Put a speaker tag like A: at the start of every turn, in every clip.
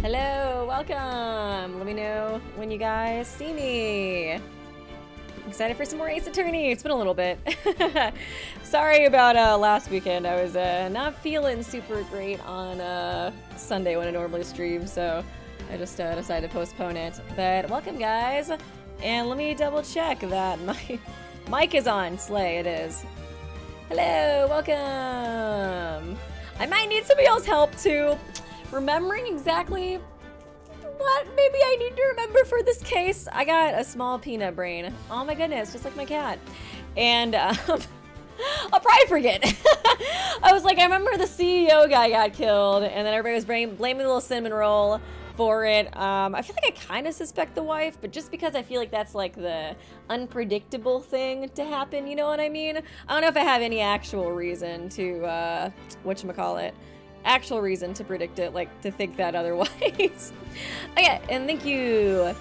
A: Hello, welcome. Let me know when you guys see me. I'm excited for some more Ace Attorney. It's been a little bit. Sorry about last weekend. I was not feeling super great on Sunday when I normally stream, so I just decided to postpone it. But welcome, guys. And let me double check that my mic is on. Slay, it is. Hello, welcome. I might need somebody else's help too. Remembering exactly what maybe I need to remember for this case. I got a small peanut brain. Oh my goodness, just like my cat. And I'll probably forget. I was like, I remember the CEO guy got killed, and then everybody was blaming the little cinnamon roll for it. I feel like I kind of suspect the wife, but just because I feel like that's like the unpredictable thing to happen, you know what I mean? I don't know if I have any actual reason to, whatchamacallit, actual reason to predict it, like to think that otherwise. Okay, and thank you,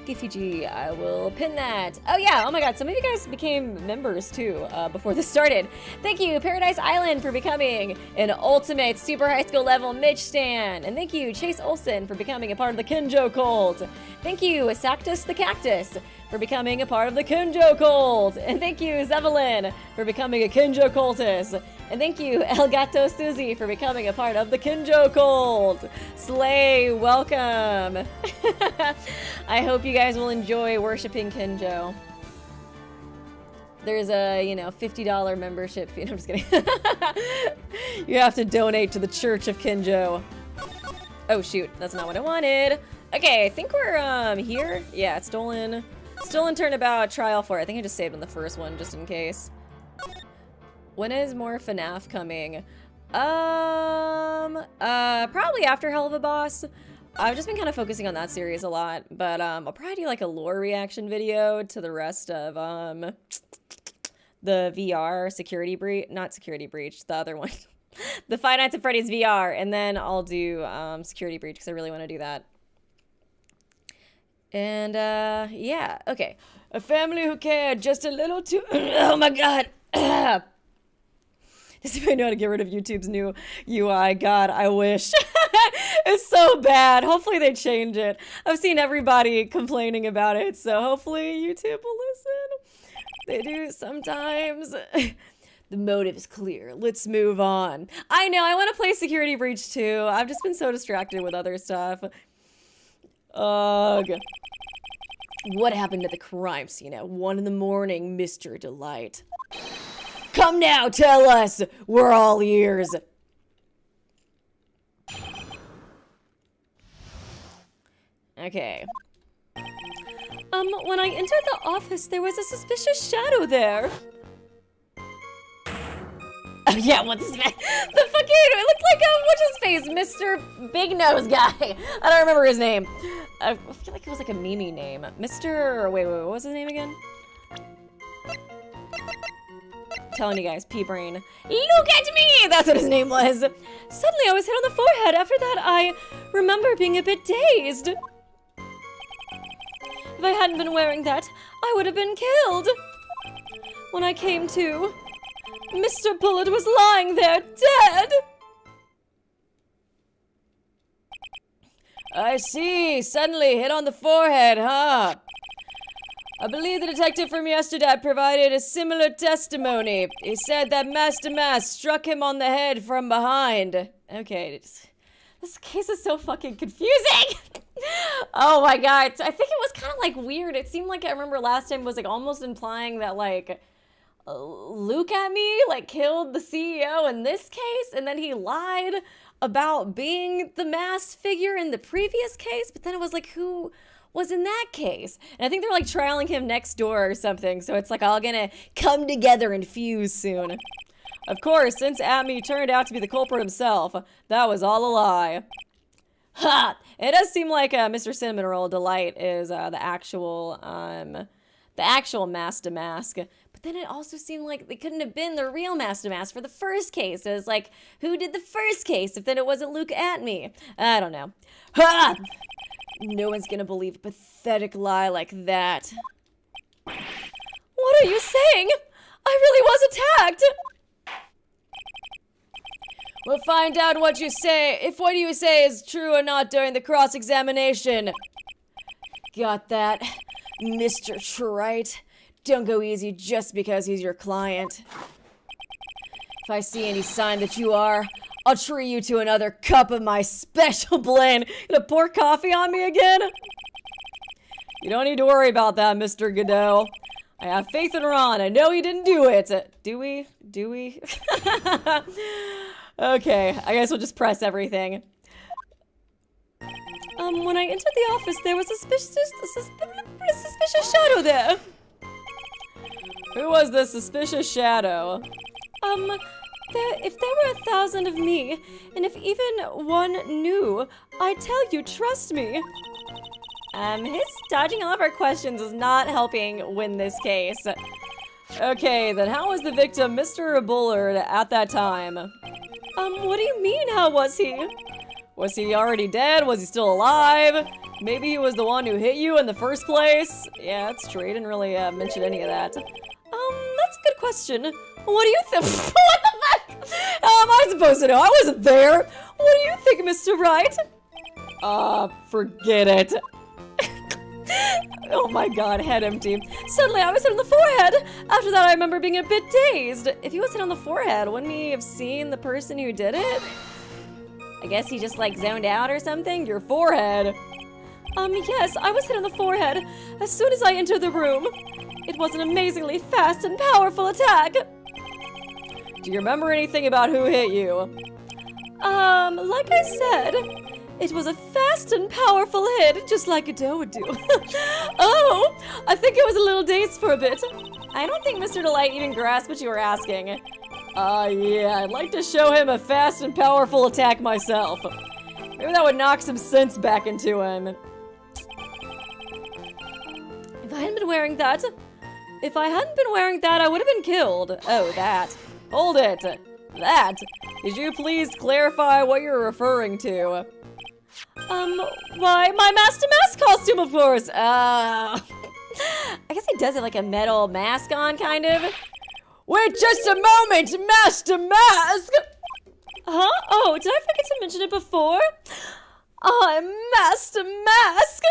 A: Gifty. I will pin that. Oh yeah, oh my god, some of you guys became members too before this started. Thank you, Paradise Island, for becoming an ultimate super high school level Mitch stan. And thank you, Chase Olsen, for becoming a part of the Kinjo cult. Thank you, Sactus the Cactus, for becoming a part of the Kinjo cult. And thank you, Zevelin, for becoming a Kinjo cultist. And thank you, El Gato Suzy, for becoming a part of the Kinjo cult. Slay, welcome. I hope you guys will enjoy worshiping Kinjo. There's a, $50 membership fee. No, I'm just kidding. You have to donate to the Church of Kinjo. Oh shoot, that's not what I wanted. Okay, I think we're here. Yeah, it's stolen turnabout trial for it. I think I just saved on the first one just in case. When is more FNAF coming? Probably after Hell of a Boss. I've just been kind of focusing on that series a lot, but I'll probably do like a lore reaction video to the rest of the VR security breach, not security breach, the other one, the Five Nights at Freddy's VR, and then I'll do security breach because I really want to do that. And yeah, okay, a family who cared just a little too. Oh my god. Does anybody know how to get rid of YouTube's new UI? God, I wish. It's so bad. Hopefully they change it. I've seen everybody complaining about it, so hopefully YouTube will listen. They do sometimes. The motive is clear. Let's move on. I know, I want to play Security Breach too. I've just been so distracted with other stuff. Ugh. What happened at the crime scene at 1 in the morning, Mr. Delight? Come now, tell us! We're all ears! Okay. When I entered the office, there was a suspicious shadow there. Oh, yeah, what's his name? The fucking, it looked like what's his face? Mr. Big Nose guy. I don't remember his name. I feel like it was like a meme name. Mr. Wait, what was his name again? Telling you guys, P-Brain. Look at me! That's what his name was. Suddenly I was hit on the forehead. After that, I remember being a bit dazed. If I hadn't been wearing that, I would have been killed. When I came to, Mr. Bullet was lying there, dead. I see. Suddenly hit on the forehead, huh? I believe the detective from yesterday provided a similar testimony. He said that Master Mask struck him on the head from behind. Okay, this case is so fucking confusing. Oh my god, I think it was kind of like weird. It seemed like I remember last time was like almost implying that like Luke Atmey like killed the CEO in this case, and then he lied about being the masked figure in the previous case, but then it was like who was in that case. And I think they're like trialing him next door or something, so it's like all gonna come together and fuse soon. Of course, since Atmey turned out to be the culprit himself, that was all a lie. Ha! It does seem like Mr. Cinnamon Roll Delight is the actual Master Mask. But then it also seemed like they couldn't have been the real Master Mask for the first case. It was like, who did the first case if then it wasn't Luke Atmey? I don't know. Ha! No one's gonna believe a pathetic lie like that. What are you saying? I really was attacked! Well, find out what you say, if what you say is true or not during the cross-examination. Got that, Mr. Wright? Don't go easy just because he's your client. If I see any sign that you are, I'll treat you to another cup of my special blend. Gonna pour coffee on me again? You don't need to worry about that, Mr. Godot. I have faith in Ron. I know he didn't do it. Do we? Do we? Okay, I guess we'll just press everything. When I entered the office, there was a suspicious shadow there. Who was the suspicious shadow?
B: If there were 1,000 of me, and if even one knew, I'd tell you, trust me.
A: His dodging all of our questions is not helping win this case. Okay, then how was the victim, Mr. Bullard, at that time?
B: What do you mean, how was he?
A: Was he already dead? Was he still alive? Maybe he was the one who hit you in the first place? Yeah, that's true. He didn't really mention any of that.
B: That's a good question. What do you think?
A: What the fuck? How am I supposed to know? I wasn't there.
B: What do you think, Mr. Wright?
A: Forget it. Oh my god, head empty.
B: Suddenly I was hit on the forehead. After that I remember being a bit dazed.
A: If he was hit on the forehead, wouldn't he have seen the person who did it? I guess he just like zoned out or something? Your forehead.
B: Yes, I was hit on the forehead as soon as I entered the room. It was an amazingly fast and powerful attack.
A: Do you remember anything about who hit you?
B: Like I said, it was a fast and powerful hit, just like a doe would do. Oh, I think I was a little dazed for a bit.
A: I don't think Mr. Delight even grasped what you were asking. Yeah, I'd like to show him a fast and powerful attack myself. Maybe that would knock some sense back into him.
B: If I hadn't been wearing that, I would have been killed.
A: Oh, that. Hold it. That. Could you please clarify what you're referring to?
B: Why, my Master Mask costume, of course.
A: I guess he does it like a metal mask on, kind of.
B: Wait just a moment, Master Mask! Huh? Oh, did I forget to mention it before? I'm Master Mask!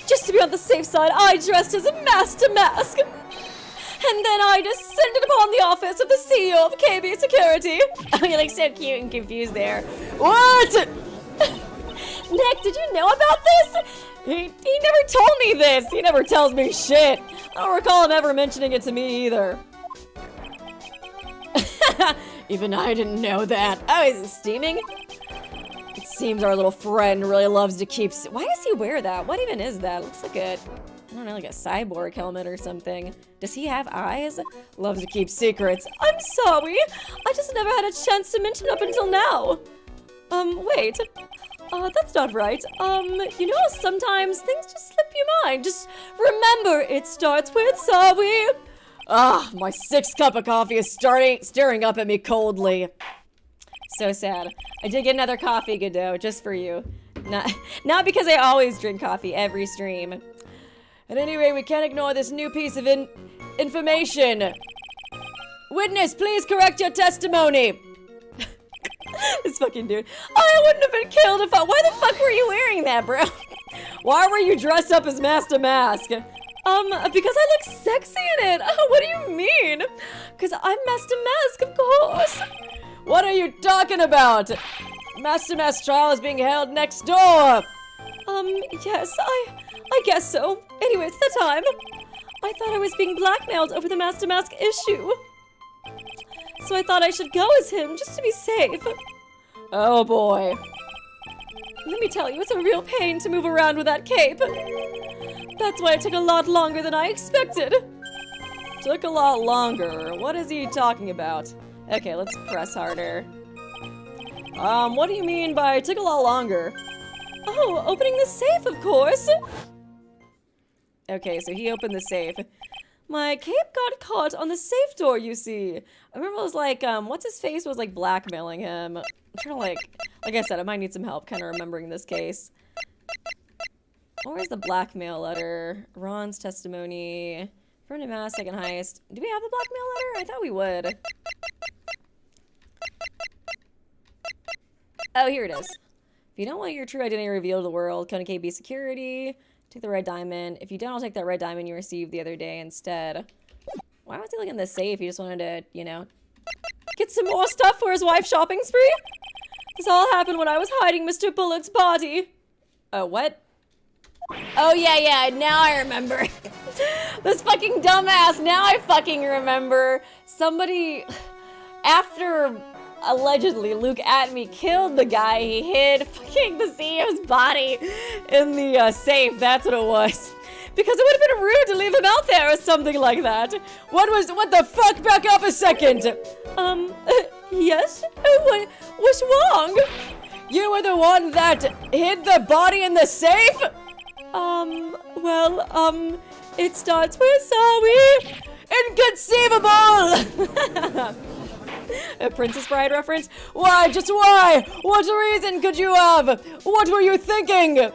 B: Just to be on the safe side, I dressed as a Master Mask. And then I descended upon the office of the CEO of KB Security.
A: Oh, you're like so cute and confused there.
B: What?
A: Nick, did you know about this? He never told me this. He never tells me shit. I don't recall him ever mentioning it to me either. Even I didn't know that. Oh, is it steaming? It seems our little friend really loves to keep... Why does he wear that? What even is that? It looks like a... I don't know, like a cyborg helmet or something. Does he have eyes? Loves to keep secrets.
B: I'm sorry. I just never had a chance to mention up until now. Wait. That's not right. You know, sometimes things just slip your mind. Just remember, it starts with sorry.
A: My sixth cup of coffee is staring up at me coldly. So sad. I did get another coffee, Godot, just for you. Not because I always drink coffee every stream. At any rate, we can't ignore this new piece of information. Witness, please correct your testimony. This fucking dude.
B: I wouldn't have been killed if I...
A: Why the fuck were you wearing that, bro? Why were you dressed up as Master Mask?
B: Because I look sexy in it. What do you mean? Because I'm Master Mask, of course.
A: What are you talking about? Master Mask trial is being held next door.
B: Yes, I guess so. Anyway, it's the time. I thought I was being blackmailed over the Master Mask issue. So I thought I should go as him, just to be safe.
A: Oh boy.
B: Let me tell you, it's a real pain to move around with that cape. That's why it took a lot longer than I expected.
A: Took a lot longer? What is he talking about? Okay, let's press harder. What do you mean by took a lot longer?
B: Oh, opening the safe, of course.
A: Okay, so he opened the safe.
B: My cape got caught on the safe door, you see.
A: I remember it was like, what's his face was like blackmailing him. I'm trying to like I said, I might need some help kind of remembering this case. Where's the blackmail letter? Ron's testimony. From the mass, second heist. Do we have the blackmail letter? I thought we would. Oh, here it is. If you don't want your true identity revealed to the world, come to KB Security. Take the red diamond. If you don't, I'll take that red diamond you received the other day instead. Why was he looking in the safe? He just wanted to, you know, get some more stuff for his wife's shopping spree? This all happened when I was hiding Mr. Bullet's body. Oh, what? Oh, yeah, now I remember. This fucking dumbass, now I fucking remember. Somebody, after allegedly Luke Atmey killed the guy, he hid fucking the CEO's body in the safe. That's what it was. Because it would have been rude to leave him out there or something like that. What the fuck? Back up a second.
B: Yes? What's wrong?
A: You were the one that hid the body in the safe?
B: It starts with sorry.
A: Inconceivable! A Princess Bride reference? Why? Just why? What reason could you have? What were you thinking?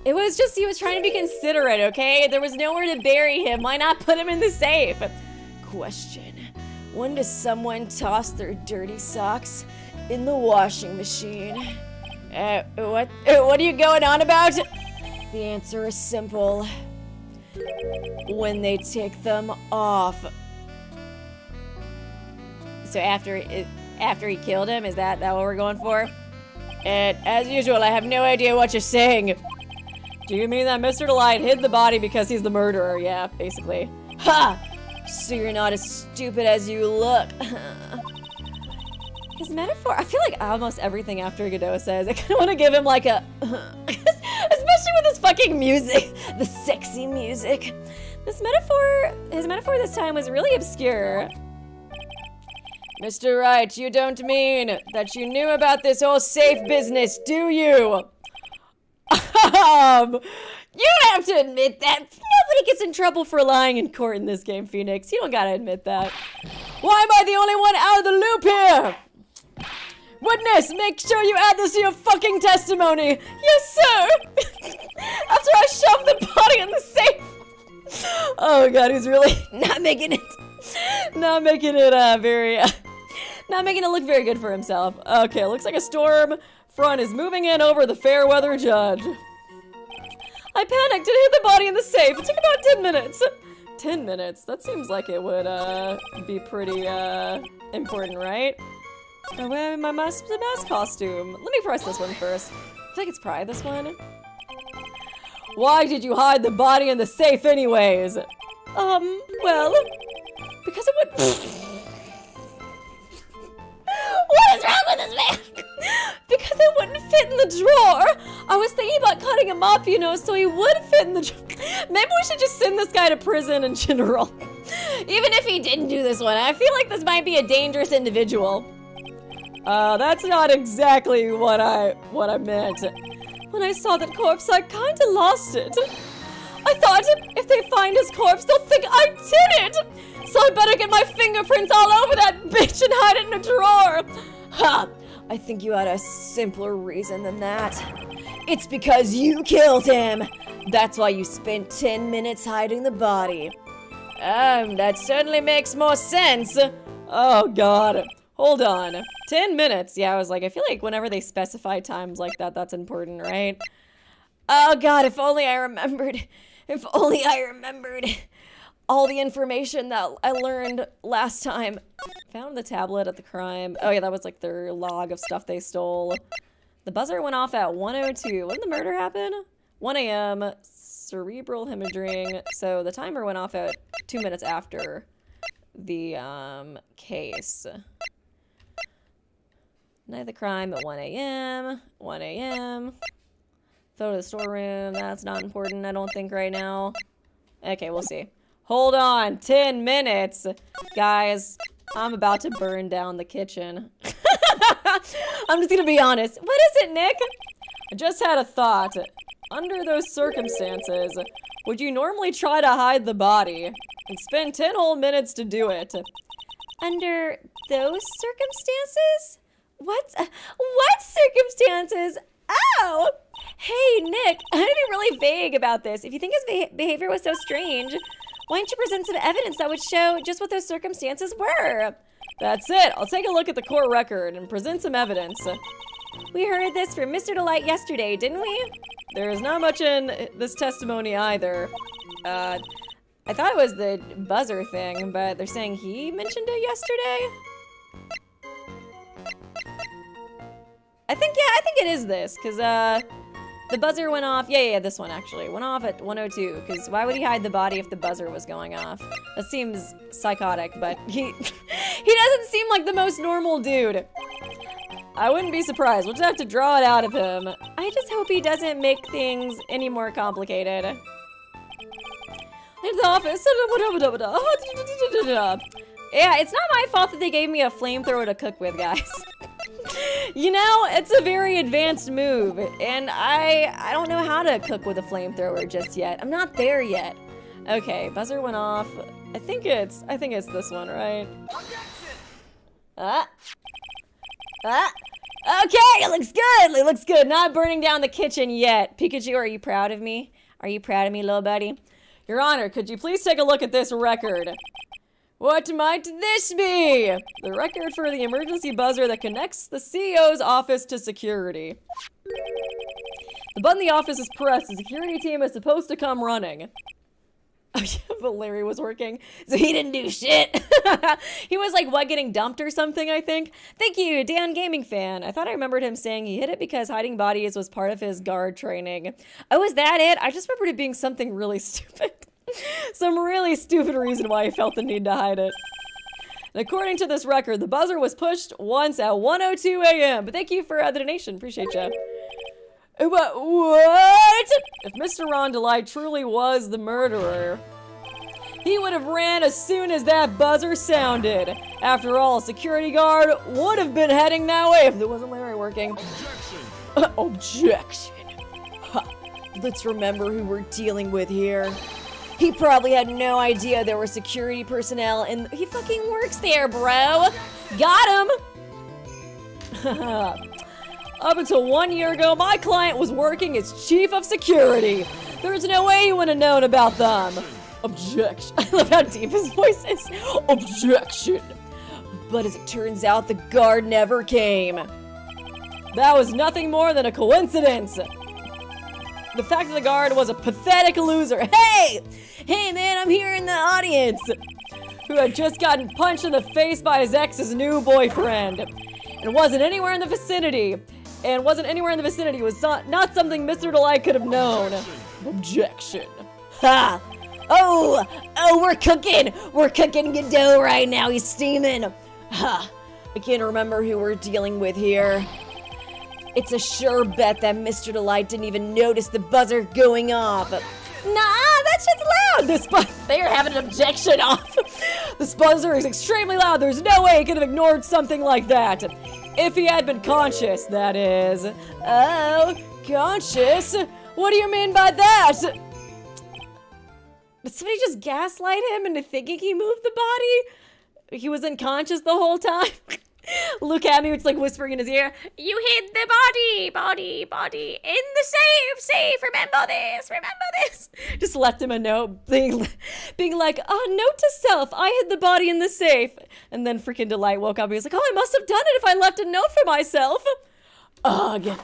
A: It was just he was trying to be considerate, okay? There was nowhere to bury him. Why not put him in the safe? Question. When does someone toss their dirty socks in the washing machine? What are you going on about? The answer is simple. When they take them off. So after he killed him, is that what we're going for? And as usual, I have no idea what you're saying. Do you mean that Mr. Delight hid the body because he's the murderer? Yeah, basically. Ha! So you're not as stupid as you look. His metaphor, I feel like almost everything after Godot says, I kind of want to give him like a... Especially with his fucking music. The sexy music. His metaphor this time was really obscure. Mr. Wright, you don't mean that you knew about this whole safe business, do you? You don't have to admit that. Nobody gets in trouble for lying in court in this game, Phoenix. You don't gotta admit that. Why am I the only one out of the loop here? Witness, make sure you add this to your fucking testimony. Yes, sir. After I shoved the body in the safe. Oh god, he's really not making it look very good for himself. Okay, looks like a storm front is moving in over the fair weather judge. I panicked and hid the body in the safe. It took about 10 minutes. 10 minutes? That seems like it would be pretty important, right? I'm wearing my mask costume. Let me press this one first. I think it's probably this one. Why did you hide the body in the safe anyways? Well, because it would... What is wrong with this man? Because it wouldn't fit in the drawer. I was thinking about cutting him up, you know, so he would fit in the drawer. Maybe we should just send this guy to prison in general. Even if he didn't do this one, I feel like this might be a dangerous individual. That's not exactly what I meant. When I saw that corpse, I kinda lost it. I thought if they find his corpse, they'll think I did it. So I better get my fingerprints all over that bitch and hide it in a drawer. Ha! I think you had a simpler reason than that. It's because you killed him. That's why you spent 10 minutes hiding the body. That certainly makes more sense. Oh god. Hold on. 10 minutes. Yeah, I was like, I feel like whenever they specify times like that, that's important, right? Oh god, if only I remembered. If only I remembered all the information that I learned last time. Found the tablet at the crime. Oh yeah, that was like their log of stuff they stole. The buzzer went off at 1:02. When did the murder happen? 1 a.m. Cerebral hemorrhaging. So the timer went off at 2 minutes after the case. Night of the crime at 1 a.m. 1 a.m. Photo of the storeroom. That's not important, I don't think, right now. Okay, we'll see. Hold on. 10 minutes. Guys, I'm about to burn down the kitchen. I'm just gonna be honest. What is it, Nick? I just had a thought. Under those circumstances, would you normally try to hide the body and spend 10 whole minutes to do it? Under those circumstances? What circumstances? Oh! Hey, Nick, I'm gonna be really vague about this. If you think his behavior was so strange, why don't you present some evidence that would show just what those circumstances were? That's it. I'll take a look at the court record and present some evidence. We heard this from Mr. Delight yesterday, didn't we? There's not much in this testimony either. I thought it was the buzzer thing, but they're saying he mentioned it yesterday? I think it is this, because, the buzzer went off. Yeah, this one actually. Went off at 1:02, because why would he hide the body if the buzzer was going off? That seems psychotic, but he doesn't seem like the most normal dude. I wouldn't be surprised. We'll just have to draw it out of him. I just hope he doesn't make things any more complicated. In the office. Yeah, it's not my fault that they gave me a flamethrower to cook with, guys. You know, it's a very advanced move, and I don't know how to cook with a flamethrower just yet. I'm not there yet. Okay, buzzer went off. I think it's this one, right? Okay, it looks good. It looks good. Not burning down the kitchen yet. Pikachu, are you proud of me? Are you proud of me, little buddy? Your Honor, could you please take a look at this record? What might this be? The record for the emergency buzzer that connects the CEO's office to security. The button the office is pressed, the security team is supposed to come running. Oh yeah, but Larry was working, so he didn't do shit. He was like, what, getting dumped or something, I think? Thank you, Dan Gaming Fan. I thought I remembered him saying he hid it because hiding bodies was part of his guard training. Oh, is that it? I just remembered it being something really stupid. Some really stupid reason why he felt the need to hide it. And according to this record, the buzzer was pushed once at 1:02 a.m. But thank you for the donation. Appreciate you. What? If Mr. Ron Delight truly was the murderer, he would have ran as soon as that buzzer sounded. After all, a security guard would have been heading that way if there wasn't Larry working. Objection! Objection. Let's remember who we're dealing with here. He probably had no idea there were security personnel, and he fucking works there, bro. Got him. Up until 1 year ago, my client was working as chief of security. There's no way he would have known about them. Objection. I love how deep his voice is. Objection. But as it turns out, the guard never came. That was nothing more than a coincidence. The fact that the guard was a pathetic loser. Hey! Hey man, I'm here in the audience. Who had just gotten punched in the face by his ex's new boyfriend. And wasn't anywhere in the vicinity. Was not something Mr. Delight could have known. Objection. Ha! Oh, we're cooking. We're cooking Godot right now. He's steaming. Ha! I can't remember who we're dealing with here. It's a sure bet that Mr. Delight didn't even notice the buzzer going off. Nah, that shit's loud. They're having an objection off. This buzzer is extremely loud. There's no way he could have ignored something like that. If he had been conscious, that is. Oh, conscious? What do you mean by that? Did somebody just gaslight him into thinking he moved the body? He was unconscious the whole time? Look at me, it's like whispering in his ear. You hid the body, in the safe, remember this. Just left him a note, being like, note to self, I hid the body in the safe. And then freaking Delight woke up, he was like, I must have done it if I left a note for myself. Ugh.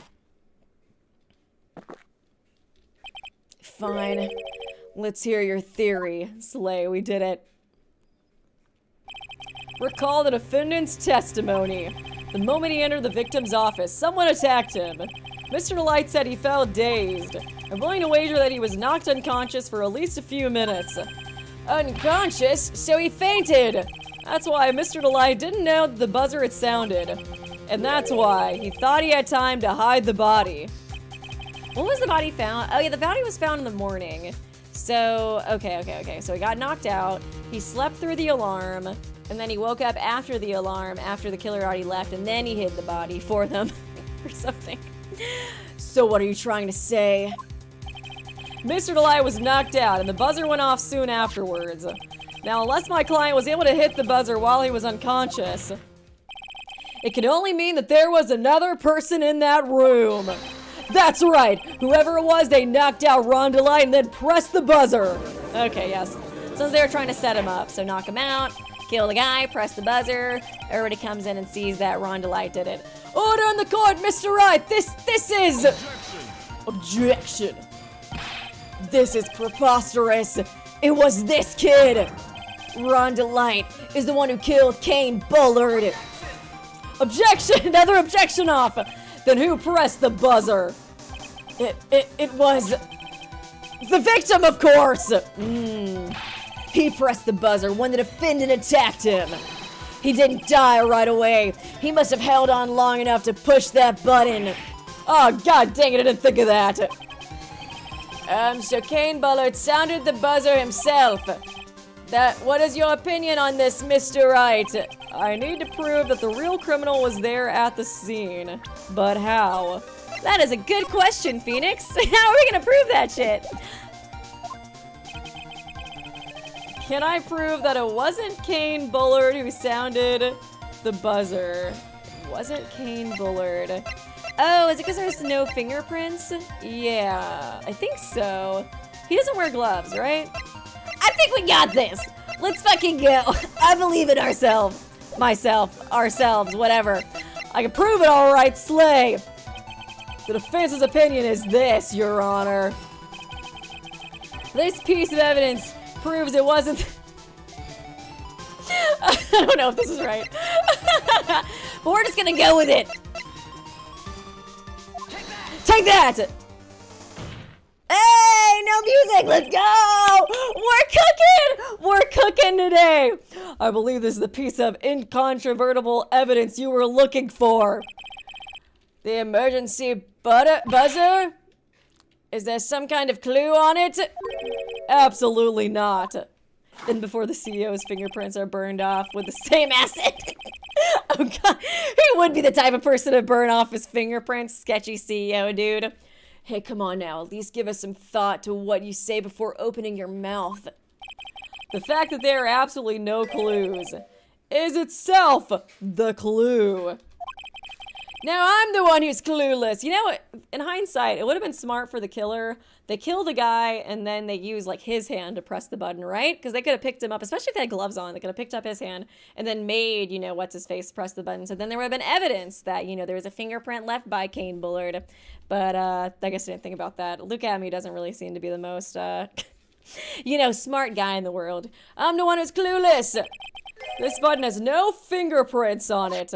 A: Fine, let's hear your theory. Slay, we did it. Recall the defendant's testimony. The moment he entered the victim's office, someone attacked him. Mr. Delight said he felt dazed. I'm willing to wager that he was knocked unconscious for at least a few minutes. Unconscious? So he fainted! That's why Mr. Delight didn't know that the buzzer had sounded. And that's why he thought he had time to hide the body. When was the body found? Oh yeah, the body was found in the morning. So, okay. So he got knocked out, he slept through the alarm, and then he woke up after the alarm, after the killer already left, and then he hid the body for them, or something. So what are you trying to say? Mr. Delight was knocked out, and the buzzer went off soon afterwards. Now, unless my client was able to hit the buzzer while he was unconscious, it could only mean that there was another person in that room. That's right! Whoever it was, they knocked out Ron Delight and then pressed the buzzer. Okay, yes. Since they were trying to set him up, so knock him out, kill the guy, press the buzzer, everybody comes in and sees that Ron Delight did it. Order in the court, Mr. Wright! This is... Objection! This is preposterous! It was this kid! Rhonda Light is the one who killed Kane Bullard! Objection! Another objection off! Then who pressed the buzzer? It was... the victim, of course! He pressed the buzzer when the defendant attacked him. He didn't die right away. He must have held on long enough to push that button. Oh, god dang it, I didn't think of that. So Kane Bullard sounded the buzzer himself. What is your opinion on this, Mr. Wright? I need to prove that the real criminal was there at the scene. But how?
B: That is a good question, Phoenix. How are we gonna prove that shit?
A: Can I prove that it wasn't Kane Bullard who sounded the buzzer? It wasn't Kane Bullard.
B: Oh, is it because there's no fingerprints?
A: Yeah, I think so. He doesn't wear gloves, right?
B: I think we got this. Let's fucking go. I believe in ourselves.
A: Ourselves, whatever. I can prove it all right, slay. The defense's opinion is this, Your Honor. This piece of evidence proves it wasn't... I don't know if this is right.
B: But we're just gonna go with it.
A: Take that!
B: Hey, no music, let's go!
A: We're cooking today! I believe this is the piece of incontrovertible evidence you were looking for. The emergency buzzer? Is there some kind of clue on it? Absolutely not. Then before the CEO's fingerprints are burned off with the same acid. Oh god, he would be the type of person to burn off his fingerprints. Sketchy CEO, dude. Hey, come on now, at least give us some thought to what you say before opening your mouth. The fact that there are absolutely no clues is itself the clue. Now I'm the one who's clueless. You know, in hindsight, it would have been smart for the killer. They kill the guy and then they use like his hand to press the button, right? Because they could have picked him up, especially if they had gloves on. They could have picked up his hand and then made, you know, what's his face press the button. So then there would have been evidence that, you know, there was a fingerprint left by Kane Bullard. But I guess I didn't think about that. Luke Atmey doesn't really seem to be the most, you know, smart guy in the world. I'm the one who's clueless. This button has no fingerprints on it.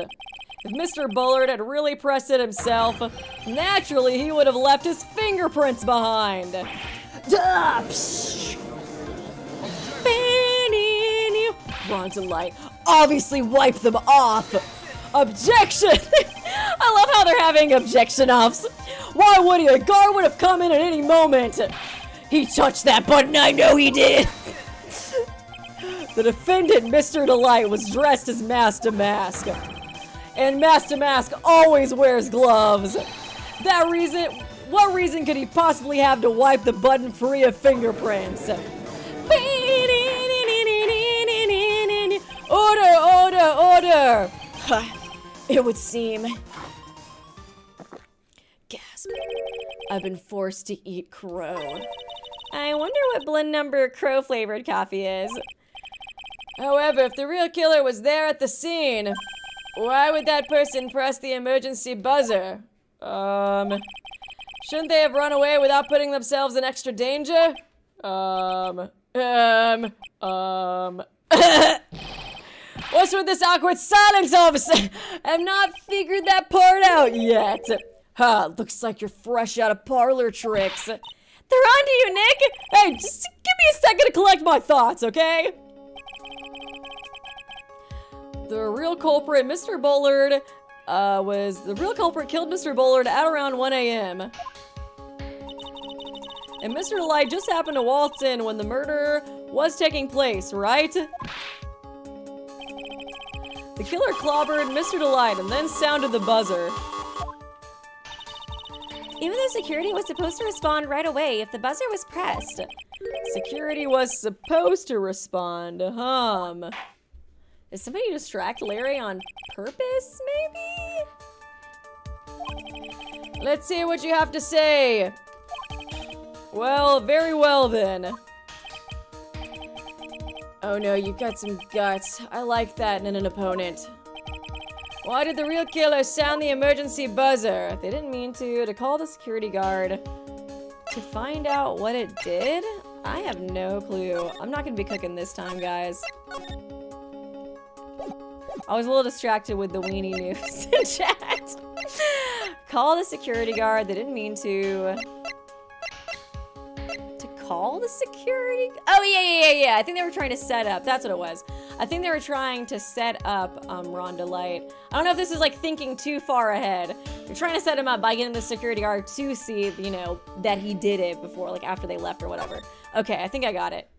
A: If Mr. Bullard had really pressed it himself, naturally he would have left his fingerprints behind. Ronda Light obviously wiped them off. Objection! I love how they're having objection offs. Why would he? A guard would have come in at any moment. He touched that button, I know he did. The defendant, Mr. Delight, was dressed as Master Mask. And Master Mask always wears gloves. What reason could he possibly have to wipe the button free of fingerprints? Order! It would seem. Gasp. I've been forced to eat crow. I wonder what blend number crow flavored coffee is. However, if the real killer was there at the scene, why would that person press the emergency buzzer? Shouldn't they have run away without putting themselves in extra danger? What's with this awkward silence, officer? I've not figured that part out yet. Looks like you're fresh out of parlor tricks. They're on to you, Nick! Hey, just give me a second to collect my thoughts, okay? The real culprit, Mr. Bullard, the real culprit killed Mr. Bullard at around 1 a.m. And Mr. Light just happened to waltz in when the murder was taking place, right? The killer clobbered Mr. Delight and then sounded the buzzer.
B: Even though security was supposed to respond right away if the buzzer was pressed.
A: Security was supposed to respond, Did somebody distract Larry on purpose, maybe? Let's see what you have to say. Well, very well then. Oh no, you got some guts. I like that in an opponent. Why did the real killer sound the emergency buzzer? They didn't mean to call the security guard to find out what it did? I have no clue. I'm not gonna be cooking this time, guys. I was a little distracted with the weenie news in chat. Call the security guard. They didn't mean to call the security? Oh, yeah. I think they were trying to set up. That's what it was. I think they were trying to set up Rhonda Light. I don't know if this is like thinking too far ahead. They're trying to set him up by getting the security guard to see, you know, that he did it before, like after they left or whatever. Okay, I think I got it.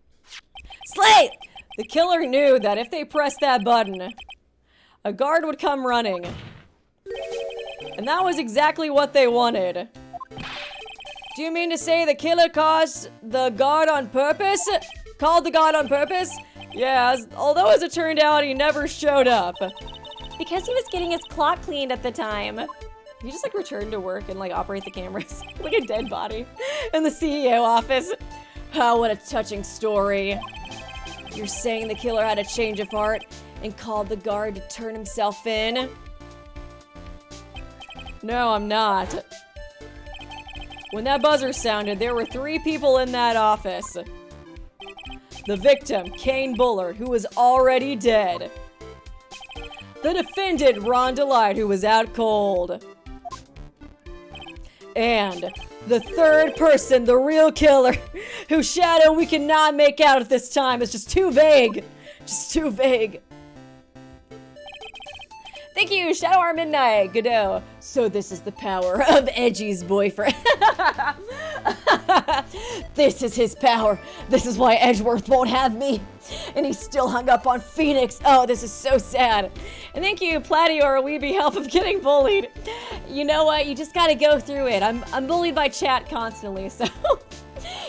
A: Slay! The killer knew that if they pressed that button, a guard would come running. And that was exactly what they wanted. Do you mean to say the killer caused the guard on purpose? Called the guard on purpose? Yeah, although as it turned out, he never showed up.
B: Because he was getting his clock cleaned at the time.
A: He just like returned to work and like operate the cameras like a dead body in the CEO office. Oh, what a touching story. You're saying the killer had a change of heart and called the guard to turn himself in? No, I'm not. When that buzzer sounded, there were 3 people in that office. The victim, Kane Bullard, who was already dead. The defendant, Rhonda Light, who was out cold. And the third person, the real killer, whose shadow we cannot make out at this time. It's just too vague. Just too vague. Thank you, Shadow Hour Midnight. Godot. So this is the power of Edgy's boyfriend. This is his power. This is why Edgeworth won't have me. And he's still hung up on Phoenix. Oh, this is so sad. And thank you, Platior Weeby, help of getting bullied. You know what? You just gotta go through it. I'm bullied by chat constantly, so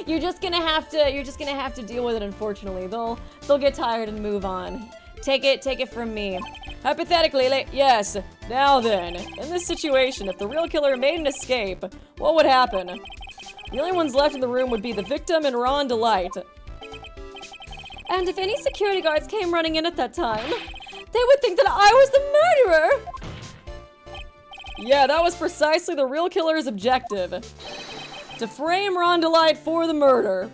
A: you're just gonna have to deal with it, unfortunately. They'll get tired and move on. Take it from me. Hypothetically, yes. Now then, in this situation, if the real killer made an escape, what would happen? The only ones left in the room would be the victim and Rhonda Light.
B: And if any security guards came running in at that time, they would think that I was the murderer!
A: Yeah, that was precisely the real killer's objective. To frame Rhonda Light for the murder.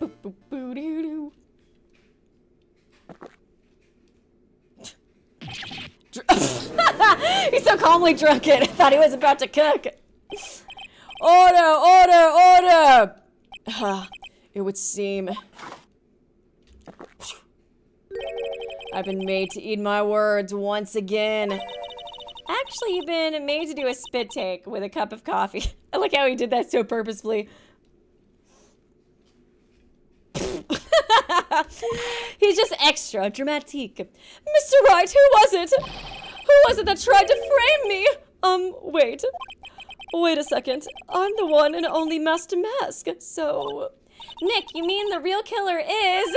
A: Boop, boop, boo, doo, doo. He so calmly drunk it. I thought he was about to cook. Order! It would seem I've been made to eat my words once again.
B: Actually, you've been made to do a spit take with a cup of coffee.
A: I like how he did that so purposefully.
B: He's just extra dramatic. Mr. Wright, who was it? Who was it that tried to frame me? Wait a second. I'm the one and only Master Mask, so... Nick, you mean the real killer is...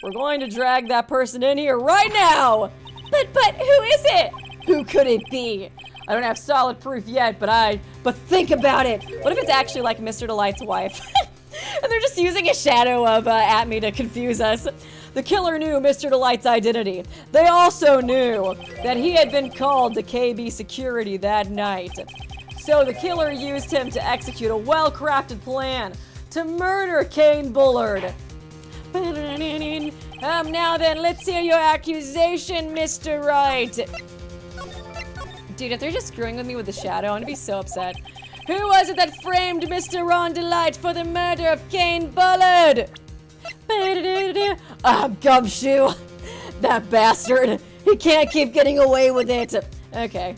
A: We're going to drag that person in here right now!
B: But who is it?
A: Who could it be? I don't have solid proof yet, but think about it. What if it's actually like Mr. Delight's wife? And they're just using a shadow of Atmey to confuse us. The killer knew Mr. Delight's identity. They also knew that he had been called to KB security that night. So the killer used him to execute a well-crafted plan to murder Kane Bullard. Now then, let's hear your accusation, Mr. Wright. Dude, if they're just screwing with me with the shadow, I'm gonna be so upset. Who was it that framed Mr. Rhonda Light for the murder of Kane Bullard? Gumshoe. That bastard. He can't keep getting away with it. Okay.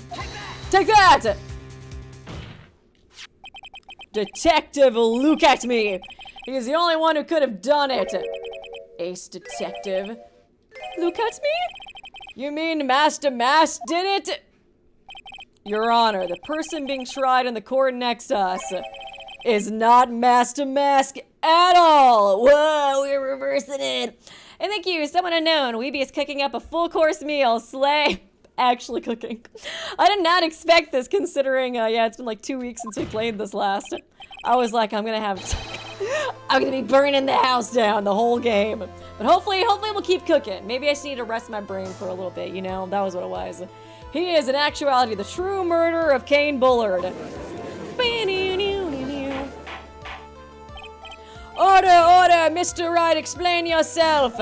A: Take that! Detective, look at me. He's the only one who could have done it. Ace Detective.
B: Look at me?
A: You mean Master Mask did it? Your Honor, the person being tried in the court next to us is not Master Mask at all. Whoa, we're reversing it. And thank you, someone unknown. Weeby is cooking up a full course meal. Slay. Actually cooking. I did not expect this considering, it's been like 2 weeks since we played this last. I was like, I'm gonna be burning the house down the whole game. But hopefully we'll keep cooking. Maybe I just need to rest my brain for a little bit, you know? That was what it was. He is, in actuality, the true murderer of Kane Bullard. Order, Mr. Wright, explain yourself.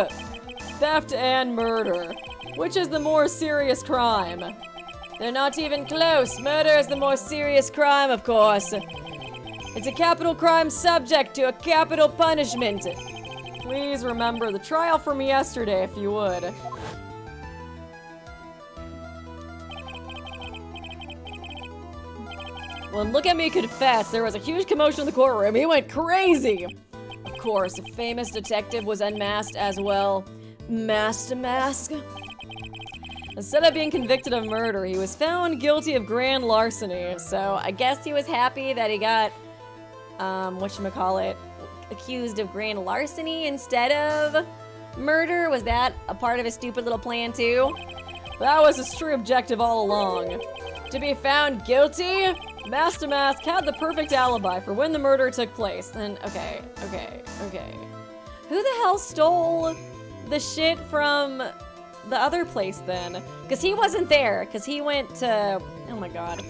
A: Theft and murder. Which is the more serious crime? They're not even close. Murder is the more serious crime, of course. It's a capital crime subject to a capital punishment. Please remember the trial from yesterday, if you would. When Look At Me confessed, there was a huge commotion in the courtroom. He went crazy. Of course, a famous detective was unmasked as well. Masked to mask. Instead of being convicted of murder, he was found guilty of grand larceny. So I guess he was happy that he got, whatchamacallit, accused of grand larceny instead of murder. Was that a part of his stupid little plan too? That was his true objective all along. To be found guilty? Mask to Mask had the perfect alibi for when the murder took place. Then, okay. Who the hell stole the shit from the other place then? Because he wasn't there, because he went to, oh my god.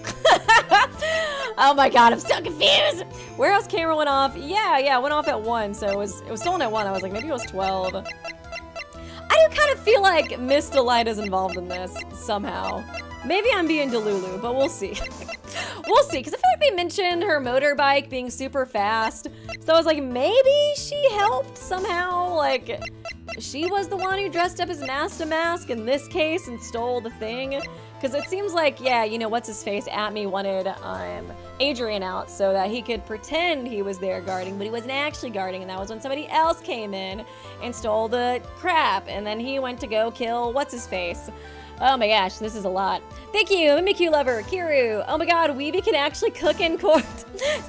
A: Oh my god, I'm so confused. Warehouse camera went off. Yeah, went off at 1, so it was stolen at 1. I was like, maybe it was 12. I do kind of feel like Miss Delight is involved in this somehow. Maybe I'm being delulu, but we'll see. We'll see, because I feel like they mentioned her motorbike being super fast. So I was like, maybe she helped somehow, like, she was the one who dressed up as Mask to Mask in this case and stole the thing. Because it seems like, yeah, you know, what's his face? Atmey wanted Adrian out so that he could pretend he was there guarding, but he wasn't actually guarding, and that was when somebody else came in and stole the crap, and then he went to go kill what's his face. Oh my gosh, this is a lot. Thank you, Mimikyu Lover, Kiru. Oh my god, Weeby can actually cook in court.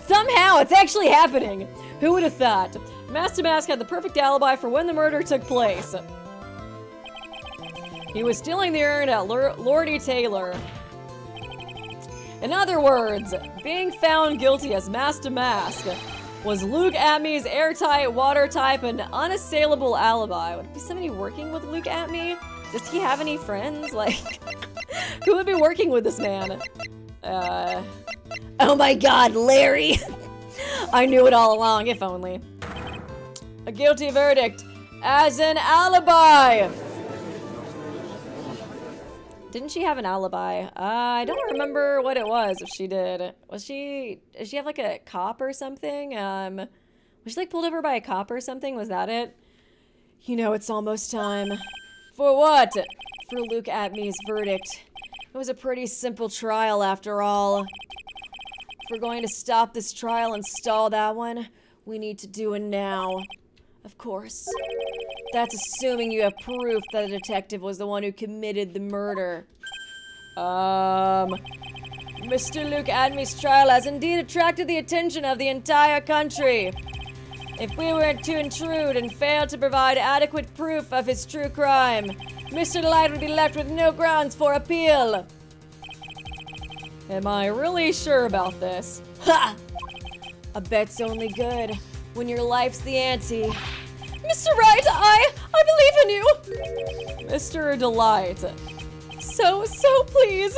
A: Somehow, it's actually happening. Who would have thought? Mask to Mask had the perfect alibi for when the murder took place. He was stealing the urn at Lordy Taylor. In other words, being found guilty as Mask to Mask was Luke Atmey's airtight, watertight, and unassailable alibi. Would it be somebody working with Luke Atmey? Does he have any friends? Like, who would be working with this man? Oh my god, Larry! I knew it all along, if only. A guilty verdict as an alibi! Didn't she have an alibi? I don't remember what it was, if she did. Did she have like a cop or something? Was she like pulled over by a cop or something? Was that it? You know, it's almost time. For what? For Luke Atmey's verdict. It was a pretty simple trial after all. If we're going to stop this trial and stall that one, we need to do it now. Of course. That's assuming you have proof that the detective was the one who committed the murder. Mr. Luke Atmey's trial has indeed attracted the attention of the entire country. If we were to intrude and fail to provide adequate proof of his true crime, Mr. Delight would be left with no grounds for appeal. Am I really sure about this? Ha! A bet's only good when your life's the ante. Mr. Wright, I believe in you. Mr. Delight. So please.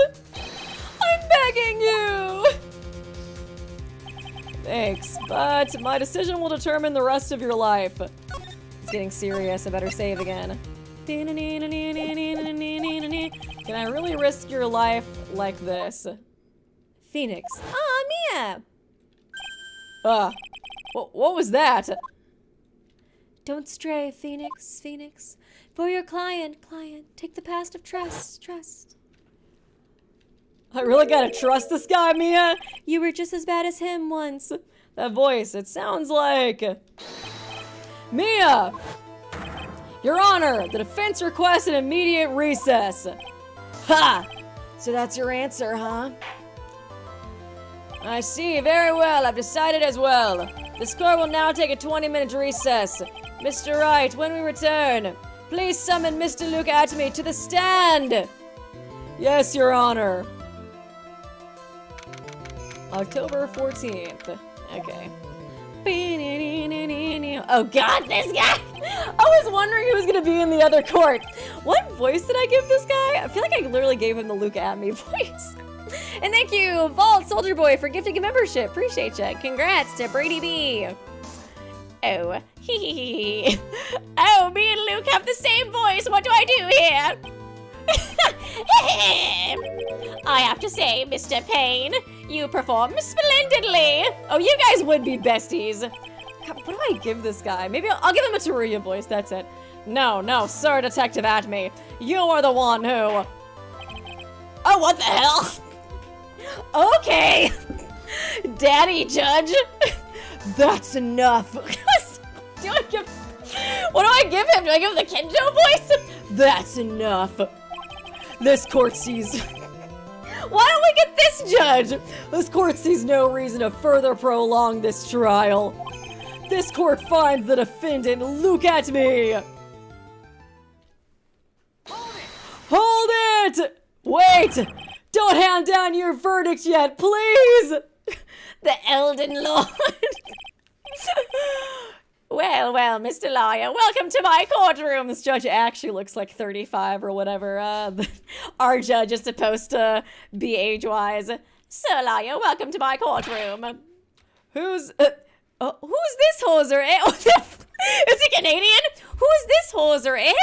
A: I'm begging you. Thanks, but my decision will determine the rest of your life. It's getting serious. I better save again. Can I really risk your life like this? Phoenix. Ah, Mia! What was that? Don't stray, Phoenix. For your client. Take the path of trust. I really gotta trust this guy, Mia? You were just as bad as him once. That voice, it sounds like... Mia! Your Honor, the defense requests an immediate recess. Ha! So that's your answer, huh? I see, very well, I've decided as well. This court will now take a 20-minute recess. Mr. Wright, when we return, please summon Mr. Luke Atmey to the stand! Yes, Your Honor. October 14th. Okay. Oh god, this guy! I was wondering who was gonna be in the other court. What voice did I give this guy? I feel like I literally gave him the Luke Atmey voice. And thank you, Vault Soldier Boy, for gifting a membership. Appreciate you. Congrats to Brady B. Oh, hee. Oh, me and Luke have the same voice. What do I do here? I have to say, Mr. Payne, you perform splendidly. Oh, you guys would be besties. God, what do I give this guy? Maybe I'll give him a Teruya voice. That's it. No, Sir Detective Atmey. You are the one who... Oh, what the hell? Okay. Daddy Judge. That's enough. What do I give him? Do I give him the Kenjo voice? That's enough. This court sees... Why don't we get this judge? This court sees no reason to further prolong this trial. This court finds the defendant Luke Atmey. Hold it! Wait! Don't hand down your verdict yet, please! The Elden Lord. Well, Mr. Lawyer, welcome to my courtroom. This judge actually looks like 35 or whatever. Our judge is supposed to be age-wise. Sir Lawyer, welcome to my courtroom. Who's this hoser, eh? Is he Canadian? Who is this hoser, eh?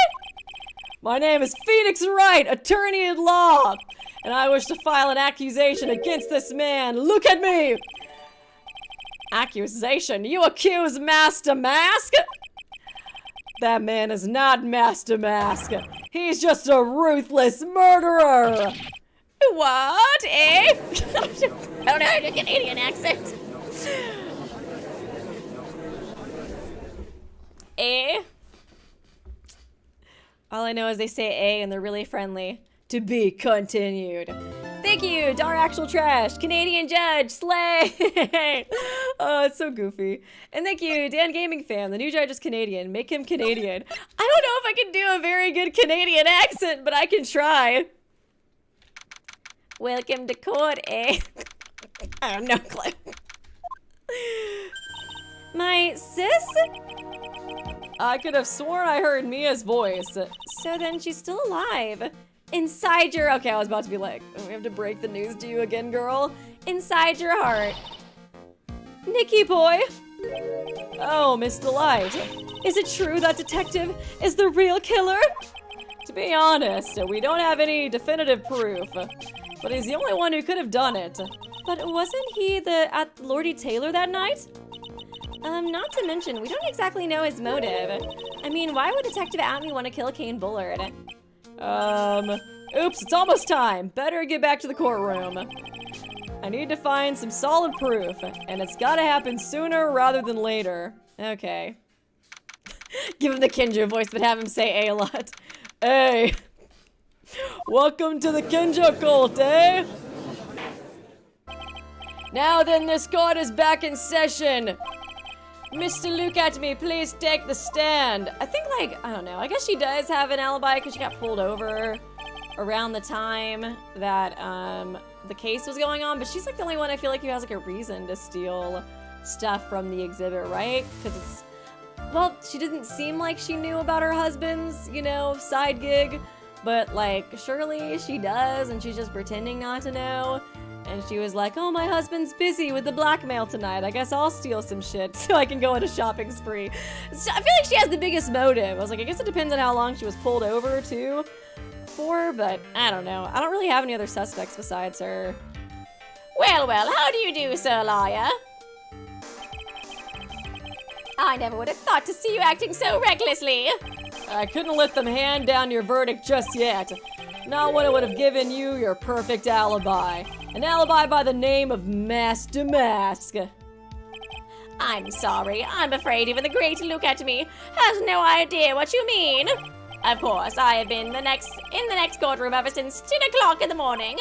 A: My name is Phoenix Wright, attorney at law, and I wish to file an accusation against this man. Look at me! Accusation? You accuse Master Mask? That man is not Master Mask. He's just a ruthless murderer. What, eh? I don't know how to do a Canadian accent. Eh? All I know is they say A and they're really friendly. To be continued. Thank you, Dar Actual Trash, Canadian Judge, Slay! Oh, it's so goofy. And thank you, Dan Gaming Fan, the new judge is Canadian. Make him Canadian. I don't know if I can do a very good Canadian accent, but I can try. Welcome to court, eh? I have no clue. My sis? I could have sworn I heard Mia's voice. So then she's still alive. Inside your... Okay, I was about to be like, we have to break the news to you again, girl. Inside your heart. Nikki boy. Oh, Miss Delight. Is it true that detective is the real killer? To be honest, we don't have any definitive proof. But he's the only one who could have done it. But wasn't he at Lordy Taylor that night? Not to mention, we don't exactly know his motive. I mean, why would Detective Atmey want to kill Kane Bullard? Oops, it's almost time. Better get back to the courtroom. I need to find some solid proof, and it's gotta happen sooner rather than later. Okay. Give him the Kenjo voice, but have him say A lot. Hey. Welcome to the Kenjo cult, eh? Now then, this court is back in session. Mr. Luke Atmey, please take the stand. I think, like, I don't know. I guess she does have an alibi because she got pulled over around the time that the case was going on. But she's like the only one I feel like who has like a reason to steal stuff from the exhibit, right? Because it's, well, she didn't seem like she knew about her husband's, you know, side gig. But like, surely she does, and she's just pretending not to know. And she was like, oh, my husband's busy with the blackmail tonight. I guess I'll steal some shit so I can go on a shopping spree. So I feel like she has the biggest motive. I was like, I guess it depends on how long she was pulled over, too, for, but I don't know. I don't really have any other suspects besides her. Well, how do you do, Sir Lawyer? I never would have thought to see you acting so recklessly. I couldn't let them hand down your verdict just yet. Not when it would have given you your perfect alibi. An alibi by the name of Master Mask. I'm sorry. I'm afraid even the great Luke Atmey has no idea what you mean. Of course, I have been in the next courtroom ever since 10 o'clock in the morning.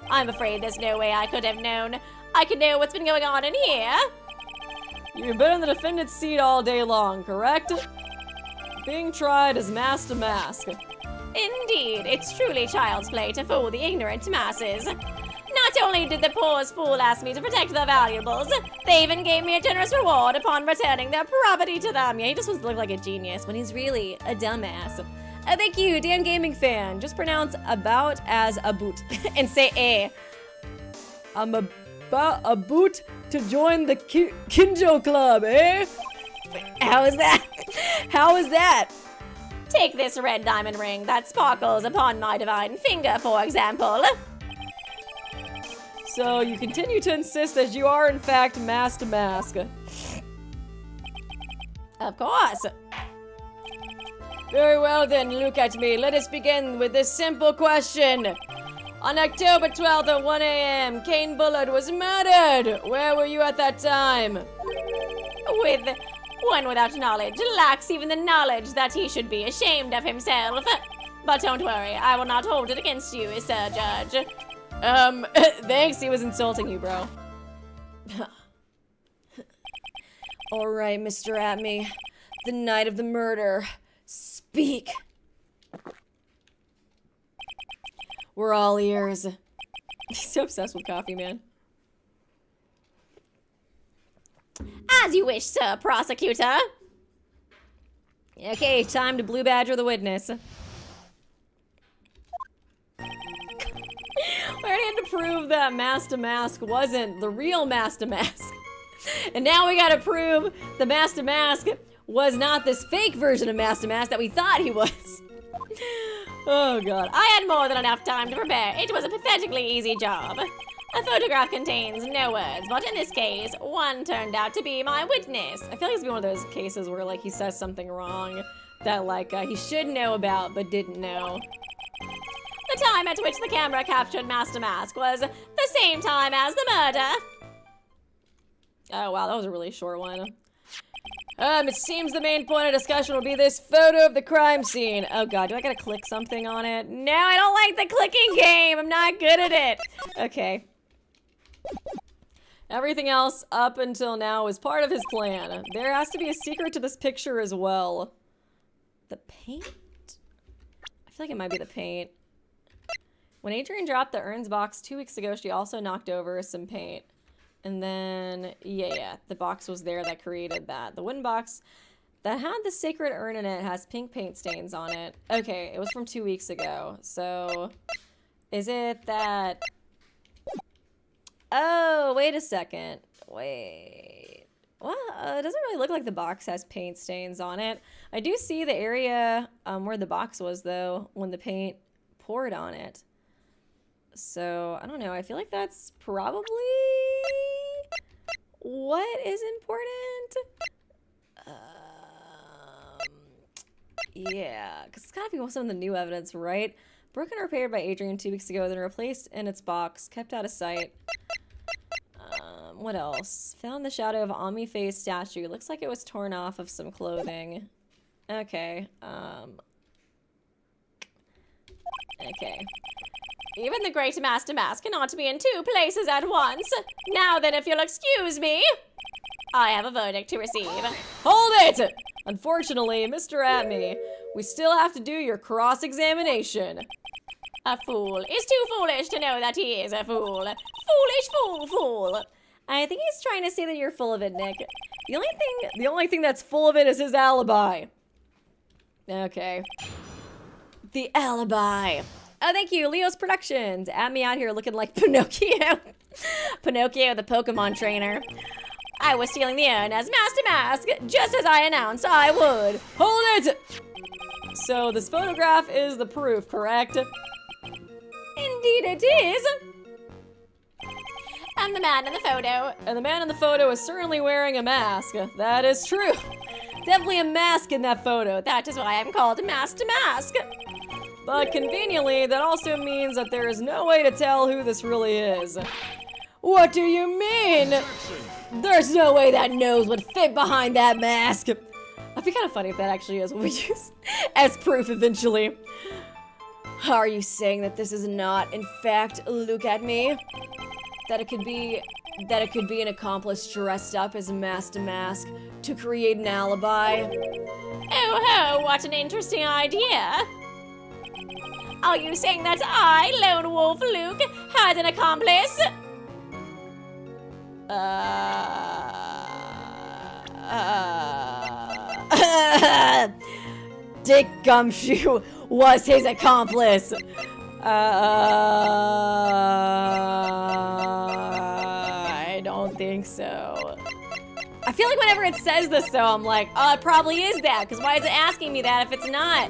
A: I'm afraid there's no way I could have known. I could know what's been going on in here. You've been in the defendant's seat all day long, correct? Being tried as Master Mask. Indeed, it's truly child's play to fool the ignorant masses.
B: Not only did the poor's fool ask me to protect their valuables, they even gave me a generous reward upon returning their property to them.
A: Yeah, he just wants to look like a genius when he's really a dumbass. Thank you, Dan Gaming Fan. Just pronounce about as a boot and say a. I'm about a boot to join the Kinjo Club, eh? How is that? How is that?
B: Take this red diamond ring that sparkles upon my divine finger, for example.
A: So you continue to insist that you are in fact Mask to Mask.
B: Of course.
A: Very well then, look at me. Let us begin with this simple question. On October 12th at 1 a.m., Kane Bullard was murdered. Where were you at that time?
B: With one without knowledge lacks even the knowledge that he should be ashamed of himself. But don't worry, I will not hold it against you, Sir Judge.
A: Thanks, he was insulting you, bro. All right, Mr. Atmey, the night of the murder. Speak. We're all ears. He's so obsessed with coffee, man.
B: As you wish, Sir Prosecutor.
A: Okay, time to blue badger the witness. We already had to prove that Mask to Mask wasn't the real Mask to Mask. And now we gotta prove the Mask to Mask was not this fake version of Mask to Mask that we thought he was. Oh god.
B: I had more than enough time to prepare. It was a pathetically easy job. A photograph contains no words, but in this case, one turned out to be my witness.
A: I feel like it's been one of those cases where like he says something wrong that like he should know about but didn't know.
B: The time at which the camera captured Mask to Mask was the same time as the murder.
A: Oh wow, that was a really short one. It seems the main point of discussion will be this photo of the crime scene. Oh god, do I gotta click something on it? No, I don't like the clicking game. I'm not good at it. Okay. Everything else up until now is part of his plan. There has to be a secret to this picture as well. The paint? I feel like it might be the paint. When Adrian dropped the urns box 2 weeks ago, she also knocked over some paint. And then, yeah, the box was there that created that. The wooden box that had the sacred urn in it has pink paint stains on it. Okay, it was from 2 weeks ago. So, is it that... Oh, wait a second. Wait. Well, it doesn't really look like the box has paint stains on it. I do see the area where the box was, though, when the paint poured on it. So, I don't know. I feel like that's probably what is important. Yeah, because it's gotta be some of the new evidence, right? Broken or repaired by Adrian 2 weeks ago, then replaced in its box, kept out of sight. What else? Found the shadow of Ami Faye's statue. Looks like it was torn off of some clothing. Okay. Okay.
B: Even the great Mask to Mask cannot be in two places at once. Now then, if you'll excuse me, I have a verdict to receive.
A: Hold it! Unfortunately, Mr. Atmey, we still have to do your cross-examination.
B: A fool is too foolish to know that he is a fool. Foolish fool.
A: I think he's trying to say that you're full of it, Nick. The only thing that's full of it is his alibi. Okay. The alibi. Oh, thank you, Leo's Productions. Atmey out here looking like Pinocchio. Pinocchio, the Pokemon trainer.
B: I was stealing the urn as Mask to Mask, just as I announced I would.
A: Hold it! So this photograph is the proof, correct?
B: Indeed it is. And the man in the photo.
A: And the man in the photo is certainly wearing a mask. That is true. Definitely a mask in that photo.
B: That is why I'm called Mask to Mask.
A: But conveniently, that also means that there is no way to tell who this really is. What do you mean? There's no way that nose would fit behind that mask. It'd be kind of funny if that actually is what we use as proof eventually. Are you saying that this is not, in fact, look at me? That it could be an accomplice dressed up as Mask to Mask to create an alibi?
B: Oh ho, what an interesting idea. Are you saying that I, Lone Wolf Luke, had an accomplice?
A: Dick Gumshoe was his accomplice. I don't think so. I feel like whenever it says this though, I'm like, oh, it probably is that, because why is it asking me that if it's not?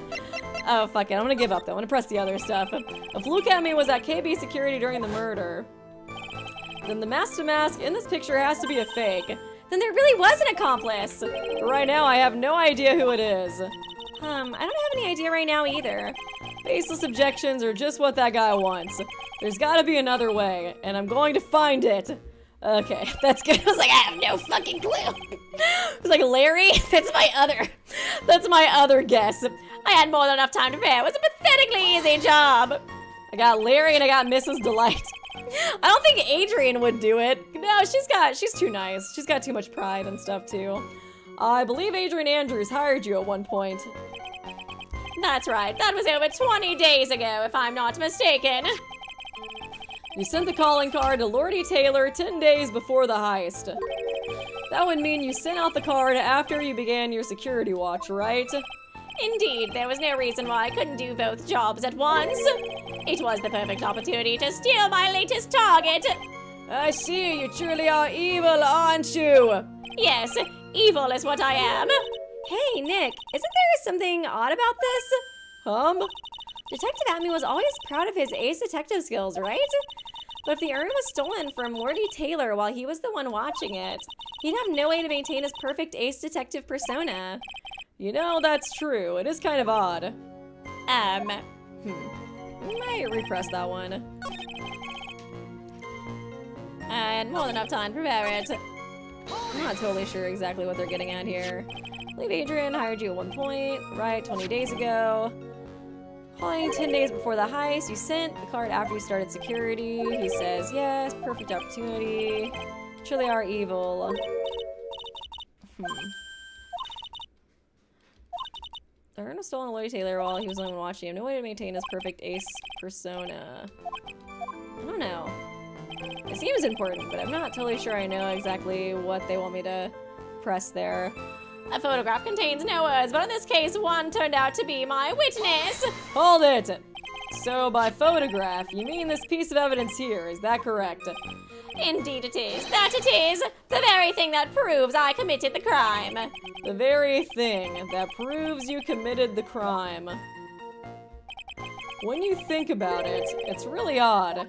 A: Oh, fuck it, I'm gonna give up though. I'm gonna press the other stuff. If Luke Atmey was at KB security during the murder, then the mask-to-mask in this picture has to be a fake. Then there really was an accomplice. But right now, I have no idea who it is. I don't have any idea right now either. Baseless objections are just what that guy wants. There's gotta be another way, and I'm going to find it. Okay, that's good. I was like, I have no fucking clue. I was like, Larry? That's my other guess.
B: I had more than enough time to prepare. It was a pathetically easy job.
A: I got Larry and I got Mrs. Delight. I don't think Adrian would do it. No, she's too nice. She's got too much pride and stuff too. I believe Adrian Andrews hired you at one point.
B: That's right. That was over 20 days ago, if I'm not mistaken.
A: You sent the calling card to Lordy Taylor 10 days before the heist. That would mean you sent out the card after you began your security watch, right?
B: Indeed, there was no reason why I couldn't do both jobs at once. It was the perfect opportunity to steal my latest target.
A: I see, you truly are evil, aren't you?
B: Yes, evil is what I am.
A: Hey, Nick, isn't there something odd about this? Detective Atmey was always proud of his ace detective skills, right? But if the urn was stolen from Lordy Taylor while he was the one watching it, he'd have no way to maintain his perfect ace detective persona. You know, that's true. It is kind of odd. I might repress that one.
B: I had more than enough time to prepare it.
A: I'm not totally sure exactly what they're getting at here. I believe Adrian hired you at one point, right? 20 days ago. Calling 10 days before the heist. You sent the card after you started security. He says, yes, perfect opportunity. Truly are evil. The urn was stolen to Lordy Taylor while he was the one watching him. No way to maintain his perfect ace persona. I don't know. It seems important, but I'm not totally sure I know exactly what they want me to press there.
B: A photograph contains no words, but in this case, one turned out to be my witness.
A: Hold it! So by photograph, you mean this piece of evidence here, is that correct?
B: Indeed it is. That it is. The very thing that proves I committed the crime.
A: The very thing that proves you committed the crime. When you think about it, it's really odd.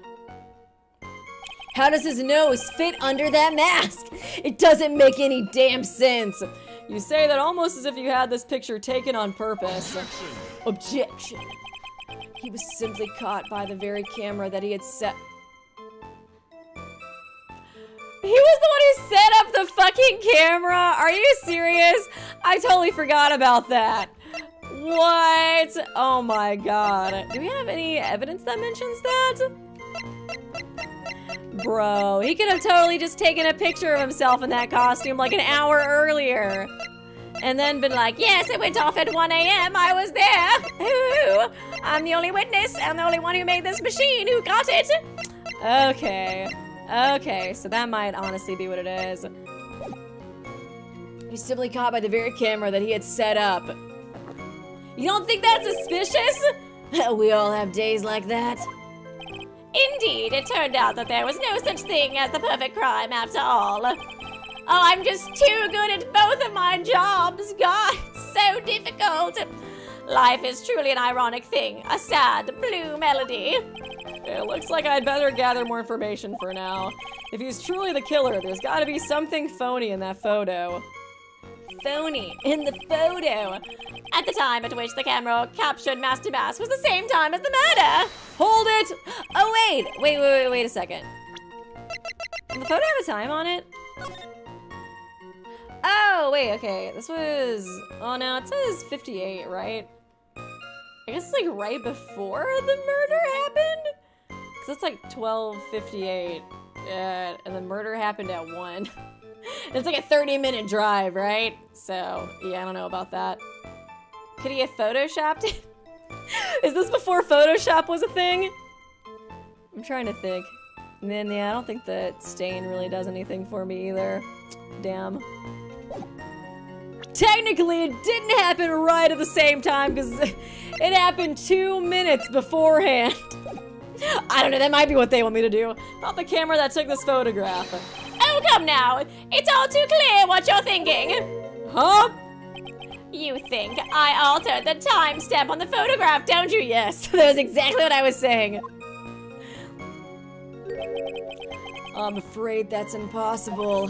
A: How does his nose fit under that mask? It doesn't make any damn sense. You say that almost as if you had this picture taken on purpose. Objection. He was simply caught by the very camera that he had set. He was the one who set up the fucking camera? Are you serious? I totally forgot about that. What? Oh my god. Do we have any evidence that mentions that? Bro, he could have totally just taken a picture of himself in that costume like an hour earlier. And then been like, yes, it went off at 1 a.m. I was there. Ooh, I'm the only witness. I'm the only one who made this machine. Who got it? Okay. Okay, so that might honestly be what it is. He's simply caught by the very camera that he had set up. You don't think that's suspicious? We all have days like that.
B: Indeed, it turned out that there was no such thing as the perfect crime after all. Oh, I'm just too good at both of my jobs. God, it's so difficult. Life is truly an ironic thing. A sad, blue melody.
A: It looks like I'd better gather more information for now. If he's truly the killer, there's gotta be something phony in that photo. Phony in the photo.
B: At the time at which the camera captured Master Bass was the same time as the murder.
A: Hold it! Oh, wait a second. Does the photo have a time on it? Oh, wait, okay. This was, oh no, it says 58, right? I guess it's like right before the murder happened? Cause it's like 12:58, and the murder happened at 1. It's like a 30-minute drive, right? So, yeah, I don't know about that. Could he have photoshopped it? Is this before Photoshop was a thing? I'm trying to think. And then, yeah, I don't think that stain really does anything for me either. Damn. Technically, it didn't happen right at the same time because it happened 2 minutes beforehand. I don't know, that might be what they want me to do. Not the camera that took this photograph.
B: Oh, come now. It's all too clear what you're thinking.
A: Huh?
B: You think I altered the timestamp on the photograph, don't you?
A: Yes, that was exactly what I was saying. I'm afraid that's impossible.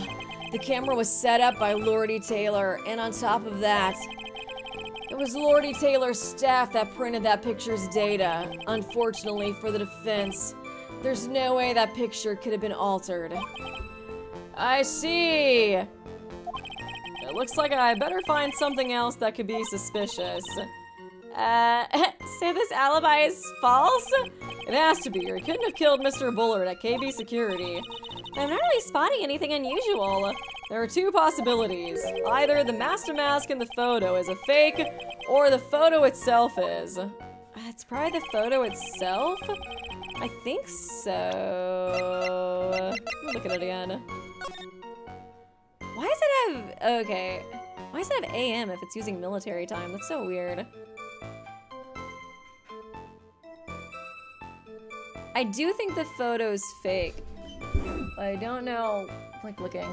A: The camera was set up by Lordy Taylor, and on top of that, it was Lordy Taylor's staff that printed that picture's data. Unfortunately for the defense, there's no way that picture could have been altered. I see. It looks like I better find something else that could be suspicious.
B: So this alibi is false?
A: It has to be, or he couldn't have killed Mr. Bullard at KB Security.
B: I'm not really spotting anything unusual.
A: There are two possibilities. Either the master mask in the photo is a fake, or the photo itself is. It's probably the photo itself? I think so. Let me look at it again. Why does it have... Okay. Why does it have AM if it's using military time? That's so weird. I do think the photo's fake. I don't know. Like looking.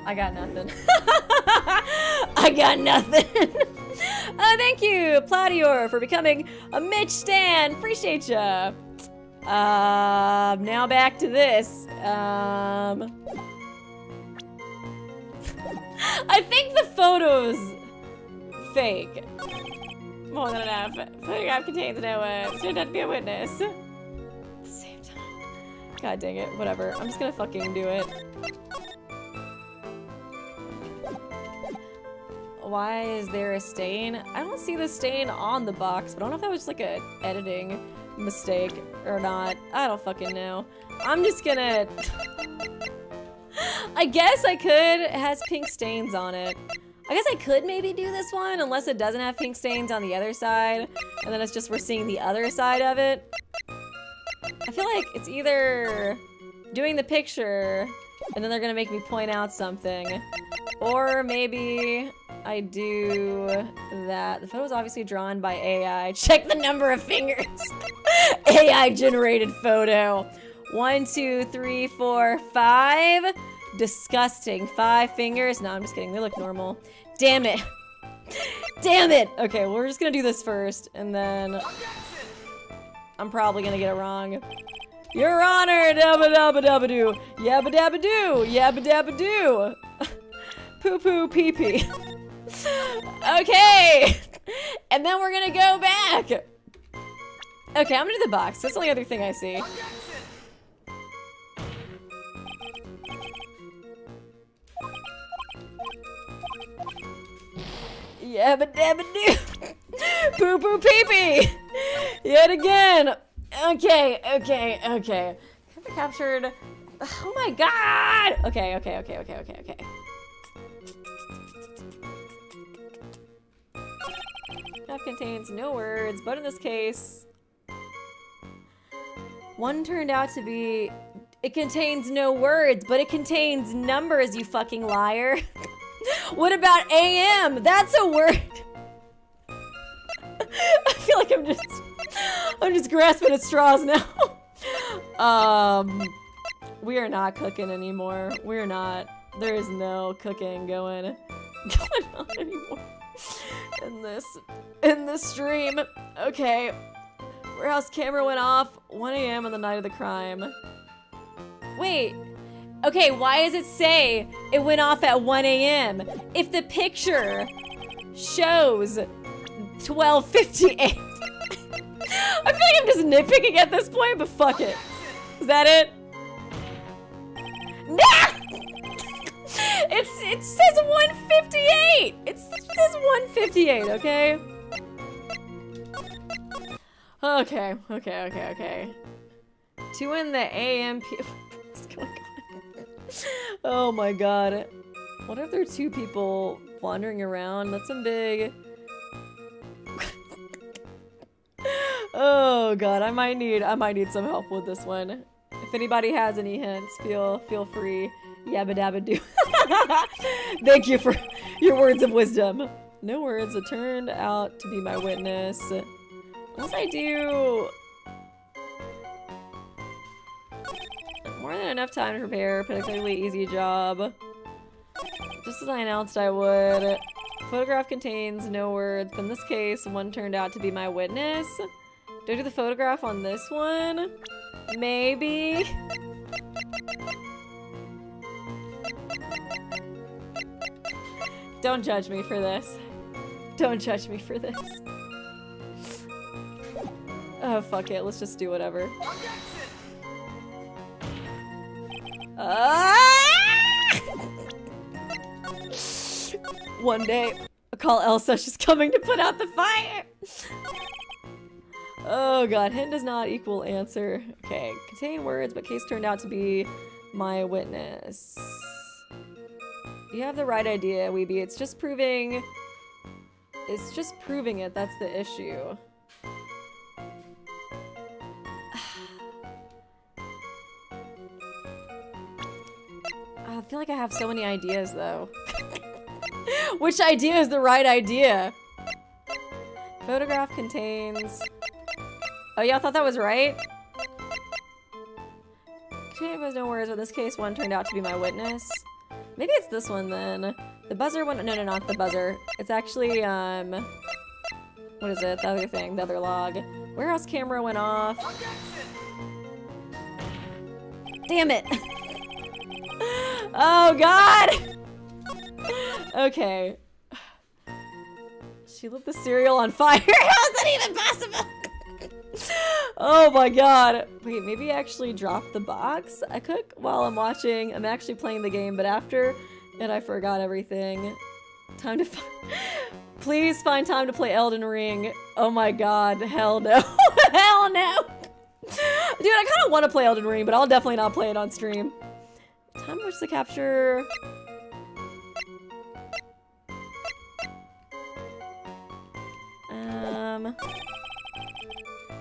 A: I got nothing. I got nothing. Thank you, Platior, for becoming a Mitch Stan. Appreciate ya. Now back to this. I think the photo's fake. More than enough. Photograph contains no words. Turned out to be a witness. At the same time. God dang it. Whatever. I'm just gonna fucking do it. Why is there a stain? I don't see the stain on the box, but I don't know if that was just like a editing mistake or not. I don't fucking know. I'm just gonna... I guess I could. It has pink stains on it. I guess I could maybe do this one unless it doesn't have pink stains on the other side. And then it's just we're seeing the other side of it. I feel like it's either doing the picture and then they're gonna make me point out something. Or maybe I do that. The photo's obviously drawn by AI. Check the number of fingers. AI generated photo. 1, 2, 3, 4, 5. Disgusting. 5 fingers. No, I'm just kidding. They look normal. Damn it. Damn it. Okay, well, we're just gonna do this first, and then I'm probably gonna get it wrong. Your Honor, dabba dabba dabba doo. Yabba dabba doo. Yabba dabba doo. Poo poo pee pee. Okay. And then we're gonna go back. Okay, I'm gonna do the box. That's the only other thing I see. Yabba dabba doo. Poo poo pee pee. Yet again. Okay, okay, okay. Have I captured? Oh my god. Okay, okay, okay, okay, okay, okay. That contains no words, but in this case, one turned out to be, it contains no words, but it contains numbers, you fucking liar. What about AM? That's a word. I feel like I'm just grasping at straws now. We are not cooking anymore. We're not. There is no cooking going on anymore. In this stream. Okay. Warehouse camera went off 1 AM on the night of the crime. Wait. Okay, why does it say it went off at 1 AM? If the picture shows 12:58. I feel like I'm just nitpicking at this point, but fuck it. Is that it? Nah! It says 1:58! It says 1:58, okay? Okay. 2 in the AM. What's going on? Oh my god. What if there are two people wandering around? That's some big... Oh god, I might need some help with this one. If anybody has any hints, feel free. Yabba dabba do. Thank you for your words of wisdom. No words. It turned out to be my witness. Unless I do more than enough time to prepare, particularly easy job. Just as I announced I would. Photograph contains no words, but in this case, one turned out to be my witness. Do I do the photograph on this one? Maybe. Don't judge me for this. Don't judge me for this. Oh, fuck it. Let's just do whatever. One day, I'll call Elsa. She's coming to put out the fire. Oh god, hint does not equal answer. Okay, contain words, but case turned out to be my witness. You have the right idea, Weeby. It's just proving it. That's the issue. I feel like I have so many ideas, though. Which idea is the right idea? Photograph contains... Oh, y'all thought that was right? Contain was no words, but in this case, one turned out to be my witness. Maybe it's this one, then. The buzzer one... No, not the buzzer. It's actually, what is it? The other thing. The other log. Warehouse camera went off. Damn it! Oh, God! Okay. She lit the cereal on fire. How is that even possible? Oh my god. Wait, maybe I actually dropped the box I cook while I'm watching. I'm actually playing the game, but after, and I forgot everything. Time to please find time to play Elden Ring. Oh my god. Hell no. Hell no. Dude, I kind of want to play Elden Ring, but I'll definitely not play it on stream. Time to watch the capture.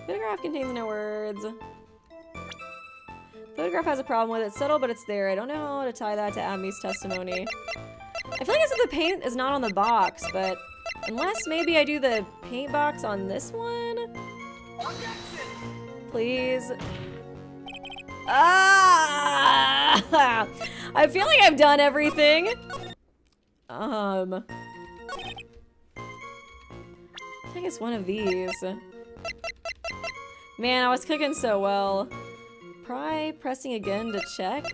A: Photograph contains no words. Photograph has a problem with it. Subtle, but it's there. I don't know how to tie that to Atmey's testimony. I feel like it's that the paint is not on the box, but unless maybe I do the paint box on this one? Please. Ah! I feel like I've done everything. I think it's one of these. Man, I was cooking so well. Try pressing again to check.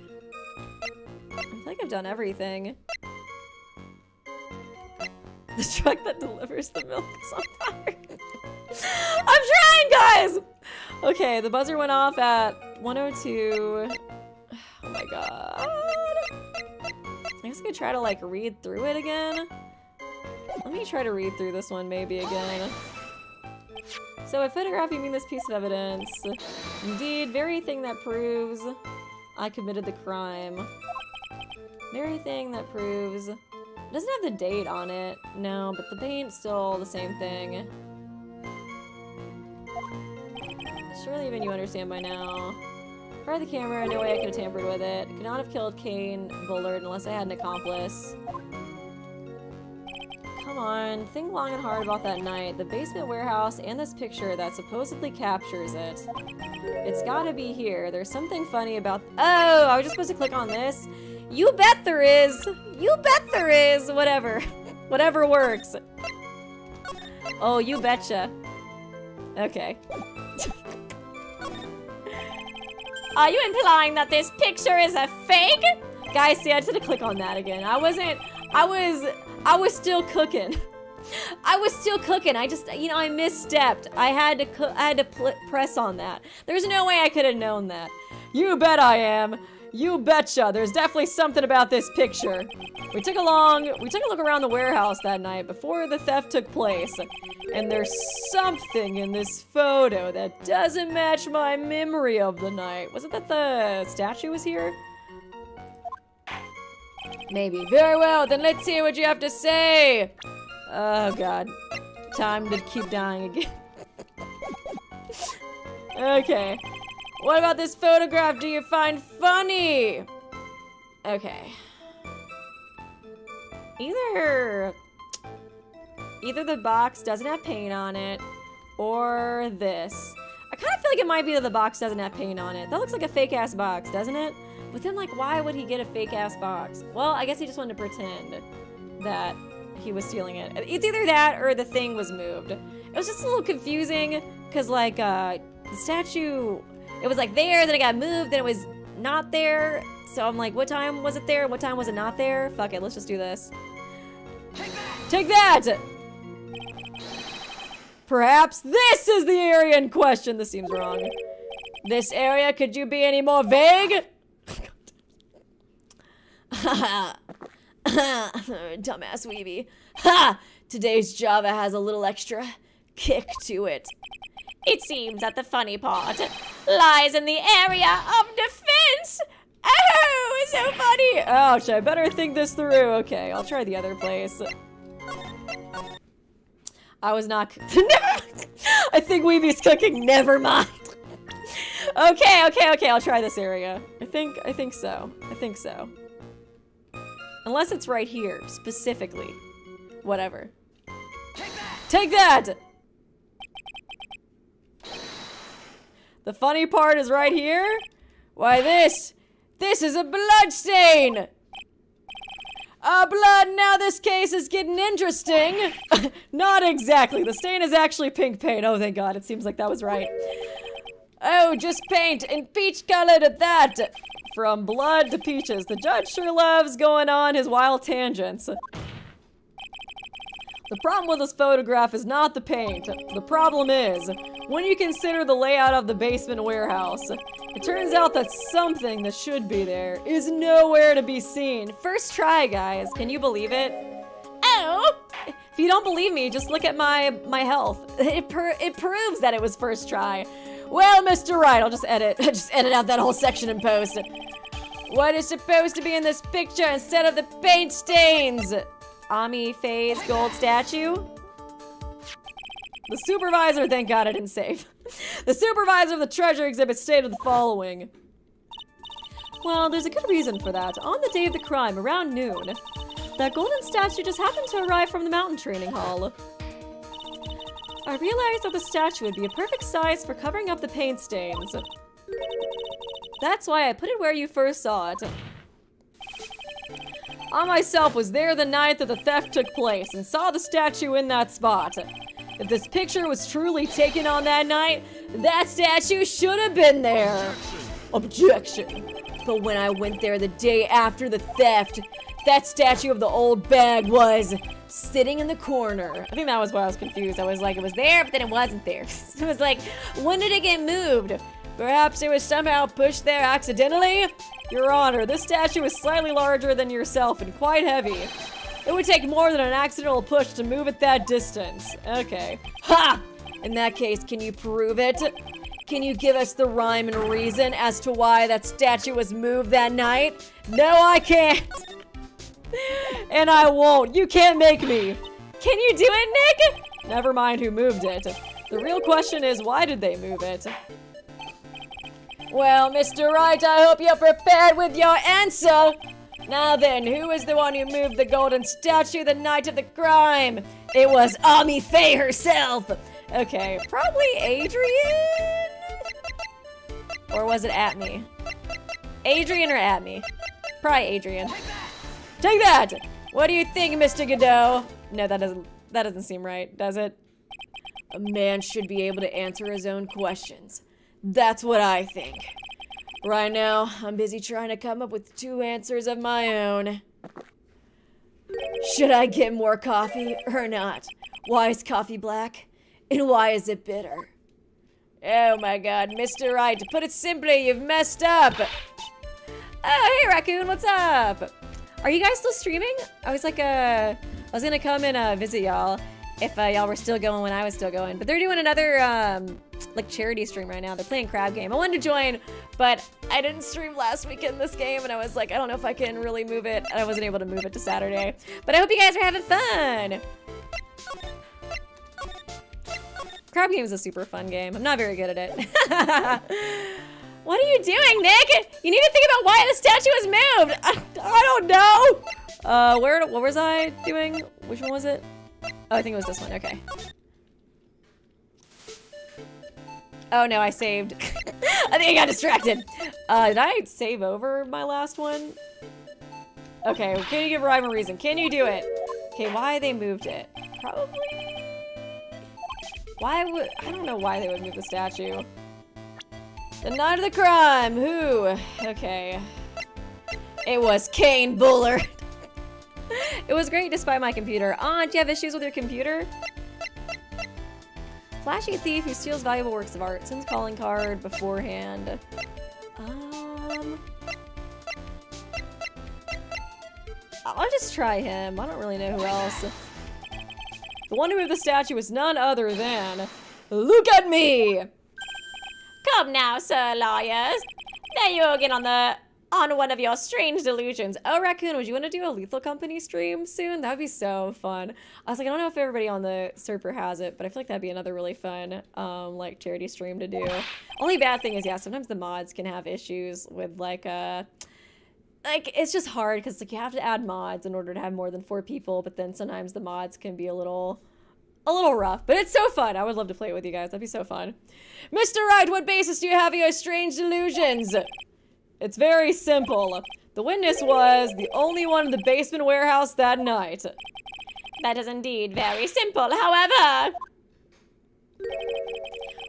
A: I feel like I've done everything. The truck that delivers the milk is on fire. I'm trying, guys! Okay, the buzzer went off at 1:02. Oh my god. I guess I could try to, like, read through it again. Let me try to read through this one maybe again. So by photograph, you mean this piece of evidence. Indeed, very thing that proves I committed the crime. Very thing that proves... It doesn't have the date on it. No, but the paint's still the same thing. Surely even you understand by now. Prior to the camera, no way I could have tampered with it. Could not have killed Kane Bullard unless I had an accomplice. Come on, think long and hard about that night. The basement warehouse and this picture that supposedly captures it. It's gotta be here. There's something funny about... Oh, I was just supposed to click on this? You bet there is! You bet there is! Whatever. Whatever works. Oh, you betcha. Okay. Are you implying that this picture is a fake? Guys, see, I just had to click on that again. I was still cooking. I was still cooking. I just, you know, I misstepped. I had to press on that. There's no way I could have known that. You bet I am. You betcha. There's definitely something about this picture. We took a look around the warehouse that night before the theft took place. And there's something in this photo that doesn't match my memory of the night. Was it that the statue was here? Maybe. Very well, then let's hear what you have to say. Oh, God. Time to keep dying again. Okay. What about this photograph do you find funny? Okay. Either the box doesn't have paint on it, or this. I kind of feel like it might be that the box doesn't have paint on it. That looks like a fake-ass box, doesn't it? But then, like, why would he get a fake-ass box? Well, I guess he just wanted to pretend that he was stealing it. It's either that or the thing was moved. It was just a little confusing, because, like, the statue, it was, like, there, then it got moved, then it was not there. So I'm like, what time was it there? What time was it not there? Fuck it, let's just do this. Take that! Perhaps this is the area in question. This seems wrong. This area, could you be any more vague? Dumbass Weeby. Ha! Today's Java has a little extra kick to it. It seems that the funny part lies in the area of defense. Oh, so funny. Ouch, I better think this through. Okay, I'll try the other place. I was not. I think Weeby's cooking. Never mind. Okay. I'll try this area. I think so. Unless it's right here, specifically. Whatever. Take that! The funny part is right here. Why this is a blood stain! Blood, now this case is getting interesting. Not exactly. The stain is actually pink paint. Oh, thank God. It seems like that was right. Oh, just paint and peach colored at that. From blood to peaches. The judge sure loves going on his wild tangents. The problem with this photograph is not the paint. The problem is, when you consider the layout of the basement warehouse, it turns out that something that should be there is nowhere to be seen. First try, guys. Can you believe it? Oh! If you don't believe me, just look at my health. It proves that it was first try. Well, Mr. Wright, I'll just edit out that whole section in post. What is supposed to be in this picture instead of the paint stains? Atmey Faye's gold statue? The supervisor, thank God I didn't save. The supervisor of the treasure exhibit stated the following. Well, there's a good reason for that. On the day of the crime, around noon, that golden statue just happened to arrive from the mountain training hall. I realized that the statue would be a perfect size for covering up the paint stains. That's why I put it where you first saw it. I myself was there the night that the theft took place and saw the statue in that spot. If this picture was truly taken on that night, that statue should have been there. Objection. But when I went there the day after the theft, that statue of the old bag was sitting in the corner. I think that was why I was confused. I was like, it was there, but then it wasn't there. It was like, when did it get moved? Perhaps it was somehow pushed there accidentally? Your Honor, this statue is slightly larger than yourself and quite heavy. It would take more than an accidental push to move it that distance. Okay. Ha! In that case, can you prove it? Can you give us the rhyme and reason as to why that statue was moved that night? No, I can't. And I won't. You can't make me. Can you do it, Nick? Never mind who moved it. The real question is, why did they move it? Well, Mr. Wright, I hope you're prepared with your answer. Now then, who is the one who moved the golden statue the night of the crime? It was Atmey Faye herself. Okay, probably Adrian? Or was it Atmey? Adrian or Atmey? Probably Adrian. Take that! What do you think, Mr. Godot? No, that doesn't seem right, does it? A man should be able to answer his own questions. That's what I think. Right now, I'm busy trying to come up with 2 answers of my own. Should I get more coffee or not? Why is coffee black? And why is it bitter? Oh my God, Mr. Wright, to put it simply, you've messed up. Oh, hey Raccoon, what's up? Are you guys still streaming? I was gonna come and visit y'all if y'all were still going when I was still going. But they're doing another like charity stream right now. They're playing Crab Game. I wanted to join But I didn't stream last weekend this game, and I was like, I don't know if I can really move it. And I wasn't able to move it to Saturday. But I hope you guys are having fun. Crab game is a super fun game. I'm not very good at it. What are you doing, Nick? You need to think about why the statue was moved. I don't know. What was I doing? Which one was it? Oh, I think it was this one. Okay. Oh no, I saved. I think I got distracted. Did I save over my last one? Okay, can you give rhyme a reason? Can you do it? Okay, why they moved it? Probably. I don't know why they would move the statue. The night of the crime, who? Okay. It was Kane Bullard. It was great despite my computer. Do you have issues with your computer? Flashy thief who steals valuable works of art. Sends calling card beforehand. I'll just try him. I don't really know who else. The one who moved the statue was none other than... Look at me!
B: Come now, sir lawyers. There you again on one of your strange delusions.
A: Oh, Raccoon, would you want to do a Lethal Company stream soon? That'd be so fun. I was like, I don't know if everybody on the server has it, but I feel like that'd be another really fun, like, charity stream to do. Only bad thing is, yeah, sometimes the mods can have issues with, like, it's just hard, because, like, you have to add mods in order to have more than 4 people, but then sometimes the mods can be a little rough, but it's so fun. I would love to play it with you guys. That'd be so fun. Mr. Wright, what basis do you have for your strange delusions? It's very simple. The witness was the only one in the basement warehouse that night.
B: That is indeed very simple, however.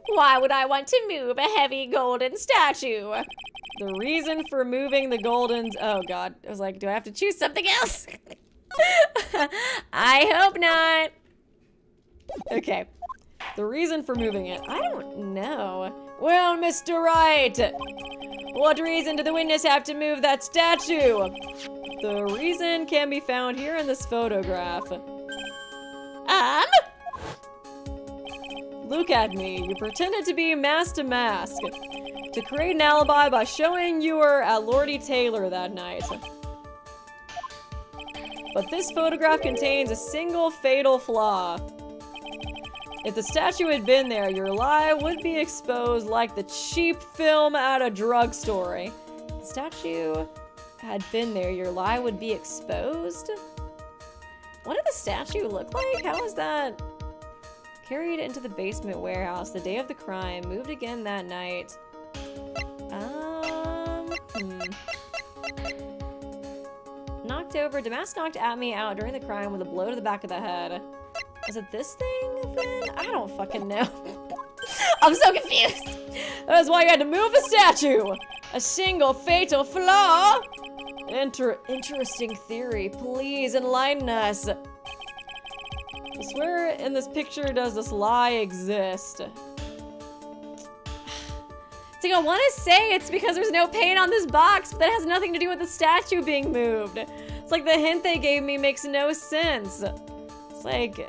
B: Why would I want to move a heavy golden statue?
A: The reason for moving the golden... Oh, God. I was like, do I have to choose something else?
B: I hope not.
A: Okay. The reason for moving it. I don't know. Well, Mr. Wright, what reason did the witness have to move that statue? The reason can be found here in this photograph. Look at me. You pretended to be mask to mask to create an alibi by showing you were at Lordy Taylor that night. But this photograph contains a single fatal flaw. If the statue had been there, your lie would be exposed like the cheap film at a drugstore. If the statue had been there, your lie would be exposed? What did the statue look like? How was that? Carried into the basement warehouse the day of the crime. Moved again that night. Knocked over. Damas knocked Atmey out during the crime with a blow to the back of the head. Was it this thing then? I don't fucking know. I'm so confused. That is why you had to move the statue. A single fatal flaw. Interesting theory. Please enlighten us. I swear in this picture does this lie exist? So I want to say it's because there's no paint on this box, but that has nothing to do with the statue being moved. It's like the hint they gave me makes no sense. It's like,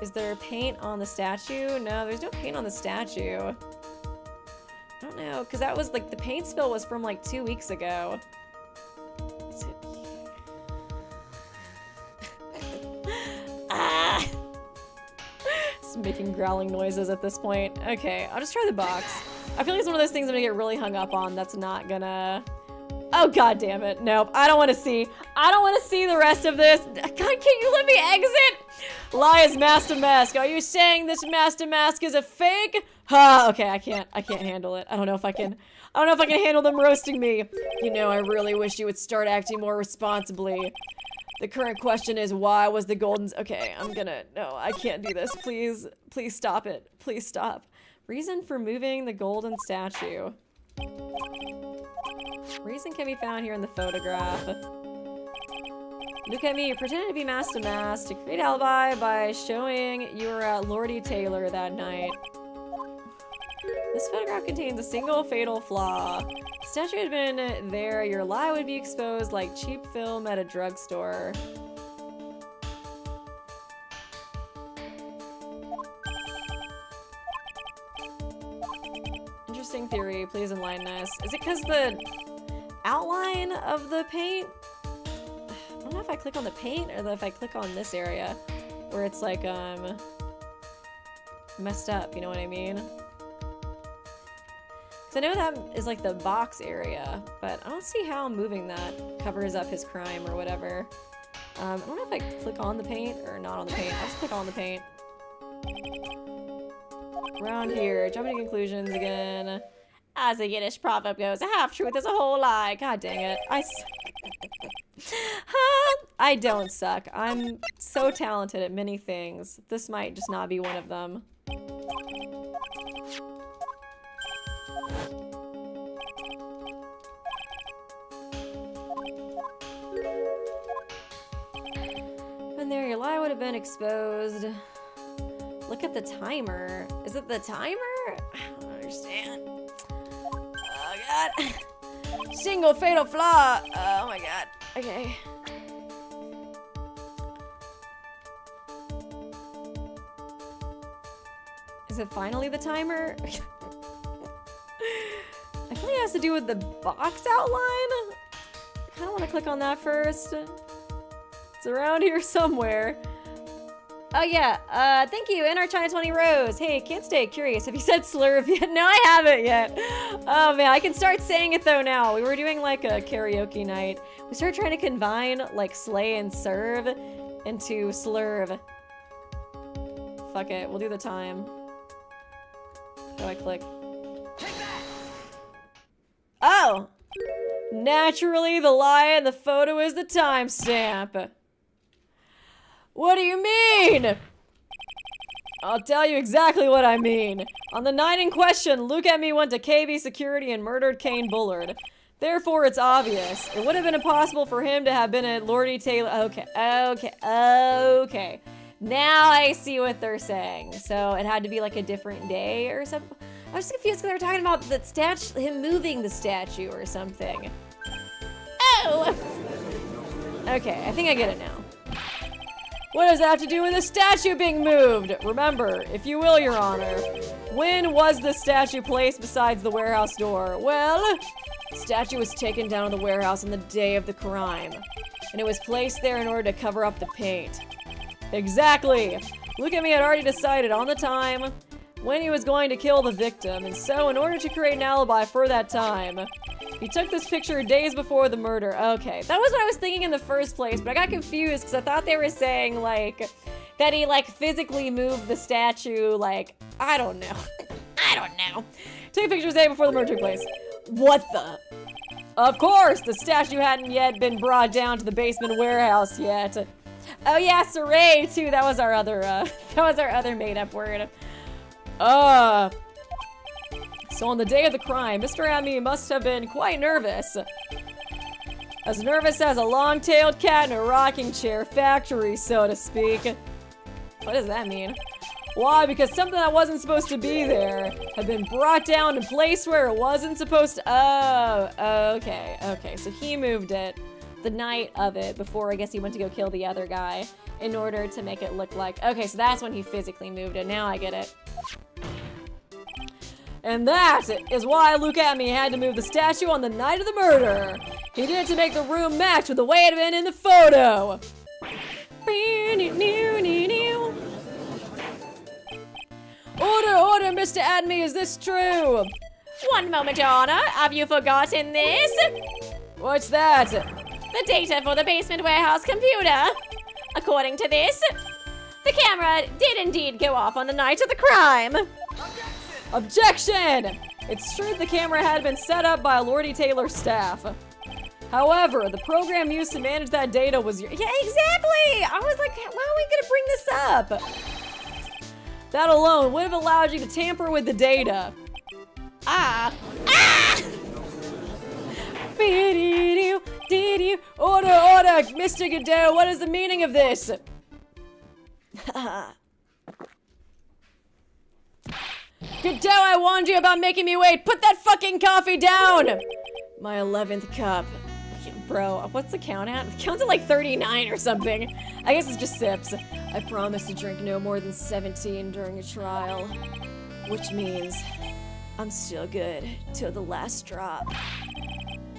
A: is there paint on the statue? No, there's no paint on the statue. I don't know, because that was like, the paint spill was from like 2 weeks ago. Just making growling noises at this point. Okay, I'll just try the box. I feel like it's one of those things I'm gonna get really hung up on that's not gonna... Oh, God damn it. Nope. I don't want to see. I don't want to see the rest of this. God, can't you let me exit? Lie is mask to mask. Are you saying this mask to mask is a fake? Okay, I can't handle it. I don't know if I can handle them roasting me. You know, I really wish you would start acting more responsibly. The current question is, why was the golden... Okay, no, I can't do this. Please stop it. Please stop. Reason for moving the golden statue. Reason can be found here in the photograph. Look at me, you pretended to be mask to mask to create alibi by showing you were at Lordy Taylor that night. This photograph contains a single fatal flaw. If the statue had been there, your lie would be exposed like cheap film at a drugstore. One theory, please enlighten us. Is it because the outline of the paint? I don't know if I click on the paint or if I click on this area where it's like, messed up, you know what I mean? Because I know that is like the box area, but I don't see how moving that covers up his crime or whatever. I don't know if I click on the paint or not on the paint. I'll just click on the paint. Around here, jumping to conclusions again. As the Yiddish proverb goes, a half-truth is a whole lie. God dang it. I suck. I don't suck. I'm so talented at many things. This might just not be one of them. And there, your lie would have been exposed. Look at the timer. Is it the timer? I don't understand. Oh god. Single fatal flaw. Oh my god. Okay. Is it finally the timer? I feel like it has to do with the box outline. I kind of want to click on that first. It's around here somewhere. Oh yeah, thank you, NR China 20 Rose. Hey, can't stay curious. Have you said slurve yet? No, I haven't yet. Oh man, I can start saying it though now. We were doing like a karaoke night. We started trying to combine like slay and serve into slurve. Fuck it, we'll do the time. How do I click? Oh! Naturally, the lie in the photo is the timestamp. What do you mean? I'll tell you exactly what I mean. On the night in question, Luke Atmey went to KV security and murdered Kane Bullard. Therefore, it's obvious. It would have been impossible for him to have been at Lordy Taylor. Okay. Now I see what they're saying. So it had to be like a different day or something. I was confused because they were talking about the statue, him moving the statue or something. Oh! Okay, I think I get it now. What does that have to do with the statue being moved? Remember, if you will, Your Honor, when was the statue placed besides the warehouse door? Well, the statue was taken down in the warehouse on the day of the crime, and it was placed there in order to cover up the paint. Exactly! Luke Atmey had already decided on the time when he was going to kill the victim, and so in order to create an alibi for that time, he took this picture days before the murder. Okay, that was what I was thinking in the first place, but I got confused because I thought they were saying, like, that he, like, physically moved the statue, like, I don't know. I don't know. Took pictures the day before the murder took place. What the? Of course, the statue hadn't yet been brought down to the basement warehouse yet. Oh yeah, Saray, too. That was our other made-up word. So on the day of the crime, Mr. Atmey must have been quite nervous. As nervous as a long-tailed cat in a rocking chair factory, so to speak. What does that mean? Why? Because something that wasn't supposed to be there had been brought down to place where it wasn't supposed to. Oh, okay. So he moved it the night of it before I guess he went to go kill the other guy in order to make it look like. Okay, so that's when he physically moved it. Now I get it. And that is why Luke Atmey had to move the statue on the night of the murder. He did it to make the room match with the way it had been in the photo. Order, Mr. Atmey, is this true?
B: One moment, Your Honor. Have you forgotten this?
A: What's that?
B: The data for the basement warehouse computer. According to this, the camera did indeed go off on the night of the crime.
A: Objection! It's true the camera had been set up by a Lordy Taylor staff. However, the program used to manage that data was Yeah, exactly! I was like, how are we gonna bring this up? That alone would have allowed you to tamper with the data. Order, Mr. Godot, what is the meaning of this? Godot, I warned you about making me wait. Put that fucking coffee down. My 11th cup. Bro, what's the count at? The count's at like 39 or something. I guess it's just sips. I promise to drink no more than 17 during a trial. Which means
B: I'm still good till the last drop.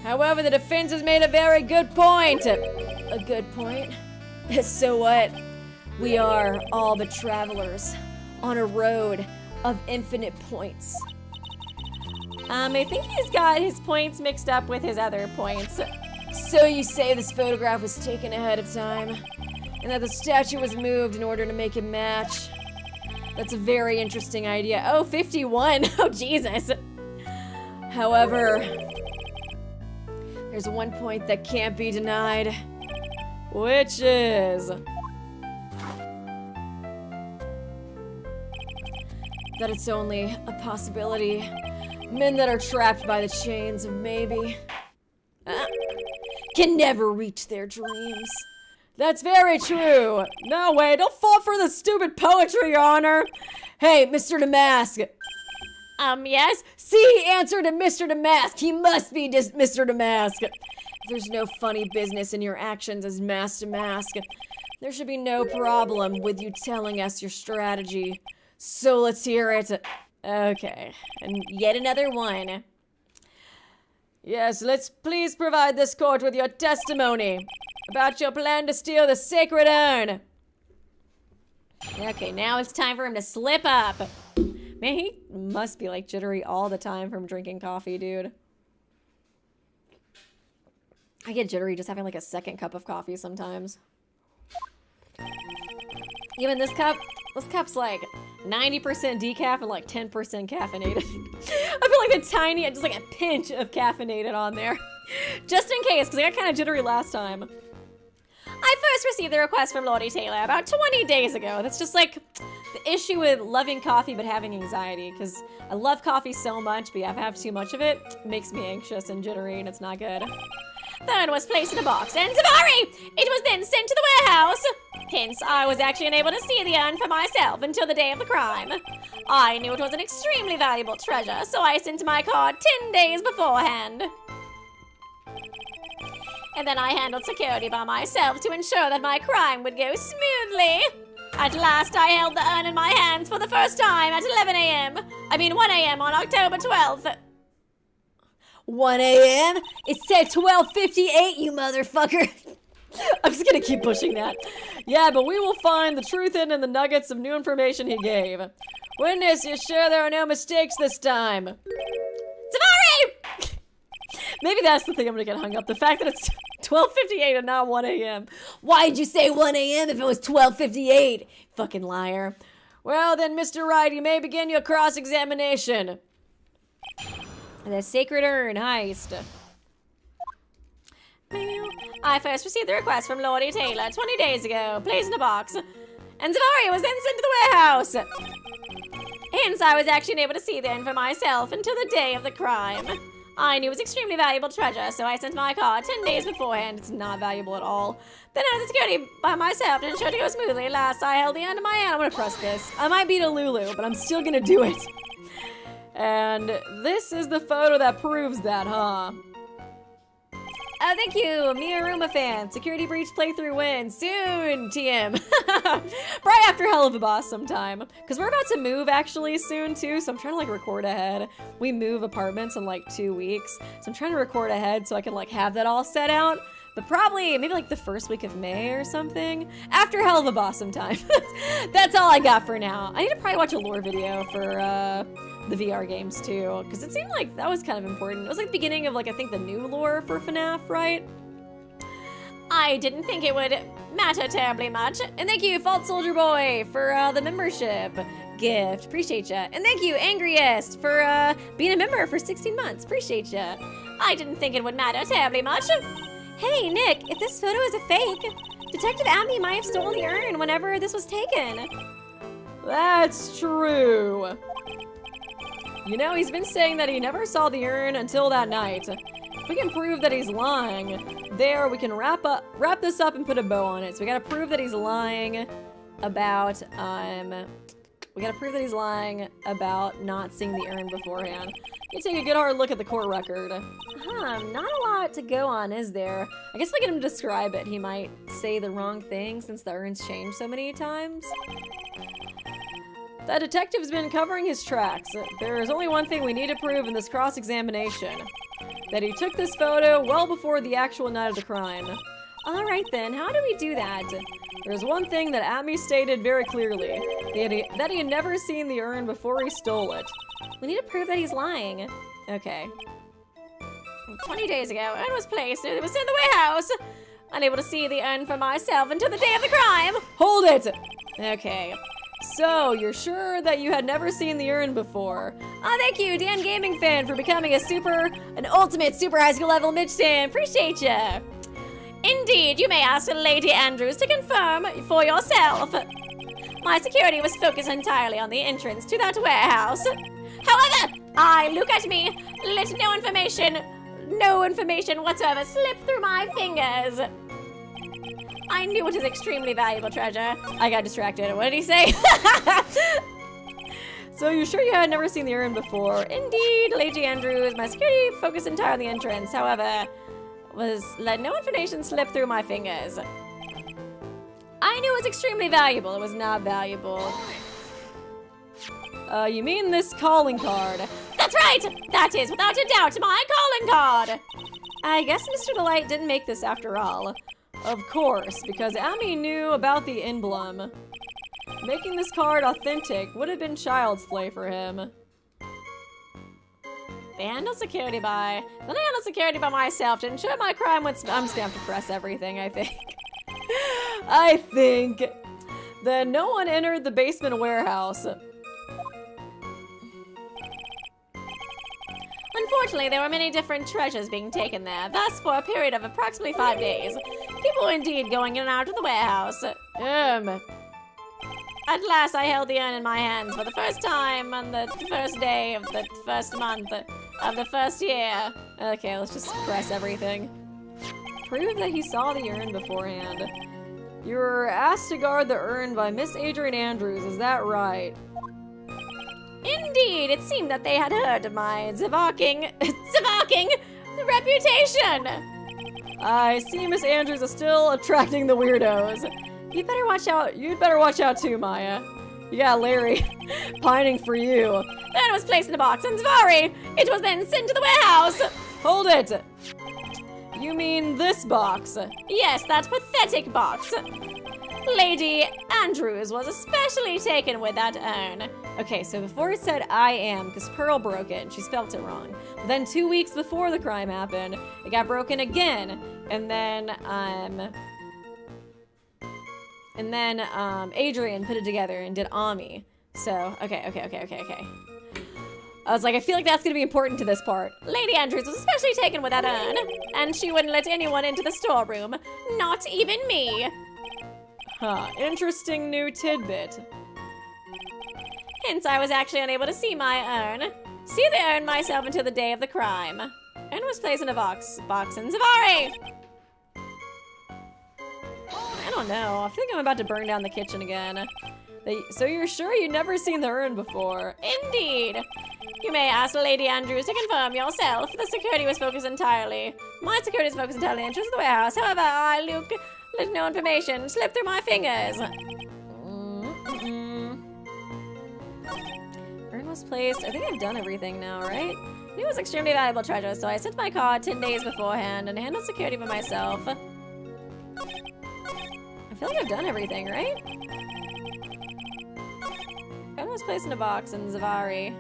A: However, the defense has made a very good point.
B: A good point? So what? We are all but travelers on a road of infinite points.
A: I think he's got his points mixed up with his other points.
B: So you say this photograph was taken ahead of time, and that the statue was moved in order to make it match?
A: That's a very interesting idea. Oh, 51. Oh, Jesus.
B: However, there's one point that can't be denied.
A: Which is...
B: that it's only a possibility. Men that are trapped by the chains of maybe can never reach their dreams.
A: That's very true. No way, don't fall for the stupid poetry, Your Honor.
B: Hey, Mr. Damask.
A: Yes?
B: See, answer to Mr. Damask. He must be Mr. Damask. There's no funny business in your actions as Master Mask. There should be no problem with you telling us your strategy. So let's hear it.
A: Okay, and yet another one.
B: Yes, let's please provide this court with your testimony about your plan to steal the sacred urn.
A: Okay, now it's time for him to slip up. Man, he must be like jittery all the time from drinking coffee, dude. I get jittery just having like a second cup of coffee sometimes. Even this cup's like 90% decaf and like 10% caffeinated. I feel like just like a pinch of caffeinated on there. Just in case, because I got kind of jittery last time. I first received the request from Lordy Taylor about 20 days ago. That's just like the issue with loving coffee but having anxiety, because I love coffee so much, but yeah, if I have too much of it, it makes me anxious and jittery, and it's not good. The urn was placed in a box, and Zavari! It was then sent to the warehouse! Hence, I was actually unable to see the urn for myself until the day of the crime. I knew it was an extremely valuable treasure, so I sent my card 10 days beforehand. And then I handled security by myself to ensure that my crime would go smoothly. At last, I held the urn in my hands for the first time at 1 a.m. on October 12th.
B: 1 a.m.? It said 12:58, you motherfucker.
A: I'm just gonna keep pushing that. Yeah, but we will find the truth in the nuggets of new information he gave.
B: Witness, you're sure there are no mistakes this time?
A: Zavari! Maybe that's the thing I'm gonna get hung up. The fact that it's 12:58 and not 1 a.m.
B: Why'd you say 1 a.m. if it was 12:58?
A: Fucking liar.
B: Well then, Mr. Wright, you may begin your cross-examination.
A: The Sacred Urn heist. I first received the request from Lordy Taylor 20 days ago, placed in a box, and Zavari was then sent to the warehouse. Hence, I was actually unable to see the urn for myself until the day of the crime. I knew it was extremely valuable treasure, so I sent my card 10 days beforehand. It's not valuable at all. Then I had the security by myself to ensure it to go smoothly. At last, I held the urn in my hand. I'm gonna press this. I might beat a Lulu, but I'm still gonna do it. And this is the photo that proves that, huh? Oh, thank you, Miyaruma fan. Security breach playthrough win. Soon, TM. Right after Hell of a Boss sometime. Because we're about to move actually soon too, so I'm trying to like record ahead. We move apartments in like 2 weeks. So I'm trying to record ahead so I can like have that all set out. But probably maybe like the first week of May or something. After Hell of a Boss sometime. That's all I got for now. I need to probably watch a lore video for the VR games too, because it seemed like that was kind of important. It was like the beginning of like, I think the new lore for FNAF, right? I didn't think it would matter terribly much. And thank you, Fault Soldier Boy, for the membership gift. Appreciate ya. And thank you, Angriest, for being a member for 16 months. Appreciate ya. I didn't think it would matter terribly much. Hey, Nick, if this photo is a fake, Detective Atmey might have stolen the urn whenever this was taken.
B: That's true. You know, he's been saying that he never saw the urn until that night. If we can prove that he's lying, we can wrap this up and put a bow on it. So we gotta prove that he's lying about, not seeing the urn beforehand. You take a good hard look at the court record. Not a lot to go on, is there? I guess if I get him to describe it, he might say the wrong thing since the urn's changed so many times.
A: That detective's been covering his tracks. There is only one thing we need to prove in this cross-examination. That he took this photo well before the actual night of the crime. Alright then, how do we do that? There's one thing that Atmey stated very clearly. That he had never seen the urn before he stole it. We need to prove that he's lying. Okay. 20 days ago, urn was placed. It was in the warehouse. Unable to see the urn for myself until the day of the crime. Hold it! Okay. So, you're sure that you had never seen the urn before? Ah, thank you, Dan Gaming Fan, for becoming an ultimate super high school level Midge Stan. Appreciate ya. Indeed, you may ask Lady Andrews to confirm for yourself. My security was focused entirely on the entrance to that warehouse. However, look at me, let no information whatsoever slip through my fingers. I knew it was extremely valuable treasure. I got distracted. What did he say? So you're sure you had never seen the urn before? Indeed, Lady Andrews, my security focused entirely on the entrance. However, let no information slip through my fingers. I knew it was extremely valuable. It was not valuable. You mean this calling card? That's right! That is, without a doubt, my calling card! I guess Mr. Delight didn't make this after all. Of course, because Atmey knew about the emblem. Making this card authentic would have been child's play for him. They handle security by... Then I handle security by myself to ensure my crime would... I'm just gonna have to press everything, I think. I think. Then no one entered the basement warehouse. Unfortunately, there were many different treasures being taken there. Thus, for a period of approximately 5 days, people were indeed going in and out of the warehouse. At last, I held the urn in my hands for the first time on the first day of the first month of the first year. Okay, let's just press everything. Prove that he saw the urn beforehand. You were asked to guard the urn by Miss Adrian Andrews, is that right? Indeed, it seemed that they had heard of my Zavarking reputation. I see Miss Andrews is still attracting the weirdos. You'd better watch out too, Maya. You got Larry pining for you. Then it was placed in a box in Zavari. It was then sent to the warehouse. Hold it. You mean this box? Yes, that pathetic box. Lady Andrews was especially taken with that urn. Okay, so before it said I am, because Pearl broke it, and she spelt it wrong. But then 2 weeks before the crime happened, it got broken again. And then Adrian put it together and did Ami. So, okay. I was like, I feel like that's gonna be important to this part. Lady Andrews was especially taken with that urn, and she wouldn't let anyone into the storeroom. Not even me. Huh, interesting new tidbit. Hence, I was actually unable to see my urn. See the urn myself until the day of the crime. Urn was placed in a box in Zavari. I don't know, I think I'm about to burn down the kitchen again. So you're sure you'd never seen the urn before? Indeed. You may ask Lady Andrews to confirm yourself. The security was focused entirely. My security is focused entirely on the entrance of the warehouse. However, let no information slip through my fingers. Urn was placed. I think I've done everything now, right? It was extremely valuable treasure, so I sent my card 10 days beforehand and handled security by myself. I feel like I've done everything, right? Urn was placed in a box in Zavari.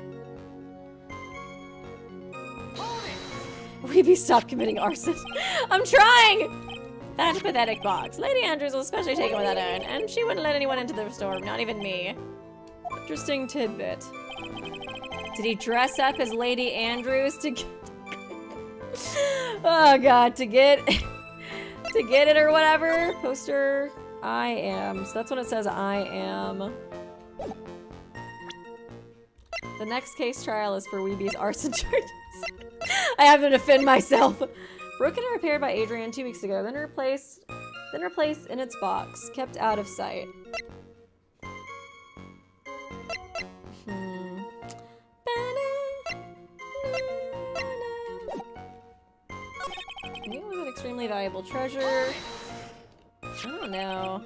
A: Weeby, stop committing arson. I'm trying! That pathetic box. Lady Andrews was especially taken with that urn, and she wouldn't let anyone into the storeroom, not even me. Interesting tidbit. Did he dress up as Lady Andrews to get... Oh god, to get it or whatever? Poster, I am. So that's when it says I am. The next case trial is for Weeby's arson charges. I have to defend myself. Broken and repaired by Adrian 2 weeks ago, then replaced in its box, kept out of sight. It was an extremely valuable treasure. I don't know.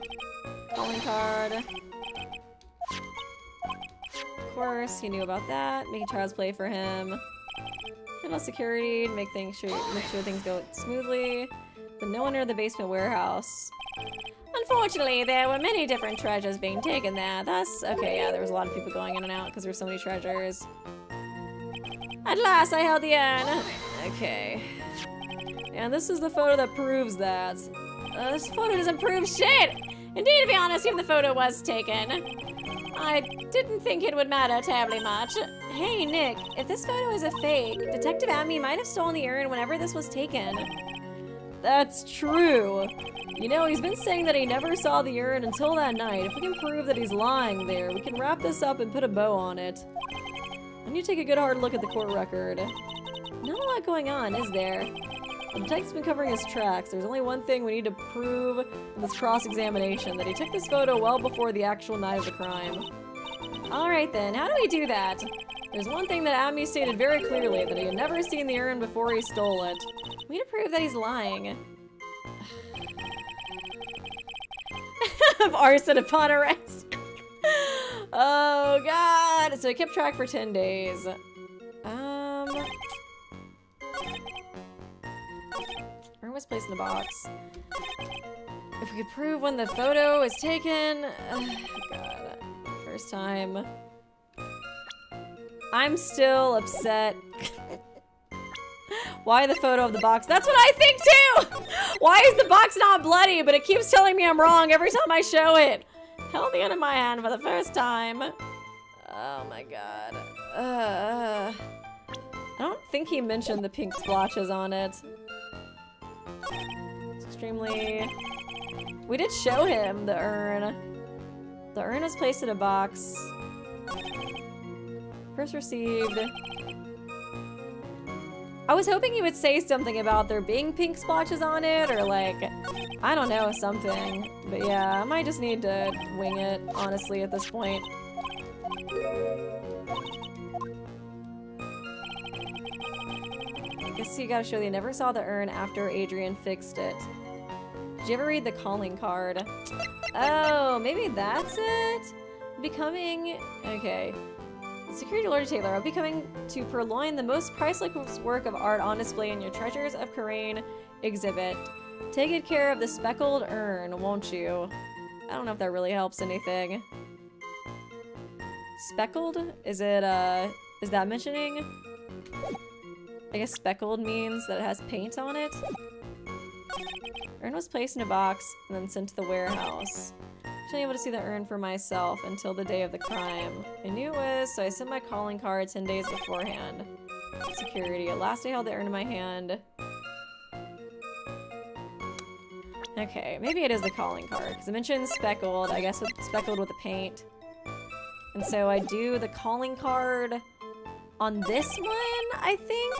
A: Calling card. course, he knew about that. Making child's play for him. Handle security, make sure things go smoothly. But no one near the basement warehouse. Unfortunately, there were many different treasures being taken there. Thus, okay, yeah, there was a lot of people going in and out because there were so many treasures. At last, I held the urn. Okay. And this is the photo that proves that. This photo doesn't prove shit! Indeed, to be honest, even the photo was taken. I didn't think it would matter terribly much. Hey, Nick, if this photo is a fake, Detective Atmey might have stolen the urn whenever this was taken. That's true. You know, he's been saying that he never saw the urn until that night. If we can prove that he's lying there, we can wrap this up and put a bow on it. I need to take a good hard look at the court record. Not a lot going on, is there? The detective's been covering his tracks. There's only one thing we need to prove in this cross-examination, that he took this photo well before the actual night of the crime. Alright then, how do we do that? There's one thing that Atmey stated very clearly, that he had never seen the urn before he stole it. We need to prove that he's lying. Of arson upon arrest. Oh god! So he kept track for 10 days. Urn was placed in the box. If we could prove when the photo was taken... God. First time. I'm still upset. Why the photo of the box? That's what I think too! Why is the box not bloody, but it keeps telling me I'm wrong every time I show it? Held the end in my hand for the first time. Oh my god. I don't think he mentioned the pink splotches on it. It's extremely... We did show him the urn. The urn was placed in a box. First received... I was hoping he would say something about there being pink splotches on it, or like, I don't know, something. But yeah, I might just need to wing it, honestly, at this point. I guess you gotta show they never saw the urn after Adrian fixed it. Did you ever read the calling card? Oh, maybe that's it? Becoming... Okay. Security Lord Taylor, I'll be coming to purloin the most priceless work of art on display in your Treasures of Karain exhibit. Take good care of the speckled urn, won't you? I don't know if that really helps anything. Speckled? Is it, is that mentioning? I guess speckled means that it has paint on it. Urn was placed in a box and then sent to the warehouse. I wasn't able to see the urn for myself until the day of the crime. I knew it was, so I sent my calling card 10 days beforehand. Security. At last I held the urn in my hand. Okay, maybe it is the calling card, because it mentions speckled, I guess speckled with the paint. And so I do the calling card on this one, I think?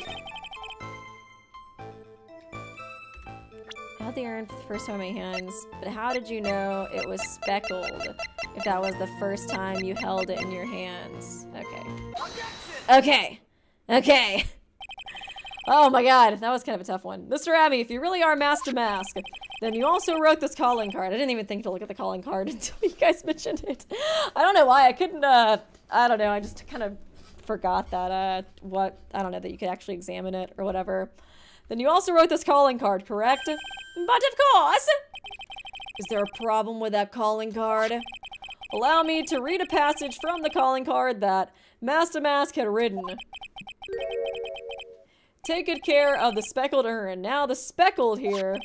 A: I held the urn for the first time in my hands, but how did you know it was speckled if that was the first time you held it in your hands? Okay. Okay. Okay. Oh my god, that was kind of a tough one. Mr. Atmey, if you really are Mask to Mask, then you also wrote this calling card. I didn't even think to look at the calling card until you guys mentioned it. I don't know why, I couldn't, I don't know, I just kind of forgot that, I don't know, that you could actually examine it or whatever. Then you also wrote this calling card, correct? But of course! Is there a problem with that calling card? Allow me to read a passage from the calling card that Mask to Mask had written. Take good care of the speckled urn. Now the speckled here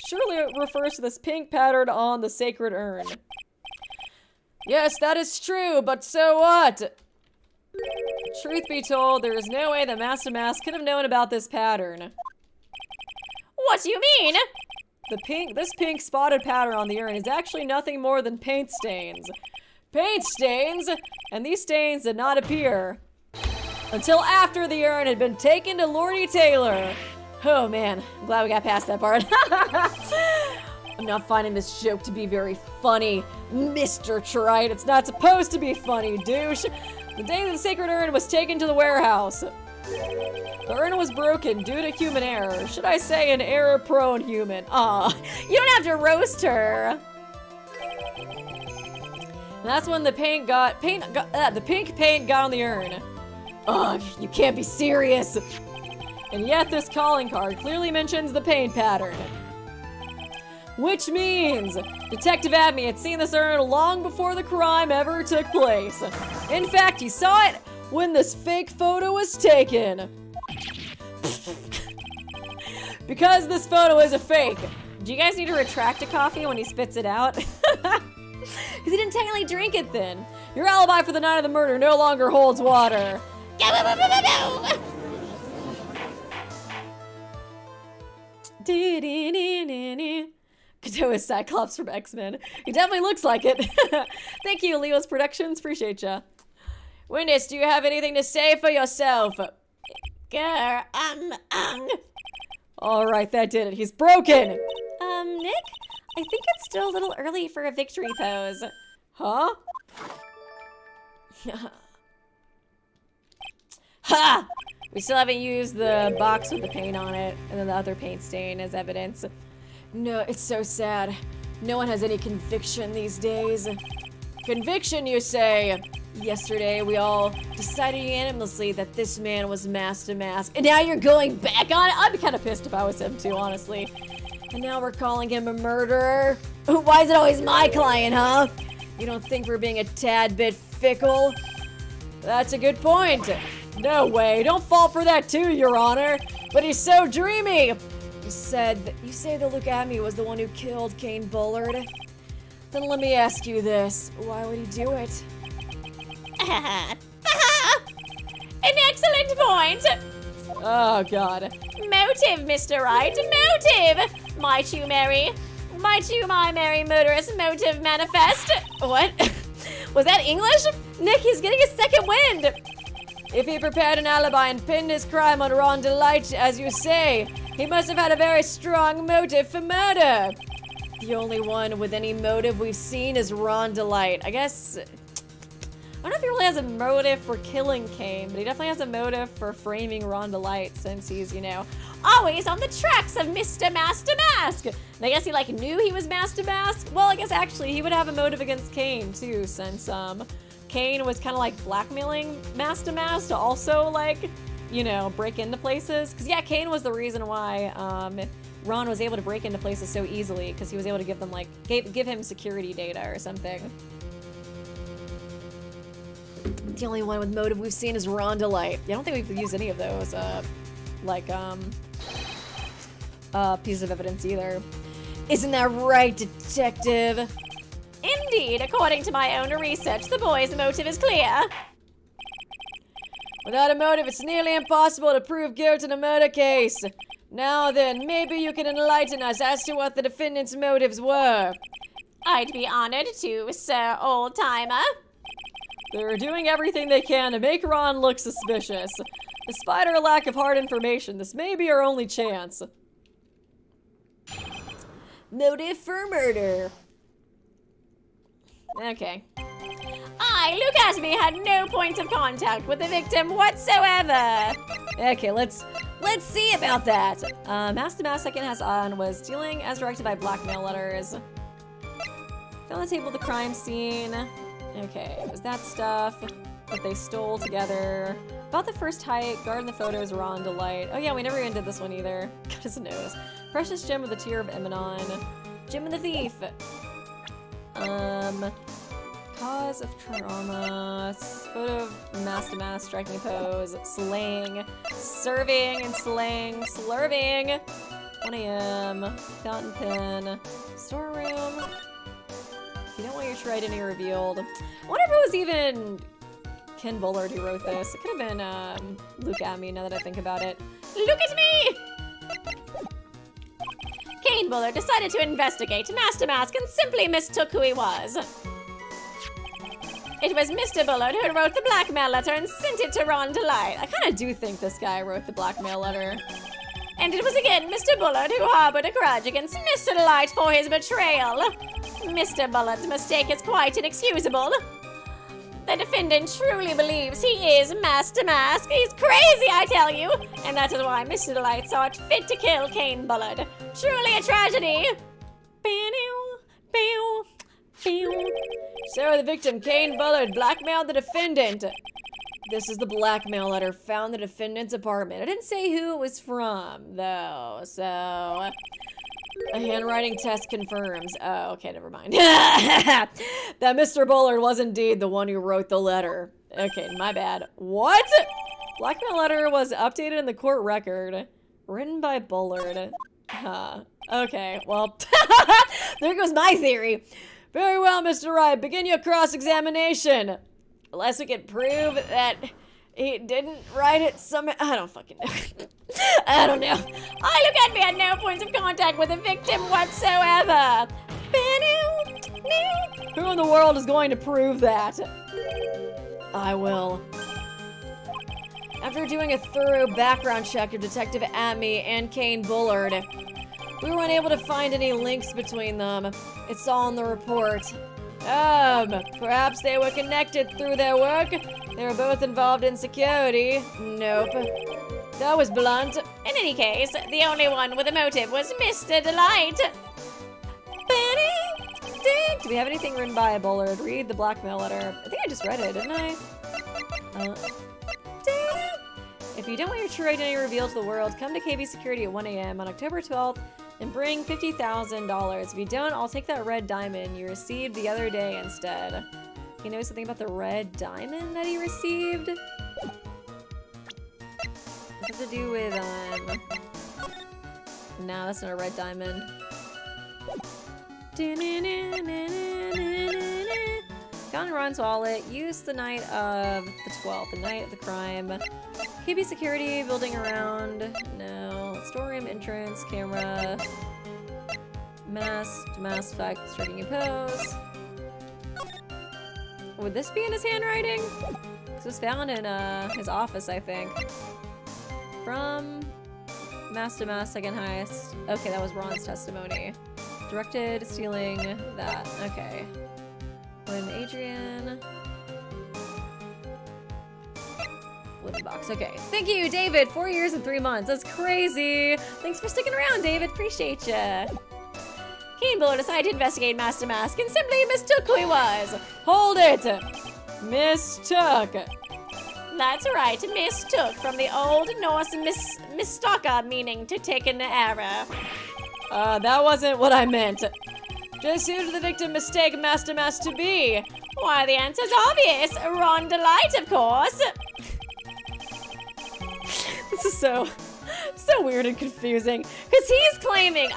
A: surely it refers to this pink pattern on the sacred urn. Yes, that is true, but so what? Truth be told, there is no way that Mask to Mask could have known about this pattern. What do you mean? This pink spotted pattern on the urn is actually nothing more than paint stains. Paint stains? And these stains did not appear until after the urn had been taken to Lordy Taylor. Oh man, I'm glad we got past that part. I'm not finding this joke to be very funny, Mr. Wright. It's not supposed to be funny, douche. The day that the sacred urn was taken to the warehouse, the urn was broken due to human error. Should I say an error-prone human? Aw, you don't have to roast her. And that's when the pink paint got on the urn. Ugh, you can't be serious. And yet this calling card clearly mentions the paint pattern. Which means Detective Atmey had seen this urn long before the crime ever took place. In fact, he saw it when this fake photo was taken. Because this photo is a fake. Do you guys need to retract a coffee when he spits it out? Because he didn't technically drink it then. Your alibi for the night of the murder no longer holds water. Godot is Cyclops from X-Men. He definitely looks like it. Thank you, Leo's Productions. Appreciate ya. Witness, do you have anything to say for yourself? All right, that did it. He's broken.
B: Nick? I think it's still a little early for a victory pose.
A: Huh? Ha! We still haven't used the box with the paint on it and then the other paint stain as evidence. No, it's so sad. No one has any conviction these days. Conviction, you say? Yesterday, we all decided unanimously that this man was Master Mask, and now you're going back on it? I'd be kind of pissed if I was him too, honestly. And now we're calling him a murderer? Why is it always my client, huh? You don't think we're being a tad bit fickle? That's a good point. No way, don't fall for that too, Your Honor. But he's so dreamy. You say that Luke Atmey was the one who killed Kane Bullard. Then let me ask you this. Why would he do it?
B: An excellent point!
A: Oh, God.
B: Motive, Mr. Wright, motive! Might you marry my merry murderous motive manifest?
A: What? Was that English? Nick, he's getting a second wind! If he prepared an alibi and pinned his crime on Ron Delight, as you say, he must have had a very strong motive for murder. The only one with any motive we've seen is Ron Delight. I guess... I don't know if he really has a motive for killing Kane, but he definitely has a motive for framing Ron Delight since he's, you know,
B: always on the tracks of Mr. Master Mask. And I guess he knew he was Master Mask.
A: Well, I guess actually he would have a motive against Kane too, since Kane was kind of blackmailing Master Mask to also you know, break into places. Cause yeah, Kane was the reason why Ron was able to break into places so easily, because he was able to give them give him security data or something. The only one with motive we've seen is Ron Delight. Yeah, I don't think we've used any of those, pieces of evidence either. Isn't that right, detective?
B: Indeed, according to my own research, the boy's motive is clear.
A: Without a motive, it's nearly impossible to prove guilt in a murder case. Now then, maybe you can enlighten us as to what the defendant's motives were.
B: I'd be honored to, Sir Old-Timer.
A: They're doing everything they can to make Ron look suspicious. Despite our lack of hard information, this may be our only chance. Motive for murder. Okay.
B: Luke Atmey had no points of contact with the victim whatsoever.
A: Okay, let's see about that. Master Mask second has on was stealing as directed by Blackmail letters. Found the table at the crime scene. Okay, it was that stuff that they stole together. About the first height, guarding the photos, Ron Delight. Oh yeah, we never even did this one either. Got his nose. Precious gem with the tear of Eminon. Jim and the thief. Cause of trauma. Photo of Master Mask, striking pose. Slaying. Serving and slaying. Slurving. 1 a.m. Fountain pen. Storeroom. You don't want your true identity revealed. I wonder if it was even Ken Bullard who wrote this. It could have been Luke Atmey, now that I think about it.
B: Look at me! Kane Bullard decided to investigate Master Mask and simply mistook who he was. It was Mr. Bullard who wrote the blackmail letter and sent it to Ron Delight.
A: I kind of do think this guy wrote the blackmail letter.
B: And it was again Mr. Bullard who harbored a grudge against Mr. Delight for his betrayal. Mr. Bullard's mistake is quite inexcusable. The defendant truly believes he is Master Mask. He's crazy, I tell you. And that is why Mr. Delight saw it fit to kill Kane Bullard. Truly a tragedy.
A: So the victim, Kane Bullard, blackmailed the defendant. This is the blackmail letter found in the defendant's apartment. I didn't say who it was from, though, so... A handwriting test confirms. Oh, okay, never mind. That Mr. Bullard was indeed the one who wrote the letter. Okay, my bad. What? Blackmail letter was updated in the court record. Written by Bullard. Huh. Okay, well, there goes my theory. Very well, Mr. Wright, begin your cross-examination. Unless we can prove that he didn't write it somehow. I don't fucking know. I don't know. I look at me at no points of contact with the victim whatsoever. Who in the world is going to prove that? I will. After doing a thorough background check of Detective Atmey and Kane Bullard, we weren't able to find any links between them. It's all in the report. Perhaps they were connected through their work? They were both involved in security? Nope. That was blunt. In any case, the only one with a motive was Mr. Delight. Do we have anything written by Bullard? Read the blackmail letter. I think I just read it, didn't I? If you don't want your true identity revealed to the world, come to KB Security at 1 a.m. on October 12th and bring $50,000. If you don't, I'll take that red diamond you received the other day instead. You know something about the red diamond that he received? What does it do with, No, that's not a red diamond. Found Ron's wallet. Used the night of the 12th, the night of the crime. KB security, building around. No. Storeroom, entrance, camera. Mask fact, striking a pose. Would this be in his handwriting? This was found in his office, I think. From mask to mask, second highest. Okay, that was Ron's testimony. Directed, stealing, that. Okay. When Adrian... Wooden box. Okay. Thank you, David. 4 years and 3 months. That's crazy. Thanks for sticking around, David. Appreciate ya. Kane Bullard decided to investigate Mask to Mask and simply mistook who he was. Hold it! Mistook. That's right, mistook from the Old Norse mistaka, meaning to take an error. That wasn't what I meant. Just who did the victim mistake Mask to Mask to be? Why, the answer's obvious. Ron Delight, of course. This is so weird and confusing. Because he's claiming,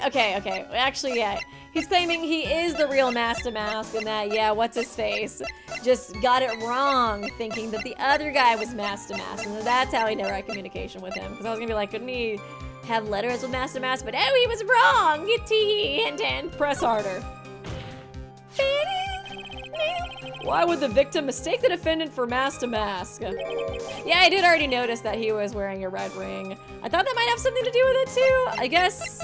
A: okay. Actually, yeah. He's claiming he is the real Mask to Mask and that, yeah, what's his face? Just got it wrong, thinking that the other guy was Mask to Mask. And that's how he never had communication with him. Because I was going to be like, couldn't he have letters with Mask to Mask? But oh, he was wrong. Hint, hint. Press harder. Why would the victim mistake the defendant for Mask to Mask? Yeah, I did already notice that he was wearing a red ring. I thought that might have something to do with it too. I guess.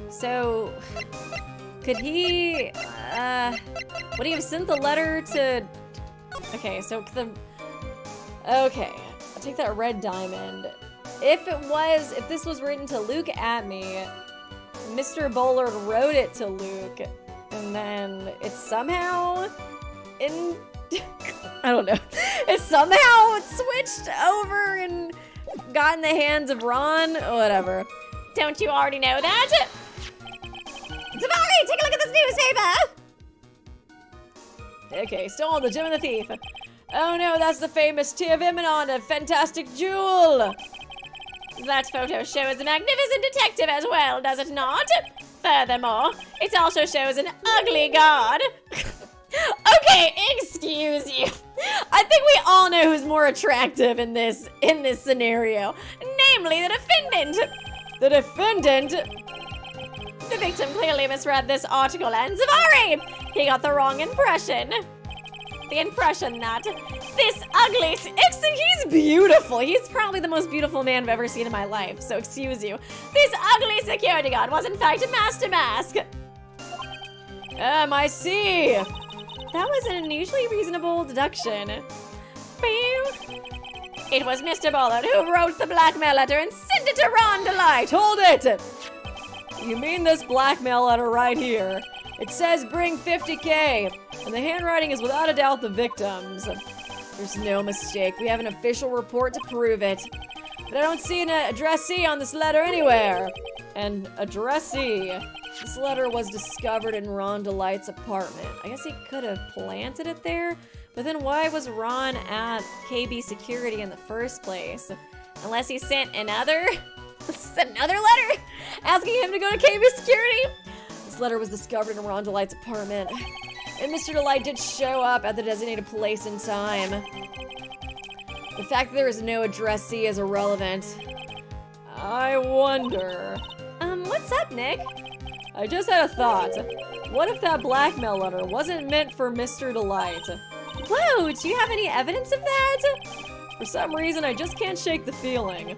A: So, could he, would he have sent the letter to, okay, so I'll take that red diamond. If this was written to Luke Atmey, Mr. Bullard wrote it to Luke, and then it's somehow I don't know. It's somehow switched over and got in the hands of Ron, whatever. Don't you already know that? Zavari, take a look at this newspaper! Okay, stolen the gem and the thief. Oh no, that's the famous Tia Viminon, a fantastic jewel! That photo shows a magnificent detective as well, does it not? Furthermore, it also shows an ugly guard. Okay, excuse you. I think we all know who's more attractive in this scenario. Namely, the defendant. The defendant? The victim clearly misread this article, and Zavari! He got the wrong impression. The impression that this ugly... He's beautiful. He's probably the most beautiful man I've ever seen in my life, so excuse you. This ugly security guard was in fact a Mask to Mask. I see. That was an unusually reasonable deduction. It was Mr. Bullard who wrote the blackmail letter and sent it to Ron Delight. Hold it! You mean this blackmail letter right here? It says bring 50K, and the handwriting is without a doubt the victim's. There's no mistake. We have an official report to prove it. But I don't see an addressee on this letter anywhere. An addressee. This letter was discovered in Ron Delight's apartment. I guess he could have planted it there, but then why was Ron at KB Security in the first place? Unless he sent another letter asking him to go to KB Security? This letter was discovered in Ron Delight's apartment, and Mr. Delight did show up at the designated place and time. The fact that there is no addressee is irrelevant. I wonder...
B: What's up, Nick?
A: I just had a thought. What if that blackmail letter wasn't meant for Mr. Delight?
B: Whoa, do you have any evidence of that?
A: For some reason, I just can't shake the feeling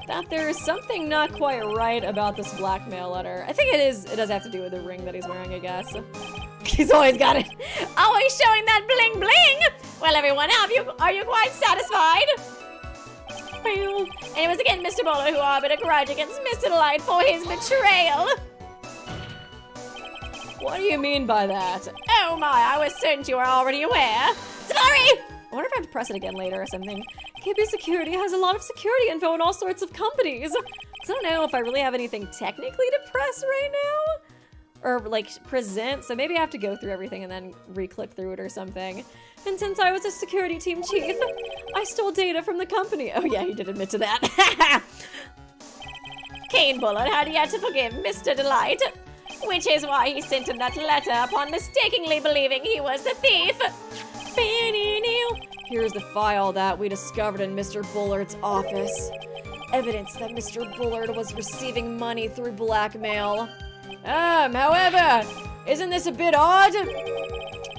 A: that there is something not quite right about this blackmail letter. I think it does have to do with the ring that he's wearing, I guess. He's always got it.
B: Always showing that bling bling! Well, everyone, are you quite satisfied? And it was again Mr. Bowler who harbored a grudge against Mr. Delight for his betrayal.
A: What do you mean by that?
B: Oh my, I was certain you were already aware. Sorry! I wonder if I have to press it again later or something.
A: KB Security has a lot of security info in all sorts of companies. I don't know if I really have anything technically to press right now. Or, like, present, so maybe I have to go through everything and then re-click through it or something. And since I was a security team chief, I stole data from the company. Oh yeah, he did admit to that.
B: Kane Bullard had yet to forgive Mr. Delight, which is why he sent him that letter upon mistakenly believing he was the thief.
A: Here's the file that we discovered in Mr. Bullard's office. Evidence that Mr. Bullard was receiving money through blackmail. However, isn't this a bit odd?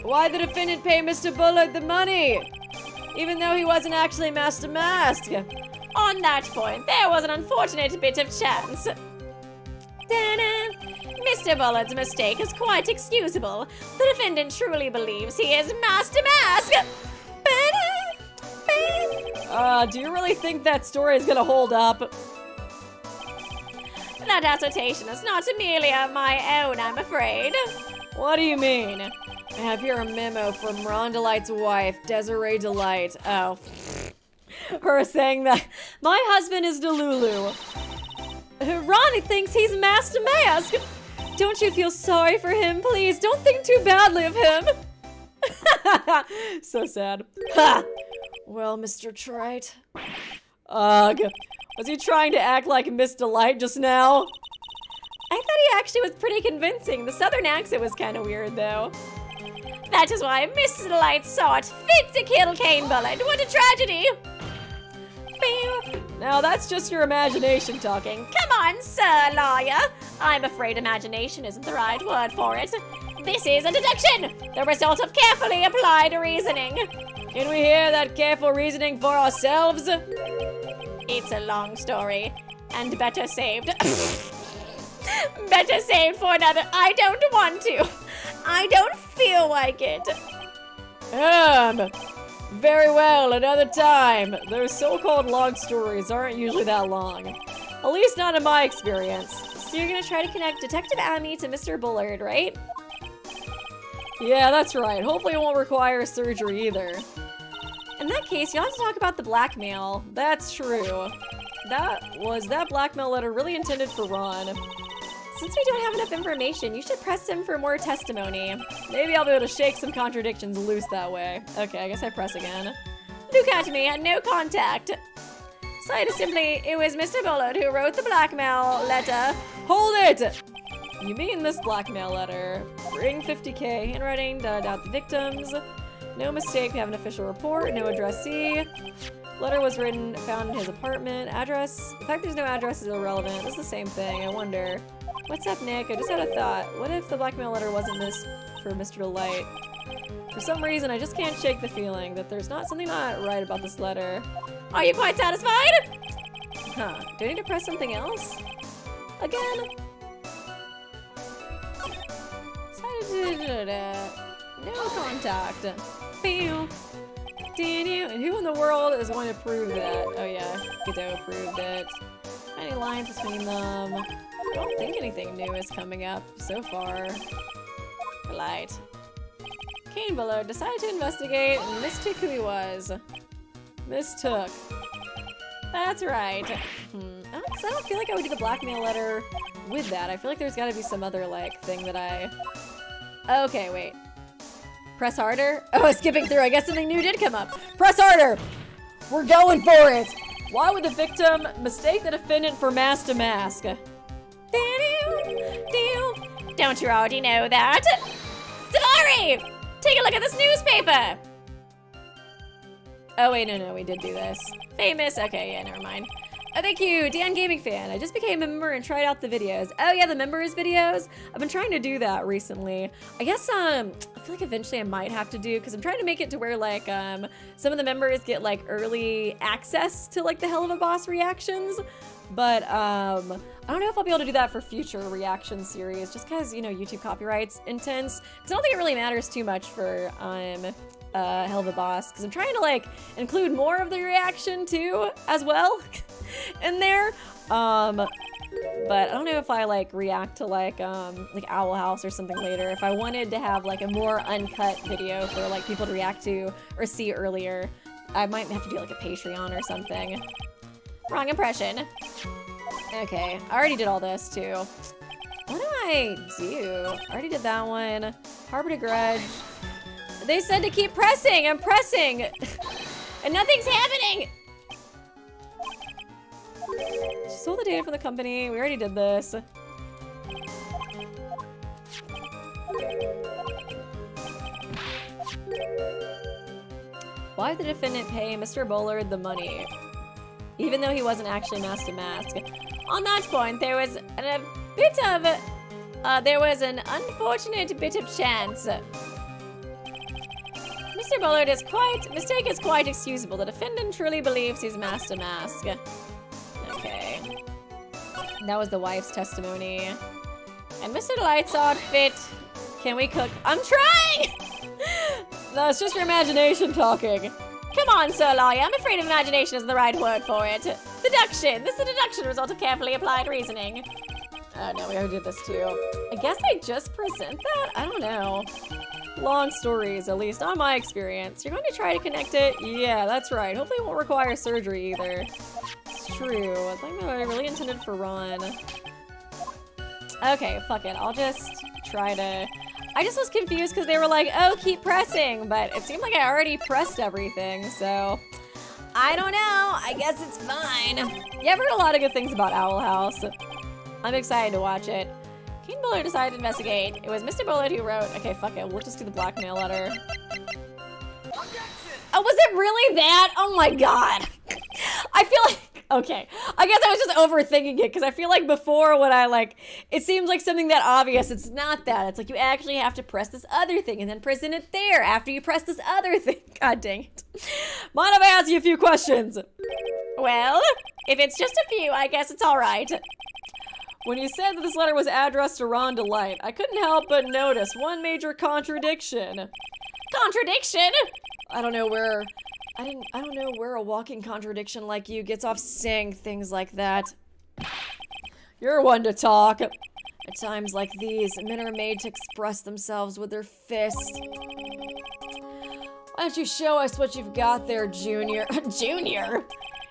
A: Why the defendant pay Mr. Bullard the money, even though he wasn't actually Master Mask?
B: On that point, there was an unfortunate bit of chance. Ta-da! Mr. Bullard's mistake is quite excusable. The defendant truly believes he is Master Mask.
A: Do you really think that story is gonna hold up?
B: That assertion is not merely of my own, I'm afraid.
A: What do you mean? I have here a memo from Ron Delight's wife, Desiree Delight. Oh. Her saying that my husband is Delulu. Ron thinks he's Master Mask. Don't you feel sorry for him, please? Don't think too badly of him. So sad. Ha! Well, Mr. Trite. Ugh. Was he trying to act like Miss Delight just now?
B: I thought he actually was pretty convincing. The southern accent was kind of weird, though. That is why Mr. Delight saw it fit to kill Kane Bullard. What a tragedy!
A: Now that's just your imagination talking.
B: Come on, sir, lawyer. I'm afraid imagination isn't the right word for it. This is a deduction, the result of carefully applied reasoning.
A: Can we hear that careful reasoning for ourselves?
B: It's a long story, and better saved. Better saved for another. I don't want to. I don't feel like it.
A: Very well, another time. Those so-called long stories aren't usually that long. At least not in my experience.
B: So you're gonna try to connect Detective Atmey to Mr. Bullard, right?
A: Yeah, that's right. Hopefully it won't require surgery either.
B: In that case, you'll have to talk about the blackmail.
A: That's true. That blackmail letter really intended for Ron?
B: Since we don't have enough information, you should press him for more testimony.
A: Maybe I'll be able to shake some contradictions loose that way. Okay, I guess I press again.
B: Look at me, no contact. Cite simply, it was Mr. Bullard who wrote the blackmail letter.
A: Hold it! You mean this blackmail letter? Bring 50K, handwriting, the victims. No mistake, we have an official report, no addressee. Letter was written, found in his apartment. Address, the fact there's no address is irrelevant. It's the same thing, I wonder. What's up, Nick? I just had a thought. What if the blackmail letter wasn't for Mr. Delight? For some reason, I just can't shake the feeling that there's something not right about this letter.
B: Are you quite satisfied?
A: Huh, do I need to press something else? Again? No contact. And who in the world is going to prove that? Oh yeah, Godot proved it. Any lines between them? I don't think anything new is coming up so far. Light. Kane Bullard decided to investigate and mistook who he was. Mistook. That's right. I don't feel like I would do the blackmail letter with that. I feel like there's gotta be some other, like, thing that I... Okay, wait. Press harder? Oh, skipping through. I guess something new did come up. Press harder! We're going for it! Why would the victim mistake the defendant for mask to mask? Don't you already know that? Davari! Take a look at this newspaper! Oh, wait, no, we did do this. Famous, okay, yeah, never mind. Oh, thank you, Dan Gaming Fan. I just became a member and tried out the videos. Oh yeah, the members videos. I've been trying to do that recently. I guess, I feel like eventually I might have to do, because I'm trying to make it to where, like, some of the members get, like, early access to, like, the Hell of a Boss reactions. But, I don't know if I'll be able to do that for future reaction series, just because, you know, YouTube copyright's intense. Because I don't think it really matters too much for, Hell of a Boss, because I'm trying to, like, include more of the reaction, too, as well, in there. But I don't know if I, like, react to, like Owl House or something later. If I wanted to have, like, a more uncut video for, like, people to react to or see earlier, I might have to do, like, a Patreon or something. Wrong impression. Okay, I already did all this, too. What do I do? I already did that one. Harbor a grudge. They said to keep pressing. I'm pressing. And nothing's happening. Stole the data from the company. We already did this. Why did the defendant pay Mr. Bullard the money, even though he wasn't actually mask to mask? On that point, there was an unfortunate bit of chance. Mr. Bullard's mistake is quite excusable. The defendant truly believes he's mask to mask. Okay. That was the wife's testimony. And Mr. Light saw it fit. Can we cook? I'm trying! No, it's just your imagination talking. Come on, Sir Lawyer. I'm afraid imagination isn't the right word for it. Deduction. This is a deduction result of carefully applied reasoning. Oh, no, we already did this too. I guess I just present that? I don't know. Long stories, at least on my experience. You're going to try to connect it? Yeah, that's right. Hopefully it won't require surgery either. It's true. I think I really intended for Ron. Okay, fuck it. I'll just try to... I just was confused because they were like, oh, keep pressing. But it seemed like I already pressed everything, so... I don't know. I guess it's fine. Yeah, I've heard a lot of good things about Owl House. I'm excited to watch it. Kane Bullard decided to investigate. It was Mr. Bullard who wrote... Okay, fuck it. We'll just do the blackmail letter. Oh, was it really that? Oh my god. I feel like... Okay. I guess I was just overthinking it, because I feel like before when I, like... It seems like something that obvious. It's not that. It's like you actually have to press this other thing and then present it there after you press this other thing. God dang it. Mind if I ask you a few questions? Well, if it's just a few, I guess it's alright. When you said that this letter was addressed to Ron Delight, I couldn't help but notice one major contradiction. Contradiction? I don't know where a walking contradiction like you gets off saying things like that. You're one to talk. At times like these, men are made to express themselves with their fists. Why don't you show us what you've got there, Junior? Junior?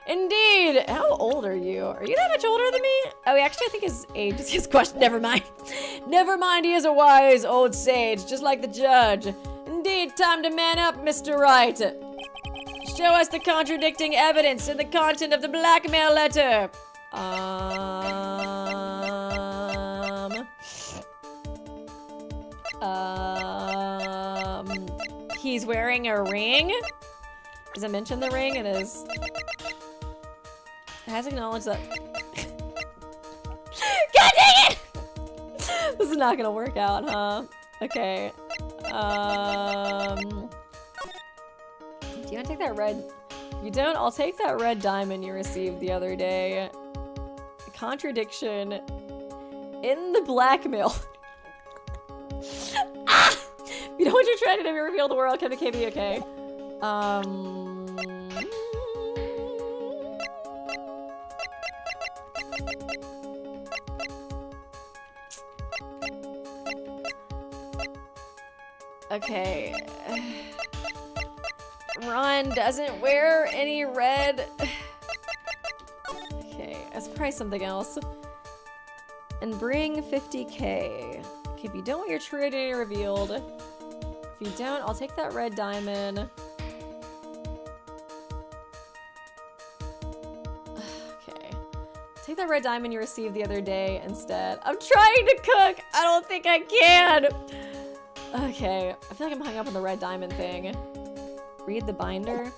A: Indeed. How old are you? Are you that much older than me? Oh, actually, I think his age is his question. Never mind. Never mind, he is a wise old sage, just like the judge. Indeed, time to man up, Mr. Wright. Show us the contradicting evidence in the content of the blackmail letter. He's wearing a ring? Does it mention the ring? It is. It has acknowledged that. God dang it! This is not gonna work out, huh? Okay. Do you wanna take that red? If you don't, I'll take that red diamond you received the other day. Contradiction in the blackmail. Ah! You know what you're trying to do? Reveal the world. Can the KB okay? Okay. Ron doesn't wear any red. Okay, let's try something else. And bring 50k. Okay, if you don't want your true identity revealed, if you don't, I'll take that red diamond. Okay. Take that red diamond you received the other day instead. I'm trying to cook! I don't think I can! Okay, I feel like I'm hung up on the red diamond thing. Read the binder.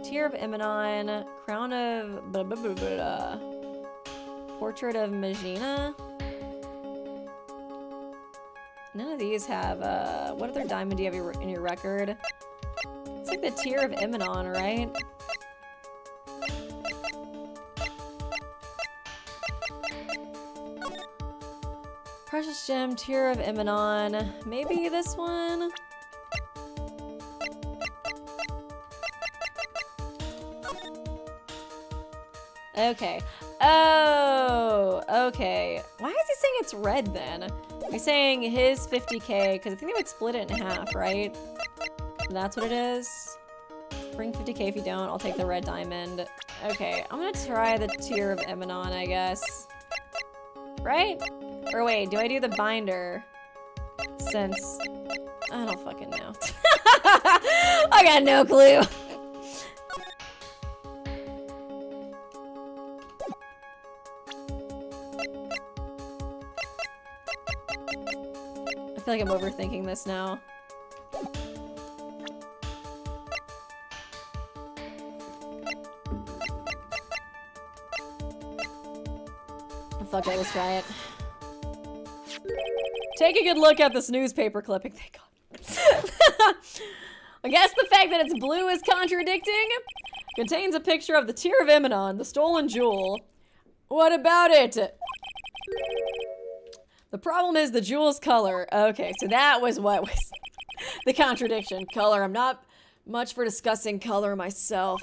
A: Tear of Imonon, Crown of blah, blah, blah, blah. Portrait of Magina. None of these have, what other diamond do you have in your record? It's like the Tear of Imonon, right? Precious Gem, Tear of Imonon. Maybe this one? Okay. Oh, okay. Why is he saying it's red then? He's saying his 50k, because I think they would split it in half, right? And that's what it is. Bring 50k if you don't. I'll take the red diamond. Okay, I'm gonna try the Tear of Imonon, I guess. Right? Or wait, do I do the binder? Since... I don't fucking know. I got no clue. I feel like I'm overthinking this now. Fuck it, let's try it. Take a good look at this newspaper clipping. Thank God. I guess the fact that it's blue is contradicting. Contains a picture of the Tear of Imonon, the stolen jewel. What about it? The problem is the jewel's color. Okay, so that was what was the contradiction. Color. I'm not much for discussing color myself.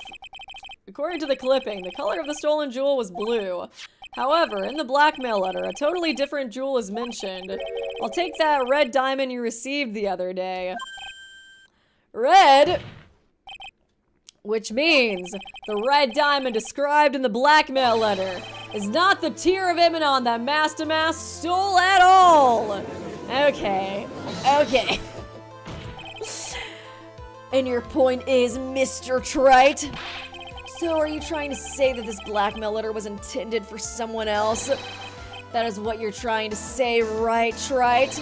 A: According to the clipping, the color of the stolen jewel was blue. However, in the blackmail letter, a totally different jewel is mentioned. I'll take that red diamond you received the other day. Red? Which means the red diamond described in the blackmail letter is not the Tear of Imonon that Master Mass stole at all. Okay. Okay. And your point is, Mr. Trite? So are you trying to say that this blackmail letter was intended for someone else? That is what you're trying to say, right, Trite?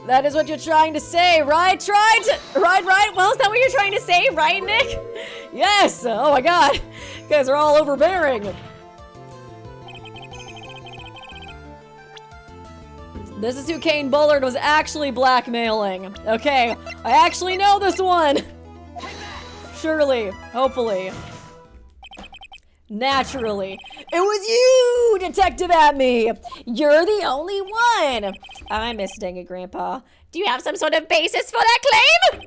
A: That is what you're trying to say, right, Trite? Right? Well, is that what you're trying to say, right, Nick? Yes! Oh my god. You guys are all overbearing. This is who Kane Bullard was actually blackmailing. Okay, I actually know this one. Surely, hopefully, naturally. It was you, Detective Atmey. You're the only one. I miss dang it, Grandpa. Do you have some sort of basis for that claim?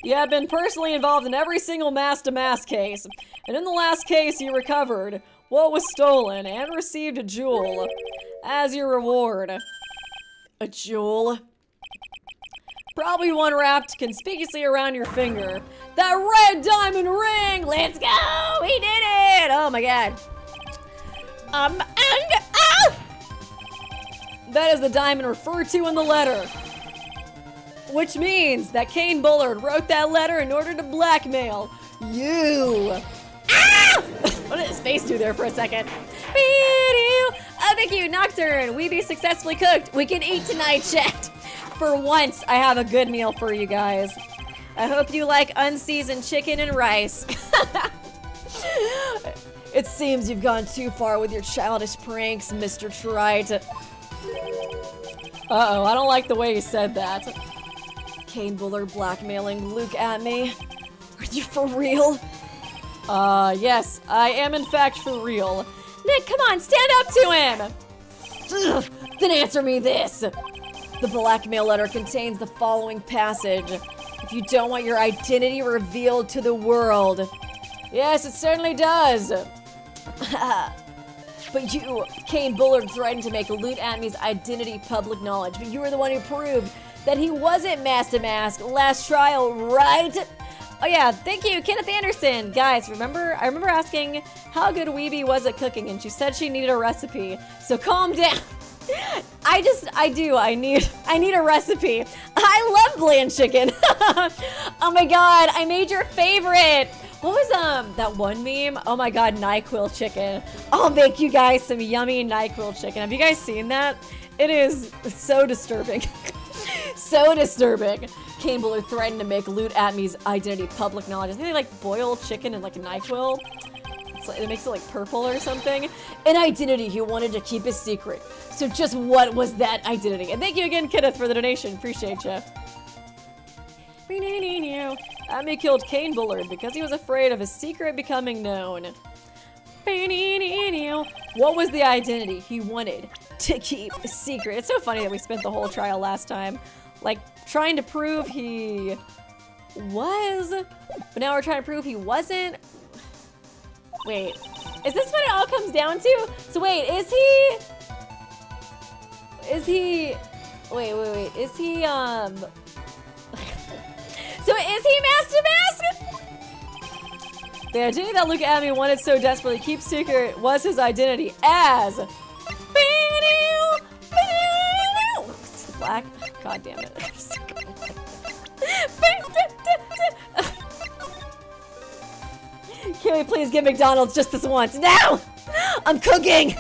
A: You have been personally involved in every single mass-to-mass case. And in the last case, you recovered what was stolen and received a jewel as your reward. A jewel? Probably one wrapped conspicuously around your finger. That red diamond ring! Let's go! We did it! Oh my god. That is the diamond referred to in the letter. Which means that Kane Bullard wrote that letter in order to blackmail you. What did his face do there for a second? Oh, thank you, Nocturne. Weeby successfully cooked. We can eat tonight, chat. For once, I have a good meal for you guys. I hope you like unseasoned chicken and rice. It seems you've gone too far with your childish pranks, Mr. Trite. Uh-oh, I don't like the way he said that. Kane Bullard blackmailing Luke Atmey. Are you for real? Yes, I am in fact for real. Nick, come on, stand up to him! Ugh, then answer me this. The blackmail letter contains the following passage. If you don't want your identity revealed to the world. Yes, it certainly does.
B: But you, Kane Bullard, threatened to make Loot Atmey's identity public knowledge, but you were the one who proved that he wasn't Master Mask last trial, right? Oh yeah, thank you, Kenneth Anderson. Guys, I remember asking how good Weeby was at cooking, and she said she needed a recipe. So calm down. I need a recipe. I love bland chicken. Oh my god, I made your favorite. What was that one meme? Oh my god, NyQuil chicken. I'll make you guys some yummy NyQuil chicken. Have you guys seen that? It is so disturbing. So disturbing. Kane Bullard threatened to make Loot Atmey's identity public knowledge. I think they like boil chicken in like NyQuil. It makes it like purple or something. An identity he wanted to keep a secret. So just what was that identity? And thank you again, Kenneth, for the donation. Appreciate you. Atmey killed Kane Bullard because he was afraid of his secret becoming known. What was the identity he wanted to keep a secret? It's so funny that we spent the whole trial last time, like, trying to prove he was, but now we're trying to prove he wasn't. Wait, is this what it all comes down to? So wait, is he, wait, is he, so is he Master Mask? The identity that Luke Atmey wanted so desperately to keep secret was his identity as Black. God damn it. Can we please get McDonald's just this once? No! I'm cooking!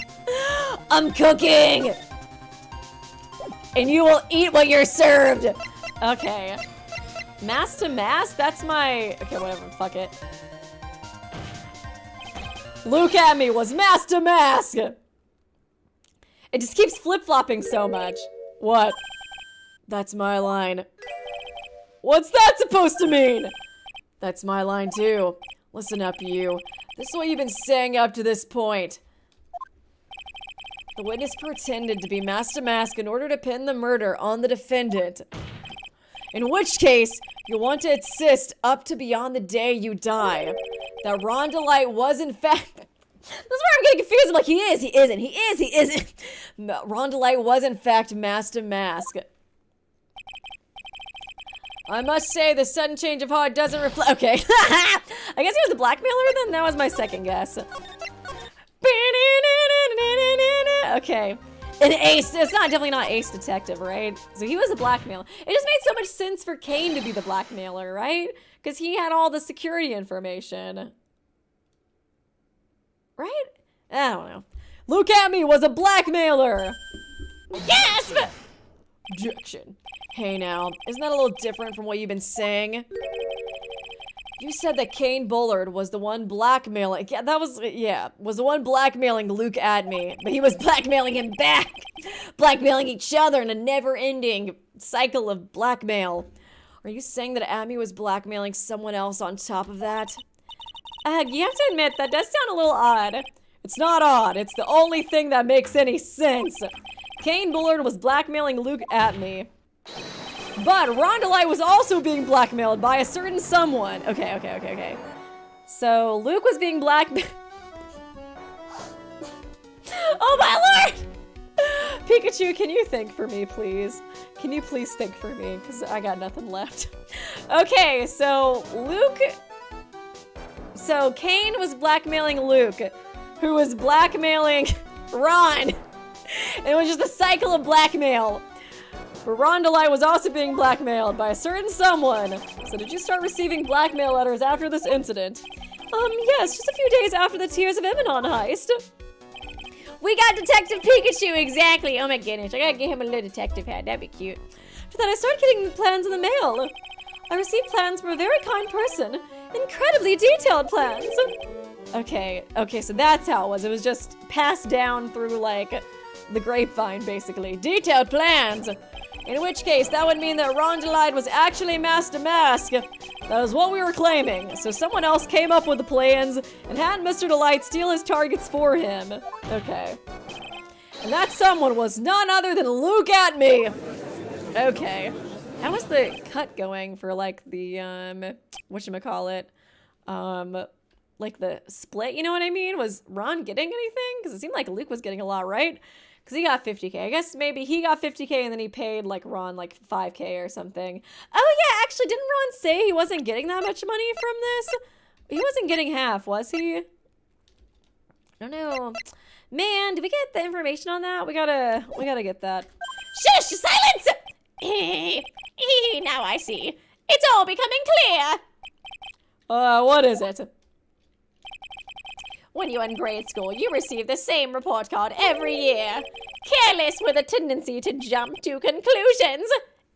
B: I'm cooking! And you will eat what you're served! Okay. Mask to mask? That's my... Okay, whatever. Fuck it. Luke Atmey was mask to mask! It just keeps flip-flopping so much. What? That's my line. What's that supposed to mean? That's my line too. Listen up, you. This is what you've been saying up to this point. The witness pretended to be mask to mask in order to pin the murder on the defendant. In which case, you'll want to insist up to beyond the day you die that Ron Delight was in fact... This is where I'm getting confused. I'm like, he is, he isn't, he is, he isn't. Ron Delight was in fact mask to mask. I must say, the sudden change of heart doesn't reflect. Okay. I guess he was the blackmailer then? That was my second guess. Okay. An ace. It's not definitely not Ace Detective, right? So he was a blackmailer. It just made so much sense for Kane to be the blackmailer, right? Because he had all the security information. Right? I don't know. Luke Atmey was a blackmailer! Yes! Objection. Hey now, isn't that a little different from what you've been saying? You said that Kane Bullard was the one blackmailing. Yeah, was the one blackmailing Luke Atmey, but he was blackmailing him back, blackmailing each other in a never-ending cycle of blackmail. Are you saying that Atmey was blackmailing someone else on top of that? You have to admit that does sound a little odd. It's not odd. It's the only thing that makes any sense. Kane Bullard was blackmailing Luke Atmey. But Rondalite was also being blackmailed by a certain someone. Okay. So Luke was being blackmailed. Oh my lord! Pikachu, can you think for me, please? Can you please think for me? Because I got nothing left. Okay, so Kane was blackmailing Luke, who was blackmailing Ron. And it was just a cycle of blackmail. But Rondalite was also being blackmailed by a certain someone. So did you start receiving blackmail letters after this incident? Yes, just a few days after the Tears of Eminon heist. We got Detective Pikachu, exactly. Oh my goodness, I gotta get him a little detective hat, that'd be cute. After that, I started getting the plans in the mail. I received plans from a very kind person. Incredibly detailed plans. Okay, so that's how it was. It was just passed down through, like, the grapevine, basically. Detailed plans! In which case, that would mean that Rondalite was actually mask to mask. That was what we were claiming. So someone else came up with the plans and had Mr. Delight steal his targets for him. Okay. And that someone was none other than Luke Atmey. Okay. How was the cut going for, like, the, whatchamacallit?
A: like the split, you know what I mean? Was Ron getting anything? Because it seemed like Luke was getting a lot, right? Because he got 50K. I guess maybe he got 50K and then he paid like Ron like 5K or something. Oh yeah, actually, didn't Ron say he wasn't getting that much money from this? He wasn't getting half, was he? I don't know. Man, did we get the information on that? We gotta get that.
B: Shush! Silence! Now I see. It's all becoming clear.
A: What is it?
B: When you were in grade school, you received the same report card every year. Careless with a tendency to jump to conclusions.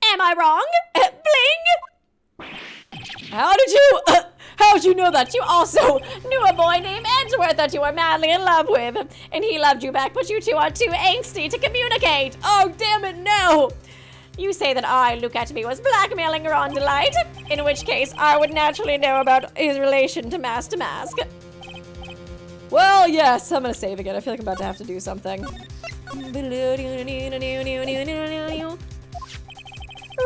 B: Am I wrong? Bling!
A: How'd you know that?
B: You also knew a boy named Edgeworth that you were madly in love with, and he loved you back, but you two are too angsty to communicate.
A: Oh, damn it, no!
B: You say that I, Luke Atmey, was blackmailing Ron Delight, in which case I would naturally know about his relation to Master Mask.
A: Well, yes, I'm gonna save again. I feel like I'm about to have to do something.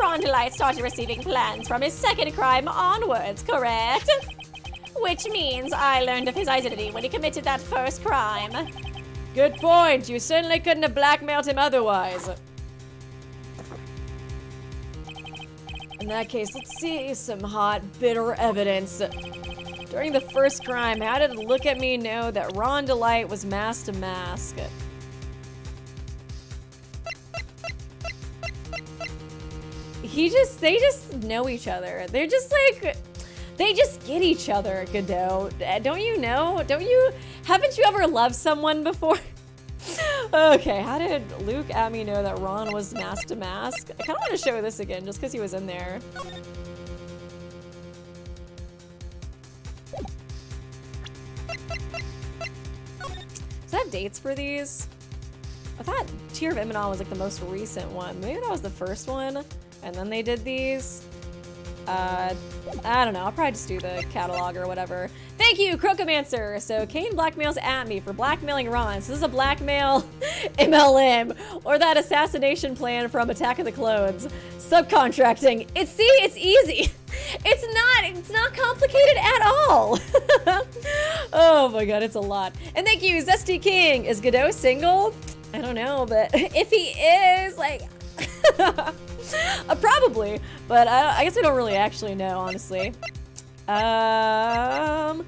B: Ron Delight started receiving plans from his second crime onwards, correct? Which means I learned of his identity when he committed that first crime.
A: Good point. You certainly couldn't have blackmailed him otherwise. In that case, let's see some hot, bitter evidence. During the first crime, how did Look at Me know that Ron Delight was Master Mask? They just know each other. They're just like, they just get each other, Godot. Don't you know? Haven't you ever loved someone before? Okay, how did Luke Atmey know that Ron was Master Mask? I kind of want to show this again, just because he was in there. Does that have dates for these? I thought Tear of Imanon was like the most recent one. Maybe that was the first one, and then they did these. I don't know. I'll probably just do the catalog or whatever. Thank you, Crocomancer. So Kane blackmails Atmey for blackmailing Ron. So this is a blackmail MLM or that assassination plan from Attack of the Clones. Subcontracting. It's easy. It's not complicated at all. Oh my god, it's a lot. And thank you, Zesty King. Is Godot single? I don't know, but if he is, like, probably, but I guess we don't really actually know, honestly. I'm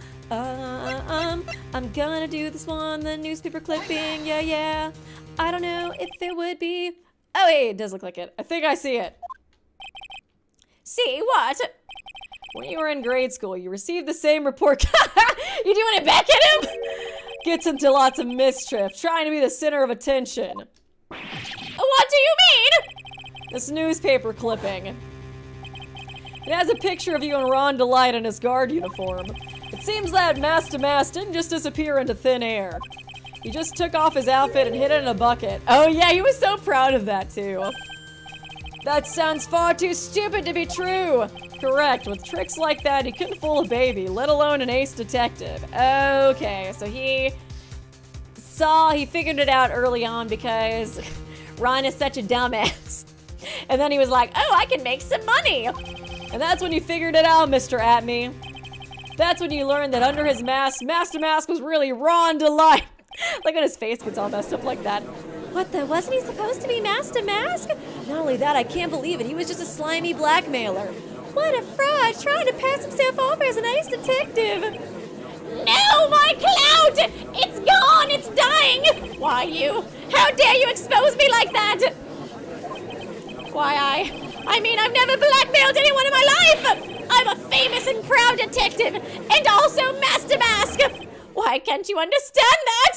A: gonna do this one, the newspaper clipping, yeah. I don't know if it would be. Oh, hey, it does look like it. I think I see it.
B: See what?
A: When you were in grade school, you received the same report.
B: You doing it back at him?
A: Gets into lots of mischief, trying to be the center of attention.
B: What do you mean?
A: This newspaper clipping. It has a picture of you and Ron Delight in his guard uniform. It seems that Master Mask didn't just disappear into thin air. He just took off his outfit and hid it in a bucket. Oh yeah, he was so proud of that too. That sounds far too stupid to be true. Correct, with tricks like that, he couldn't fool a baby, let alone an ace detective. Okay, so he figured it out early on because Ron is such a dumbass. And then he was like, oh, I can make some money. And that's when you figured it out, Mr. Atmey. That's when you learned that under his mask, Master Mask was really Ron Delight. Like when his face gets all messed up like that. What the, wasn't he supposed to be Master Mask? Not only that, I can't believe it, he was just a slimy blackmailer. What a fraud, trying to pass himself off as an ace detective.
B: No, my clout! It's gone, it's dying! Why you? How dare you expose me like that? Why I mean, I've never blackmailed anyone in my life! I'm a famous and proud detective, and also Master Mask! Why can't you understand that?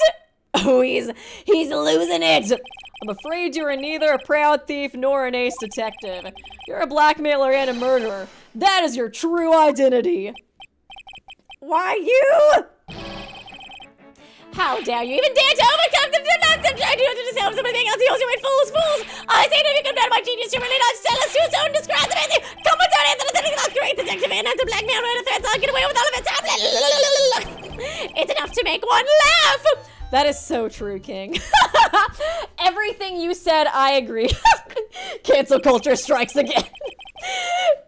A: Oh, he's losing it! I'm afraid you're neither a proud thief nor an ace detective. You're a blackmailer and a murderer. That is your true identity.
B: Why you? How dare you even dare to overcome the try to do yourself something else? You wait, fools! I say that you can my genius, you're really not jealous to its own discrepancy. Come on down into the great detective and have to blackmail right the threats. I'll get away with all of it. It's enough to make one laugh.
A: That is so true, King. Everything you said, I agree. Cancel culture strikes again.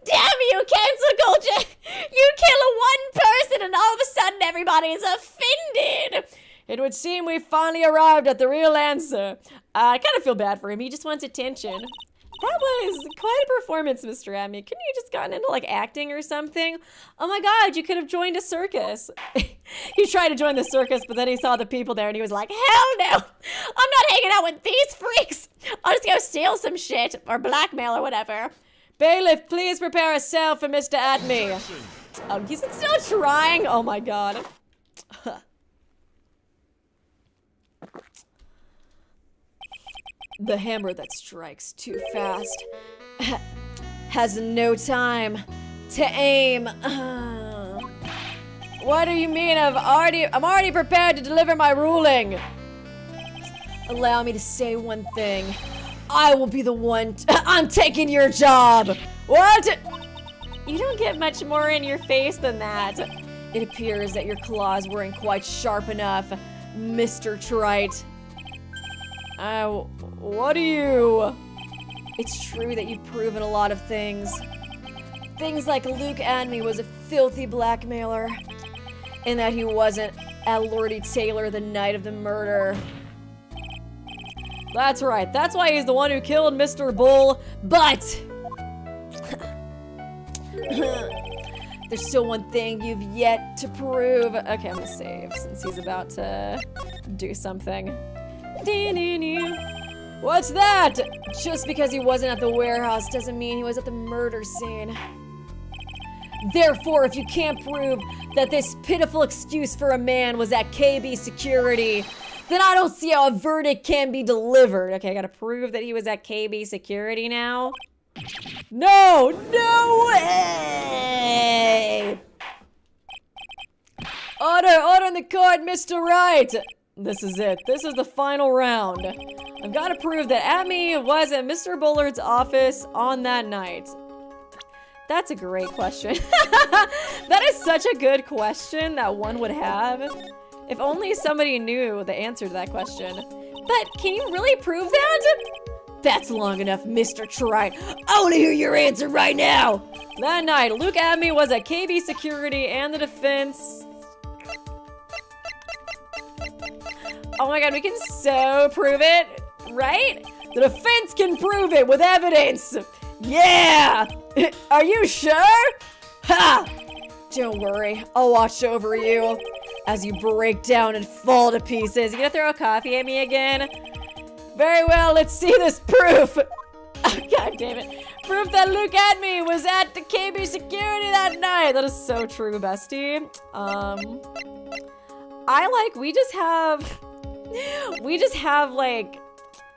B: Damn you, cancel culture! You kill one person and all of a sudden everybody is offended.
A: It would seem we finally arrived at the real answer. I kind of feel bad for him. He just wants attention. That was quite a performance, Mr. Atmey. Couldn't you just gotten into like acting or something? Oh my god, you could have joined a circus. He tried to join the circus, but then he saw the people there and he was like, hell no! I'm not hanging out with these freaks! I'll just go steal some shit, or blackmail or whatever. Bailiff, please prepare a cell for Mr. Atmey. Oh, he's still trying? Oh my god. The hammer that strikes too fast has no time to aim. What do you mean? I'm already prepared to deliver my ruling. Allow me to say one thing. I will be the one. I'm taking your job. What? You don't get much more in your face than that. It appears that your claws weren't quite sharp enough, Mr. Trite. What do you... It's true that you've proven a lot of things. Things like Luke Atmey was a filthy blackmailer, and that he wasn't at Lordy Taylor the night of the murder. That's right, that's why he's the one who killed Mr. Bull, but... There's still one thing you've yet to prove. Okay, I'm gonna save since he's about to do something. What's that? Just because he wasn't at the warehouse doesn't mean he was at the murder scene. Therefore, if you can't prove that this pitiful excuse for a man was at KB Security, then I don't see how a verdict can be delivered. Okay, I gotta prove that he was at KB Security now. No! No way! Order in the court, Mr. Wright! This is it. This is the final round. I've got to prove that Atmey was at Mr. Bullard's office on that night. That's a great question. That is such a good question that one would have. If only somebody knew the answer to that question. But can you really prove that? That's long enough, Mr. Trite. I want to hear your answer right now. That night, Luke Atmey was at KB Security and the defense. Oh my god, we can so prove it, right? The defense can prove it with evidence. Yeah! Are you sure? Ha! Don't worry, I'll watch over you as you break down and fall to pieces. You gonna throw a coffee at me again? Very well, let's see this proof. Oh, god damn it. Proof that Luke Atmey was at the KB Security that night. That is so true, bestie. We just have like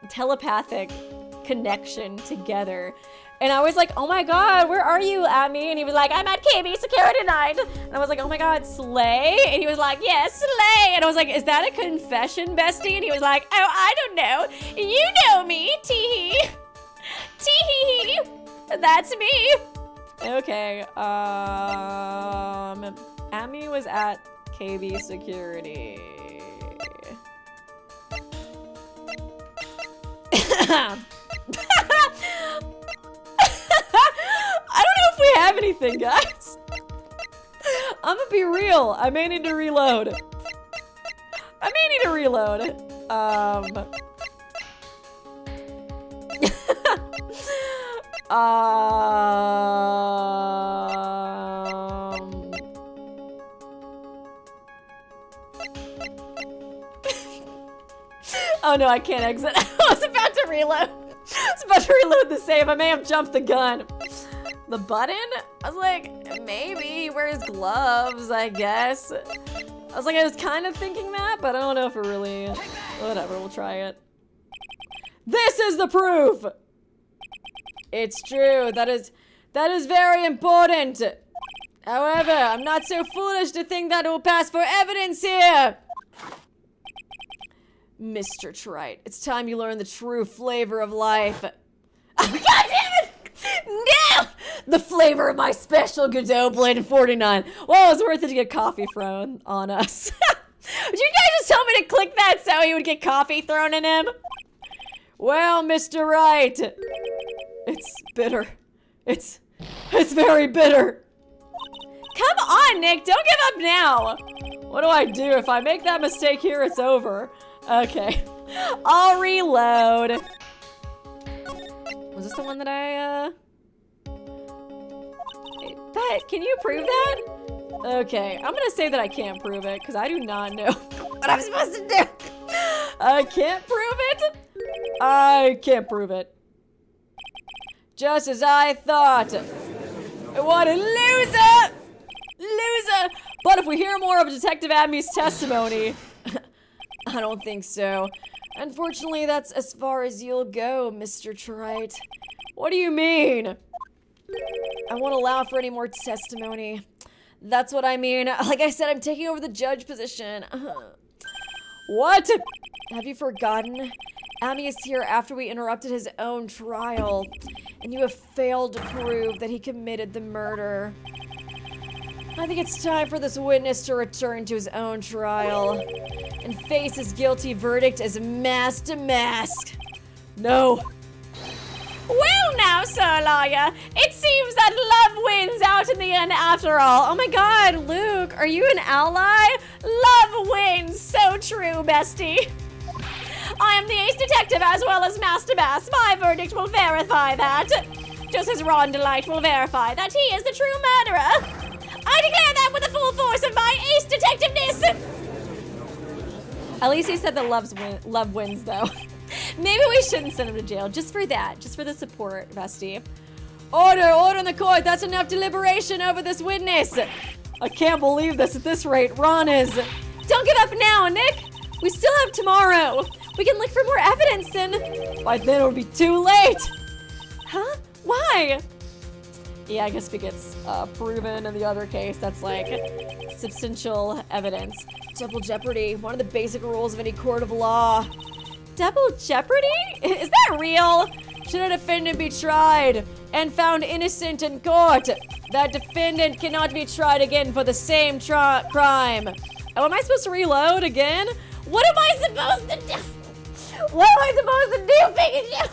A: telepathic connection together. And I was like, oh my god, where are you, Atmey? And he was like, I'm at KB Security tonight. And I was like, oh my god, slay? And he was like, yes, slay. And I was like, is that a confession, bestie? And he was like, oh, I don't know. You know me, tee-hee. Tee-hee. That's me. Okay, Atmey was at KB Security. I don't know if we have anything, guys. I'm gonna be real. I may need to reload. Oh no, I can't exit. I was about to reload. The save. I may have jumped the gun. The button? I was like, maybe he wears gloves, I guess. I was kind of thinking that, but I don't know if it really... Whatever, we'll try it. This is the proof! It's true, that is very important. However, I'm not so foolish to think that it will pass for evidence here. Mr. Trite, it's time you learn the true flavor of life. Oh, god damn it! No! The flavor of my special Godot Blade in 49. Well, it was worth it to get coffee thrown on us. Did you guys just tell me to click that so he would get coffee thrown in him? Well, Mr. Wright, it's bitter. It's very bitter. come on, Nick, don't give up now. What do I do? If I make that mistake here, it's over. Okay, I'll reload. Was this the one that But can you prove that? Okay, I'm gonna say that I can't prove it because I do not know what I'm supposed to do. I can't prove it. I can't prove it. Just as I thought. What a loser! Loser! But if we hear more of Detective Atmey's testimony, I don't think so. Unfortunately, that's as far as you'll go, Mr. Wright. What do you mean? I won't allow for any more testimony. That's what I mean. Like I said, I'm taking over the judge position. What? Have you forgotten? Atmey is here after we interrupted his own trial, and you have failed to prove that he committed the murder. I think it's time for this witness to return to his own trial and face his guilty verdict as mask to mask. No. Well now, Sir Lawyer, it seems that love wins out in the end after all. Oh my god, Luke, are you an ally? Love wins, so true, bestie. I am the ace detective as well as Master Bass. My verdict will verify that. Just as Ron Delight will verify that he is the true murderer. I declare that with the full force of my ace detectiveness. At least he said that love wins, though. Maybe we shouldn't send him to jail, just for that. Just for the support, bestie. Order in the court. That's enough deliberation over this witness. I can't believe this at this rate. Ron is... Don't give up now, Nick. We still have tomorrow. We can look for more evidence and... By then it'll be too late. Huh? Why? Yeah, I guess if it gets proven in the other case, that's like substantial evidence. Double jeopardy, one of the basic rules of any court of law. Double jeopardy? Is that real? Should a defendant be tried and found innocent in court, that defendant cannot be tried again for the same crime. Oh, am I supposed to reload again? What am I supposed to do? What am I supposed to do, Pikachu?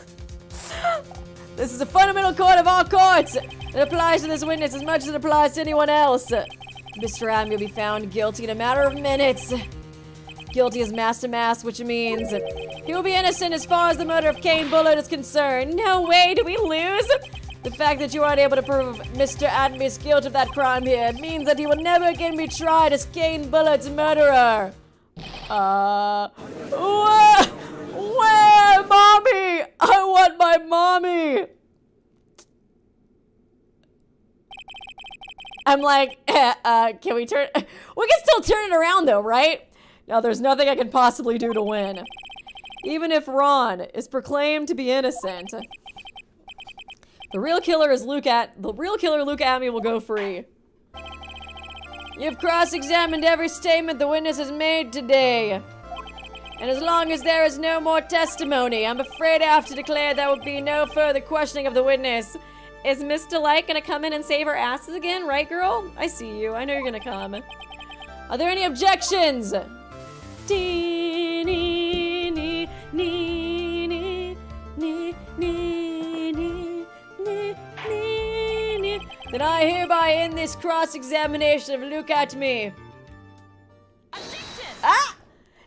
A: This is a fundamental court of all courts. It applies to this witness as much as it applies to anyone else. Mr. Atmey will be found guilty in a matter of minutes. Guilty as mask to mask, which means he will be innocent as far as the murder of Kane Bullard is concerned. No way, do we lose? The fact that you aren't able to prove Mr. Atmey's guilt of that crime here means that he will never again be tried as Kane Bullard's murderer. Where, mommy? I want my mommy. I'm like, can we turn? We can still turn it around though, right? Now there's nothing I can possibly do to win. Even if Ron is proclaimed to be innocent, the real killer Luke Atmey will go free. You've cross-examined every statement the witness has made today. And as long as there is no more testimony, I'm afraid I have to declare there will be no further questioning of the witness. Is Miss Delight gonna come in and save our asses again, right, girl? I see you. I know you're gonna come. Are there any objections? Then I hereby end this cross-examination of Luke Atmey.
C: Objection!
A: Ah!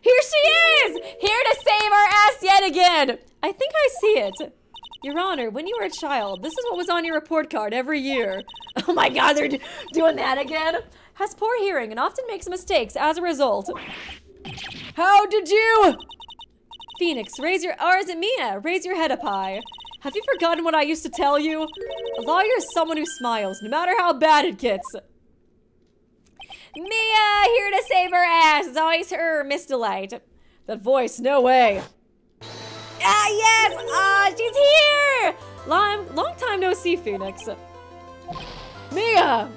A: Here she is! Here to save our ass yet again! I think I see it. Your Honor, when you were a child, this is what was on your report card every year. Oh my god, they're doing that again? Has poor hearing and often makes mistakes as a result. How did you? Phoenix, raise your... Or is it Mia? Raise your head up high. Have you forgotten what I used to tell you? A lawyer is someone who smiles, no matter how bad it gets. Mia, here to save her ass. It's always her, Miss Delight. That voice, no way. Ah, yes! Ah, she's here! Long time no see, Phoenix. Mia!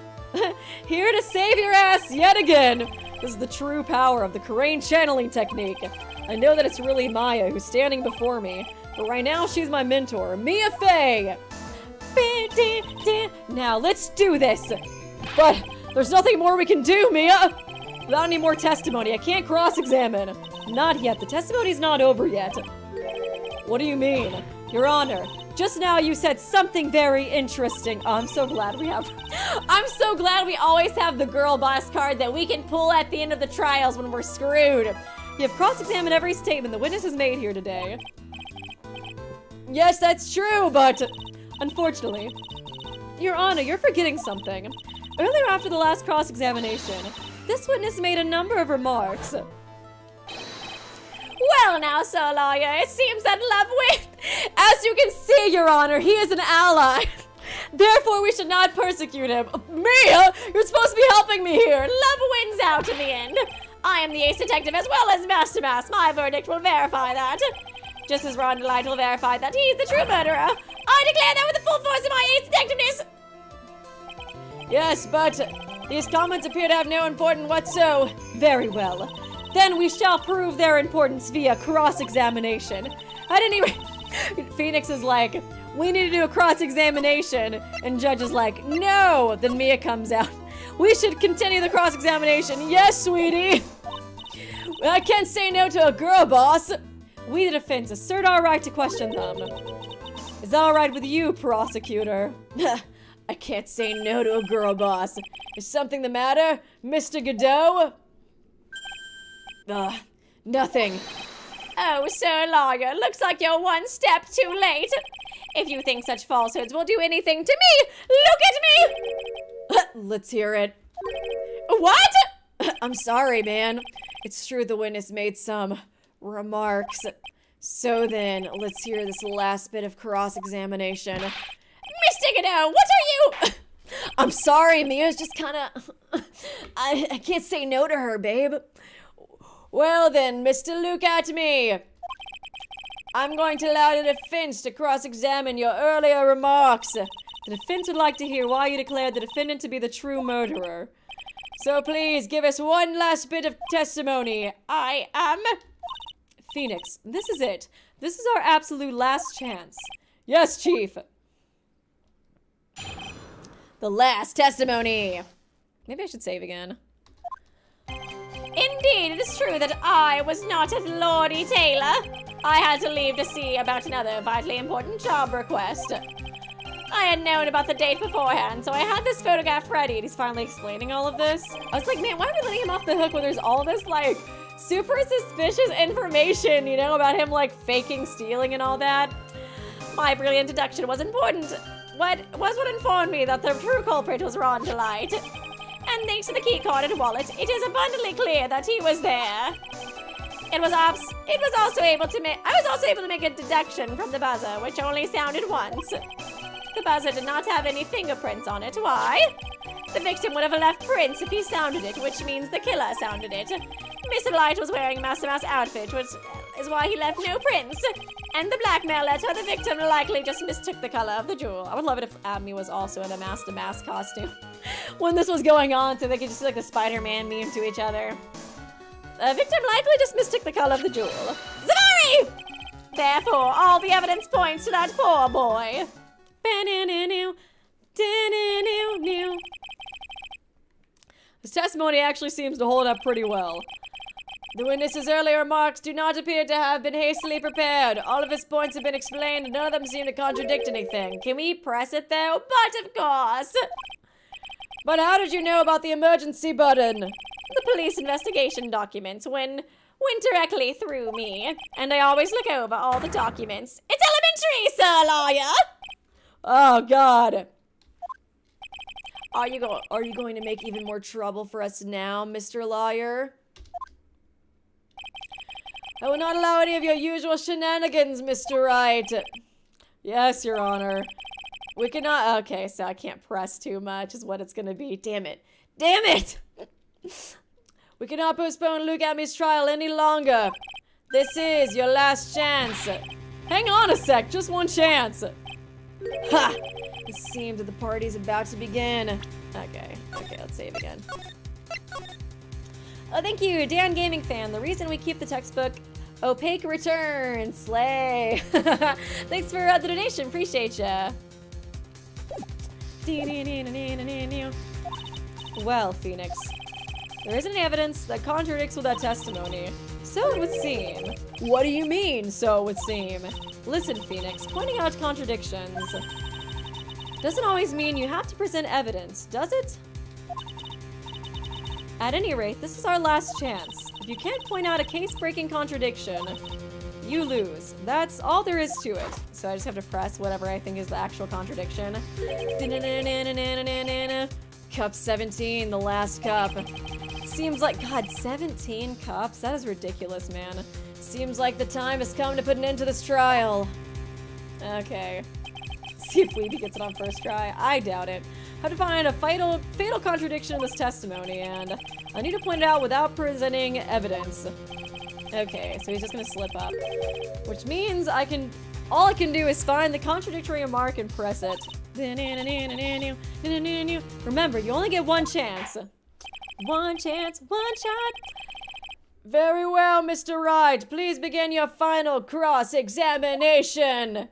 A: Here to save your ass yet again. This is the true power of the Karain channeling technique. I know that it's really Maya who's standing before me, but right now she's my mentor, Mia Fey. Now let's do this. But there's nothing more we can do, Mia. Without any more testimony, I can't cross-examine. Not yet. The testimony's not over yet. What do you mean? Your Honor, just now you said something very interesting. Oh, I'm so glad we have... I'm so glad we always have the girl boss card that we can pull at the end of the trials when we're screwed. You have cross-examined every statement the witness has made here today. Yes, that's true, but unfortunately, Your Honor, you're forgetting something. Earlier after the last cross-examination, this witness made a number of remarks. Well now, Sir Lawyer, it seems that Lovewing, as you can see, Your Honor, he is an ally. Therefore, we should not persecute him. Mia, you're supposed to be helping me here. Love wins out in the end. I am the ace detective as well as Master Mass. My verdict will verify that. Just as Ron Delight will verify that he's the true murderer. I declare that with the full force of my ace detectiveness. Yes, but these comments appear to have no importance whatsoever. Very well. Then we shall prove their importance via cross-examination. At any rate, Phoenix is like, we need to do a cross-examination. And Judge is like, no. Then Mia comes out. We should continue the cross-examination. Yes, sweetie. I can't say no to a girl boss. We, the defense, assert our right to question them. Is that all right with you, prosecutor? I can't say no to a girl boss. Is something the matter, Mr. Godot? Nothing. Oh, Sir Lawyer, looks like you're one step too late. If you think such falsehoods will do anything to me, look at me! Let's hear it. What? I'm sorry, man. It's true the witness made some remarks. So then, let's hear this last bit of cross-examination. Mr. Godot, what are you? I'm sorry, Mia's just kinda... I can't say no to her, babe. Well then, Mr. Luke Atmey, I'm going to allow the defense to cross-examine your earlier remarks. The defense would like to hear why you declared the defendant to be the true murderer. So please, give us one last bit of testimony. I am... Phoenix, this is it. This is our absolute last chance. Yes, Chief. The last testimony. Maybe I should save again. Indeed, it is true that I was not at Lordy Taylor. I had to leave to see about another vitally important job request. I had known about the date beforehand, so I had this photograph ready, and he's finally explaining all of this. I was like, man, why are we letting him off the hook when there's all this, like, super suspicious information, you know, about him, like, faking stealing and all that? My brilliant deduction was important. What informed me that the true culprit was Ron Delight. And thanks to the keycard and wallet, it is abundantly clear that he was there. I was also able to make a deduction from the buzzer, which only sounded once. The buzzer did not have any fingerprints on it. Why? The victim would have left prints if he sounded it, which means the killer sounded it. Mr. Light was wearing Master Mass outfit, which is why he left no prints. And the blackmail letter, the victim likely just mistook the color of the jewel. I would love it if Atmey was also in a Master Mass costume when this was going on, so they could just do like the Spider-Man meme to each other. The victim likely just mistook the color of the jewel. Zavari! Therefore, all the evidence points to that poor boy. His testimony actually seems to hold up pretty well. The witness's earlier remarks do not appear to have been hastily prepared. All of his points have been explained, and none of them seem to contradict anything. Can we press it, though? But of course! But how did you know about the emergency button? The police investigation documents went directly through me, and I always look over all the documents. It's elementary, Sir Lawyer! Oh, God. Are you going to make even more trouble for us now, Mr. Lawyer? I will not allow any of your usual shenanigans, Mr. Wright. Yes, Your Honor. We cannot... Okay, so I can't press too much is what it's going to be. Damn it. Damn it! We cannot postpone Luke Atmey's trial any longer. This is your last chance. Hang on a sec, just one chance. Ha! It seems that the party's about to begin. Okay, let's save again. Oh, thank you, Dan Gaming Fan. The reason we keep the textbook opaque returns. Slay. Thanks for the donation. Appreciate ya. Well, Phoenix, there isn't any evidence that contradicts with that testimony. So it would seem. What do you mean, so it would seem? Listen, Phoenix, pointing out contradictions
B: Doesn't always mean you have to present evidence, does it? At any rate, this is our last chance. If you can't point out a case-breaking contradiction, you lose. That's all there is to it. So I just have to press whatever I think is the actual contradiction. Cup 17, the last cup. Seems like, God, 17 cups? That is ridiculous, man. Seems like the time has come to put an end to this trial. Okay. See if Weeby gets it on first try. I doubt it. Have to find a fatal contradiction in this testimony, and I need to point it out without presenting evidence. Okay, so he's just gonna slip up. Which means all I can do is find the contradictory remark and press it. Remember, you only get one chance. One chance, one shot. Very well, Mr. Wright. Please begin your final cross-examination.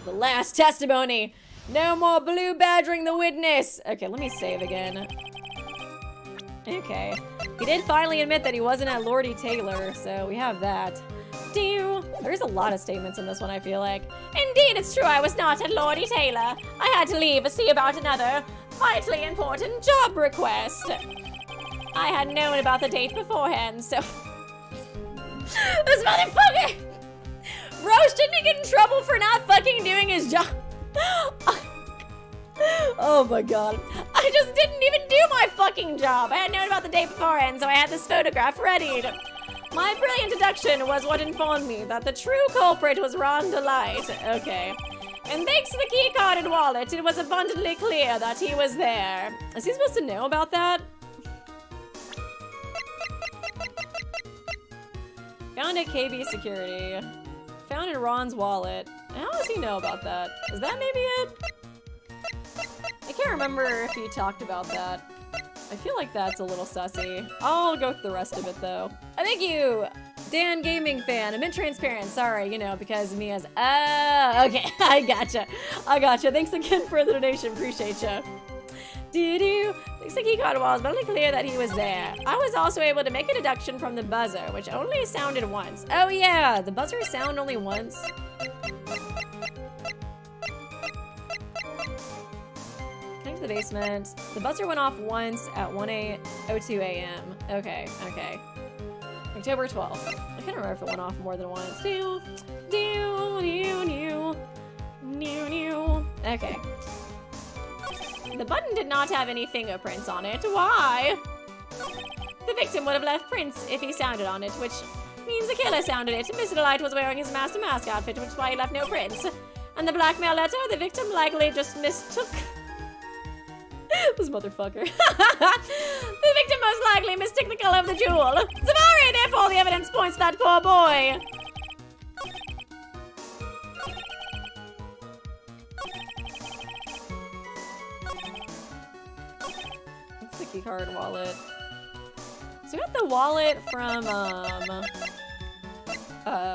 B: The last testimony. No more blue badgering the witness. Okay, let me save again. Okay. He did finally admit that he wasn't at Lordy Taylor, so we have that. There's a lot of statements in this one, I feel like.
C: Indeed, it's true I was not at Lordy Taylor. I had to leave to see about another vitally important job request. I had known about the date beforehand, so... This motherfucker! Bro, shouldn't he get in trouble for not fucking doing his job?
B: Oh my god.
C: I just didn't even do my fucking job. I had known about the date beforehand, so I had this photograph readied. My brilliant deduction was what informed me that the true culprit was Rhonda Light. Okay. And thanks to the keycard and wallet, it was abundantly clear that he was there.
B: Is he supposed to know about that? Found at KB Security. Found in Ron's wallet. How does he know about that? Is that maybe it? I can't remember if he talked about that. I feel like that's a little sussy. I'll go through the rest of it though. Thank you, Dan Gaming Fan. I'm in transparent. Sorry, you know, because Mia's. Okay, I gotcha. Thanks again for the donation. Appreciate ya.
C: Thanks to keycard was abundantly clear that he was there. I was also able to make a deduction from the buzzer, which only sounded once.
B: Oh yeah, the buzzer sound only once. Connect to the basement. The buzzer went off once at 1:02 a.m. Okay. October 12th. I can't remember if it went off more than once. Okay.
C: The button did not have any fingerprints on it. Why? The victim would have left prints if he sounded on it, which means the killer sounded it. Mr. Light was wearing his master mask outfit, which is why he left no prints. And the blackmail letter, the victim likely just mistook...
B: This motherfucker.
C: The victim most likely mistook the color of the jewel. Zavari, therefore the evidence points to that poor boy.
B: What's the keycard wallet? So we got the wallet from,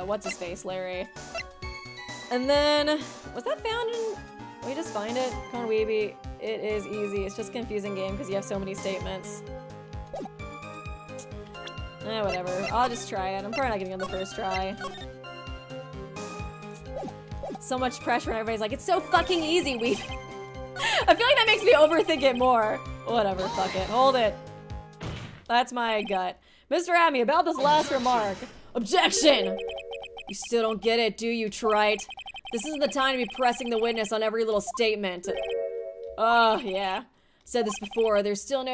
B: what's his face, Larry. And then, was that found in, we just find it? Come on, Weeby. It is easy. It's just a confusing game because you have so many statements. Whatever. I'll just try it. I'm probably not getting on the first try. So much pressure and everybody's like, it's so fucking easy, Weeby. I feel like that makes me overthink it more. Whatever, fuck it. Hold it. That's my gut. Mr. Atmey, about this last remark. Objection! You still don't get it, do you, Trite? This isn't the time to be pressing the witness on every little statement. Oh, yeah. Said this before. There's still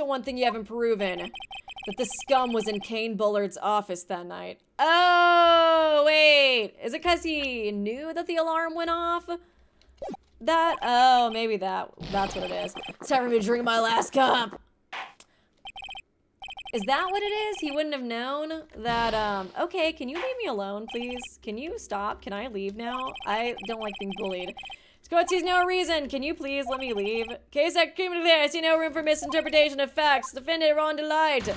B: one thing you haven't proven. That the scum was in Kane Bullard's office that night. Oh, wait. Is it because he knew that the alarm went off? Oh, maybe that's what it is. It's time for me to drink my last cup. Is that what it is? He wouldn't have known that, okay, can you leave me alone, please? Can you stop? Can I leave now? I don't like being bullied. Scott sees no reason. Can you please let me leave? Case I came to there. I see no room for misinterpretation of facts. Defendant Rhonda Light.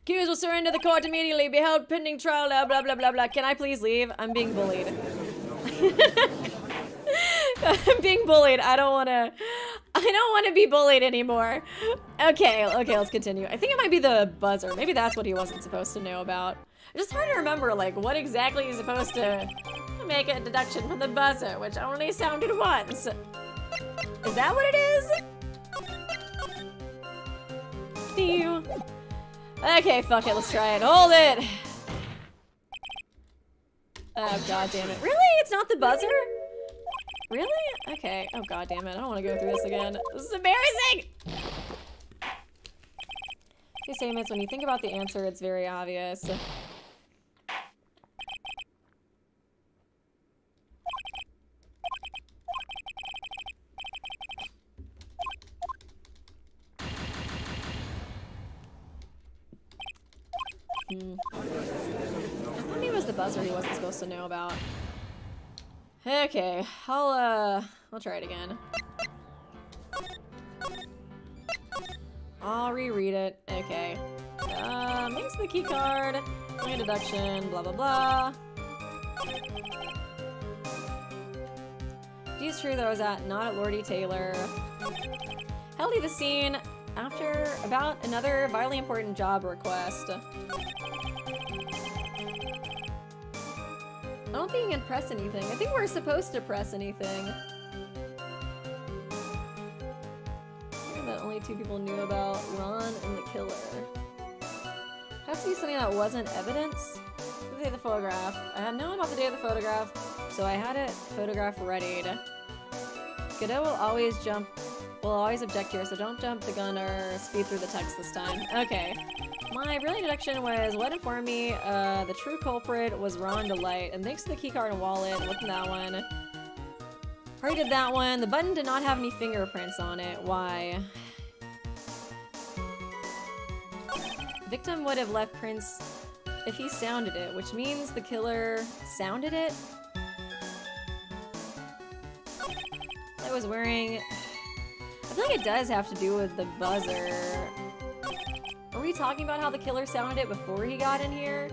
B: Accused will surrender the court immediately. Be held pending trial now. Blah, blah, blah, blah. Can I please leave? I'm being bullied. I'm being bullied. I don't want to be bullied anymore. Okay, let's continue. I think it might be the buzzer. Maybe that's what he wasn't supposed to know about. It's just hard to remember, like, what exactly he's supposed to...
C: make a deduction from the buzzer, which only sounded once.
A: Is that what it is? Ew. Okay, fuck it, let's try it. Hold it! Oh, god damn it. Really? It's not the buzzer? Really? Okay. Oh, god damn it. I don't want to go through this again. This is embarrassing! These statements, when you think about the answer, it's very obvious. I thought maybe it was the buzzer he wasn't supposed to know about. Okay, I'll try it again. I'll reread it. Okay. Thanks for the key card. Doing a deduction, blah blah blah. It's true that I was not at Lordy Taylor. I'll leave the scene after about another vitally important job request. I don't think you can press anything. I think we're supposed to press anything. That only 2 people knew about, Ron and the killer. Has to be something that wasn't evidence. The day of the photograph. I had known about the day of the photograph, so I had it photograph readied. Godot will always object here, so don't jump the gun or speed through the text this time. Okay. My brilliant deduction was what informed me the true culprit was Ron Delight, and thanks to the keycard and wallet, looked at that one. Already did that one. The button did not have any fingerprints on it. Why? The victim would have left prints if he sounded it, which means the killer sounded it? I was wearing... I feel like it does have to do with the buzzer. Are we talking about how the killer sounded it before he got in here?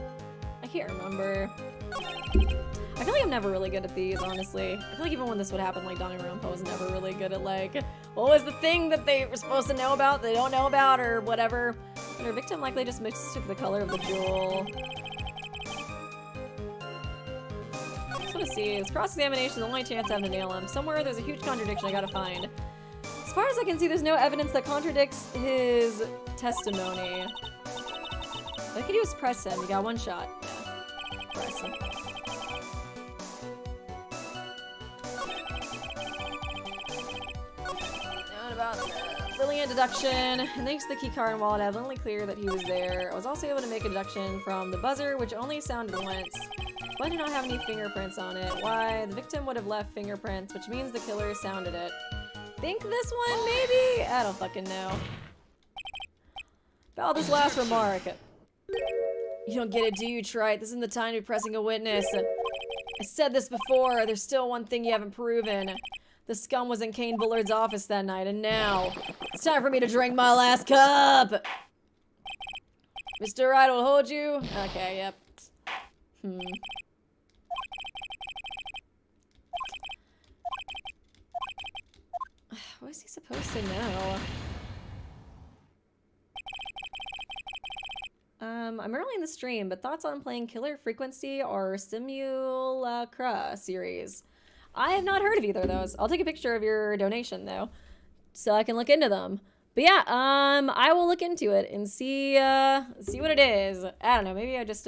A: I can't remember. I feel like I'm never really good at these, honestly. I feel like even when this would happen, like, Donnie Rampo was never really good at, like, what was the thing that they were supposed to know about, they don't know about, or whatever. And our victim likely just mistook the color of the jewel. I just want to see. This cross-examination is the only chance I have to nail him. Somewhere there's a huge contradiction I gotta find. As far as I can see, there's no evidence that contradicts his testimony. What I could do is press him. You got one shot. Yeah. Press him. Now about the brilliant deduction. And thanks to the keycard and wallet, I have only clear that he was there. I was also able to make a deduction from the buzzer, which only sounded once. Why did not have any fingerprints on it? Why? The victim would have left fingerprints, which means the killer sounded it. Think this one, maybe? I don't fucking know. About this last remark. You don't get it, do you, Trite? This isn't the time to be pressing a witness. I said this before. There's still one thing you haven't proven. The scum was in Kane Bullard's office that night, and now it's time for me to drink my last cup. Mr. Wright will hold you. Okay, yep. What is he supposed to know? I'm early in the stream, but thoughts on playing Killer Frequency or Simulacra series? I have not heard of either of those. I'll take a picture of your donation, though, so I can look into them. But yeah, I will look into it and see what it is. I don't know, maybe I just,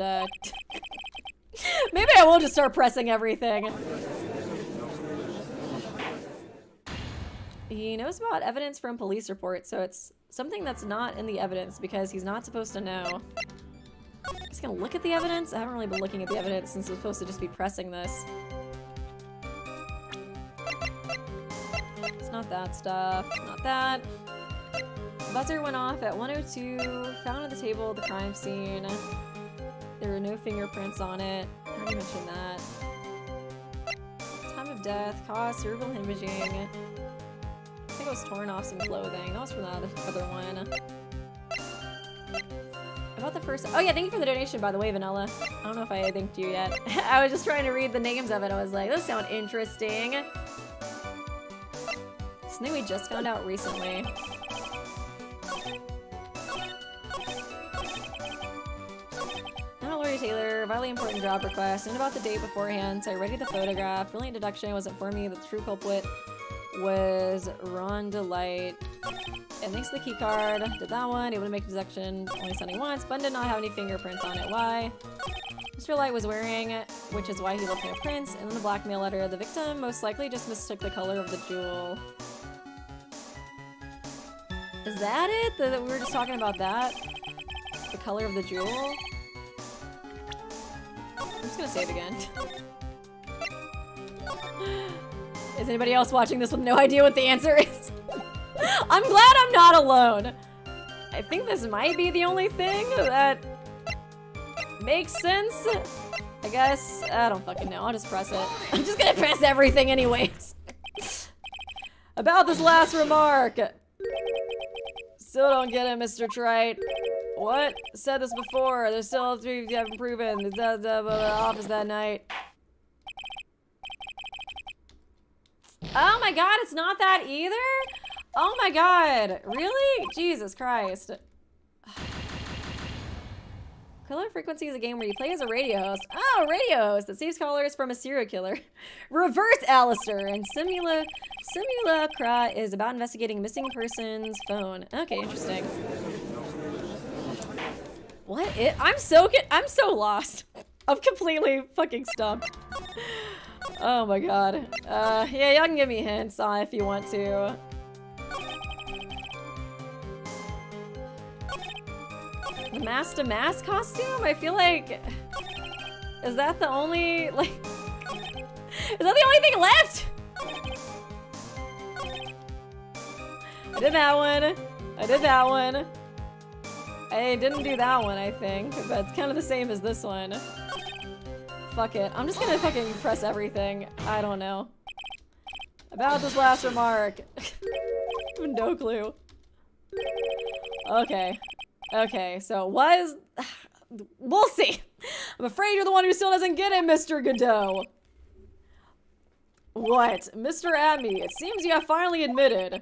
A: maybe I will just start pressing everything. He knows about evidence from police reports, so it's something that's not in the evidence because he's not supposed to know. He's gonna look at the evidence? I haven't really been looking at the evidence since I'm supposed to just be pressing this. It's not that stuff, not that. The buzzer went off at 1:02, found at the table at the crime scene. There were no fingerprints on it. I already mentioned that. Time of death, cause, cerebral hemorrhaging. I think it was torn off some clothing. That was from that other one. About the first... Oh yeah, thank you for the donation, by the way, Vanilla. I don't know if I thanked you yet. I was just trying to read the names of it. I was like, those sound interesting. Something we just found out recently. Not Lori Lori Taylor, vitally important job request, and about the date beforehand, so I readied the photograph. Brilliant deduction was informed me that the true culprit was Ron Delight. And thanks to the key card, did that one, able to make a deduction, only sending once, but did not have any fingerprints on it. Why? Mr. Light was wearing, which is why he left no prints, and then the blackmail letter. The victim most likely just mistook the color of the jewel. Is that it? That we were just talking about that? The color of the jewel? I'm just gonna save again. Is anybody else watching this with no idea what the answer is? I'm glad I'm not alone. I think this might be the only thing that makes sense. I guess, I don't fucking know. I'll just press it. I'm just gonna press everything anyways. About this last remark. Still don't get it, Mr. Trite. What? Said this before. There's still 3 you haven't proven. The office that night. Oh my god, it's not that either? Oh my god. Really? Jesus Christ. Color Frequency is a game where you play as a radio host. Oh, radio host that saves callers from a serial killer. Reverse Alistair and Simulacra is about investigating a missing person's phone. Okay, interesting. What? I'm so lost. I'm completely fucking stumped. Oh my god. Yeah, y'all can give me hints on if you want to. The mask to mask costume? I feel like... Is that the only, like... Is that the only thing left? I did that one. I did that one. I didn't do that one, I think. But it's kind of the same as this one. Fuck it. I'm just gonna fucking press everything. I don't know. About this last remark. No clue. Okay. Okay, so was... We'll see. I'm afraid you're the one who still doesn't get it, Mr. Godot. What? Mr. Atmey, it seems you have finally admitted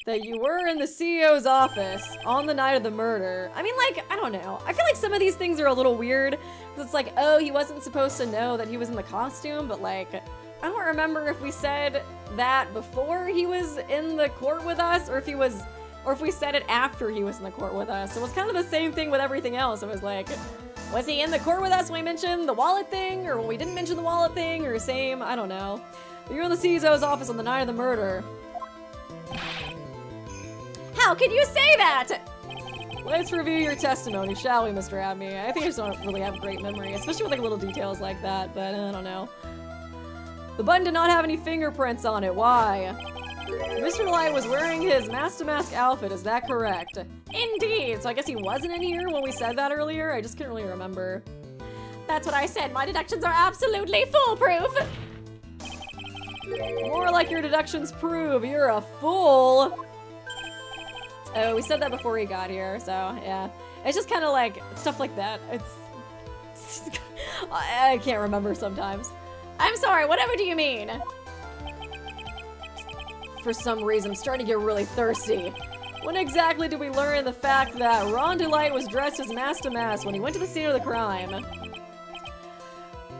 A: that you were in the CEO's office on the night of the murder. I mean, like, I don't know. I feel like some of these things are a little weird. It's like, oh, he wasn't supposed to know that he was in the costume, but like, I don't remember if we said that before he was in the court with us, or if he was... Or if we said it after he was in the court with us. It was kind of the same thing with everything else. It was like, was he in the court with us when we mentioned the wallet thing? Or when we didn't mention the wallet thing? Or same? I don't know. You were in the CEO's office on the night of the murder.
C: How could you say that?
A: Let's review your testimony, shall we, Mr. Atmey? I think I just don't really have great memory, especially with like little details like that, but I don't know. The button did not have any fingerprints on it. Why? Mr. Light was wearing his mask-to-mask outfit, is that correct?
C: Indeed.
A: So I guess he wasn't in here when we said that earlier? I just couldn't really remember.
C: That's what I said. My deductions are absolutely foolproof.
A: More like your deductions prove you're a fool. Oh, we said that before he got here, so yeah. It's just kind of like stuff like that. It's... I can't remember sometimes.
C: I'm sorry, whatever do you mean?
A: For some reason, I'm starting to get really thirsty. When exactly did we learn the fact that Ron Delight was dressed as mask to mask when he went to the scene of the crime?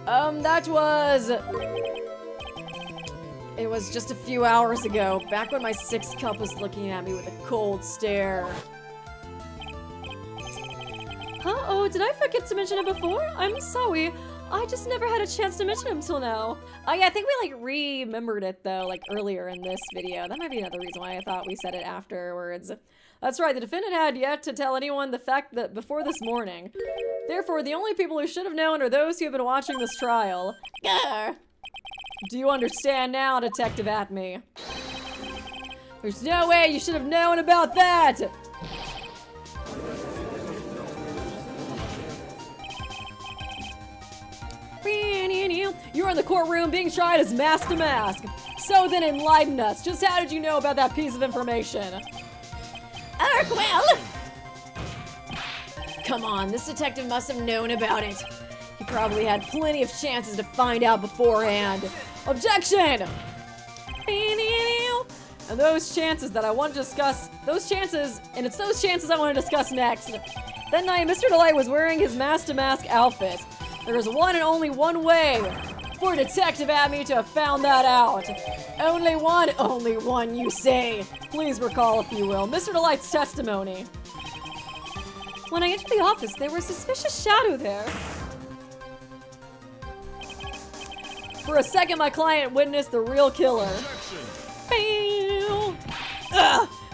A: That was... It was just a few hours ago, back when my sixth cup was looking at me with a cold stare.
B: Huh? Oh, did I forget to mention it before? I'm sorry. I just never had a chance to mention him till now.
A: Oh yeah, I think we like remembered it though, like earlier in this video. That might be another reason why I thought we said it afterwards. That's right, the defendant had yet to tell anyone the fact that before this morning. Therefore, the only people who should have known are those who have been watching this trial.
C: Grr.
A: Do you understand now, Detective Atmey? There's no way you should have known about that! You're in the courtroom being tried as mask to mask. So then enlighten us. Just how did you know about that piece of information?
C: Well.
A: Come on, this detective must have known about it. He probably had plenty of chances to find out beforehand. Objection! And those chances that I want to discuss, it's those chances I want to discuss next. That night, Mr. Delight was wearing his mask-to-mask outfit. There is one and only one way for Detective Atmey to have found that out. Only one, you say. Please recall, if you will, Mr. Delight's testimony.
B: When I entered the office, there was a suspicious shadow there.
A: For a second, my client witnessed the real killer. Fail.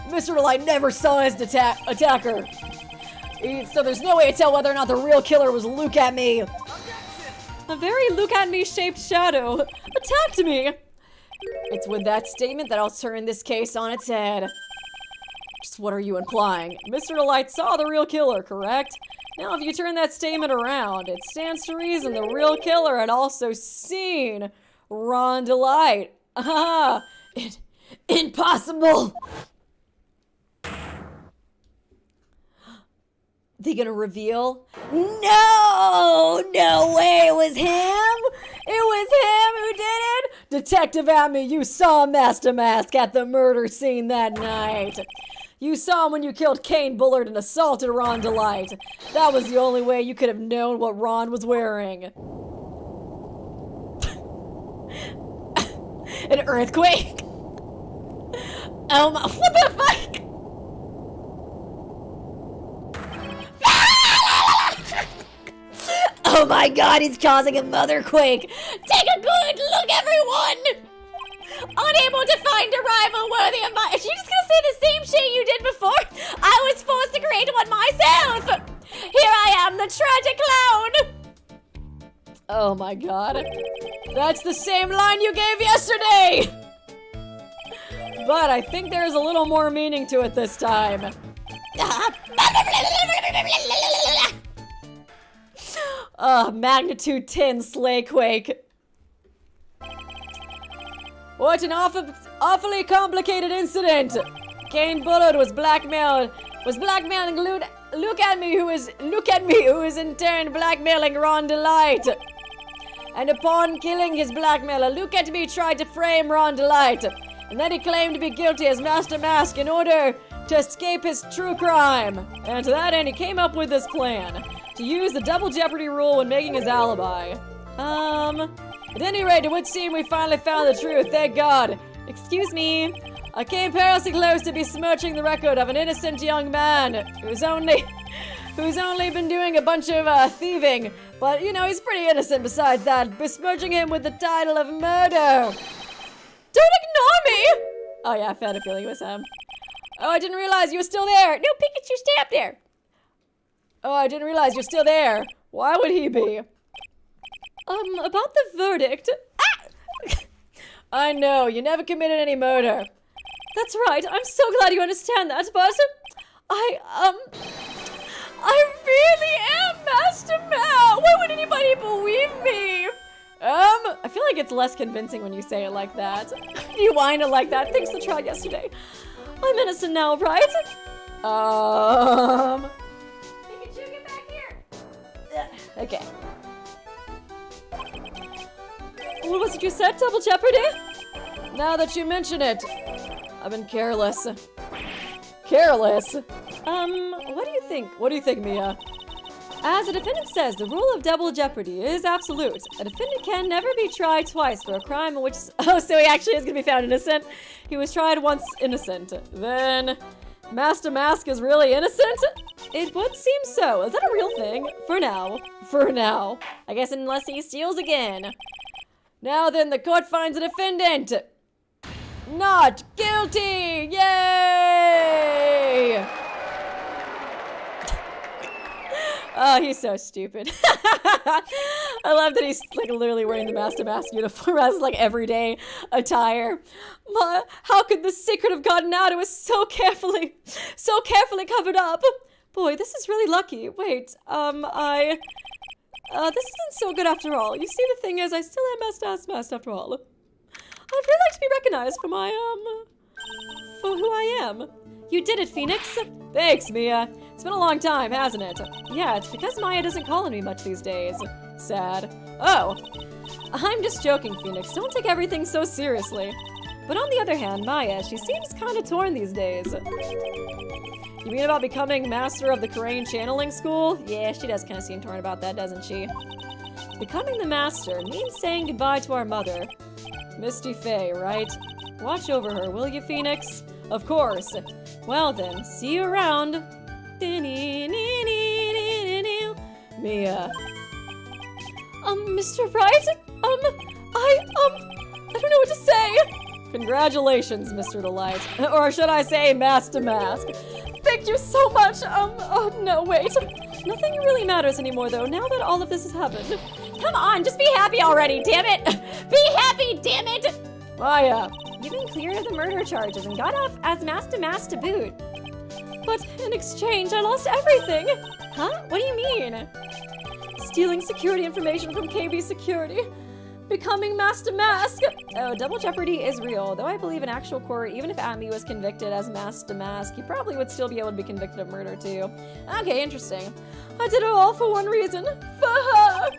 A: Mr. Delight never saw his attacker. So there's no way to tell whether or not the real killer was Luke Atmey.
B: A very Luke Atmey shaped shadow attacked me.
A: It's with that statement that I'll turn this case on its head. Just what are you implying? Mr. Delight saw the real killer, correct? Now, if you turn that statement around, it stands to reason the real killer had also seen Ron Delight. Ah, impossible! They gonna reveal? No way, it was him! It was him who did it! Detective Atmey, you saw Master Mask at the murder scene that night. You saw him when you killed Kane Bullard and assaulted Ron Delight. That was the only way you could have known what Ron was wearing. An earthquake? Oh my, what the fuck? Oh my god, he's causing a motherquake!
C: Take a good look, everyone! Unable to find a rival worthy of my— Are you just gonna say the same shit you did before? I was forced to create one myself! Here I am, the tragic clown!
A: Oh my god. That's the same line you gave yesterday! But I think there's a little more meaning to it this time. Magnitude 10 Slayquake. What an awfully complicated incident! Kane Bullard was blackmailing Luke Atmey, who is in turn blackmailing Ron Delight. And upon killing his blackmailer, Luke Atmey tried to frame Ron Delight, and then he claimed to be guilty as Master Mask in order to escape his true crime. And to that end, he came up with this plan to use the double jeopardy rule when making his alibi. At any rate, it would seem we finally found the truth, thank God. Excuse me. I came perilously close to besmirching the record of an innocent young man who's only been doing a bunch of thieving. But, you know, he's pretty innocent besides that, besmirching him with the title of murder. Don't ignore me! Oh yeah, I had a feeling it was him. Oh, I didn't realize you were still there. No, Pikachu, stay up there. Oh, I didn't realize you're still there. Why would he be?
B: About the verdict.
A: Ah! I know, you never committed any murder.
B: That's right, I'm so glad you understand that, but I really am Master Mal. Why would anybody believe me?
A: I feel like it's less convincing when you say it like that. You whine it like that. Thanks to try yesterday.
B: I'm innocent now, right?
C: Pikachu, get back here.
A: Okay.
B: What was it you said, Double Jeopardy?
A: Now that you mention it, I've been careless. Careless? What do you think? What do you think, Mia?
B: As the defendant says, the rule of double jeopardy is absolute. A defendant can never be tried twice for a crime in which—
A: Oh, so he actually is gonna be found innocent? He was tried once innocent. Then Master Mask is really innocent?
B: It would seem so. Is that a real thing? For now.
A: For now. I guess unless he steals again. Now then, the court finds the defendant not guilty! Yay! Oh, he's so stupid. I love that he's like literally wearing the Master Mask uniform as like everyday attire. How could the secret have gotten out? It was so carefully covered up. Boy, this is really lucky. Wait, this isn't so good after all. You see, the thing is, I still am Master after all. I'd really like to be recognized for my, for who I am. You did it, Phoenix. Thanks, Mia. It's been a long time, hasn't it?
B: Yeah, it's because Maya doesn't call on me much these days.
A: Sad. Oh.
B: I'm just joking, Phoenix. Don't take everything so seriously. But on the other hand, Maya, she seems kind of torn these days.
A: You mean about becoming master of the Crane channeling school? Yeah, she does kind of seem torn about that, doesn't she?
B: Becoming the master means saying goodbye to our mother. Misty Faye, right? Watch over her, will you, Phoenix? Of course. Well then, see you around. Mia. Mr. Wright? I don't know what to say. Congratulations, Mr. Delight. Or should I say, Master Mask. Thank you so much. No, wait. Nothing really matters anymore, though, now that all of this has happened.
C: Come on, just be happy already, damn it! Be happy, damn it!
A: Maya, you've been cleared of the murder charges and got off as Master Mask to boot.
B: But in exchange, I lost everything.
A: Huh? What do you mean?
B: Stealing security information from KB Security. Becoming Master Mask.
A: Oh, double jeopardy is real. Though I believe in actual court, even if Atmey was convicted as Master Mask, he probably would still be able to be convicted of murder too. Okay, interesting.
B: I did it all for one reason. For her.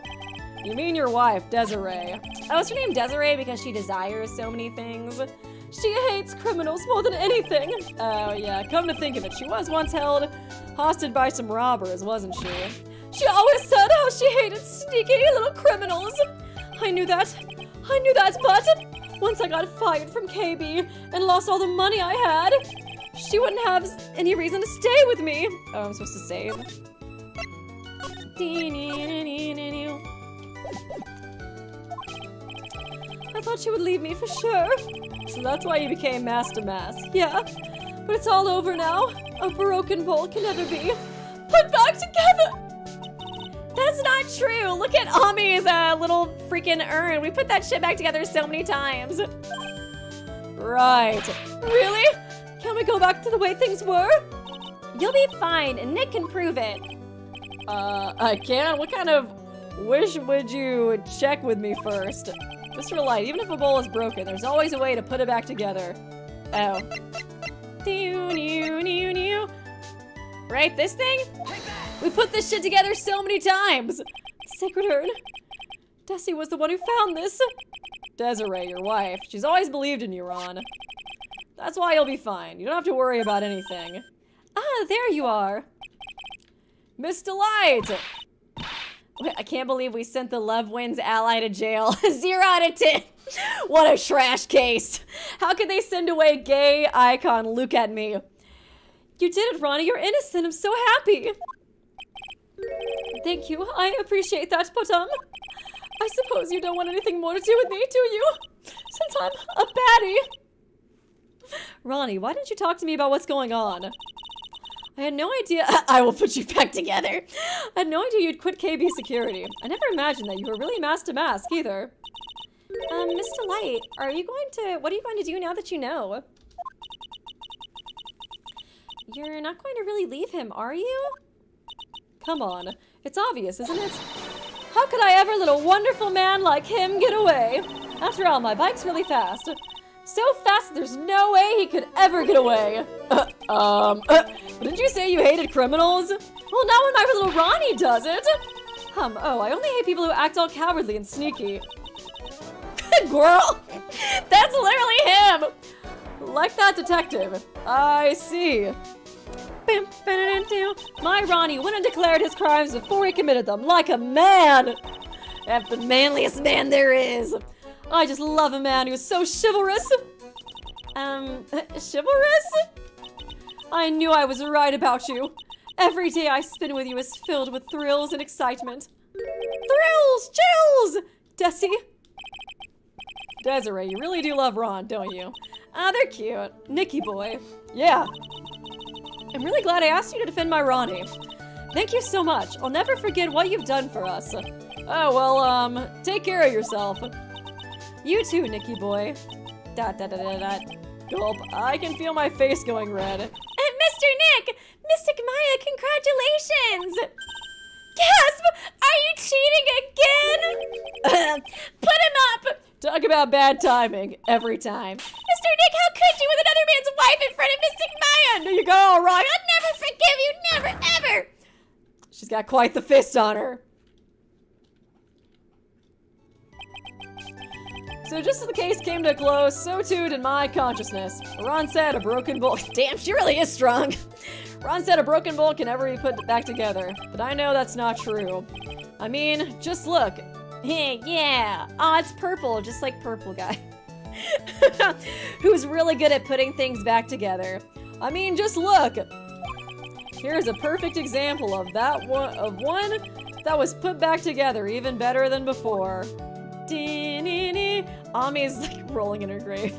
A: You mean your wife, Desiree. Oh, is her name Desiree because she desires so many things?
B: She hates criminals more than anything.
A: Oh yeah, come to think of it, she was once held hostage by some robbers, wasn't she?
B: She always said how she hated sneaky little criminals. I knew that, but once I got fired from KB and lost all the money I had, she wouldn't have any reason to stay with me.
A: Oh, I'm supposed to save.
B: I thought she would leave me for sure.
A: So that's why you became Master Mask.
B: Yeah, but it's all over now. A broken bowl can never be put back together.
C: That's not true. Look at Ami's little freaking urn. We put that shit back together so many times.
A: Right.
B: Really? Can we go back to the way things were?
C: You'll be fine, and Nick can prove it.
A: I can? What kind of wish would you check with me first? Mr. Light, even if a bowl is broken, there's always a way to put it back together. Oh. Right, this thing? We put this shit together so many times!
B: Sacred urn. Desi was the one who found this.
A: Desiree, your wife. She's always believed in you, Ron. That's why you'll be fine. You don't have to worry about anything.
B: Ah, there you are.
A: Miss Delight! Wait, I can't believe we sent the Love Wins ally to jail. 0 out of 10. What a trash case. How could they send away gay icon Look at me?
B: You did it, Ronnie. You're innocent. I'm so happy. Thank you. I appreciate that, but I suppose you don't want anything more to do with me, do you? Since I'm a baddie.
A: Ronnie, why didn't you talk to me about what's going on?
B: I had no idea.
A: I will put you back together.
B: I had no idea you'd quit KB Security. I never imagined that you were really Master Mask either.
A: Mr. Light, what are you going to do now that you know? You're not going to really leave him, are you?
B: Come on. It's obvious, isn't it? How could I ever let a wonderful man like him get away? After all, my bike's really fast. So fast that there's no way he could ever get away.
A: Didn't you say you hated criminals?
B: Well, not when my little Ronnie does it. Oh, I only hate people who act all cowardly and sneaky.
A: Girl, that's literally him.
B: Like that detective. I see. My Ronnie went and declared his crimes before he committed them, like a man.
A: That's the manliest man there is.
B: I just love a man who's so chivalrous. Chivalrous? I knew I was right about you. Every day I spend with you is filled with thrills and excitement. Thrills! Chills! Desi?
A: Desiree, you really do love Ron, don't you?
B: Ah, they're cute. Nicky boy.
A: Yeah.
B: I'm really glad I asked you to defend my Ronnie. Thank you so much. I'll never forget what you've done for us.
A: Oh, well, take care of yourself.
B: You too, Nicky boy.
A: Gulp. I can feel my face going red.
C: Mr. Nick! Mystic Maya, congratulations! Gasp! Are you cheating again? Put him up!
A: Talk about bad timing every time.
C: Mr. Nick, how could you with another man's wife in front of Mystic Maya?
A: There you go, Rock.
C: I'll never forgive you, never, ever!
A: She's got quite the fist on her. So just as the case came to a close, so too did my consciousness. Ron said a broken bowl. Damn, she really is strong. Ron said a broken bowl can never be put back together, but I know that's not true. I mean, just look.
C: Hey, yeah.
A: Ah, it's purple, just like purple guy. Who's really good at putting things back together. I mean, just look. Here's a perfect example of one that was put back together even better than before. Ami's like rolling in her grave.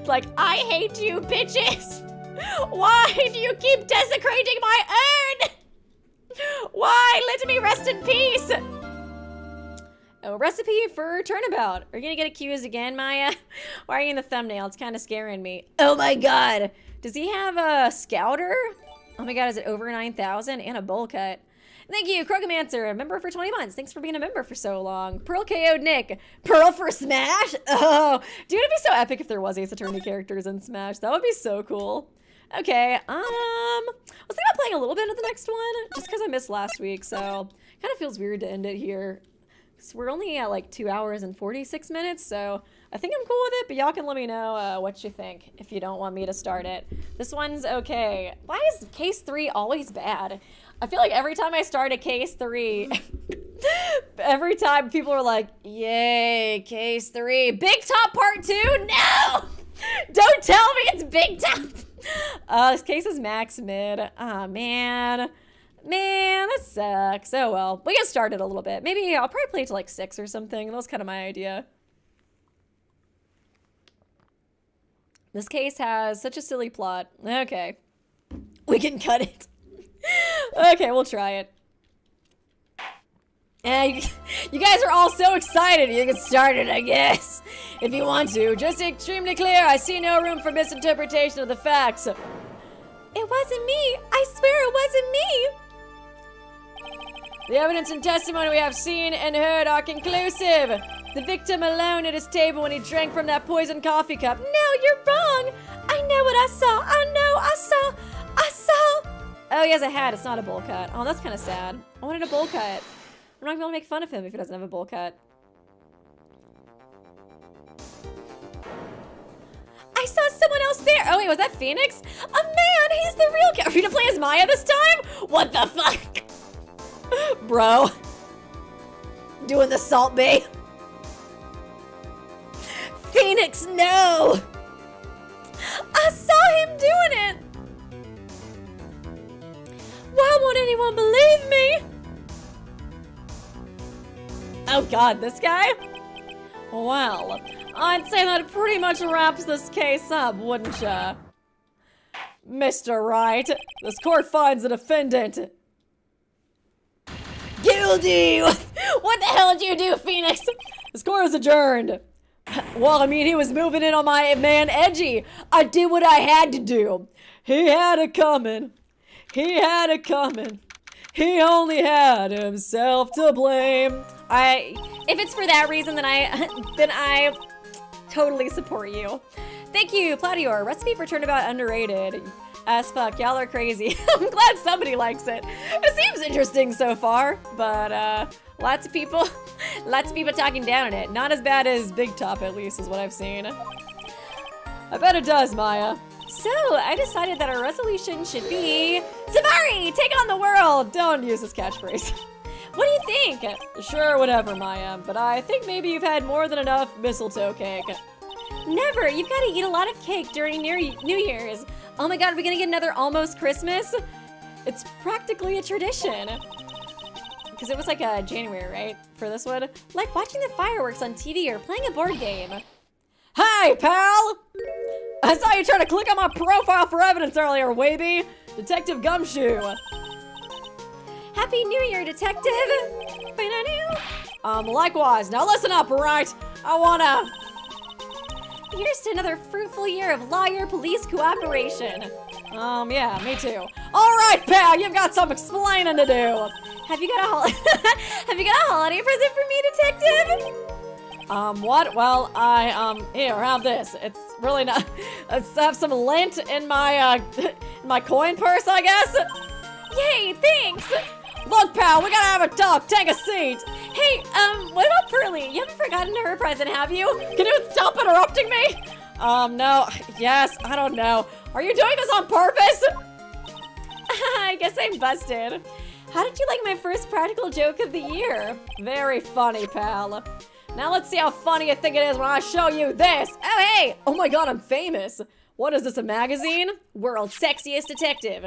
C: Like, I hate you, bitches! Why do you keep desecrating my urn? Why? Let me rest in peace!
A: A recipe for turnabout. Are you gonna get accused again, Maya? Why are you in the thumbnail? It's kind of scaring me. Oh my god! Does he have a scouter? Oh my god, is it over 9,000? And a bowl cut. Thank you, Krogomancer, a member for 20 months. Thanks for being a member for so long. Pearl KO'd Nick. Pearl for Smash? Oh, dude, it'd be so epic if there was Ace Attorney characters in Smash. That would be so cool. Okay, I was thinking about playing a little bit of the next one, just because I missed last week, so kind of feels weird to end it here. So we're only at like 2 hours and 46 minutes, so I think I'm cool with it, but y'all can let me know what you think if you don't want me to start it. This one's okay. Why is case 3 always bad? I feel like every time I start a case 3, every time people are like, yay, case 3. Big Top Part 2? No! Don't tell me it's Big Top! This case is max mid. Ah, man. Man, that sucks. Oh well. We get started a little bit. Maybe I'll probably play to like 6 or something. That was kind of my idea. This case has such a silly plot. Okay. We can cut it. Okay, we'll try it. You guys are all so excited. You can start it, I guess. If you want to. Just extremely clear. I see no room for misinterpretation of the facts.
B: It wasn't me. I swear it wasn't me.
A: The evidence and testimony we have seen and heard are conclusive. The victim alone at his table when he drank from that poisoned coffee cup.
B: No, you're wrong. I know what I saw. I know. I saw.
A: Oh, he has a hat. It's not a bowl cut. Oh, that's kind of sad. I wanted a bowl cut. I'm not gonna be able to make fun of him if he doesn't have a bowl cut.
B: I saw someone else there.
A: Oh, wait, was that Phoenix?
B: A man. He's the real guy.
A: Are you gonna play as Maya this time? What the fuck? Bro. Doing the Salt Bay. Phoenix, no!
B: I saw him doing it. Why won't anyone believe me?
A: Oh god, this guy? Well, I'd say that pretty much wraps this case up, wouldn't ya? Mr. Wright, this court finds the defendant guilty! What the hell did you do, Phoenix? This court is adjourned. Well, I mean, he was moving in on my man Edgy. I did what I had to do. He had it coming. He had it coming. He only had himself to blame. If it's for that reason, then I totally support you. Thank you, Platior. Recipe for turnabout underrated. As fuck, y'all are crazy. I'm glad somebody likes it. It seems interesting so far, but lots of people talking down on it. Not as bad as Big Top, at least, is what I've seen. I bet it does, Maya. So, I decided that our resolution should be Savari, take on the world! Don't use this catchphrase. What do you think? Sure, whatever, Maya, but I think maybe you've had more than enough mistletoe cake. Never! You've got to eat a lot of cake during New Year's. Oh my god, are we gonna get another almost Christmas? It's practically a tradition. Because it was like January, right? For this one? Like watching the fireworks on TV or playing a board game. Hi, pal! I saw you trying to click on my profile for evidence earlier, Weeby. Detective Gumshoe.
B: Happy New Year, Detective.
A: Likewise. Now listen up, Wright. I wanna...
B: Here's to another fruitful year of lawyer-police cooperation.
A: Yeah, me too. All right, pal, you've got some explaining to do.
B: Have you got a holiday present for me, Detective?
A: What? Well, here, have this. It's really not, let's have some lint in my, my coin purse, I guess?
B: Yay, thanks!
A: Look, pal, we gotta have a talk. Take a seat.
B: Hey, what about Pearly? You haven't forgotten her present, have you?
A: Can you stop interrupting me? No. Yes, I don't know. Are you doing this on purpose?
B: I guess I'm busted.
A: How did you like my first practical joke of the year? Very funny, pal. Now let's see how funny you think it is when I show you this. Oh, hey! Oh my god, I'm famous. What is this, a magazine? World's Sexiest Detective.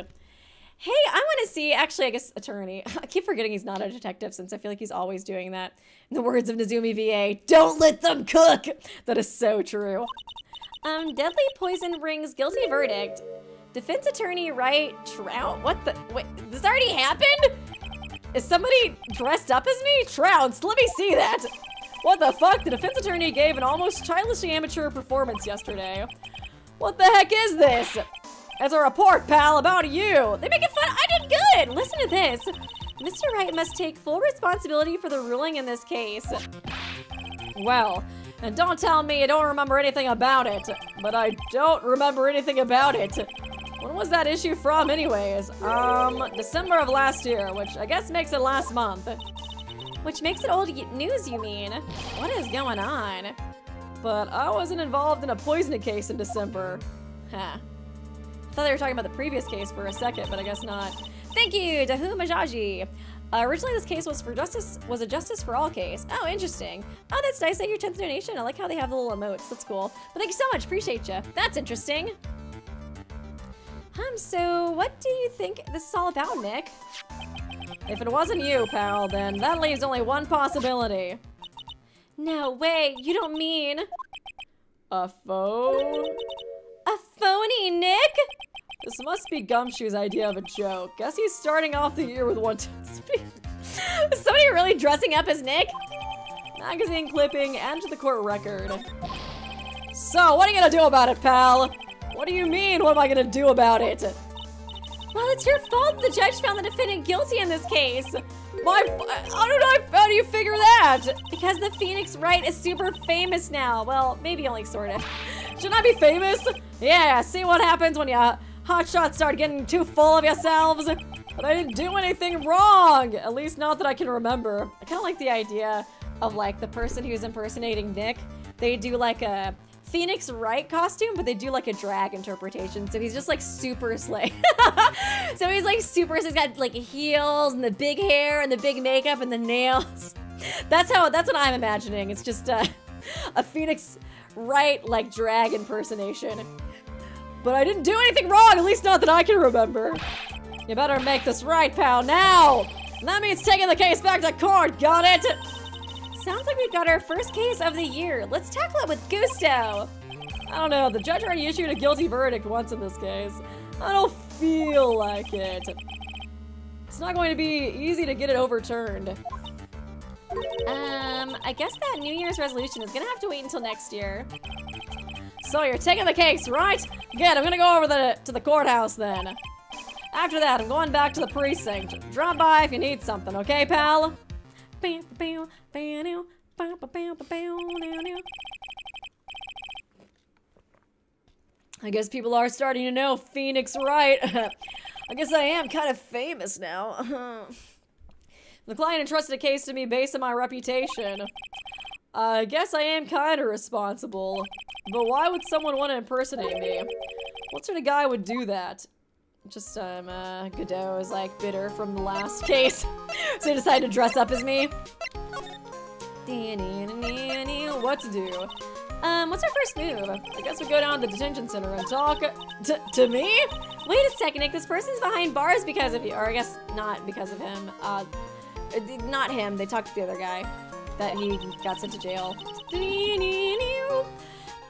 A: Hey, I want to see, actually, I guess attorney. I keep forgetting he's not a detective since I feel like he's always doing that. In the words of Nezumi VA, don't let them cook. That is so true. Deadly poison brings guilty verdict. Defense attorney Wright Trout? What the? Wait, this already happened? Is somebody dressed up as me? Trouts, let me see that. What the fuck? The defense attorney gave an almost childishly amateur performance yesterday. What the heck is this? As a report, pal, about you. They make it fun. I did good. Listen to this. Mr. Wright must take full responsibility for the ruling in this case. Well, and don't tell me you don't remember anything about it. But I don't remember anything about it. When was that issue from anyways? December of last year, which I guess makes it last month. Which makes it old news, you mean? What is going on? But I wasn't involved in a poisoning case in December. Huh. I thought they were talking about the previous case for a second, but I guess not. Thank you, Dahu Majaji. Originally, this case was a justice for all case. Oh, interesting. Oh, that's nice that your 10th donation. I like how they have the little emotes. That's cool. But thank you so much. Appreciate you. That's interesting. So what do you think this is all about, Nick? If it wasn't you, pal, then that leaves only one possibility. No way. You don't mean a phone? A phony, Nick? This must be Gumshoe's idea of a joke. Guess he's starting off the year with one. Is somebody really dressing up as Nick? Magazine clipping, enter the court record. So, what are you gonna do about it, pal? What do you mean, what am I gonna do about it? Well, it's your fault the judge found the defendant guilty in this case. How do you figure that? Because the Phoenix Wright is super famous now. Well, maybe only sort of. Shouldn't I be famous? Yeah, see what happens when you hotshots start getting too full of yourselves? But I didn't do anything wrong. At least not that I can remember. I kind of like the idea of like the person who's impersonating Nick. They do like a Phoenix Wright costume, but they do like a drag interpretation. So he's just like super slay. So he's like super, so he's got like heels and the big hair and the big makeup and the nails. That's what I'm imagining. It's just a Phoenix Wright like drag impersonation. But I didn't do anything wrong, at least not that I can remember. You better make this right, pal, now! And that means taking the case back to court, got it? Sounds like we've got our first case of the year. Let's tackle it with gusto. I don't know, the judge already issued a guilty verdict once in this case. I don't feel like it. It's not going to be easy to get it overturned. I guess that New Year's resolution is gonna have to wait until next year. So you're taking the case, right? Good, I'm gonna go over to the courthouse then. After that, I'm going back to the precinct. Drop by if you need something, okay, pal? I guess people are starting to know Phoenix Wright. I guess I am kind of famous now. The client entrusted a case to me based on my reputation. I guess I am kind of responsible. But why would someone want to impersonate me? What sort of guy would do that? Just, Godot is like bitter from the last case. So he decided to dress up as me. What to do? What's our first move? I guess we go down to the detention center and talk to me? Wait a second, Nick, this person's behind bars because of you. Or I guess not because of him. Not him, they talked to the other guy. That he got sent to jail.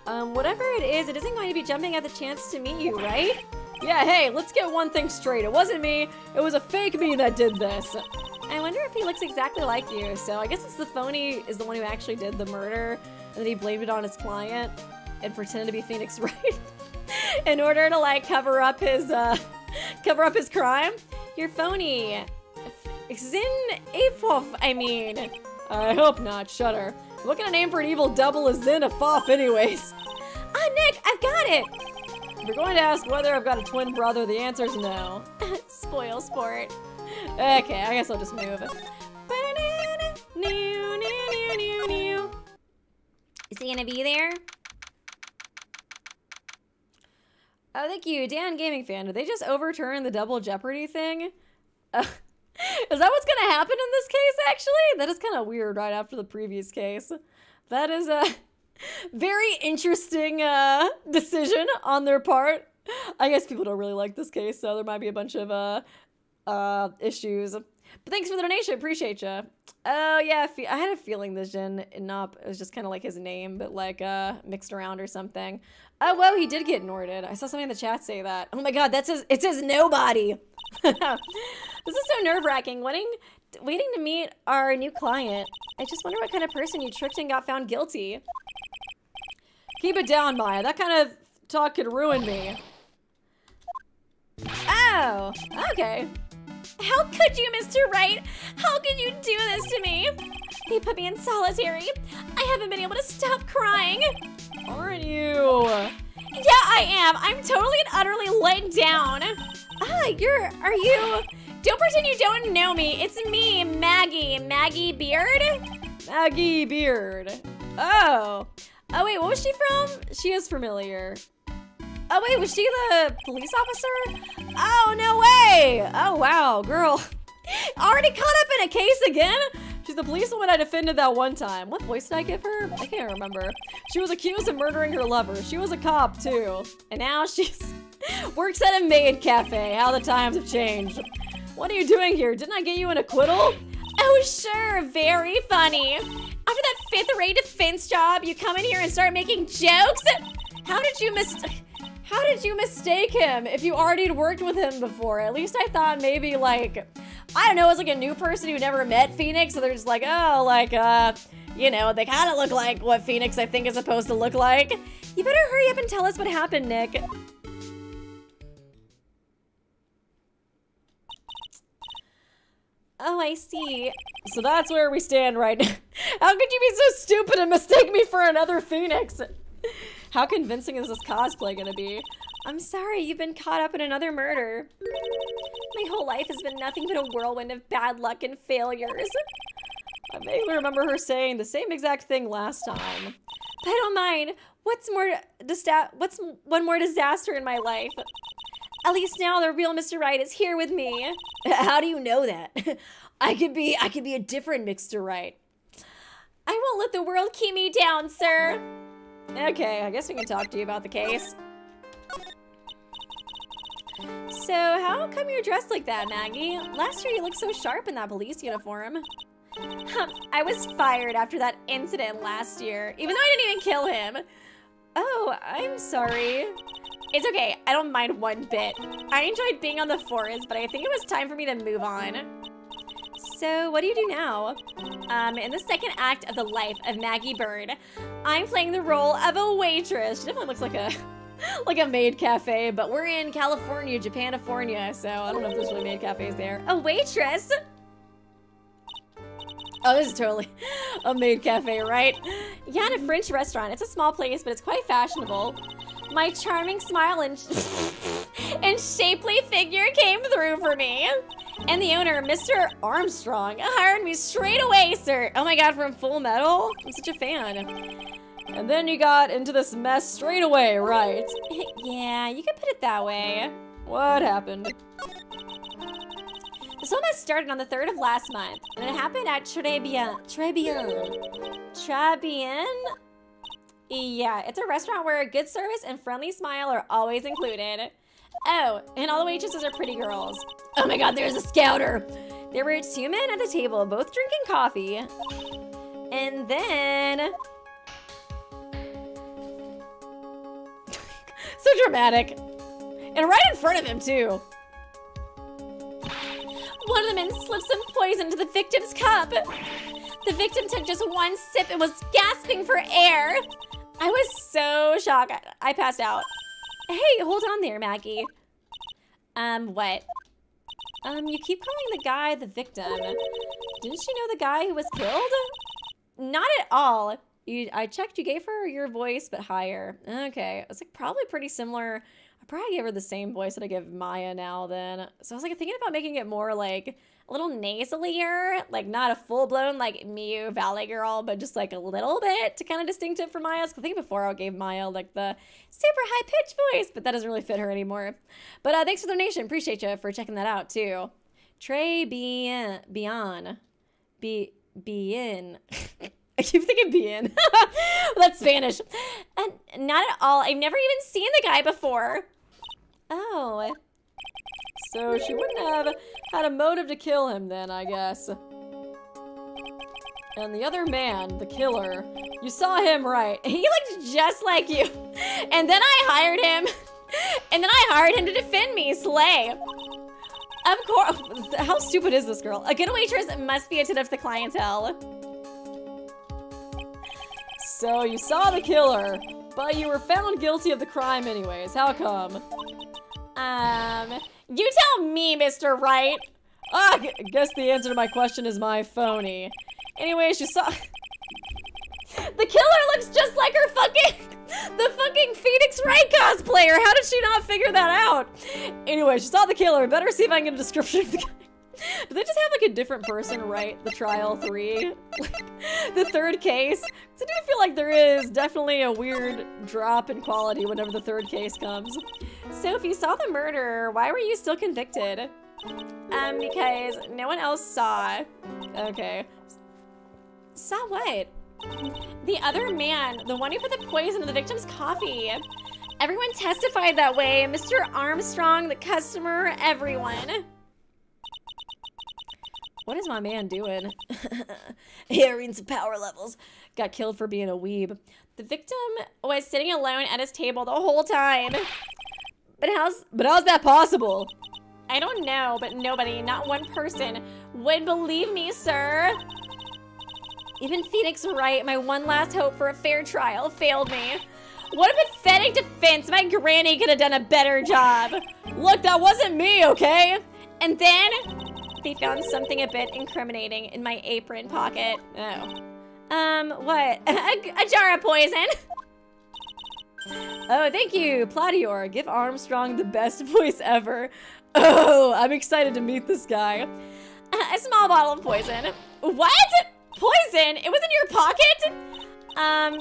A: Whatever it isn't going to be jumping at the chance to meet you, right? Yeah, hey, let's get one thing straight. It wasn't me, it was a fake me that did this. I wonder if he looks exactly like you. So I guess it's the phony is the one who actually did the murder, and then he blamed it on his client and pretended to be Phoenix Wright in order to like cover up his crime. You're phony. Zin Afof, I mean. I hope not, shudder. What kind of name for an evil double is Zin Afof anyways? Ah, Nick, I've got it! If you're going to ask whether I've got a twin brother, the answer is no. Spoil sport. Okay, I guess I'll just move. Is he gonna be there? Oh, thank you, Dan Gaming Fan. Did they just overturn the double Jeopardy thing? Is that what's gonna happen in this case, actually? That is kind of weird right after the previous case. That is a very interesting decision on their part. I guess people don't really like this case, so there might be a bunch of issues. But thanks for the donation, appreciate you. Oh yeah, I had a feeling the Jin Nop was just kind of like his name, but like mixed around or something. Oh whoa, he did get Norded. I saw something in the chat say that. Oh my god, it says nobody. This is so nerve-wracking. Waiting to meet our new client. I just wonder what kind of person you tricked and got found guilty. Keep it down, Maya. That kind of talk could ruin me. Oh, okay.
C: How could you, Mr. Wright? How could you do this to me? They put me in solitary. I haven't been able to stop crying.
A: Aren't you?
C: Yeah, I am. I'm totally and utterly let down. Are you? Don't pretend you don't know me. It's me, Maggie. Maggie Beard?
A: Maggie Beard. Oh. Oh wait, what was she from? She is familiar. Oh wait, was she the police officer? Oh, no way! Oh wow, girl. Already caught up in a case again? She's the policewoman I defended that one time. What voice did I give her? I can't remember. She was accused of murdering her lover. She was a cop too. And now she's works at a maid cafe. How the times have changed. What are you doing here? Didn't I get you an acquittal?
C: Oh sure, very funny. After that 5th-rate defense job, you come in here and start making jokes?
A: How did you mistake him if you already worked with him before? At least I thought maybe like, I don't know, it was like a new person who never met Phoenix, so they're just like, oh, like, you know, they kind of look like what Phoenix I think is supposed to look like. You better hurry up and tell us what happened, Nick.
C: Oh, I see.
A: So that's where we stand right now. How could you be so stupid and mistake me for another Phoenix? How convincing is this cosplay gonna be?
C: I'm sorry, you've been caught up in another murder. My whole life has been nothing but a whirlwind of bad luck and failures.
A: I vaguely remember her saying the same exact thing last time.
C: But I don't mind. What's one more disaster in my life? At least now the real Mr. Wright is here with me.
A: How do you know that? I could be a different Mr. Wright.
C: I won't let the world keep me down, sir.
A: Okay, I guess we can talk to you about the case.
C: So, how come you're dressed like that, Maggie? Last year you looked so sharp in that police uniform. I was fired after that incident last year, even though I didn't even kill him.
A: Oh, I'm sorry.
C: It's okay, I don't mind one bit. I enjoyed being on the force, but I think it was time for me to move on.
A: So, what do you do now?
C: In the second act of the life of Maggie Bird, I'm playing the role of a waitress.
A: She definitely looks like a maid cafe, but we're in California, Japanifornia, so I don't know if there's really maid cafes there.
C: A waitress?
A: Oh, this is totally a maid cafe, right?
C: Yeah, in a French restaurant. It's a small place, but it's quite fashionable. My charming smile and shapely figure came through for me. And the owner, Mr. Armstrong, hired me straight away, sir.
A: Oh my god, from Full Metal? I'm such a fan. And then you got into this mess straight away, right?
C: Yeah, you could put it that way.
A: What happened?
C: This whole mess started on the 3rd of last month, and it happened at Tribulations? Yeah, it's a restaurant where good service and friendly smile are always included. Oh, and all the waitresses are pretty girls.
A: Oh my god, there's a scouter!
C: There were 2 men at the table, both drinking coffee. And then...
A: So dramatic. And right in front of him, too.
C: One of the men slipped some poison into the victim's cup. The victim took just one sip and was gasping for air. I was so shocked. I passed out. Hey, hold on there, Maggie. What? You keep calling the guy the victim. Didn't you know the guy who was killed? Not at all.
A: I checked, you gave her your voice, but higher. Okay, it's like probably pretty similar. I probably gave her the same voice that I give Maya now then. So I was like thinking about making it more like a little nasalier, like not a full-blown like Miu Valley Girl, but just like a little bit to kind of distinct it from Maya's. I think before I gave Maya like the super high-pitched voice, but that doesn't really fit her anymore. But thanks for the donation. Appreciate you for checking that out too. Trey Bien. I keep thinking bien.
C: That's Spanish. Not at all. I've never even seen the guy before.
A: Oh. So she wouldn't have had a motive to kill him then, I guess. And the other man, the killer, you saw him, right?
C: He looked just like you. And then I hired him. And then I hired him to defend me, slay. Of course.
A: How stupid is this girl?
C: A good waitress must be attentive to the clientele.
A: So you saw the killer, but you were found guilty of the crime anyways. How come?
C: You tell me, Mr. Wright.
A: I guess the answer to my question is my phony. Anyways, you saw...
C: The killer looks just like her the fucking Phoenix Wright cosplayer. How did she not figure that out?
A: Anyway, she saw the killer. Better see if I can get a description of the guy. Do they just have like a different person write the trial 3? The third case? So I do feel like there is definitely a weird drop in quality whenever the third case comes.
C: So if you saw the murder, why were you still convicted? Because no one else saw.
A: Okay.
C: Saw what? The other man, the one who put the poison in the victim's coffee. Everyone testified that way. Mr. Armstrong, the customer, everyone.
A: What is my man doing? Hearing some power levels. Got killed for being a weeb.
C: The victim was sitting alone at his table the whole time.
A: But how's that possible?
C: I don't know, but nobody, not one person, would believe me, sir. Even Phoenix Wright, my one last hope for a fair trial, failed me. What a pathetic defense. My granny could have done a better job.
A: Look, that wasn't me, okay?
C: And then they found something a bit incriminating in my apron pocket.
A: Oh.
C: What? A jar of poison.
A: Oh, thank you, Platior. Give Armstrong the best voice ever. Oh, I'm excited to meet this guy.
C: A small bottle of poison. What? Poison? It was in your pocket?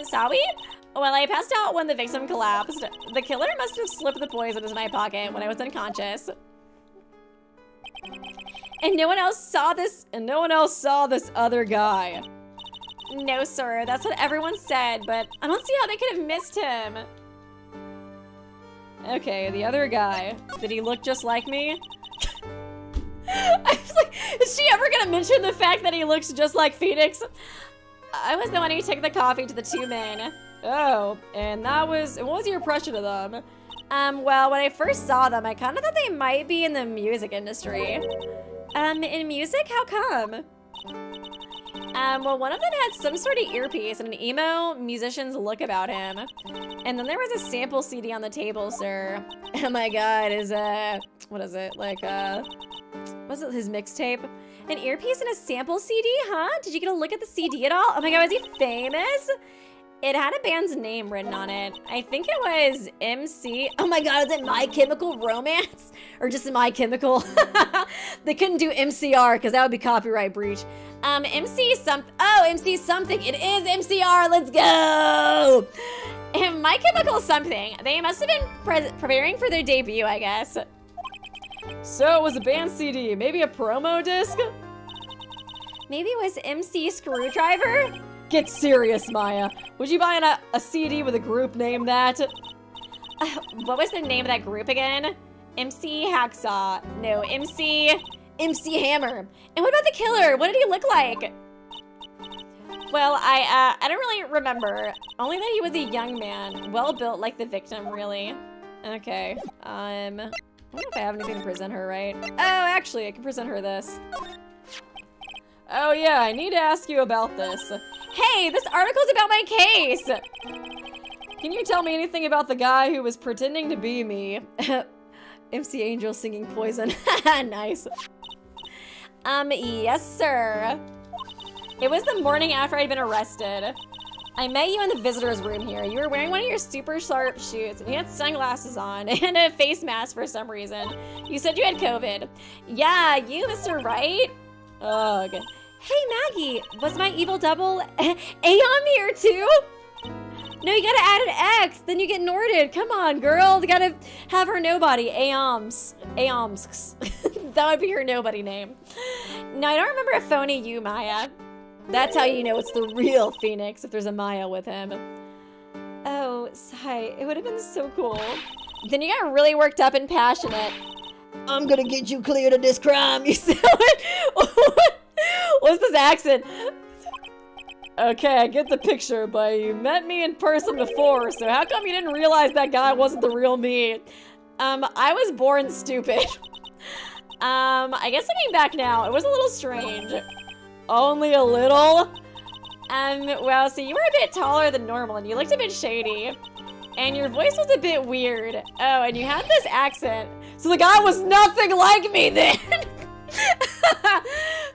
C: Sorry? Well, I passed out when the victim collapsed. The killer must have slipped the poison into my pocket when I was unconscious.
A: And no one else saw this, other guy.
C: No, sir. That's what everyone said, but I don't see how they could have missed him.
A: Okay, the other guy. Did he look just like me? I was like, is she ever gonna mention the fact that he looks just like Phoenix?
C: I was the one who took the coffee to the two men.
A: Oh, and what was your impression of them?
C: Well, when I first saw them, I kind of thought they might be in the music industry. In music? How come? Well, one of them had some sort of earpiece and an emo musician's look about him. And then there was a sample CD on the table, sir.
A: Oh my god, what is it, like, was it his mixtape?
C: An earpiece and a sample CD, huh? Did you get a look at the CD at all? Oh my god, was he famous? It had a band's name written on it. I think it was MC.
A: Oh my god, is it My Chemical Romance? Or just My Chemical? They couldn't do MCR because that would be copyright breach.
C: MC something. It is MCR. Let's go. My Chemical something. They must have been preparing for their debut, I guess.
A: So it was a band CD, maybe a promo disc?
C: Maybe it was MC Screwdriver?
A: Get serious, Maya. Would you buy a CD with a group named that?
C: What was the name of that group again? MC Hacksaw. No, MC Hammer. And what about the killer? What did he look like? Well, I don't really remember. Only that he was a young man. Well built like the victim, really.
A: Okay. I don't know if I have anything to present her, right? Oh, actually, I can present her this. Oh yeah, I need to ask you about this.
C: Hey, this article's about my case!
A: Can you tell me anything about the guy who was pretending to be me? MC Angel singing Poison. Nice.
C: Yes, sir. It was the morning after I'd been arrested. I met you in the visitor's room here. You were wearing one of your super sharp shoes, and you had sunglasses on, and a face mask for some reason. You said you had COVID. Yeah, you, Mr. Wright?
A: Ugh.
C: Hey, Maggie, was my evil double Aeon here too? No, you gotta add an X, then you get Norded. Come on, girl. You gotta have her nobody. Aeons. That would be her nobody name. No, I don't remember a phony you, Maya. That's how you know it's the real Phoenix, if there's a Maya with him. Oh, sigh. It would have been so cool. Then you got really worked up and passionate. I'm gonna get you cleared of this crime, you said. What's this accent? Okay, I get the picture, but you met me in person before, so how come you didn't realize that guy wasn't the real me? I was born stupid. I guess looking back now, it was a little strange. Only a little? Well, so you were a bit taller than normal, and you looked a bit shady. And your voice was a bit weird. Oh, and you had this accent. So the guy was nothing like me then!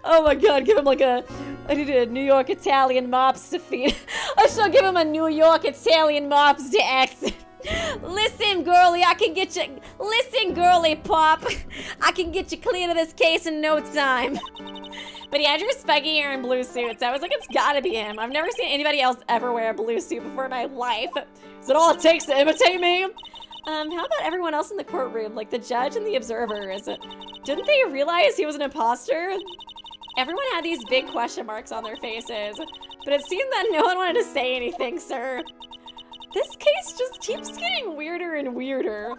C: Oh my god, give him like I need a New York Italian mobster feed. I shall give him a New York Italian mobster accent. Listen, girlie, listen, girlie pop. I can get you clean of this case in no time. But he had your spiky hair and blue suit, so I was like, it's gotta be him. I've never seen anybody else ever wear a blue suit before in my life. Is that all it takes to imitate me? How about everyone else in the courtroom, like the judge and the observers? Didn't they realize he was an imposter? Everyone had these big question marks on their faces, but it seemed that no one wanted to say anything, sir. This case just keeps getting weirder and weirder.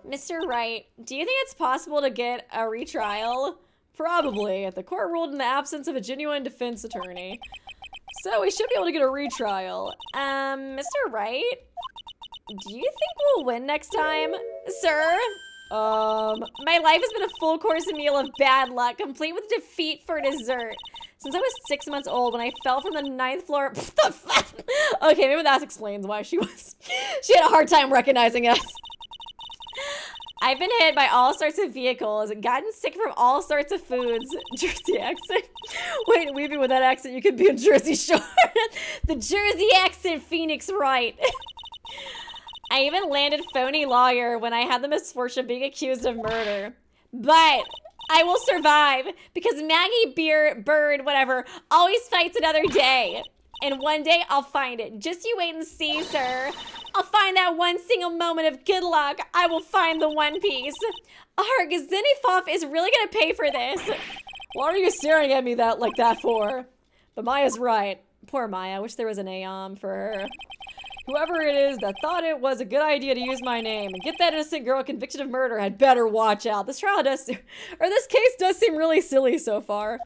C: Mr. Wright, do you think it's possible to get a retrial? Probably. The court ruled in the absence of a genuine defense attorney. So we should be able to get a retrial. Mr. Wright? Do you think we'll win next time? Sir? My life has been a full course meal of bad luck, complete with defeat for dessert. Since I was 6 months old when I fell from the 9th floor. The fuck? Okay, maybe that explains why she had a hard time recognizing us. I've been hit by all sorts of vehicles and gotten sick from all sorts of foods. Jersey accent. Wait, Weeby, with that accent, you could be a Jersey Shore. The Jersey accent, Phoenix Wright. I even landed phony lawyer when I had the misfortune of being accused of murder. But I will survive because Maggie Bird, whatever, always fights another day. And one day I'll find it. Just you wait and see, sir. I'll find that one single moment of good luck. I will find the One Piece. Arg, Zenithoph is really gonna pay for this. What are you staring at me like that for? But Maya's right. Poor Maya. I wish there was an AOM for her. Whoever it is that thought it was a good idea to use my name and get that innocent girl convicted of murder had better watch out. This case does seem really silly so far.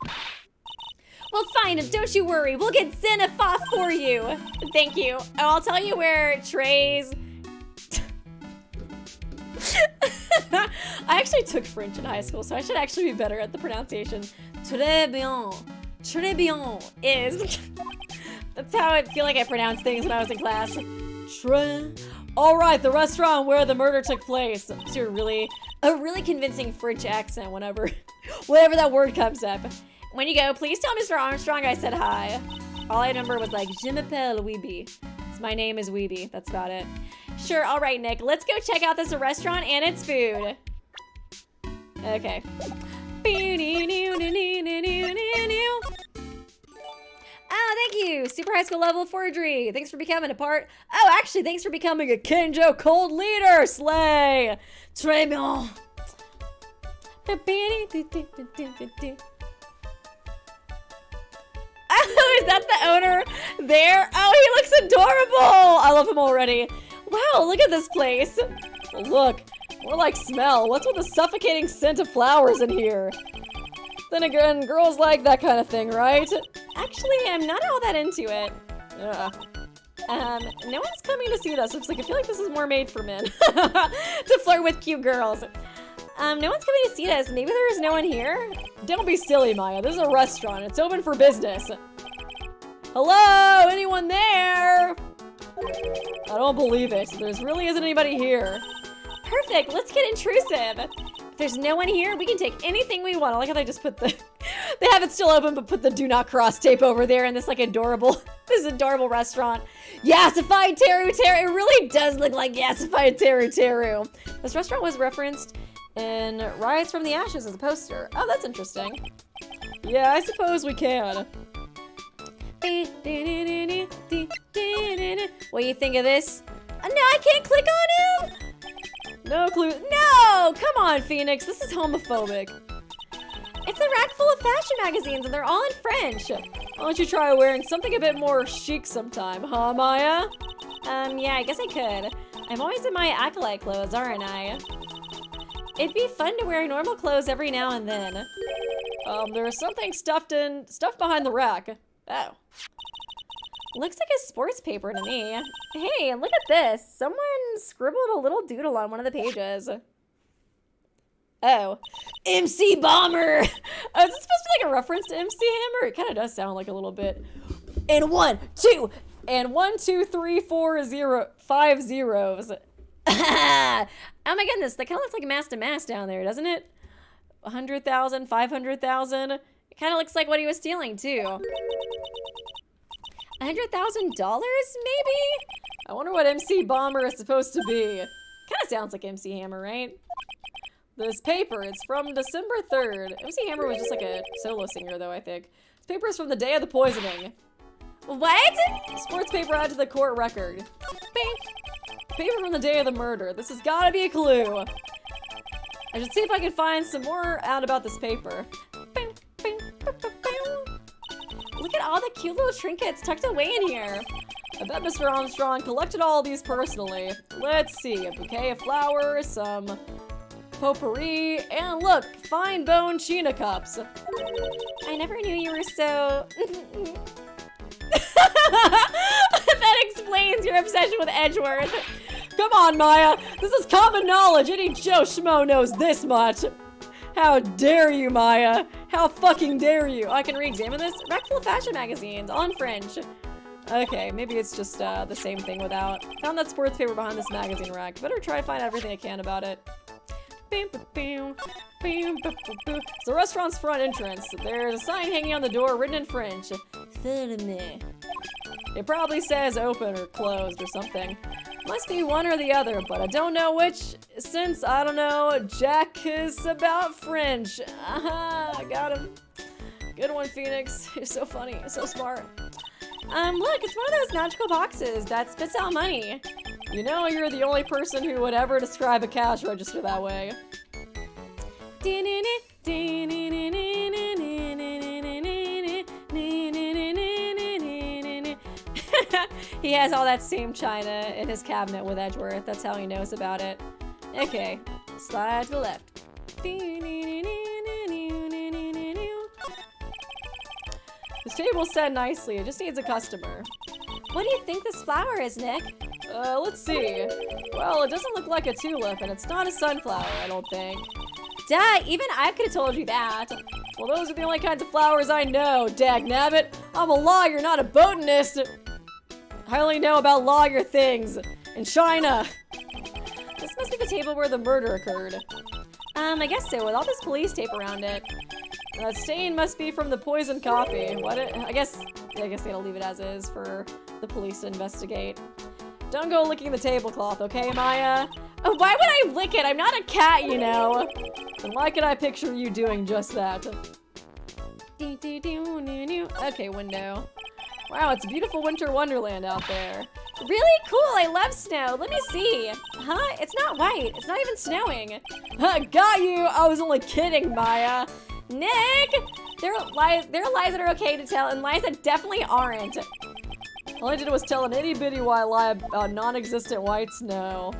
C: Well, fine, don't you worry. We'll get Zenithoph for you. Thank you. Oh, I'll tell you where Trey's... I actually took French in high school, so I should actually be better at the pronunciation. Très bien. Très bien is... That's how I feel like I pronounced things when I was in class. All right, the restaurant where the murder took place. It's a really convincing French accent whenever that word comes up. When you go, please tell Mr. Armstrong I said hi. All I remember was like, je m'appelle Weeby. My name is Weeby. That's about it. Sure, all right, Nick. Let's go check out this restaurant and its food. Okay. Oh, thank you. Super high school level forgery. Thanks for becoming a part. Oh, actually, thanks for becoming a Kenjo Cold leader. Slay. Très bien. Oh, is that the owner there? Oh, he looks adorable. I love him already. Wow, look at this place. Look, more like smell. What's with the suffocating scent of flowers in here? Then again, girls like that kind of thing, right? Actually, I'm not all that into it. No one's coming to see us. It's like, I feel like this is more made for men. To flirt with cute girls. No one's coming to see us. Maybe there's no one here? Don't be silly, Maya. This is a restaurant. It's open for business. Hello? Anyone there? I don't believe it. There really isn't anybody here. Perfect. Let's get intrusive. If there's no one here, we can take anything we want. I like how they just put the... They have it still open, but put the do not cross tape over there in this, like, adorable... This adorable restaurant. Yassified Teru Teru. It really does look like Yassified Teru Teru. This restaurant was referenced in Rise from the Ashes as a poster. Oh, that's interesting. Yeah, I suppose we can. What do you think of this? No, I can't click on him!
A: No clue. No! Come on, Phoenix. This is homophobic.
B: It's a rack full of fashion magazines and they're all in French.
A: Why don't you try wearing something a bit more chic sometime, huh, Maya?
B: Yeah, I guess I could. I'm always in my acolyte clothes, aren't I? It'd be fun to wear normal clothes every now and then.
A: There's something stuffed behind the rack. Oh.
B: Looks like a sports paper to me. Hey, look at this. Someone scribbled a little doodle on one of the pages.
A: Oh. MC Bomber! Is this supposed to be like a reference to MC Hammer? It kind of does sound like a little bit. And 1, 2, 3, 4, 0, 5 zeros.
B: Oh my goodness, that kind of looks like mass to mass down there, doesn't it?
A: 100,000, 500,000.
B: It kind of looks like what he was stealing too. $100,000 maybe?
A: I wonder what MC Bomber is supposed to be. Kind of sounds like MC Hammer, right? This paper, it's from December 3rd. MC Hammer was just like a solo singer though, I think. This paper is from the day of the poisoning.
B: What?
A: Sports paper added to the court record. Bing. Paper from the day of the murder. This has got to be a clue. I should see if I can find some more out about this paper.
B: Look at all the cute little trinkets tucked away in here.
A: I bet Mr. Armstrong collected all of these personally. Let's see, a bouquet of flowers, some potpourri, and look, fine bone China cups.
B: I never knew you were so...
C: That explains your obsession with Edgeworth.
A: Come on, Maya. This is common knowledge. Any Joe Schmo knows this much. How dare you, Maya? How fucking dare you?
B: I can re-examine this. Rack full of fashion magazines, all in French.
A: Okay, maybe it's just the same thing without. Found that sports paper behind this magazine rack. Better try to find out everything I can about it. It's the restaurant's front entrance. There's a sign hanging on the door written in French. It probably says open or closed or something. Must be one or the other, but I don't know which, since, I don't know, Jack is about French. I got him. Good one, Phoenix. You're so funny, so smart.
B: Look, it's one of those magical boxes that spits out money.
A: You know you're the only person who would ever describe a cash register that way. He has all that same china in his cabinet with Edgeworth. That's how he knows about it. Okay, slide to the left. This table's set nicely. It just needs a customer.
B: What do you think this flower is, Nick?
A: Let's see. Well, it doesn't look like a tulip, and it's not a sunflower, I don't think.
B: Duh, even I could have told you that.
A: Well, those are the only kinds of flowers I know, dagnabbit. I'm a lawyer, not a botanist. I only know about lawyer things. In China. This must be the table where the murder occurred.
B: I guess so, with all this police tape around it.
A: That stain must be from the poisoned coffee. I guess they gotta leave it as is for the police to investigate. Don't go licking the tablecloth, okay, Maya?
C: Oh, why would I lick it? I'm not a cat, you know.
A: And why can I picture you doing just that? Okay, window. Wow, it's a beautiful winter wonderland out there.
C: Really cool, I love snow. Let me see. Huh? It's not white. It's not even snowing.
A: Got you! I was only kidding, Maya.
C: Nick! There are lies that are okay to tell and lies that definitely aren't.
A: All I did was tell an itty-bitty white lie about non-existent white snow.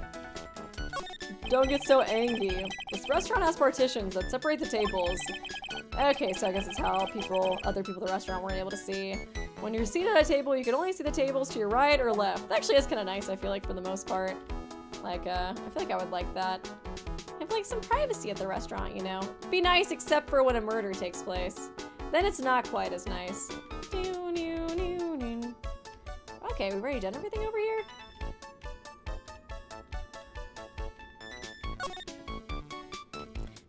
A: Don't get so angry. This restaurant has partitions that separate the tables. Okay, so I guess it's how other people at the restaurant weren't able to see. When you're seated at a table, you can only see the tables to your right or left. That actually is kind of nice, I feel like, for the most part. Like, I feel like I would like that. Have, like, some privacy at the restaurant, you know? Be nice except for when a murder takes place. Then it's not quite as nice. Okay, we've already done everything over here?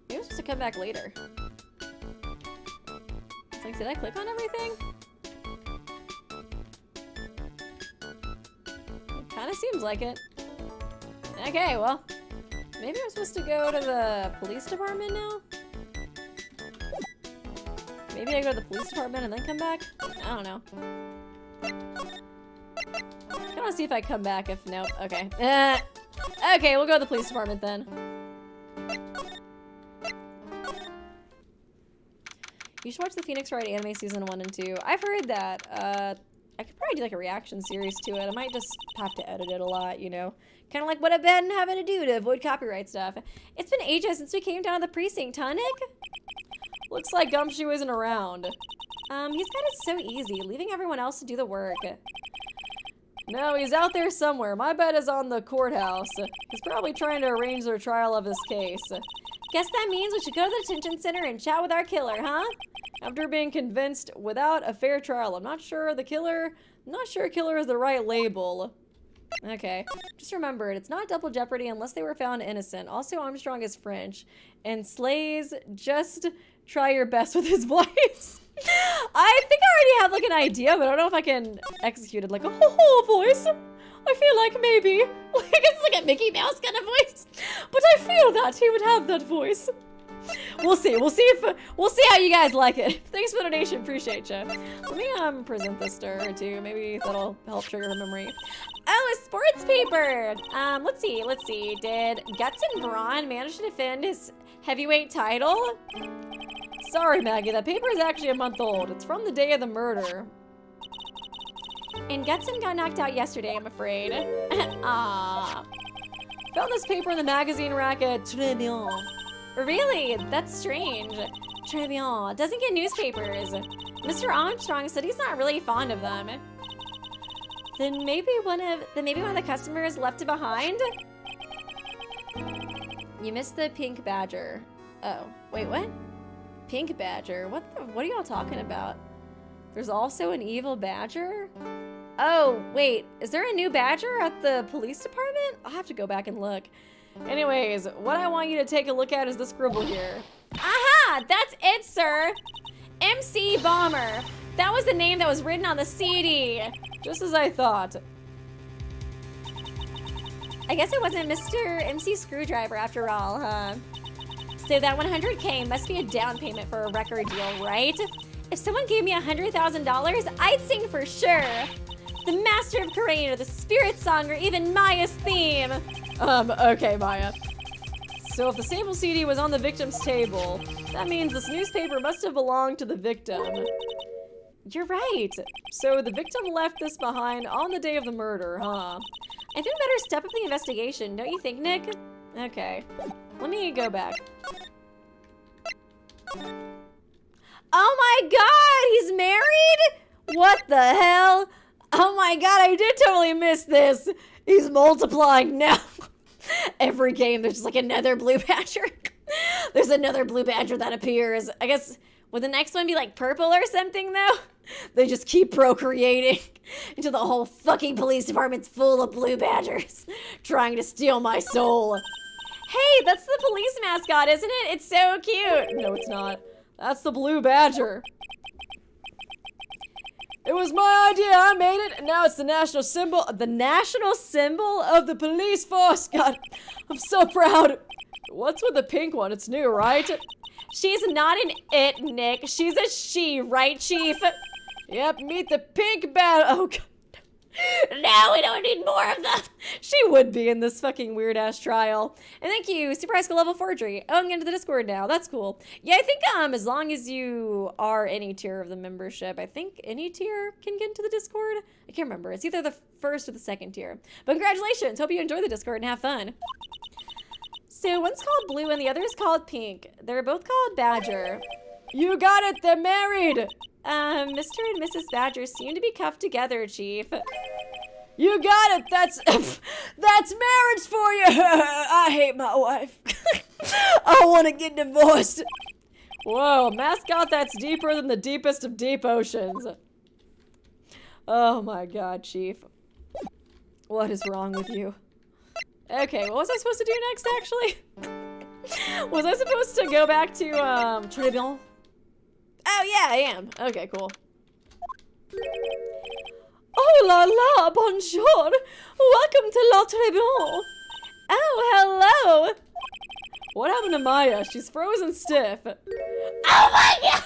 A: Maybe I'm supposed to come back later. It's like, did I click on everything? Kinda seems like it. Okay, well, maybe I'm supposed to go to the police department now? Maybe I go to the police department and then come back? I don't know. I wanna see if I come back if nope. Okay. Okay, we'll go to the police department then. You should watch the Phoenix Wright anime season 1 and 2. I've heard that. I could probably do like a reaction series to it. I might just have to edit it a lot, you know. Kind of like what I've been having to do to avoid copyright stuff. It's been ages since we came down to the precinct, huh, Nick? Looks like Gumshoe isn't around. He's got it so easy, leaving everyone else to do the work. No, he's out there somewhere. My bet is on the courthouse. He's probably trying to arrange their trial of his case. Guess that means we should go to the detention center and chat with our killer, huh? After being convinced without a fair trial, I'm not sure killer is the right label. Okay, just remember it. It's not double jeopardy unless they were found innocent. Also, Armstrong is French. And Slays, just try your best with his voice. I think I already have like an idea, but I don't know if I can execute it like a whole voice. I feel like maybe. Like it's like a Mickey Mouse kind of voice. But I feel that he would have that voice. We'll see. We'll see how you guys like it. Thanks for the donation. Appreciate you. Let me present this to her too. Maybe that'll help trigger her memory. Oh, a sports paper. Let's see. Did Guts and Braun manage to defend his heavyweight title? Sorry, Maggie. That paper is actually a month old. It's from the day of the murder. And Gutson got knocked out yesterday, I'm afraid. Ah. Found this paper in the magazine rack at Tribulations. Really? That's strange. Tribulations doesn't get newspapers. Mr. Armstrong said he's not really fond of them. Then maybe one of the customers left it behind? You missed the pink badger. Oh, wait, what? Pink badger? What are y'all talking about? There's also an evil badger? Oh, wait, is there a new badger at the police department? I'll have to go back and look. Anyways, what I want you to take a look at is the scribble here. Aha! That's it, sir! MC Bomber. That was the name that was written on the CD. Just as I thought. I guess it wasn't Mr. MC Screwdriver after all, huh? So that 100K must be a down payment for a record deal, right? If someone gave me $100,000, I'd sing for sure. The Master of Karina, the Spirit Song, or even Maya's theme. Okay, Maya. So if the sample CD was on the victim's table, that means this newspaper must have belonged to the victim. You're right. So the victim left this behind on the day of the murder, huh? I think we better step up the investigation, don't you think, Nick? Okay. Let me go back. Oh my god, he's married? What the hell? Oh my god, I did totally miss this. He's multiplying now. Every game, there's just like another blue badger. There's another blue badger that appears. I guess, would the next one be like purple or something though? They just keep procreating until the whole fucking police department's full of blue badgers trying to steal my soul. Hey, that's the police mascot, isn't it? It's so cute. No, it's not. That's the blue badger. It was my idea, I made it, and now it's the national symbol of the police force. God, I'm so proud. What's with the pink one? It's new, right?
C: She's not an it, Nick. She's a she, right, Chief?
A: Yep, meet the pink bat. Oh, God.
C: No, we don't need more of them.
A: She would be in this fucking weird-ass trial. And thank you, Super High School Level Forgery. Oh, I'm getting to the Discord now. That's cool. Yeah, I think as long as you are any tier of the membership, I think any tier can get into the Discord. I can't remember. It's either the first or the second tier. But congratulations. Hope you enjoy the Discord and have fun. So one's called Blue and the other is called Pink. They're both called Badger. You got it. They're married. Mr. and Mrs. Badger seem to be cuffed together, Chief. You got it! That's marriage for you! I hate my wife. I want to get divorced. Whoa, mascot that's deeper than the deepest of deep oceans. Oh my god, Chief. What is wrong with you? Okay, what was I supposed to do next, actually? Was I supposed to go back to, Tribulations? Oh yeah, I am. Okay, cool. Oh la la, bonjour. Welcome to La Tribulations. Oh, hello. What happened to Maya? She's frozen stiff. Oh my god!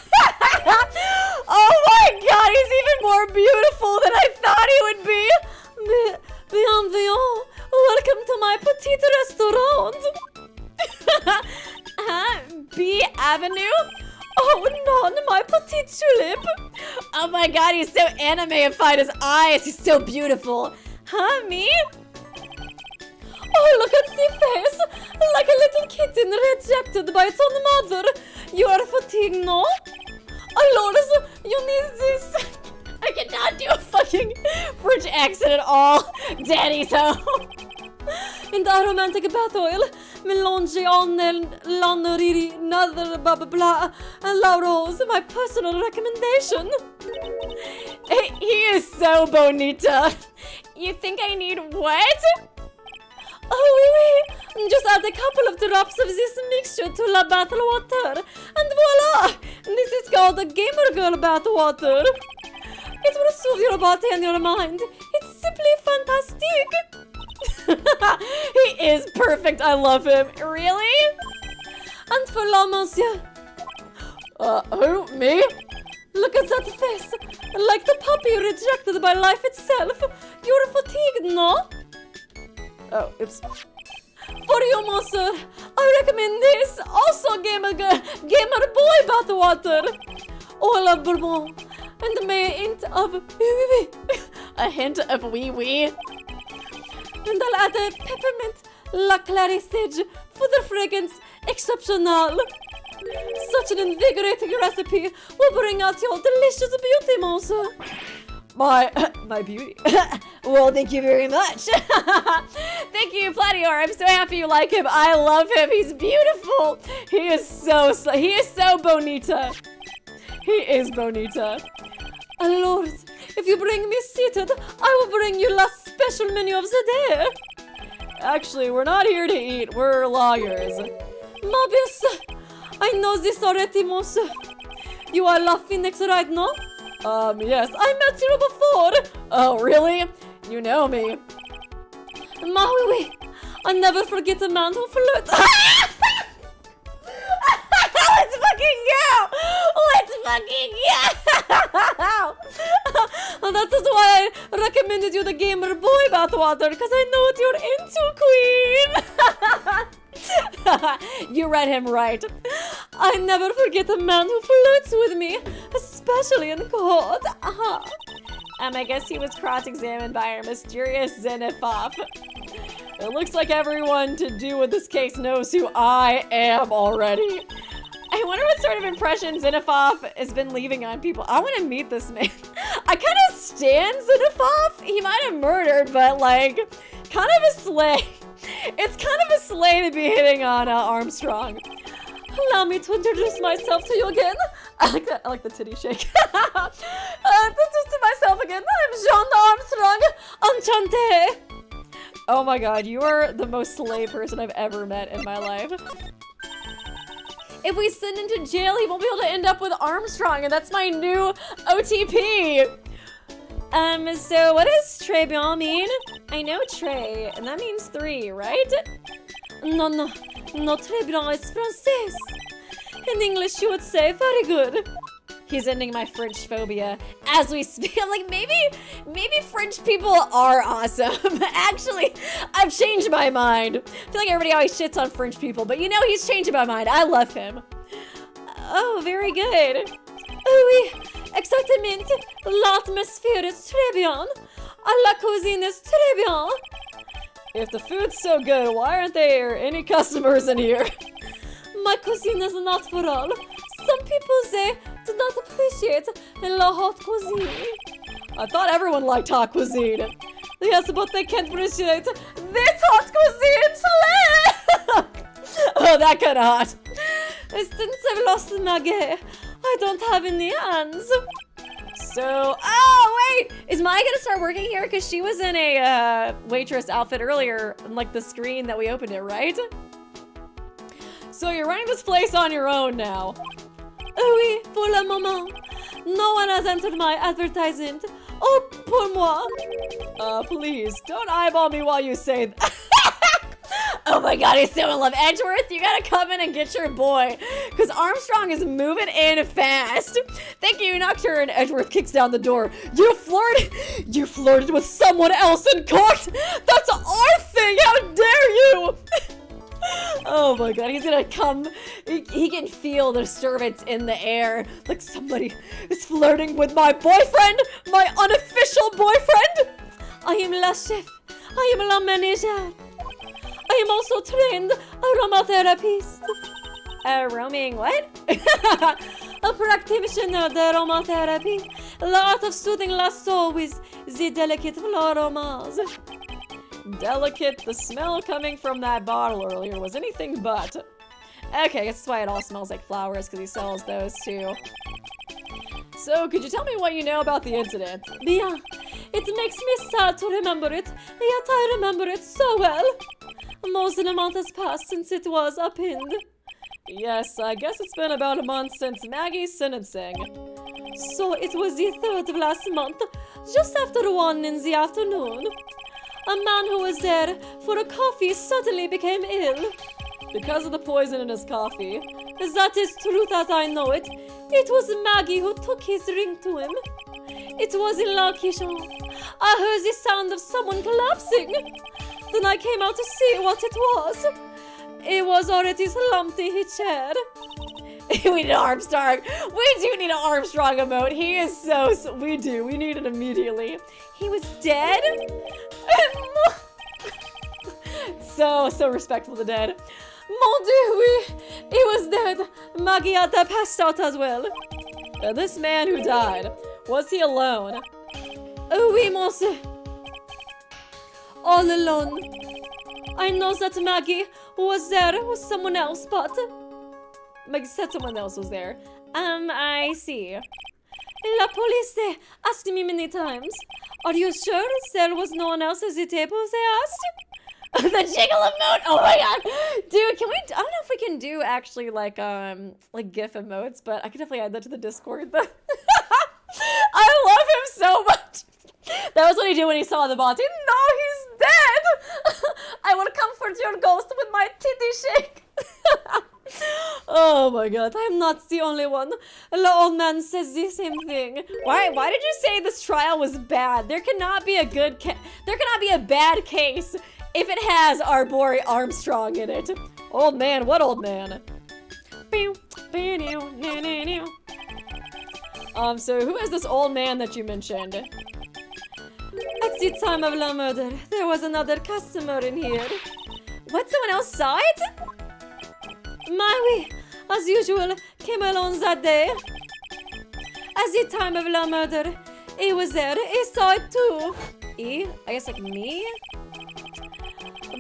A: Oh my god, he's even more beautiful than I thought he would be. Bienvenue. Welcome to my petite my god, he's so anime-ified. His eyes, he's so beautiful. Huh, me?
B: Oh, look at the face! Like a little kitten rejected by its own mother. You are fatigued, no? Oh, Lord, you need this.
A: I cannot do a fucking French accent at all. Daddy's home.
B: In the aromatic bath oil, melange on lannerie, another blah blah blah, and La Rose, my personal recommendation.
A: He is so bonita. You think I need what?
B: Oh, oui, oui. Just add a couple of drops of this mixture to la bath water, and voila! This is called the gamer girl bath water. It will soothe your body and your mind. It's simply fantastic.
A: He is perfect. I love him. Really?
B: And for la monsieur.
A: Who? Me?
B: Look at that face. Like the puppy rejected by life itself. You're fatigued, no?
A: Oh, oops.
B: For you, monsieur, I recommend this. Also gamer boy bath water. All of Bourbon. And may a hint of wee.
A: A hint of wee wee.
B: And I'll add a peppermint la clary sage for the fragrance exceptional. Such an invigorating recipe will bring out your delicious beauty, monsieur.
A: My beauty. Well, thank you very much. Thank you, Platior. I'm so happy you like him. I love him. He's beautiful. He is so bonita. He is bonita.
B: And Lord, if you bring me seated, I will bring you last special menu of the day.
A: Actually, we're not here to eat. We're lawyers.
B: Mobius, I know this already, monsieur. You are La Phoenix, right now?
A: Yes, I met you before. Oh, really? You know me.
B: Oui. I never forget a man who flirts.
A: Let's fucking go! Let's fucking go!
B: And that is why I recommended you the gamer boy bathwater, because I know what you're into, queen.
A: You read him right.
B: I never forget a man who flirts with me, especially in court.
A: I guess he was cross-examined by our mysterious Xenophop. It looks like everyone to do with this case knows who I am already. I wonder what sort of impression Xenophop has been leaving on people. I want to meet this man. I kind of stan Xenophop. He might have murdered, but like, kind of a slay. It's kind of a slay to be hitting on Armstrong.
B: Allow me to introduce myself to you again.
A: I like the titty shake. Introduce myself again. I'm Jean Armstrong.
B: Enchanté.
A: Oh my god, you are the most slay person I've ever met in my life. If we send him to jail, he won't be able to end up with Armstrong, and that's my new OTP.
B: So what does très bien mean?
A: I know très, and that means 3, right?
B: No, très bien is français. In English, you would say very good.
A: He's ending my French phobia as we speak. I'm like, maybe French people are awesome. Actually, I've changed my mind. I feel like everybody always shits on French people, but you know, he's changed my mind. I love him.
B: Oh, very good. Oui, exactement. L'atmosphère est très bien. La cuisine est très bien.
A: If the food's so good, why aren't there any customers in here?
B: My cuisine is not for all. Some people say do not appreciate la haute cuisine.
A: I thought everyone liked hot cuisine. Yes, but they can't appreciate this hot cuisine. Oh, that kind of hot.
B: Since I've lost my gay, I don't have any hands.
A: So, oh wait, is Maya gonna start working here? Because she was in a waitress outfit earlier, on, like the screen that we opened it, right? So you're running this place on your own now.
B: Oui, pour le moment. No one has entered my advertisement. Oh, pour moi.
A: Please, don't eyeball me while you say that. Oh my god, he's so in love. Edgeworth, you gotta come in and get your boy. Because Armstrong is moving in fast. Thank you, Nocturne. Edgeworth kicks down the door. You flirted with someone else in court? That's our thing, how dare you? Oh my god, he's gonna come. He can feel the disturbance in the air. Like somebody is flirting with my boyfriend! My unofficial boyfriend!
B: I am la chef. I am la manager. I am also trained aromatherapist.
A: Roaming what?
B: A practitioner of aromatherapy. The art of soothing la soul with the delicate aromas.
A: Delicate, the smell coming from that bottle earlier was anything but. Okay, that's why it all smells like flowers, because he sells those too. So, could you tell me what you know about the incident?
B: Yeah, it makes me sad to remember it, yet I remember it so well. More than a month has passed since it was uppinned.
A: Yes, I guess it's been about a month since Maggie's sentencing.
B: So it was the 3rd of last month, just after 1 in the afternoon. A man who was there for a coffee suddenly became ill.
A: Because of the poison in his coffee.
B: That is truth as I know it. It was Maggie who took his drink to him. It was in La Kitchen. I heard the sound of someone collapsing. Then I came out to see what it was. It was already slumped in his chair.
A: We need an Armstrong. We do need an Armstrong emote. He is so we do. We need it immediately. He was dead? so respectful of the dead.
B: Mon Dieu, oui. He was dead. Maggie had passed out as well.
A: This man who died, was he alone?
B: Oui, monsieur. All alone. I know that Maggie was there with someone else, but...
A: Maggie said someone else was there. I see.
B: La police asked me many times. Are you sure there was no one else at the table, they asked?
A: The jiggle emote! Oh my god! Dude, can we... I don't know if we can do actually like GIF emotes, but I can definitely add that to the Discord. I love him so much! That was what he did when he saw the body. No, he's dead! I will comfort your ghost with my titty shake! Oh my god.
B: I'm not the only one. The old man says the same thing.
A: Why did you say this trial was bad? There cannot be a good there cannot be a bad case if it has our boy Armstrong in it. Old man, what old man? So who is this old man that you mentioned?
B: At the time of the murder, there was another customer in here.
A: What, someone else saw it?
B: We, as usual, came along that day. At the time of the murder, he was there. He saw it too.
A: I guess like me?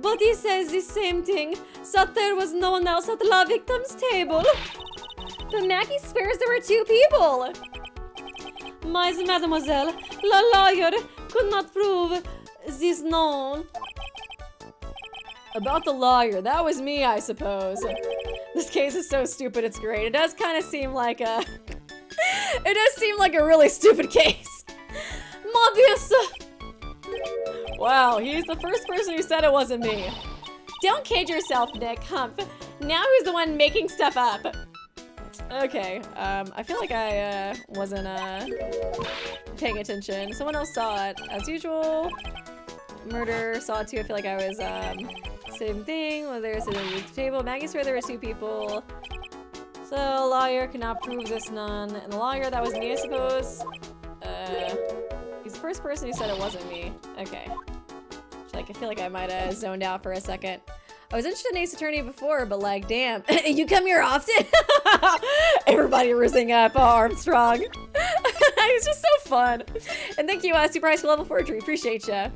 B: But he says the same thing, that there was no one else at la victim's table.
A: But Maggie swears there were 2 people.
B: Mademoiselle, la lawyer could not prove this known.
A: About the lawyer, that was me, I suppose. This case is so stupid, it's great. It does kind of seem like a... It does seem like a really stupid case.
B: Mobius!
A: Wow, he's the first person who said it wasn't me. Don't kid yourself, Nick Humph. Now who's the one making stuff up? Okay, I feel like I wasn't paying attention. Someone else saw it, as usual. Murder, saw it too. I feel like I was same thing. Was there sitting at the table? Maggie swear there were 2 people. So lawyer cannot prove this none. And the lawyer, that was me, I suppose. He's the first person who said it wasn't me. Okay. Like, I feel like I might have zoned out for a second. I was interested in Ace Attorney before, but like, damn. You come here often? Everybody rizzing up Armstrong. It's just so fun. And thank you, Super High School Level Forgery. Appreciate ya.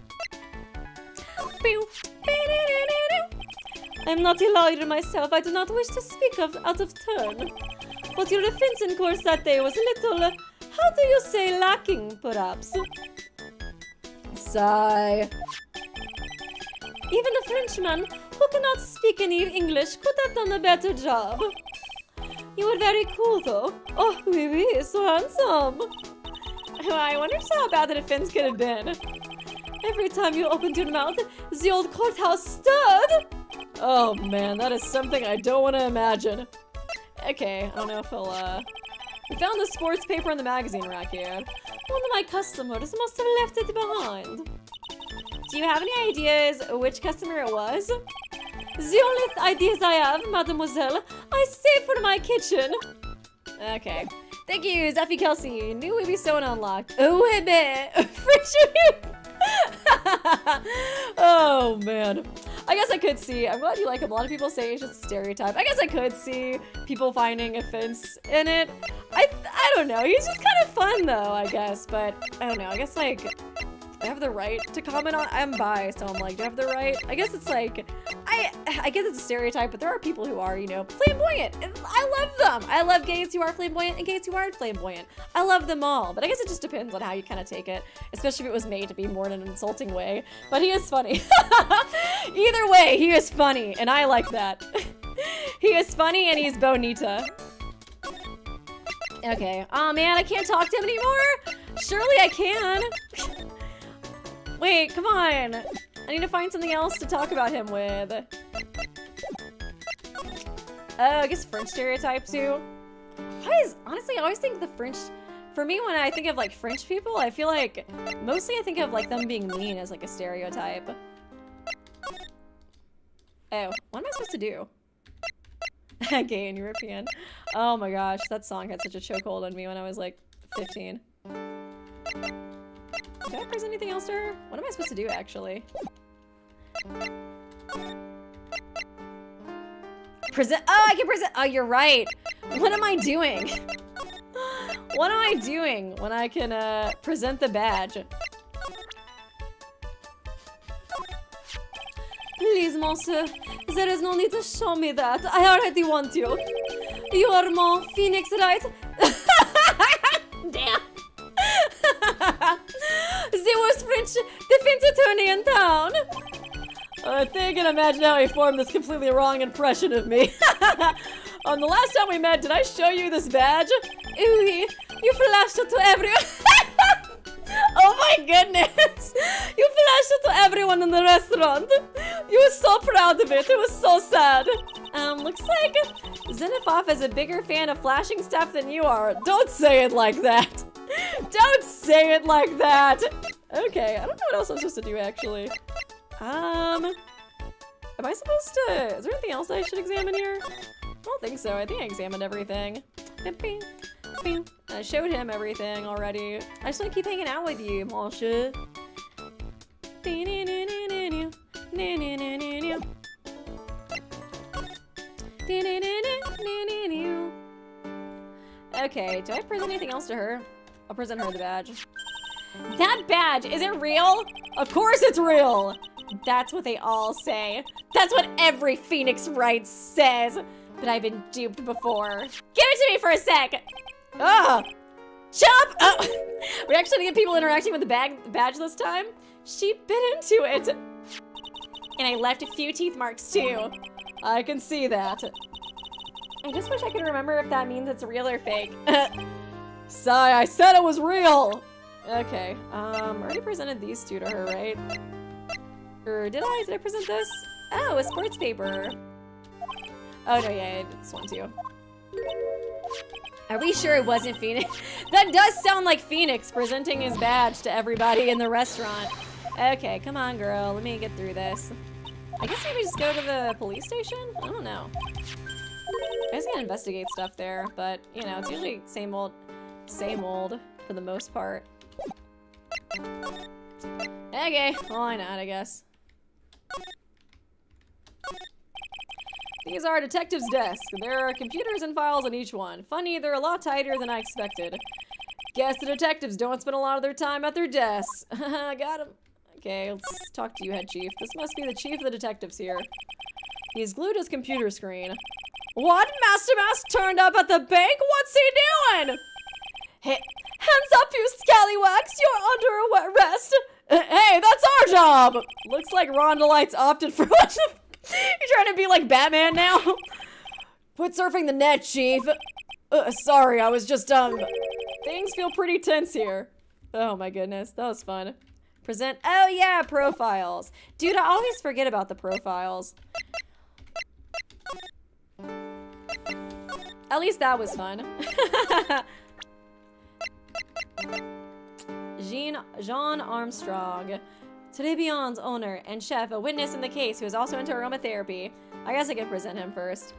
B: I'm not a lawyer myself. I do not wish to speak out of turn. But your defense in court that day was a little, how do you say, lacking, perhaps?
A: Sigh.
B: Even a Frenchman who cannot speak any English could have done a better job. You were very cool, though. Oh, oui, oui, so handsome.
A: I wonder just how bad the defense could have been.
B: Every time you opened your mouth, the old courthouse stirred.
A: Oh man, that is something I don't want to imagine. Okay, I don't know if he'll, we found the sports paper in the magazine rack here.
B: One of my customers must have left it behind.
A: Do you have any ideas which customer it was?
B: The only ideas I have, mademoiselle, I save for my kitchen.
A: Okay. Thank you, Zeffy Kelsey. New Weeby Stone unlocked. Oh, a bit. Friendship. Oh, man. I guess I could see. I'm glad you like him. A lot of people say it's just a stereotype. I guess I could see people finding offense in it. I don't know. He's just kind of fun, though, I guess. But I don't know. I guess, like, I have the right to comment on. I'm biased, so I'm like, do I have the right? I guess it's like, I guess it's a stereotype, but there are people who are, you know, flamboyant. And I love them. I love gays who are flamboyant and gays who aren't flamboyant. I love them all, but I guess it just depends on how you kind of take it, especially if it was made to be more in an insulting way. But he is funny. Either way, he is funny, and I like that. He is funny, and he's bonita. Okay. Oh man, I can't talk to him anymore? Surely I can. Wait, come on. I need to find something else to talk about him with. Oh, I guess French stereotype too. Honestly, I always think the French, for me, when I think of like French people, I feel like mostly I think of like them being mean as like a stereotype. Oh, what am I supposed to do? Gay and European. Oh my gosh, that song had such a chokehold on me when I was like 15. Did I press anything else to her? What am I supposed to do, actually? Present. Oh, I can present. Oh, you're right. What am I doing? What am I doing when I can present the badge?
B: Please, monsieur, there is no need to show me that. I already want you. You are more Phoenix, right?
C: Damn.
B: The worst French defense attorney in town.
A: I think and imagine how he formed this completely wrong impression of me. The last time we met, did I show you this badge?
B: Oui, you flashed it to everyone.
A: Oh my goodness!
B: You flashed it to everyone in the restaurant. You were so proud of it. It was so sad.
A: Looks like Xenophov is a bigger fan of flashing stuff than you are. Don't say it like that. Don't say it like that. Okay, I don't know what else I'm supposed to do, actually. Am I supposed to... Is there anything else I should examine here? I don't think so. I think I examined everything. I showed him everything already. I just want to keep hanging out with you, monsieur. Okay, do I present anything else to her? I'll present her the badge.
C: That badge, is it real?
A: Of course it's real!
C: That's what they all say. That's what every Phoenix Wright says. But I've been duped before. Give it to me for a sec.
A: Ah! Chop! Oh. We actually get people interacting with the badge this time. She bit into it.
C: And I left a few teeth marks too.
A: I can see that. I just wish I could remember if that means it's real or fake. Sigh, I said it was real! Okay, I already presented these two to her, right? Or did I? Did I present this? Oh, a sports paper. Oh no, yeah, I did this one too. Are we sure it wasn't Phoenix? That does sound like Phoenix presenting his badge to everybody in the restaurant. Okay, come on, girl. Let me get through this. I guess maybe just go to the police station? I don't know. I just gotta investigate stuff there, but, you know, it's usually same old for the most part. Okay, why not, I guess. These are detectives' desks. There are computers and files on each one. Funny, they're a lot tighter than I expected. Guess the detectives don't spend a lot of their time at their desks. Got him. Okay, let's talk to you, head chief. This must be the chief of the detectives here. He's glued his computer screen. What? Master Mouse turned up at the bank? What's he doing? Hey, hands up, you scallywags! You're under arrest! Hey, that's our job! Looks like Rondelites opted for what? You're trying to be like Batman now? Quit surfing the net, chief. Sorry, I was just, things feel pretty tense here. Oh my goodness, that was fun. Present, oh yeah, profiles. Dude, I always forget about the profiles. At least that was fun. Jean Armstrong. Tribulations owner and chef, a witness in the case who is also into aromatherapy. I guess I can present him first.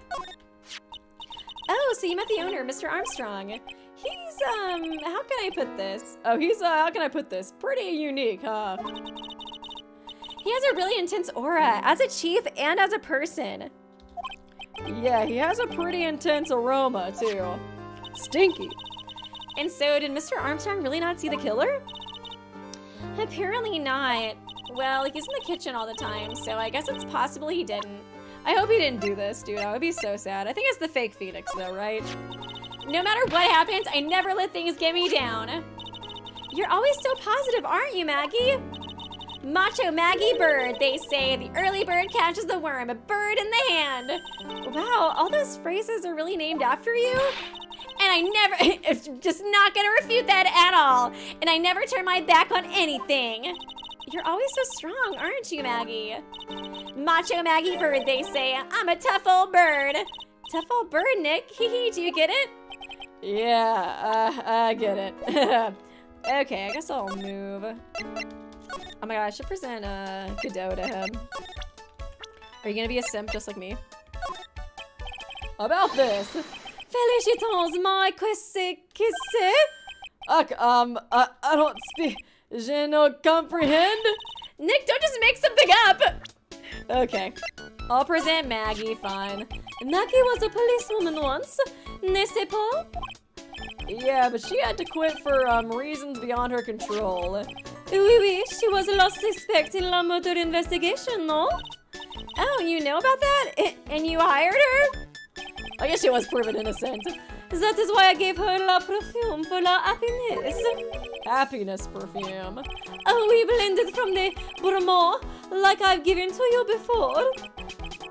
A: Oh, so you met the owner, Mr. Armstrong. He's, how can I put this? Oh, he's, how can I put this? Pretty unique, huh? He has a really intense aura, as a chief and as a person. Yeah, he has a pretty intense aroma, too. Stinky. And so, did Mr. Armstrong really not see the killer? Apparently not. Well, he's in the kitchen all the time, so I guess it's possible he didn't. I hope he didn't do this, dude. I would be so sad. I think it's the fake Phoenix, though, right?
C: No matter what happens, I never let things get me down.
A: You're always so positive, aren't you, Maggie?
C: Macho Maggie bird, they say. The early bird catches the worm, a bird in the hand.
A: Wow, all those phrases are really named after you?
C: And I never, just not gonna refute that at all. And I never turn my back on anything.
A: You're always so strong, aren't you, Maggie?
C: Macho Maggie bird, they say. I'm a tough old bird.
A: Tough old bird, Nick. Hee, do you get it? Yeah, I get it. Okay, I guess I'll move. Oh my god, I should present Godot to him. Are you gonna be a simp just like me? About this. Félicitons, my quesse. I don't speak. Je ne comprehend.
C: Nick, don't just make something up.
A: Okay. I'll present Maggie, fine. Maggie was a policewoman once, n'est-ce pas? Yeah, but she had to quit for reasons beyond her control. Oui, she was a lost suspect in la murder investigation, no? Oh, you know about that? And you hired her? I guess she was proven innocent. That is why I gave her la perfume for la happiness. Happiness perfume. Oh, we blended from the Bourmont, like I've given to you before.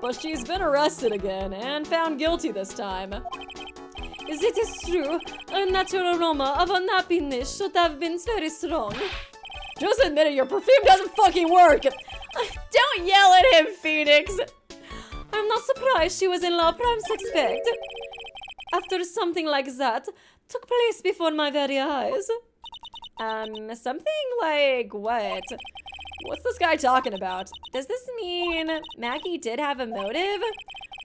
A: But she's been arrested again, and found guilty this time. It is true, a natural aroma of unhappiness should have been very strong. Just admit it, your perfume doesn't fucking work!
C: Don't yell at him, Phoenix!
A: I'm not surprised she was in la prime suspect. After something like that took place before my very eyes. Something like what? What's this guy talking about? Does this mean Maggie did have a motive?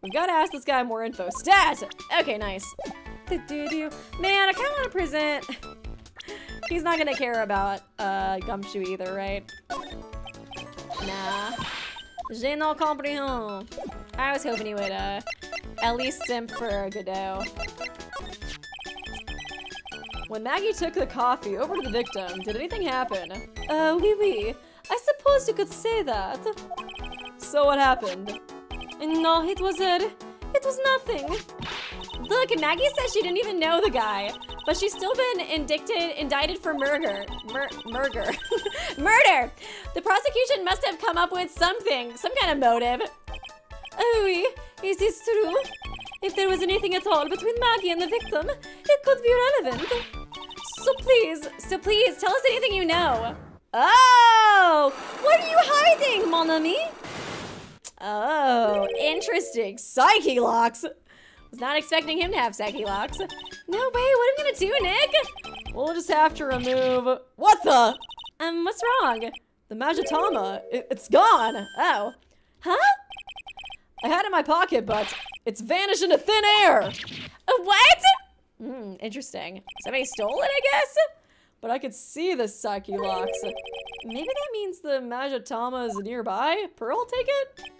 A: We've got to ask this guy more info. Stat! Okay, nice. Man, I kind of want to present... He's not going to care about Gumshoe either, right? Nah. Je ne comprends. I was hoping he would at least simp for Godot. When Maggie took the coffee over to the victim, did anything happen? Oui. I suppose you could say that. So what happened? No, it was nothing.
C: Look, Maggie says she didn't even know the guy, but she's still been indicted for murder. Murder. The prosecution must have come up with something, some kind of motive.
A: Oh, oui, is this true? If there was anything at all between Maggie and the victim, it could be relevant. So please, tell us anything you know. Oh, what are you hiding, mon ami? Oh, interesting. Psyche locks. Was not expecting him to have psyche locks. No way, what are we gonna do, Nick? We'll just have to remove... What the? What's wrong? The Majitama, it's gone. Oh. Huh? I had it in my pocket, but it's vanished into thin air.
C: What?
A: Interesting. Somebody stole it, I guess? But I could see the psyche locks. Maybe that means the Majitama is nearby? Pearl, take it?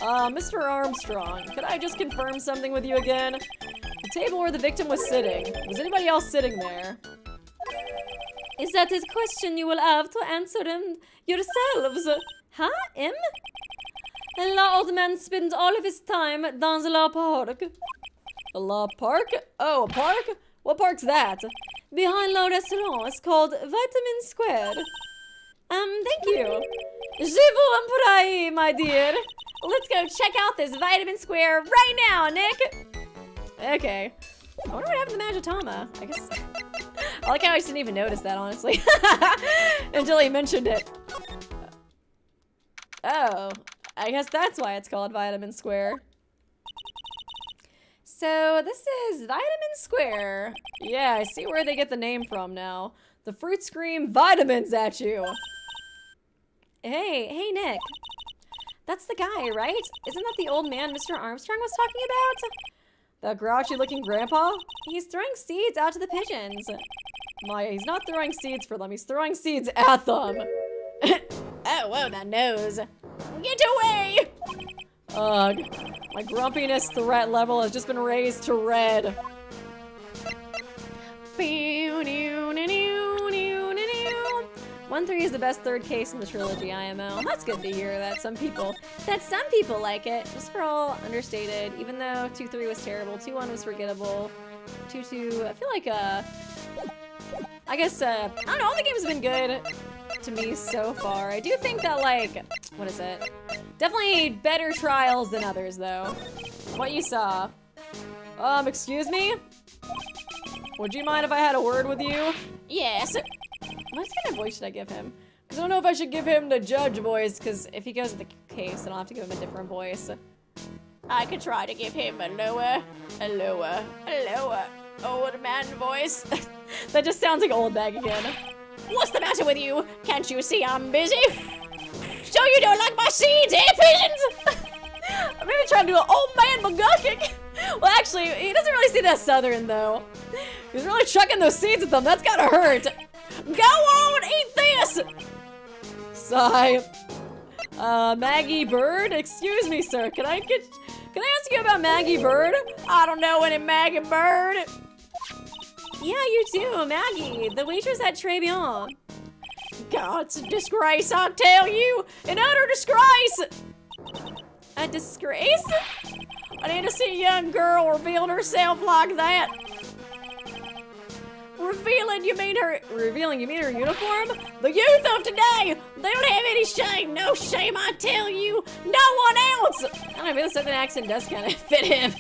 A: Mr. Armstrong, could I just confirm something with you again? The table where the victim was sitting. Was anybody else sitting there? Is that a question you will have to answer them yourselves? Huh? Him? La old man spends all of his time dans la park. La park? Oh, a park? What park's that? Behind la restaurant. It's called Vitamin Square. Thank you. Je vous emploie, my dear.
C: Let's go check out this Vitamin Square right now, Nick.
A: Okay. I wonder what happened to Majitama. I guess... I like how I just didn't even notice that, honestly. Until he mentioned it. Oh. I guess that's why it's called Vitamin Square. So this is Vitamin Square. Yeah, I see where they get the name from now. The fruit scream vitamins at you. Hey, Nick. That's the guy, right? Isn't that the old man Mr. Armstrong was talking about? That grouchy-looking grandpa? He's throwing seeds out to the pigeons. Maya, he's not throwing seeds for them. He's throwing seeds at them.
C: Oh, whoa, that nose. Get away!
A: Ugh. My grumpiness threat level has just been raised to red. 1-3 is the best third case in the trilogy, IMO. That's good to hear that some people like it. Just for all understated, even though 2-3 was terrible, 2-1 was forgettable, 2-2, I feel like, I guess, I don't know, all the games have been good to me so far. I do think that, like, what is it? Definitely better trials than others, though. What you saw. Excuse me? Would you mind if I had a word with you?
C: Yes.
A: What kind of voice should I give him? Because I don't know if I should give him the judge voice, because if he goes to the case, then I'll have to give him a different voice.
C: I could try to give him a lower old man voice.
A: That just sounds like old bag again.
C: What's the matter with you? Can't you see I'm busy? So you don't like my seeds, eh, pigeons?
A: I'm maybe trying to do an old man McGucking. Well, actually, he doesn't really seem that southern, though. He's really chucking those seeds at them. That's gotta hurt.
C: Go on, eat this!
A: Sigh. Maggie Bird? Excuse me, sir. Can I ask you about Maggie Bird?
C: I don't know any Maggie Bird.
A: Yeah, you do, Maggie, the waitress at Tribulations.
C: God, it's a disgrace, I tell you! An utter disgrace!
A: A disgrace?
C: I need to see a young girl revealing herself like that. Revealing, you mean her uniform? The youth of today, they don't have any shame. No shame, I tell you. No one else.
A: I don't know, maybe the southern accent does kind of fit him.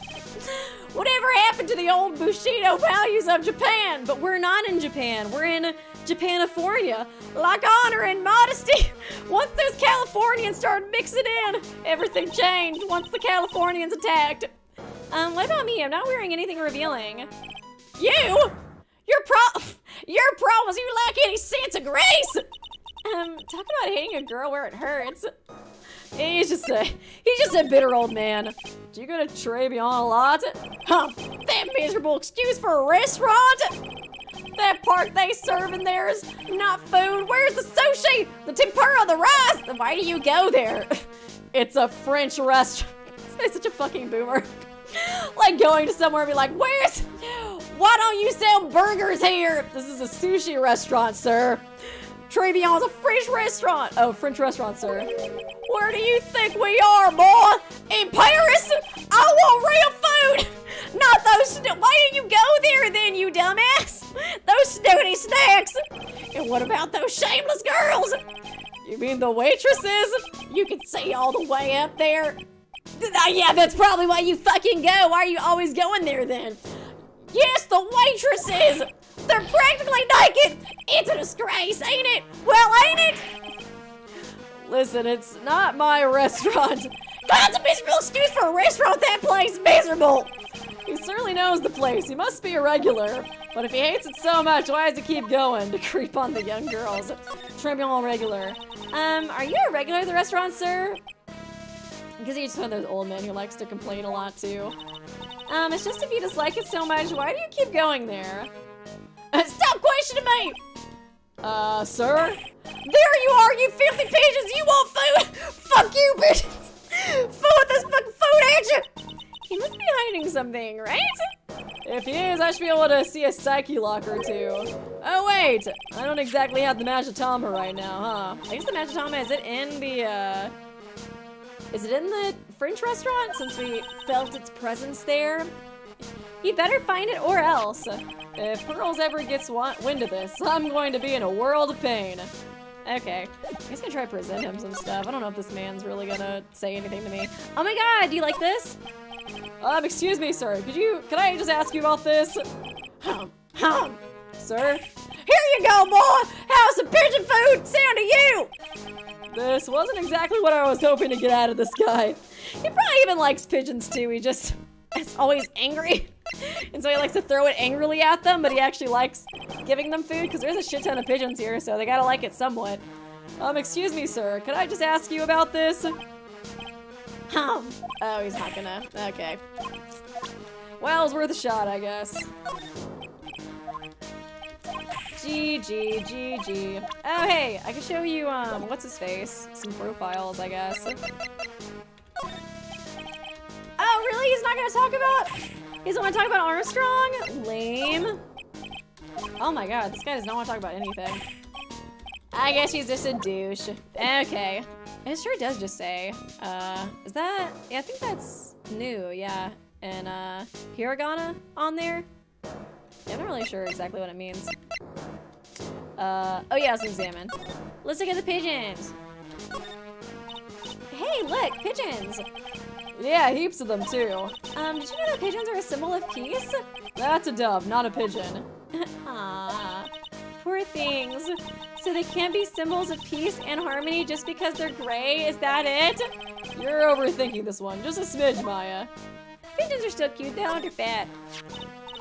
C: Whatever happened to the old Bushido values of Japan?
A: But we're not in Japan. We're in Japanifornia.
C: Like honor and modesty. Once those Californians started mixing in, everything changed once the Californians attacked.
A: What about me? I'm not wearing anything revealing.
C: You? Your problem is you lack any sense of grace.
A: Talk about hating a girl where it hurts. He's just a bitter old man. Do you go to Tribulations a lot?
C: That miserable excuse for a restaurant? That part they serve in there is not food. Where's the sushi? The tempura, the rice? Then why do you go there?
A: It's a French restaurant. This guy's such a fucking boomer. Like going to somewhere and be like, why don't you sell burgers here? This is a sushi restaurant, sir.
C: Tribulations is a French restaurant.
A: Oh, French restaurant, sir.
C: Where do you think we are, boy? In Paris? I want real food! Not those, why didn't you go there then, you dumbass? Those snooty snacks! And what about those shameless girls?
A: You mean the waitresses?
C: You can see all the way up there.
A: Yeah, that's probably why you fucking go. Why are you always going there then?
C: Yes, the waitresses! They're practically naked! It's a disgrace, ain't it? Well, ain't it?
A: Listen, it's not my restaurant.
C: That's a miserable excuse for a restaurant. That place miserable.
A: He certainly knows the place. He must be a regular. But if he hates it so much, why does he keep going to creep on the young girls? Tribulations regular. Are you a regular at the restaurant, sir? Because he's just one of those old men who likes to complain a lot, too. It's just if you dislike it so much, why do you keep going there?
C: Stop questioning me!
A: Sir?
C: There you are, you filthy pigeons! You want food? Fuck you, pigeons! Food this fucking food at you!
A: He must be hiding something, right? If he is, I should be able to see a psyche lock or two. Oh, wait! I don't exactly have the Magitama right now, huh? I guess the Magitama, is it in the French restaurant, since we felt its presence there? He better find it or else. If Pearls ever gets wind of this, I'm going to be in a world of pain. Okay, I'm just gonna try to present him some stuff. I don't know if this man's really gonna say anything to me. Oh my god, do you like this? Excuse me, sir. Could I just ask you about this? Sir?
C: Here you go, boy! How's some pigeon food sound to you?
A: This wasn't exactly what I was hoping to get out of this guy. He probably even likes pigeons too. He just is always angry. And so he likes to throw it angrily at them, but he actually likes giving them food because there's a shit ton of pigeons here, so they gotta like it somewhat. Excuse me, sir. Could I just ask you about this?
C: Oh,
A: he's not gonna. Okay. Well, it's worth a shot, I guess. GG. Oh, hey, I can show you, what's his face? Some profiles, I guess.
C: oh, really? He's not gonna talk about?
A: He doesn't want to talk about Armstrong? Lame. Oh my god, this guy does not want to talk about anything. I guess he's just a douche. Okay. It sure does just say. Is that? Yeah, I think that's new, yeah. And, hiragana on there? Yeah, I'm not really sure exactly what it means. Oh yeah, let's examine. Let's look at the pigeons.
C: Hey, look, pigeons.
A: Yeah, heaps of them too.
C: Did you know that pigeons are a symbol of peace?
A: That's a dove, not a pigeon.
C: Aw, poor things. So they can't be symbols of peace and harmony just because they're gray? Is that it?
A: You're overthinking this one. Just a smidge, Maya.
C: Pigeons are still cute though, they're fat.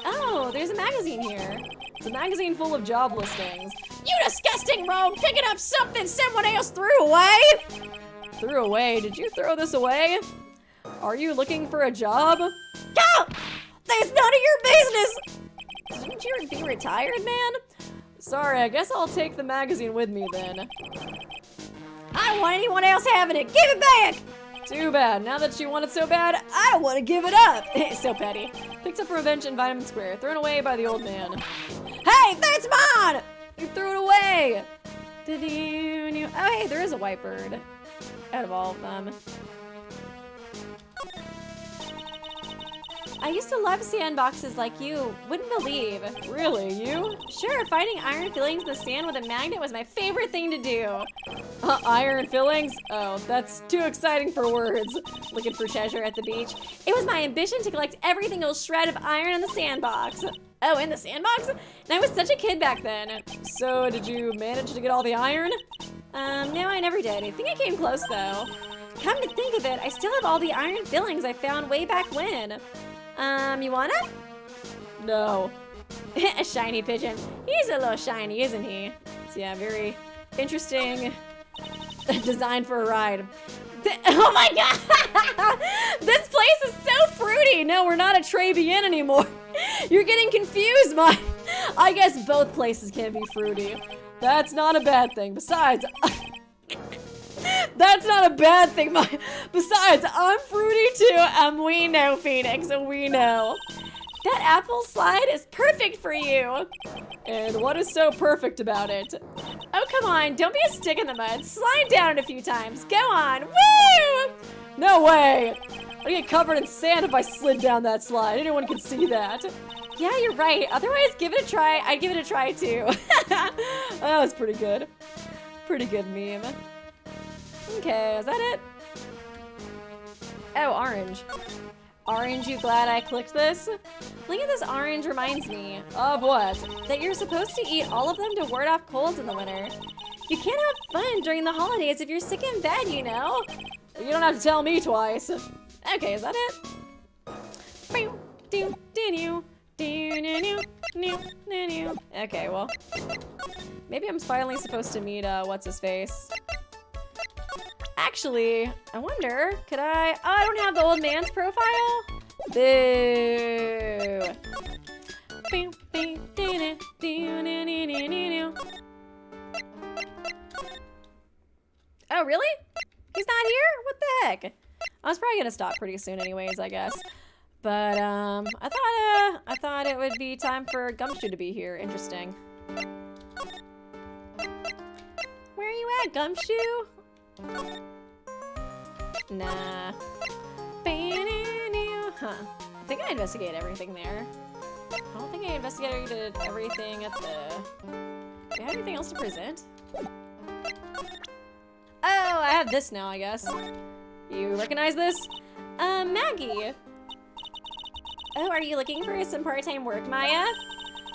C: Oh, there's a magazine here.
A: It's a magazine full of job listings.
C: You disgusting rogue, picking up something someone else threw away!
A: Threw away? Did you throw this away? Are you looking for a job?
C: Go! That's none of your business! Shouldn't you be retired, man?
A: Sorry, I guess I'll take the magazine with me then.
C: I don't want anyone else having it. Give it back!
A: Too bad. Now that you want it so bad, I don't want to give it up. So petty. Picked up from a bench in Vitamin Square. Thrown away by the old man.
C: Hey, that's mine!
A: You threw it away! Did you... Oh, hey, there is a white bird. Out of all of them.
C: I used to love sandboxes like you. Wouldn't believe.
A: Really, you?
C: Sure, finding iron fillings in the sand with a magnet was my favorite thing to do.
A: Iron fillings? Oh, that's too exciting for words.
C: Looking for treasure at the beach. It was my ambition to collect every single shred of iron in the sandbox. Oh, in the sandbox? And I was such a kid back then.
A: So, did you manage to get all the iron?
C: No, I never did. I think I came close, though. Come to think of it, I still have all the iron fillings I found way back when. You wanna?
A: No.
C: A shiny pigeon. He's a little shiny, isn't he?
A: So yeah, very interesting design for a ride.
C: Oh my god! This place is so fruity!
A: No, we're not at Tribulations anymore. You're getting confused, Mike. I guess both places can be fruity. That's not a bad thing. Besides... That's not a bad thing, besides, I'm fruity too, we know, Phoenix, we know.
C: That apple slide is perfect for you.
A: And what is so perfect about it?
C: Oh, come on, don't be a stick in the mud. Slide down it a few times, go on, woo!
A: No way! I'd get covered in sand if I slid down that slide. Anyone can see that.
C: Yeah, you're right, otherwise give it a try. I'd give it a try too.
A: That was pretty good. Pretty good meme. Okay, is that it? Oh, orange. Orange, you glad I clicked this?
C: Looking at this orange reminds me.
A: Of what?
C: That you're supposed to eat all of them to ward off colds in the winter. You can't have fun during the holidays if you're sick in bed, you know?
A: You don't have to tell me twice.
C: Okay, is that it?
A: Okay, well. Maybe I'm finally supposed to meet, what's-his-face? Actually, I wonder, could I... Oh, I don't have the old man's profile? Boo! Oh, really? He's not here? What the heck? I was probably gonna stop pretty soon anyways, I guess. But, I thought it would be time for Gumshoe to be here. Interesting.
C: Where are you at, Gumshoe?
A: Nah. Huh. I think I investigated everything there. I don't think I investigated everything at the... Do you have anything else to present? Oh, I have this now, I guess. You recognize this?
C: Maggie. Oh, are you looking for some part-time work, Maya?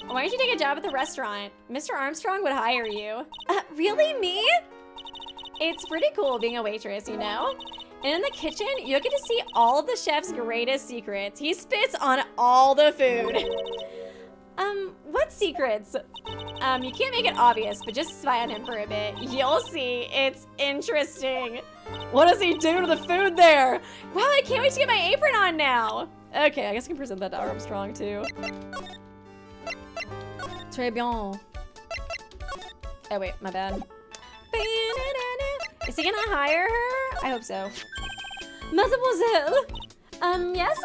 C: Why don't you take a job at the restaurant? Mr. Armstrong would hire you. Really, me? It's pretty cool being a waitress, you know? And in the kitchen, you'll get to see all of the chef's greatest secrets. He spits on all the food. What secrets? You can't make it obvious, but just spy on him for a bit. You'll see. It's interesting.
A: What does he do to the food there?
C: Wow, I can't wait to get my apron on now.
A: Okay, I guess I can present that to Armstrong too. Très bien. Oh wait, my bad.
C: Is he gonna hire her? I hope so.
B: Mademoiselle? Yes?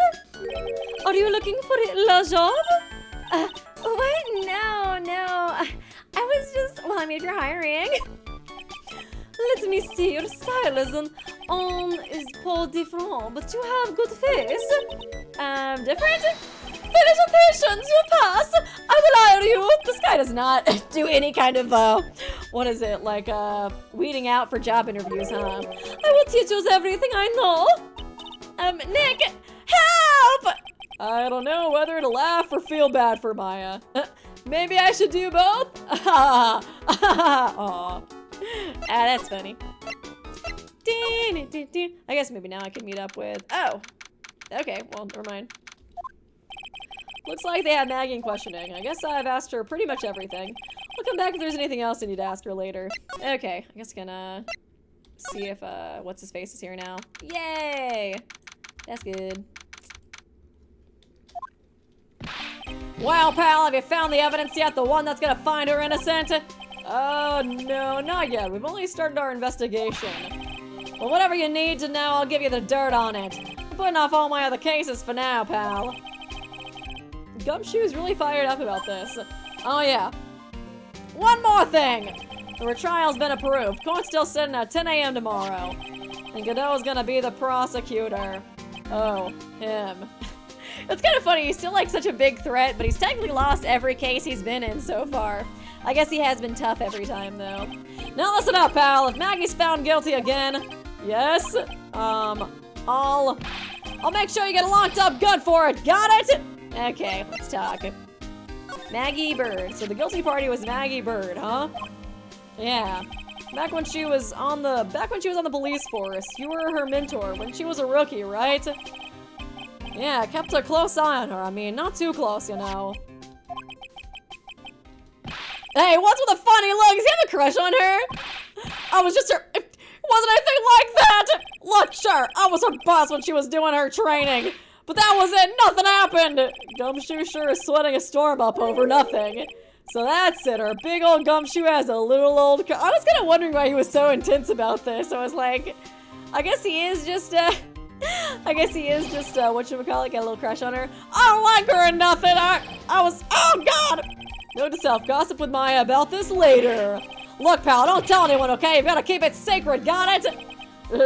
B: Are you looking for la job?
C: What? No. I was just, well, I mean, if you're hiring.
B: Let me see, your style is is pas different, but you have good face.
C: Different?
B: Felicitations, you pass! I will hire you!
A: This guy does not do any kind of, what is it, like, weeding out for job interviews, huh?
B: I will teach you everything I know.
C: Nick, help!
A: I don't know whether to laugh or feel bad for Maya. Maybe I should do both? Aw. That's funny. I guess maybe now I can meet up with... Oh. Okay, well, never mind. Looks like they had Maggie in questioning. I guess I've asked her pretty much everything. I'll come back if there's anything else I need to ask her later. Okay, I guess gonna see if, what's-his-face is here now. Yay! That's good. Well, pal, have you found the evidence yet? The one that's gonna find her innocent? Oh, no, not yet. We've only started our investigation. Well, whatever you need to know, I'll give you the dirt on it. I'm putting off all my other cases for now, pal. Gumshoe's really fired up about this. Oh, yeah. One more thing! The retrial's been approved. Court's still sitting at 10 a.m. tomorrow. And Godot's gonna be the prosecutor. Oh, him. It's kind of funny, he's still like such a big threat, but he's technically lost every case he's been in so far. I guess he has been tough every time, though. Now listen up, pal. If Maggie's found guilty again, yes, I'll make sure you get locked up good for it. Got it? Okay, let's talk. Maggie Bird. So the guilty party was Maggie Bird, huh? Yeah. Back when she was on the police force, you were her mentor when she was a rookie, right? Yeah, kept a close eye on her. I mean, not too close, you know. Hey, what's with the funny look? Does he have a crush on her? I was just her... It wasn't anything like that! Look, sure, I was her boss when she was doing her training. But that was it, nothing happened! Gumshoe sure is sweating a storm up over nothing. So that's it, our big old Gumshoe has a little old... I was kind of wondering why he was so intense about this. I was like, I guess he is just, whatchamacallit, got a little crush on her. I don't like her or nothing, I was... Oh, God! Note to self, gossip with Maya about this later. Look, pal, don't tell anyone, okay? You've got to keep it sacred, got it?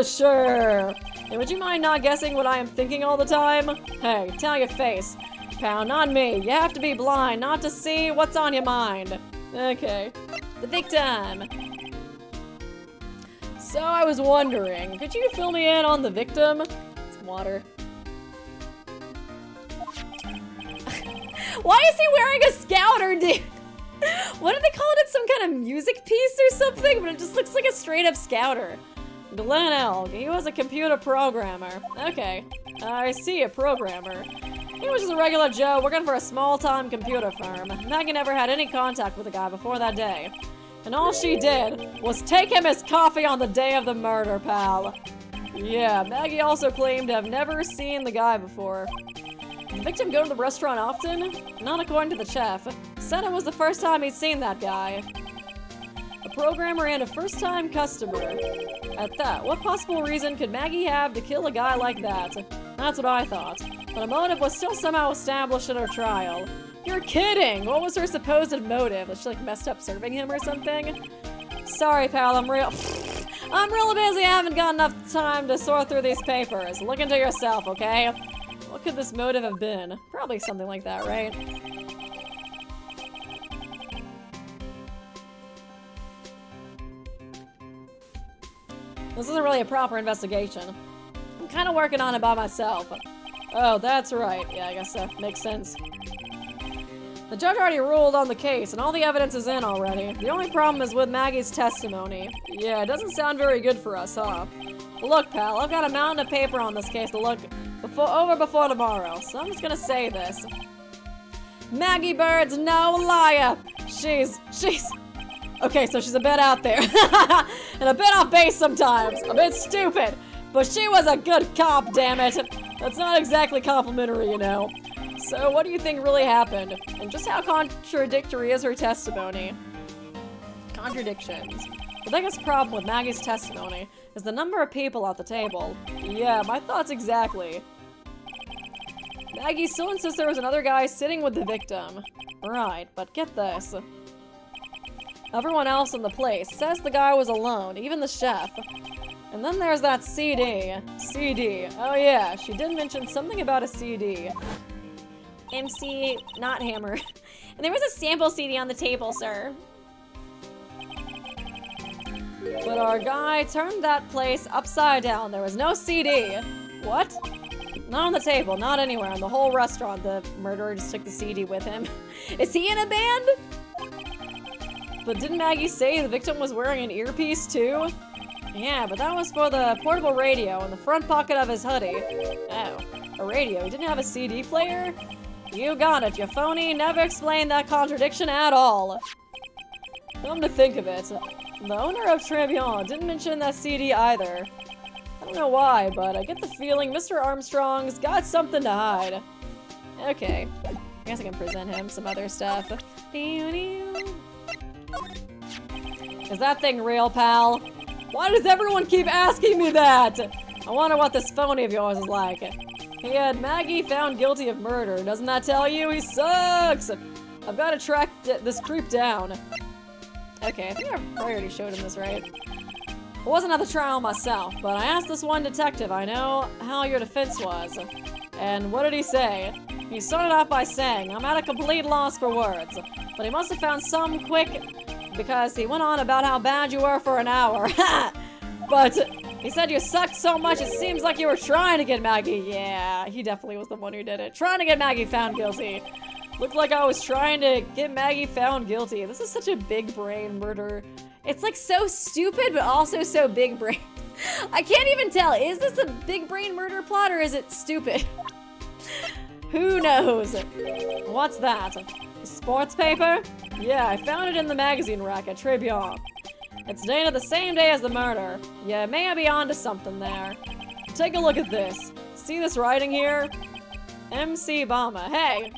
A: Sure. Hey, would you mind not guessing what I am thinking all the time? Hey, tell your face. Pal, not me. You have to be blind not to see what's on your mind. Okay. The victim. So I was wondering, could you fill me in on the victim? Some water. Why is he wearing a scouter, dude? What did they call it? Some kind of music piece or something? But it just looks like a straight up scouter. Glenn Elg. He was a computer programmer. Okay. I see, a programmer. He was just a regular Joe working for a small-time computer firm. Maggie never had any contact with the guy before that day. And all she did was take him his coffee on the day of the murder, pal. Yeah, Maggie also claimed to have never seen the guy before. Did the victim go to the restaurant often? Not according to the chef. Said it was the first time he'd seen that guy. A programmer and a first-time customer. At that, what possible reason could Maggie have to kill a guy like that? That's what I thought. But a motive was still somehow established in her trial. You're kidding! What was her supposed motive? Was she like messed up serving him or something? Sorry, pal, I'm real busy. I haven't got enough time to sort through these papers. Look into yourself, okay? What could this motive have been? Probably something like that, right? This isn't really a proper investigation. I'm kind of working on it by myself. Oh, that's right. Yeah, I guess that makes sense. The judge already ruled on the case, and all the evidence is in already. The only problem is with Maggie's testimony. Yeah, it doesn't sound very good for us, huh? Look, pal, I've got a mountain of paper on this case to look over before tomorrow, so I'm just gonna say this. Maggie Bird's no liar! she's... Okay, so she's a bit out there. And a bit off base sometimes. A bit stupid. But she was a good cop, damn it. That's not exactly complimentary, you know. So what do you think really happened? And just how contradictory is her testimony? Contradictions. The biggest problem with Maggie's testimony is the number of people at the table. Yeah, my thoughts exactly. Maggie still insists there was another guy sitting with the victim. Right, but get this. Everyone else in the place says the guy was alone, even the chef. And then there's that CD. CD. Oh yeah, she did mention something about a CD.
C: MC, not hammer. And there was a sample CD on the table, sir.
A: But our guy turned that place upside down. There was no CD. What? Not on the table, not anywhere. In the whole restaurant, the murderer just took the CD with him. Is he in a band? But didn't Maggie say the victim was wearing an earpiece too? Yeah, but that was for the portable radio in the front pocket of his hoodie. Oh, a radio. He didn't have a CD player? You got it, you phony. Never explained that contradiction at all. Come to think of it, the owner of Tribulations didn't mention that CD either. I don't know why, but I get the feeling Mr. Armstrong's got something to hide. Okay, I guess I can present him some other stuff. Is that thing real, pal? Why does everyone keep asking me that? I wonder what this phony of yours is like. He had Maggie found guilty of murder. Doesn't that tell you? He sucks! I've got to track this creep down. Okay, I think I probably already showed him this, right? I wasn't at the trial myself, but I asked this one detective I know how your defense was. And what did he say? He started off by saying, I'm at a complete loss for words. But he must have found some quick, because he went on about how bad you were for an hour. But he said you sucked so much it seems like you were trying to get Maggie. Yeah, he definitely was the one who did it. Trying to get Maggie found guilty. Looked like I was trying to get Maggie found guilty. This is such a big brain murder. It's like so stupid, but also so big brain. I can't even tell. Is this a big brain murder plot or is it stupid? Who knows? What's that? A sports paper? Yeah, I found it in the magazine rack at Tribulations. It's dated the same day as the murder. Yeah, may I be onto something there. Take a look at this. See this writing here? MC Bama. Hey!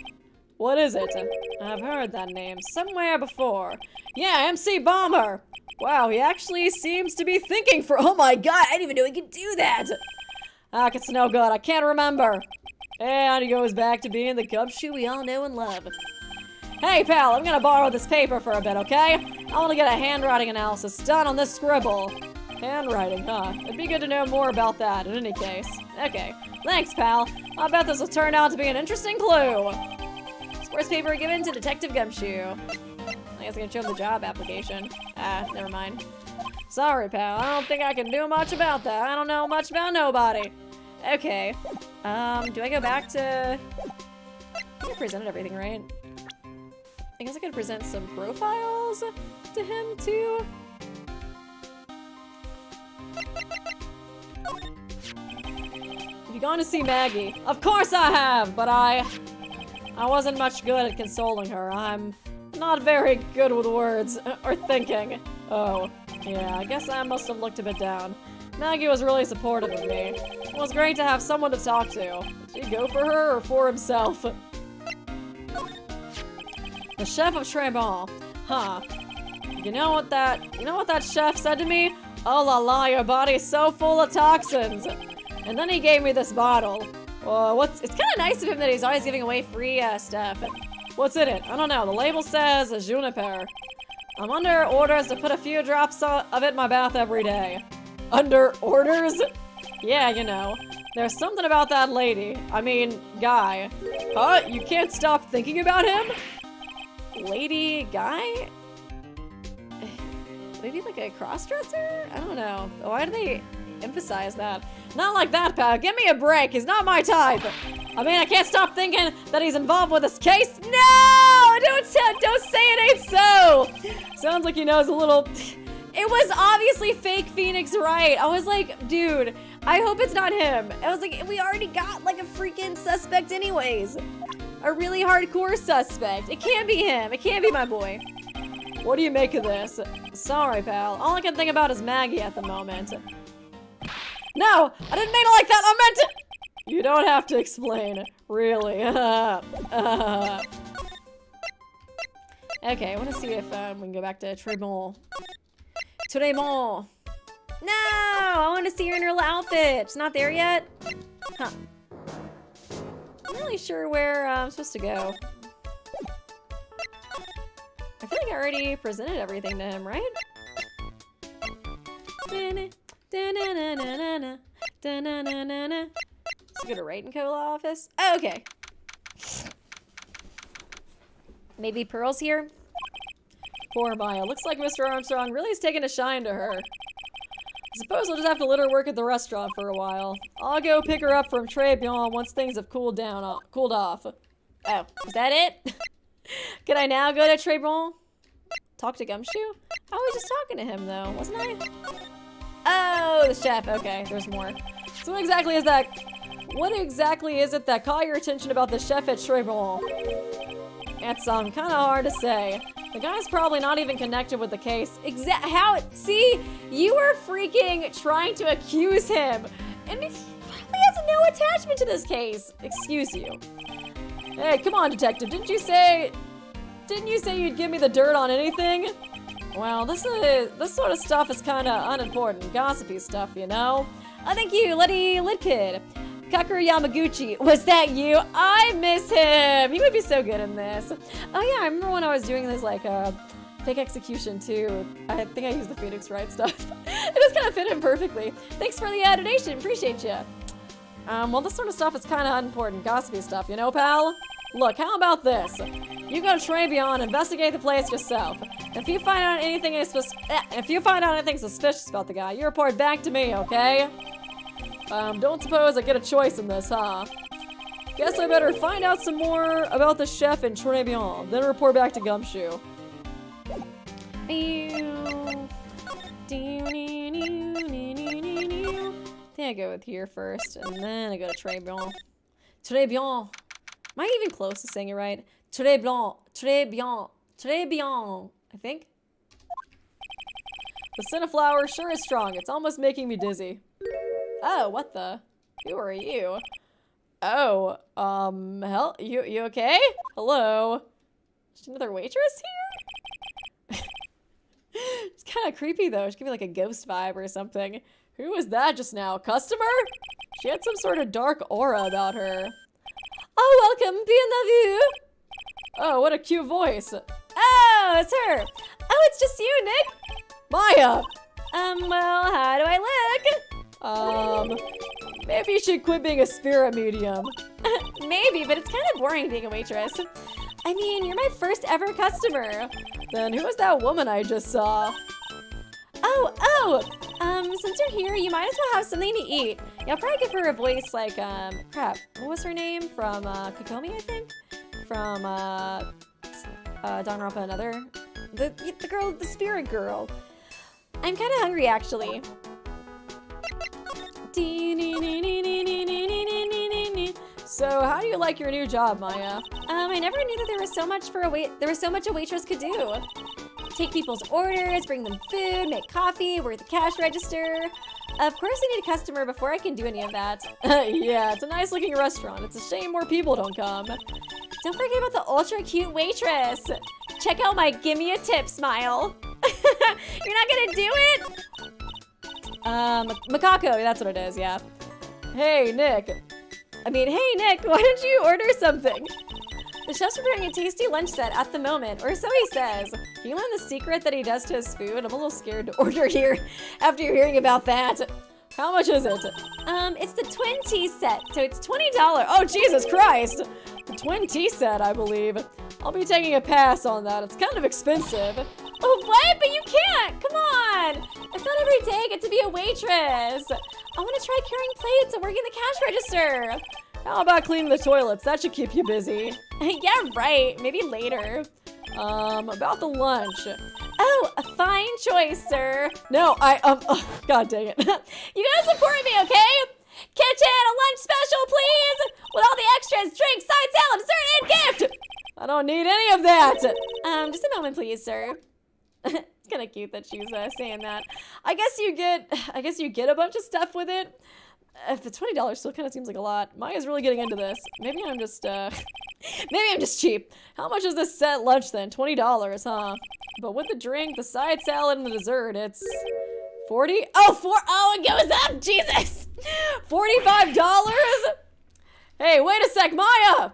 A: What is it? I've heard that name somewhere before. Yeah, MC Bomber! Wow, he actually seems to be thinking for— oh my god, I didn't even know he could do that! It's no good, I can't remember. And he goes back to being the gumshoe we all know and love. Hey pal, I'm gonna borrow this paper for a bit, okay? I wanna get a handwriting analysis done on this scribble. Handwriting, huh? It'd be good to know more about that in any case. Okay, thanks pal. I bet this will turn out to be an interesting clue. Sports paper given to Detective Gumshoe. I guess I can show him the job application. Never mind. Sorry, pal. I don't think I can do much about that. I don't know much about nobody. Okay. Do I go back to... I think I presented everything, right? I guess I could present some profiles to him, too. Have you gone to see Maggie? Of course I have, but I wasn't much good at consoling her. I'm not very good with words or thinking. Oh, yeah, I guess I must have looked a bit down. Maggie was really supportive of me. It was great to have someone to talk to. Did he go for her or for himself? The chef of Tribulations. Huh. You know what that chef said to me? Oh la la, your body's so full of toxins. And then he gave me this bottle. It's kind of nice of him that he's always giving away free stuff. What's in it? I don't know. The label says juniper. I'm under orders to put a few drops of it in my bath every day. Under orders? Yeah, you know. There's something about that lady. I mean, guy. Huh? You can't stop thinking about him? Lady? Guy? Maybe like a crossdresser? I don't know. Why do they emphasize that? Not like that, pal. Give me a break. He's not my type. I mean, I can't stop thinking that he's involved with this case. No! Don't say it ain't so! Sounds like he knows a little... It was obviously fake Phoenix Wright. I was like, dude, I hope it's not him. I was like, we already got like a freaking suspect anyways. A really hardcore suspect. It can't be him. It can't be my boy. What do you make of this? Sorry, pal. All I can think about is Maggie at the moment. No! I didn't mean it like that! I meant it! You don't have to explain. Really. Okay, I want to see if we can go back to Tribulations. Tribulations! No! I want to see her in her little outfit. It's not there yet? Huh. I'm not really sure where I'm supposed to go. I feel like I already presented everything to him, right? Let's go to Wright and Co. office. Oh, okay. Maybe Pearl's here? Poor Maya. Looks like Mr. Armstrong really is taking a shine to her. I suppose we'll just have to let her work at the restaurant for a while. I'll go pick her up from Tribulations once things have cooled off. Oh, is that it? Can I now go to Tribulations? Talk to Gumshoe? I was just talking to him though, wasn't I? Oh, the chef. Okay, there's more. So what exactly is that? What exactly is it that caught your attention about the chef at Tribulations? It's kind of hard to say. The guy's probably not even connected with the case. How? See, you were freaking trying to accuse him, and he probably has no attachment to this case. Excuse you. Hey, come on, detective. Didn't you say you'd give me the dirt on anything? Well, this sort of stuff is kind of unimportant, gossipy stuff, you know. Thank you, Letty Lidkid. Kakeru Yamaguchi, was that you? I miss him. He would be so good in this. Oh yeah, I remember when I was doing this like fake execution too. I think I used the Phoenix Wright stuff. It just kind of fit in perfectly. Thanks for the donation. Appreciate you. Well, this sort of stuff is kind of unimportant, gossipy stuff, you know, pal? Look, how about this? You go to Tribulations, investigate the place yourself. If you find out anything suspicious about the guy, you report back to me, okay? Don't suppose I get a choice in this, huh? Guess I better find out some more about the chef in Tribulations, then report back to Gumshoe. I think I go with here first, and then I go to Tribulations. Tribulations. Am I even close to saying it right? Tribulations, I think. The scent of flower sure is strong. It's almost making me dizzy. Oh, what the? Who are you? Oh, you okay? Hello? Is another waitress here? It's kind of creepy though. She's giving me like a ghost vibe or something. Who was that just now? Customer? She had some sort of dark aura about her. Oh, welcome, bienvenue. Oh, what a cute voice. Oh, it's her. Oh, it's just you, Nick. Maya. Well, how do I look? Maybe you should quit being a spirit medium. Maybe, but it's kind of boring being a waitress. I mean, you're my first ever customer. Then who was that woman I just saw? Since you're here, you might as well have something to eat. Yeah, I'll probably give her a voice like, crap, what was her name? From, Kokomi, I think? From, Danganronpa Another? The girl, the spirit girl. I'm kind of hungry, actually. So, how do you like your new job, Maya? I never knew that there was so much a waitress could do. Take people's orders, bring them food, make coffee, work the cash register. Of course I need a customer before I can do any of that. Yeah, it's a nice looking restaurant. It's a shame more people don't come. Don't forget about the ultra cute waitress. Check out my gimme a tip smile. You're not gonna do it? Macaco, that's what it is, yeah. Hey, Nick, why don't you order something? The chef's preparing a tasty lunch set at the moment, or so he says. Can you learn the secret that he does to his food? I'm a little scared to order here after hearing about that. How much is it? It's the twin tea set, so it's $20. Oh, Jesus Christ! The twin tea set, I believe. I'll be taking a pass on that. It's kind of expensive. Oh, what? But you can't! Come on! It's not every day I get to be a waitress. I want to try carrying plates and working the cash register. How about cleaning the toilets? That should keep you busy. Yeah, right. Maybe later. About the lunch. Oh, a fine choice, sir. No, God dang it. You gotta support me, okay? Kitchen, a lunch special, please! With all the extras, drinks, side salad, dessert, and gift! I don't need any of that! Just a moment, please, sir. It's kind of cute that she's saying that. I guess you get a bunch of stuff with it. If the $20 still kind of seems like a lot. Maya's really getting into this. Maybe I'm just cheap. How much is this set lunch then? $20, huh? But with the drink, the side salad, and the dessert, it's 40. Oh, it goes up. Jesus. $45. Hey, wait a sec, Maya.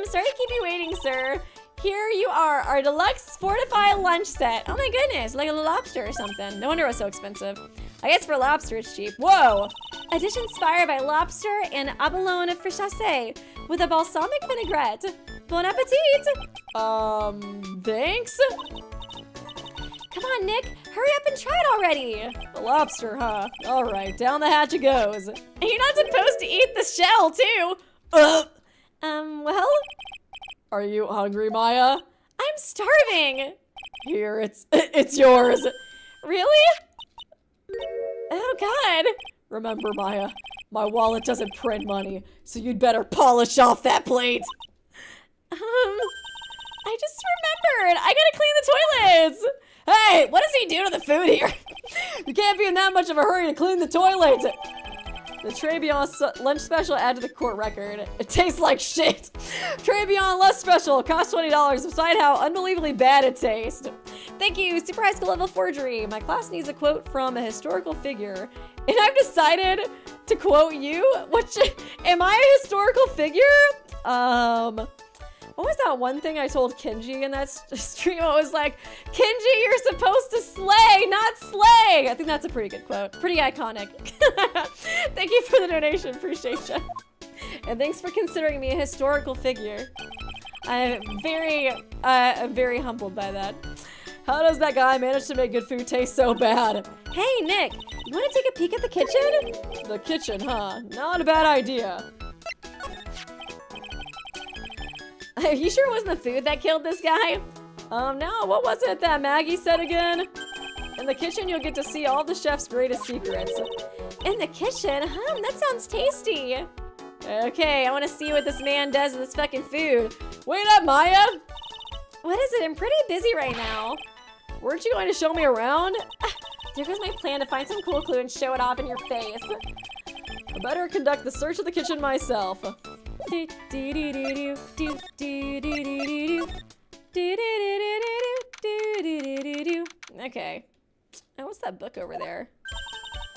C: Sorry to keep you waiting, sir. Here you are, our deluxe fortified lunch set. Oh my goodness, like a lobster or something.
A: No wonder it was so expensive. I guess for lobster it's cheap. Whoa!
C: A dish inspired by lobster and abalone fricassee with a balsamic vinaigrette. Bon appetit!
A: Thanks?
C: Come on, Nick, hurry up and try it already.
A: The lobster, huh? Alright, down the hatch it goes.
C: And you're not supposed to eat the shell, too. Well?
A: Are you hungry, Maya?
C: I'm starving.
A: Here, it's yours.
C: Really? Oh, God.
A: Remember, Maya, my wallet doesn't print money, so you'd better polish off that plate.
C: I just remembered. I gotta clean the toilets.
A: Hey, what does he do to the food here? You can't be in that much of a hurry to clean the toilet. The Tray Beyond lunch special add to the court record. It tastes like shit. Tray Beyond less special, costs $20, beside how unbelievably bad it tastes.
C: Thank you, Super High School Level Forgery. My class needs a quote from a historical figure, and I've decided to quote you.
A: Am I a historical figure? What was that one thing I told Kenji in that stream? I was like, Kenji, you're supposed to slay, not slay. I think that's a pretty good quote. Pretty iconic. Thank you for the donation. Appreciate you. And thanks for considering me a historical figure. I'm very humbled by that. How does that guy manage to make good food taste so bad?
C: Hey, Nick, you want to take a peek at the kitchen?
A: The kitchen, huh? Not a bad idea.
C: Are you sure it wasn't the food that killed this guy?
A: No, what was it that Maggie said again? In the kitchen, you'll get to see all the chef's greatest secrets.
C: In the kitchen? That sounds tasty.
A: Okay, I want to see what this man does with this fucking food. Wait up, Maya!
C: What is it? I'm pretty busy right now.
A: Weren't you going to show me around?
C: There goes my plan to find some cool clue and show it off in your face.
A: I better conduct the search of the kitchen myself. Okay. Oh, what's that book over there?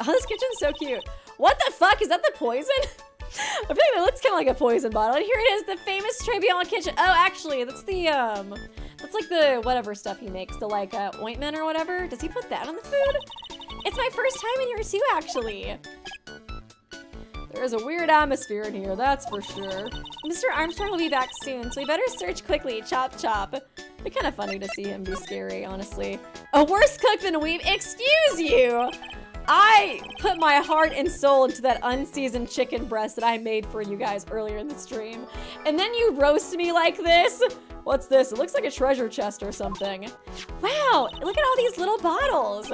A: Oh, this kitchen's so cute. What the fuck? Is that the poison? I feel like it looks kind of like a poison bottle. And here it is, the famous Tribulations kitchen. Oh, actually, that's the, that's like the whatever stuff he makes. The, like, ointment or whatever. Does he put that on the food?
C: It's my first time in here, too, actually.
A: There's a weird atmosphere in here, that's for sure.
C: Mr. Armstrong will be back soon, so we better search quickly. Chop, chop.
A: It's kind of funny to see him be scary, honestly.
C: A worse cook than Weeby? Excuse you!
A: I put my heart and soul into that unseasoned chicken breast that I made for you guys earlier in the stream. And then you roast me like this? What's this? It looks like a treasure chest or something.
C: Wow, look at all these little bottles.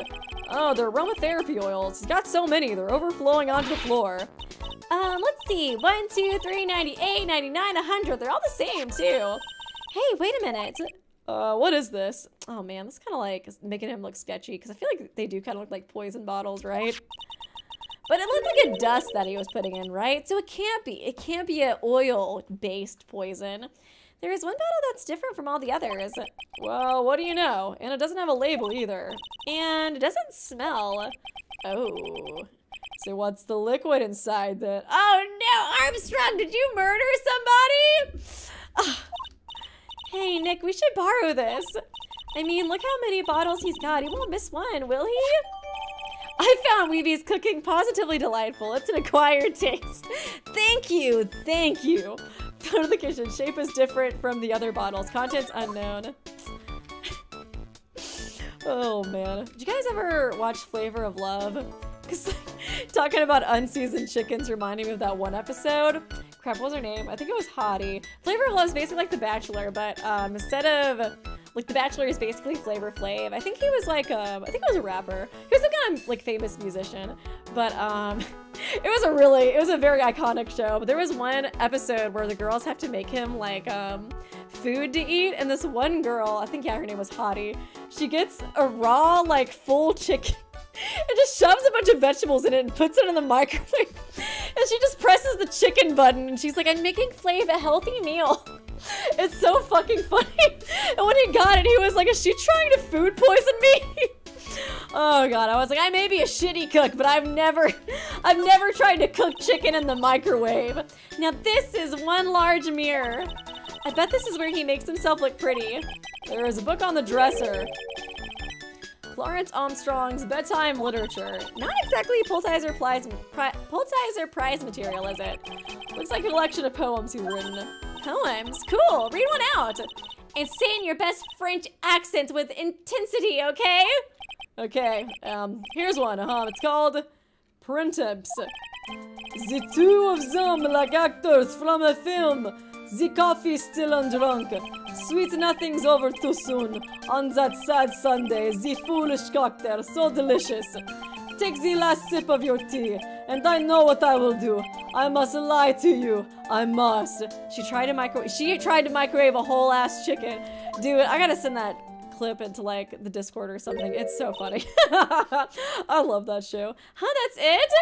A: Oh, they're aromatherapy oils. He's got so many, they're overflowing onto the floor.
C: Let's see. 1, 2, 3, 98, 99, 100. They're all the same, too. Hey, wait a minute.
A: What is this? Oh man, this kind of like is making him look sketchy because I feel like they do kind of look like poison bottles, right? But it looked like a dust that he was putting in, right? So it can't be. It can't be an oil-based poison.
C: There is one bottle that's different from all the others.
A: Well, what do you know? And it doesn't have a label either.
C: And it doesn't smell.
A: Oh. So what's the liquid inside that?
C: Oh no, Armstrong, did you murder somebody?
A: Hey, Nick, we should borrow this. I mean, look how many bottles he's got. He won't miss one, will he? I found Weeby's cooking positively delightful. It's an acquired taste. Thank you, thank you. Go to the kitchen. Shape is different from the other bottles. Contents unknown. Oh, man. Did you guys ever watch Flavor of Love? Because talking about unseasoned chickens reminded me of that one episode. Crap, what was her name? I think it was Hottie. Flavor of Love is basically like The Bachelor, but instead of, like, The Bachelor is basically Flavor Flav. I think he was like, I think he was a rapper. He was some kind of, like, famous musician. But, it was a very iconic show. But there was one episode where the girls have to make him, like, food to eat, and this one girl, I think, yeah, her name was Hottie, she gets a raw, like, full chicken and just shoves a bunch of vegetables in it and puts it in the microwave. And she just presses the chicken button, and she's like, I'm making Flav a healthy meal. It's so fucking funny. And when he got it, he was like, is she trying to food poison me? Oh god, I was like, I may be a shitty cook, but I've never tried to cook chicken in the microwave. Now this is one large mirror. I bet this is where he makes himself look pretty. There is a book on the dresser. Clarence Armstrong's bedtime literature. Not exactly Pulitzer Prize material, is it? Looks like a collection of poems he's written. Poems? Cool, read one out.
C: And say in your best French accent with intensity, okay?
A: Okay, here's one, it's called Printemps. The two of them like actors from a film. The coffee still undrunk. Sweet nothing's over too soon. On that sad Sunday, the foolish cocktail, so delicious. Take the last sip of your tea, and I know what I will do. I must lie to you. I must. She tried to microwave a whole ass chicken. Dude, I gotta send that clip into like the Discord or something. It's so funny. I love that show. Huh, that's it?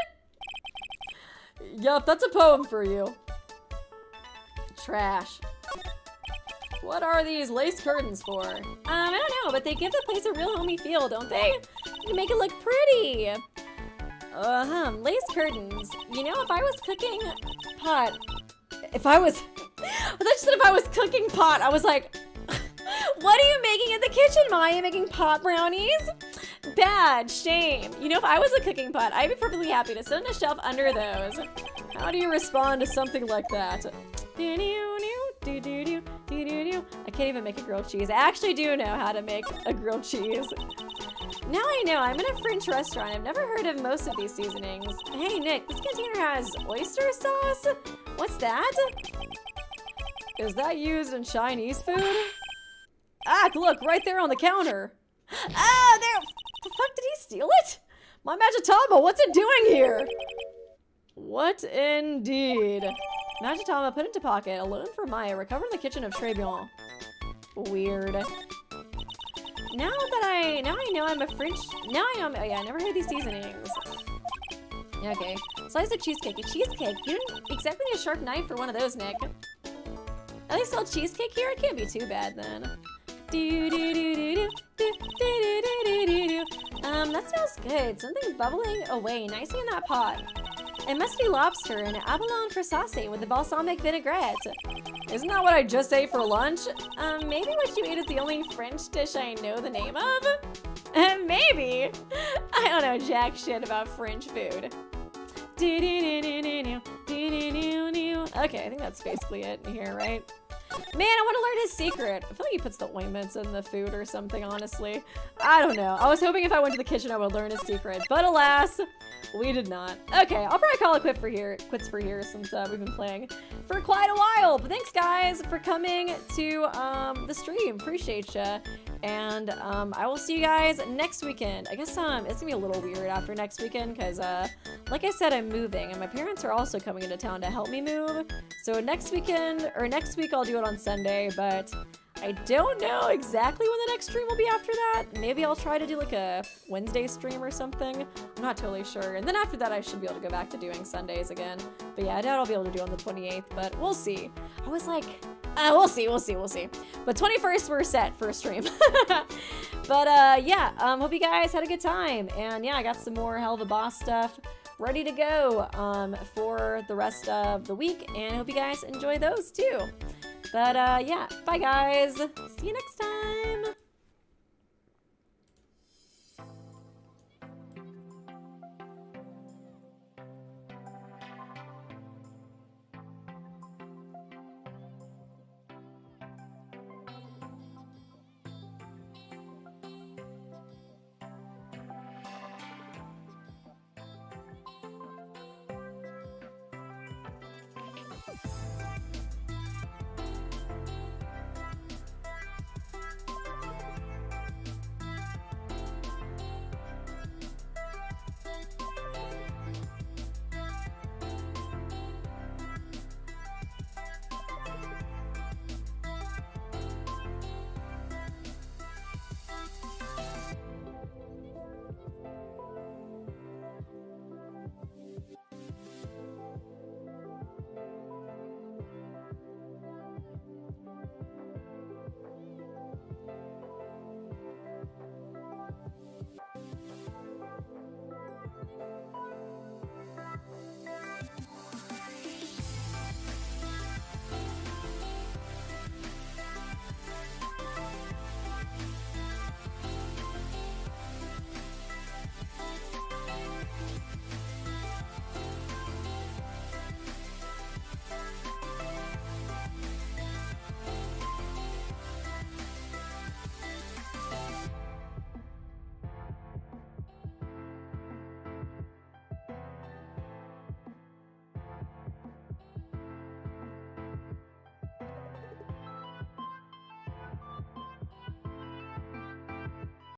A: Yup, that's a poem for you. Trash. What are these lace curtains for? I don't know, but they give the place a real homey feel, don't they? You make it look pretty. Lace curtains. You know, if I was cooking pot, I thought you said if I was cooking pot, I was like, what are you making in the kitchen, Ma? Are you making pot brownies? Bad, shame. You know, if I was a cooking pot, I'd be perfectly happy to sit on a shelf under those. How do you respond to something like that? I can't even make a grilled cheese. I actually do know how to make a grilled cheese. Now I know, I'm in a French restaurant. I've never heard of most of these seasonings. Hey Nick, this container has oyster sauce? What's that? Is that used in Chinese food? Ah, look, right there on the counter. Ah, there! The fuck, did he steal it? My Magitama, what's it doing here? What indeed? Magitama put into pocket, alone for Maya, recover in the kitchen of Tribulations. Weird. Now I know I'm a French, oh yeah, I never heard these seasonings. Okay, slice of cheesecake. A cheesecake? You didn't exactly need a sharp knife for one of those, Nick. At least sell cheesecake here? It can't be too bad then. That smells good. Something bubbling away nicely in that pot. It must be lobster and abalone fricassee with the balsamic vinaigrette. Isn't that what I just ate for lunch? Maybe what you ate is the only French dish I know the name of? Maybe. I don't know jack shit about French food. Okay, I think that's basically it here, right? Man, I want to learn his secret. I feel like he puts the ointments in the food or something, honestly. I don't know. I was hoping if I went to the kitchen, I would learn his secret. But alas, we did not. Okay, I'll probably call it quits for here since we've been playing for quite a while. But thanks, guys, for coming to the stream. Appreciate ya. And I will see you guys next weekend. I guess it's gonna be a little weird after next weekend because like I said, I'm moving and my parents are also coming into town to help me move. So next week I'll do it on Sunday, but I don't know exactly when the next stream will be after that. Maybe I'll try to do like a Wednesday stream or something. I'm not totally sure. And then after that, I should be able to go back to doing Sundays again. But yeah, I doubt I'll be able to do on the 28th, but we'll see. I was like, we'll see. But 21st, we're set for a stream. But yeah, hope you guys had a good time. And yeah, I got some more Hell of a Boss stuff ready to go for the rest of the week. And I hope you guys enjoy those too. But yeah, bye guys. See you next time.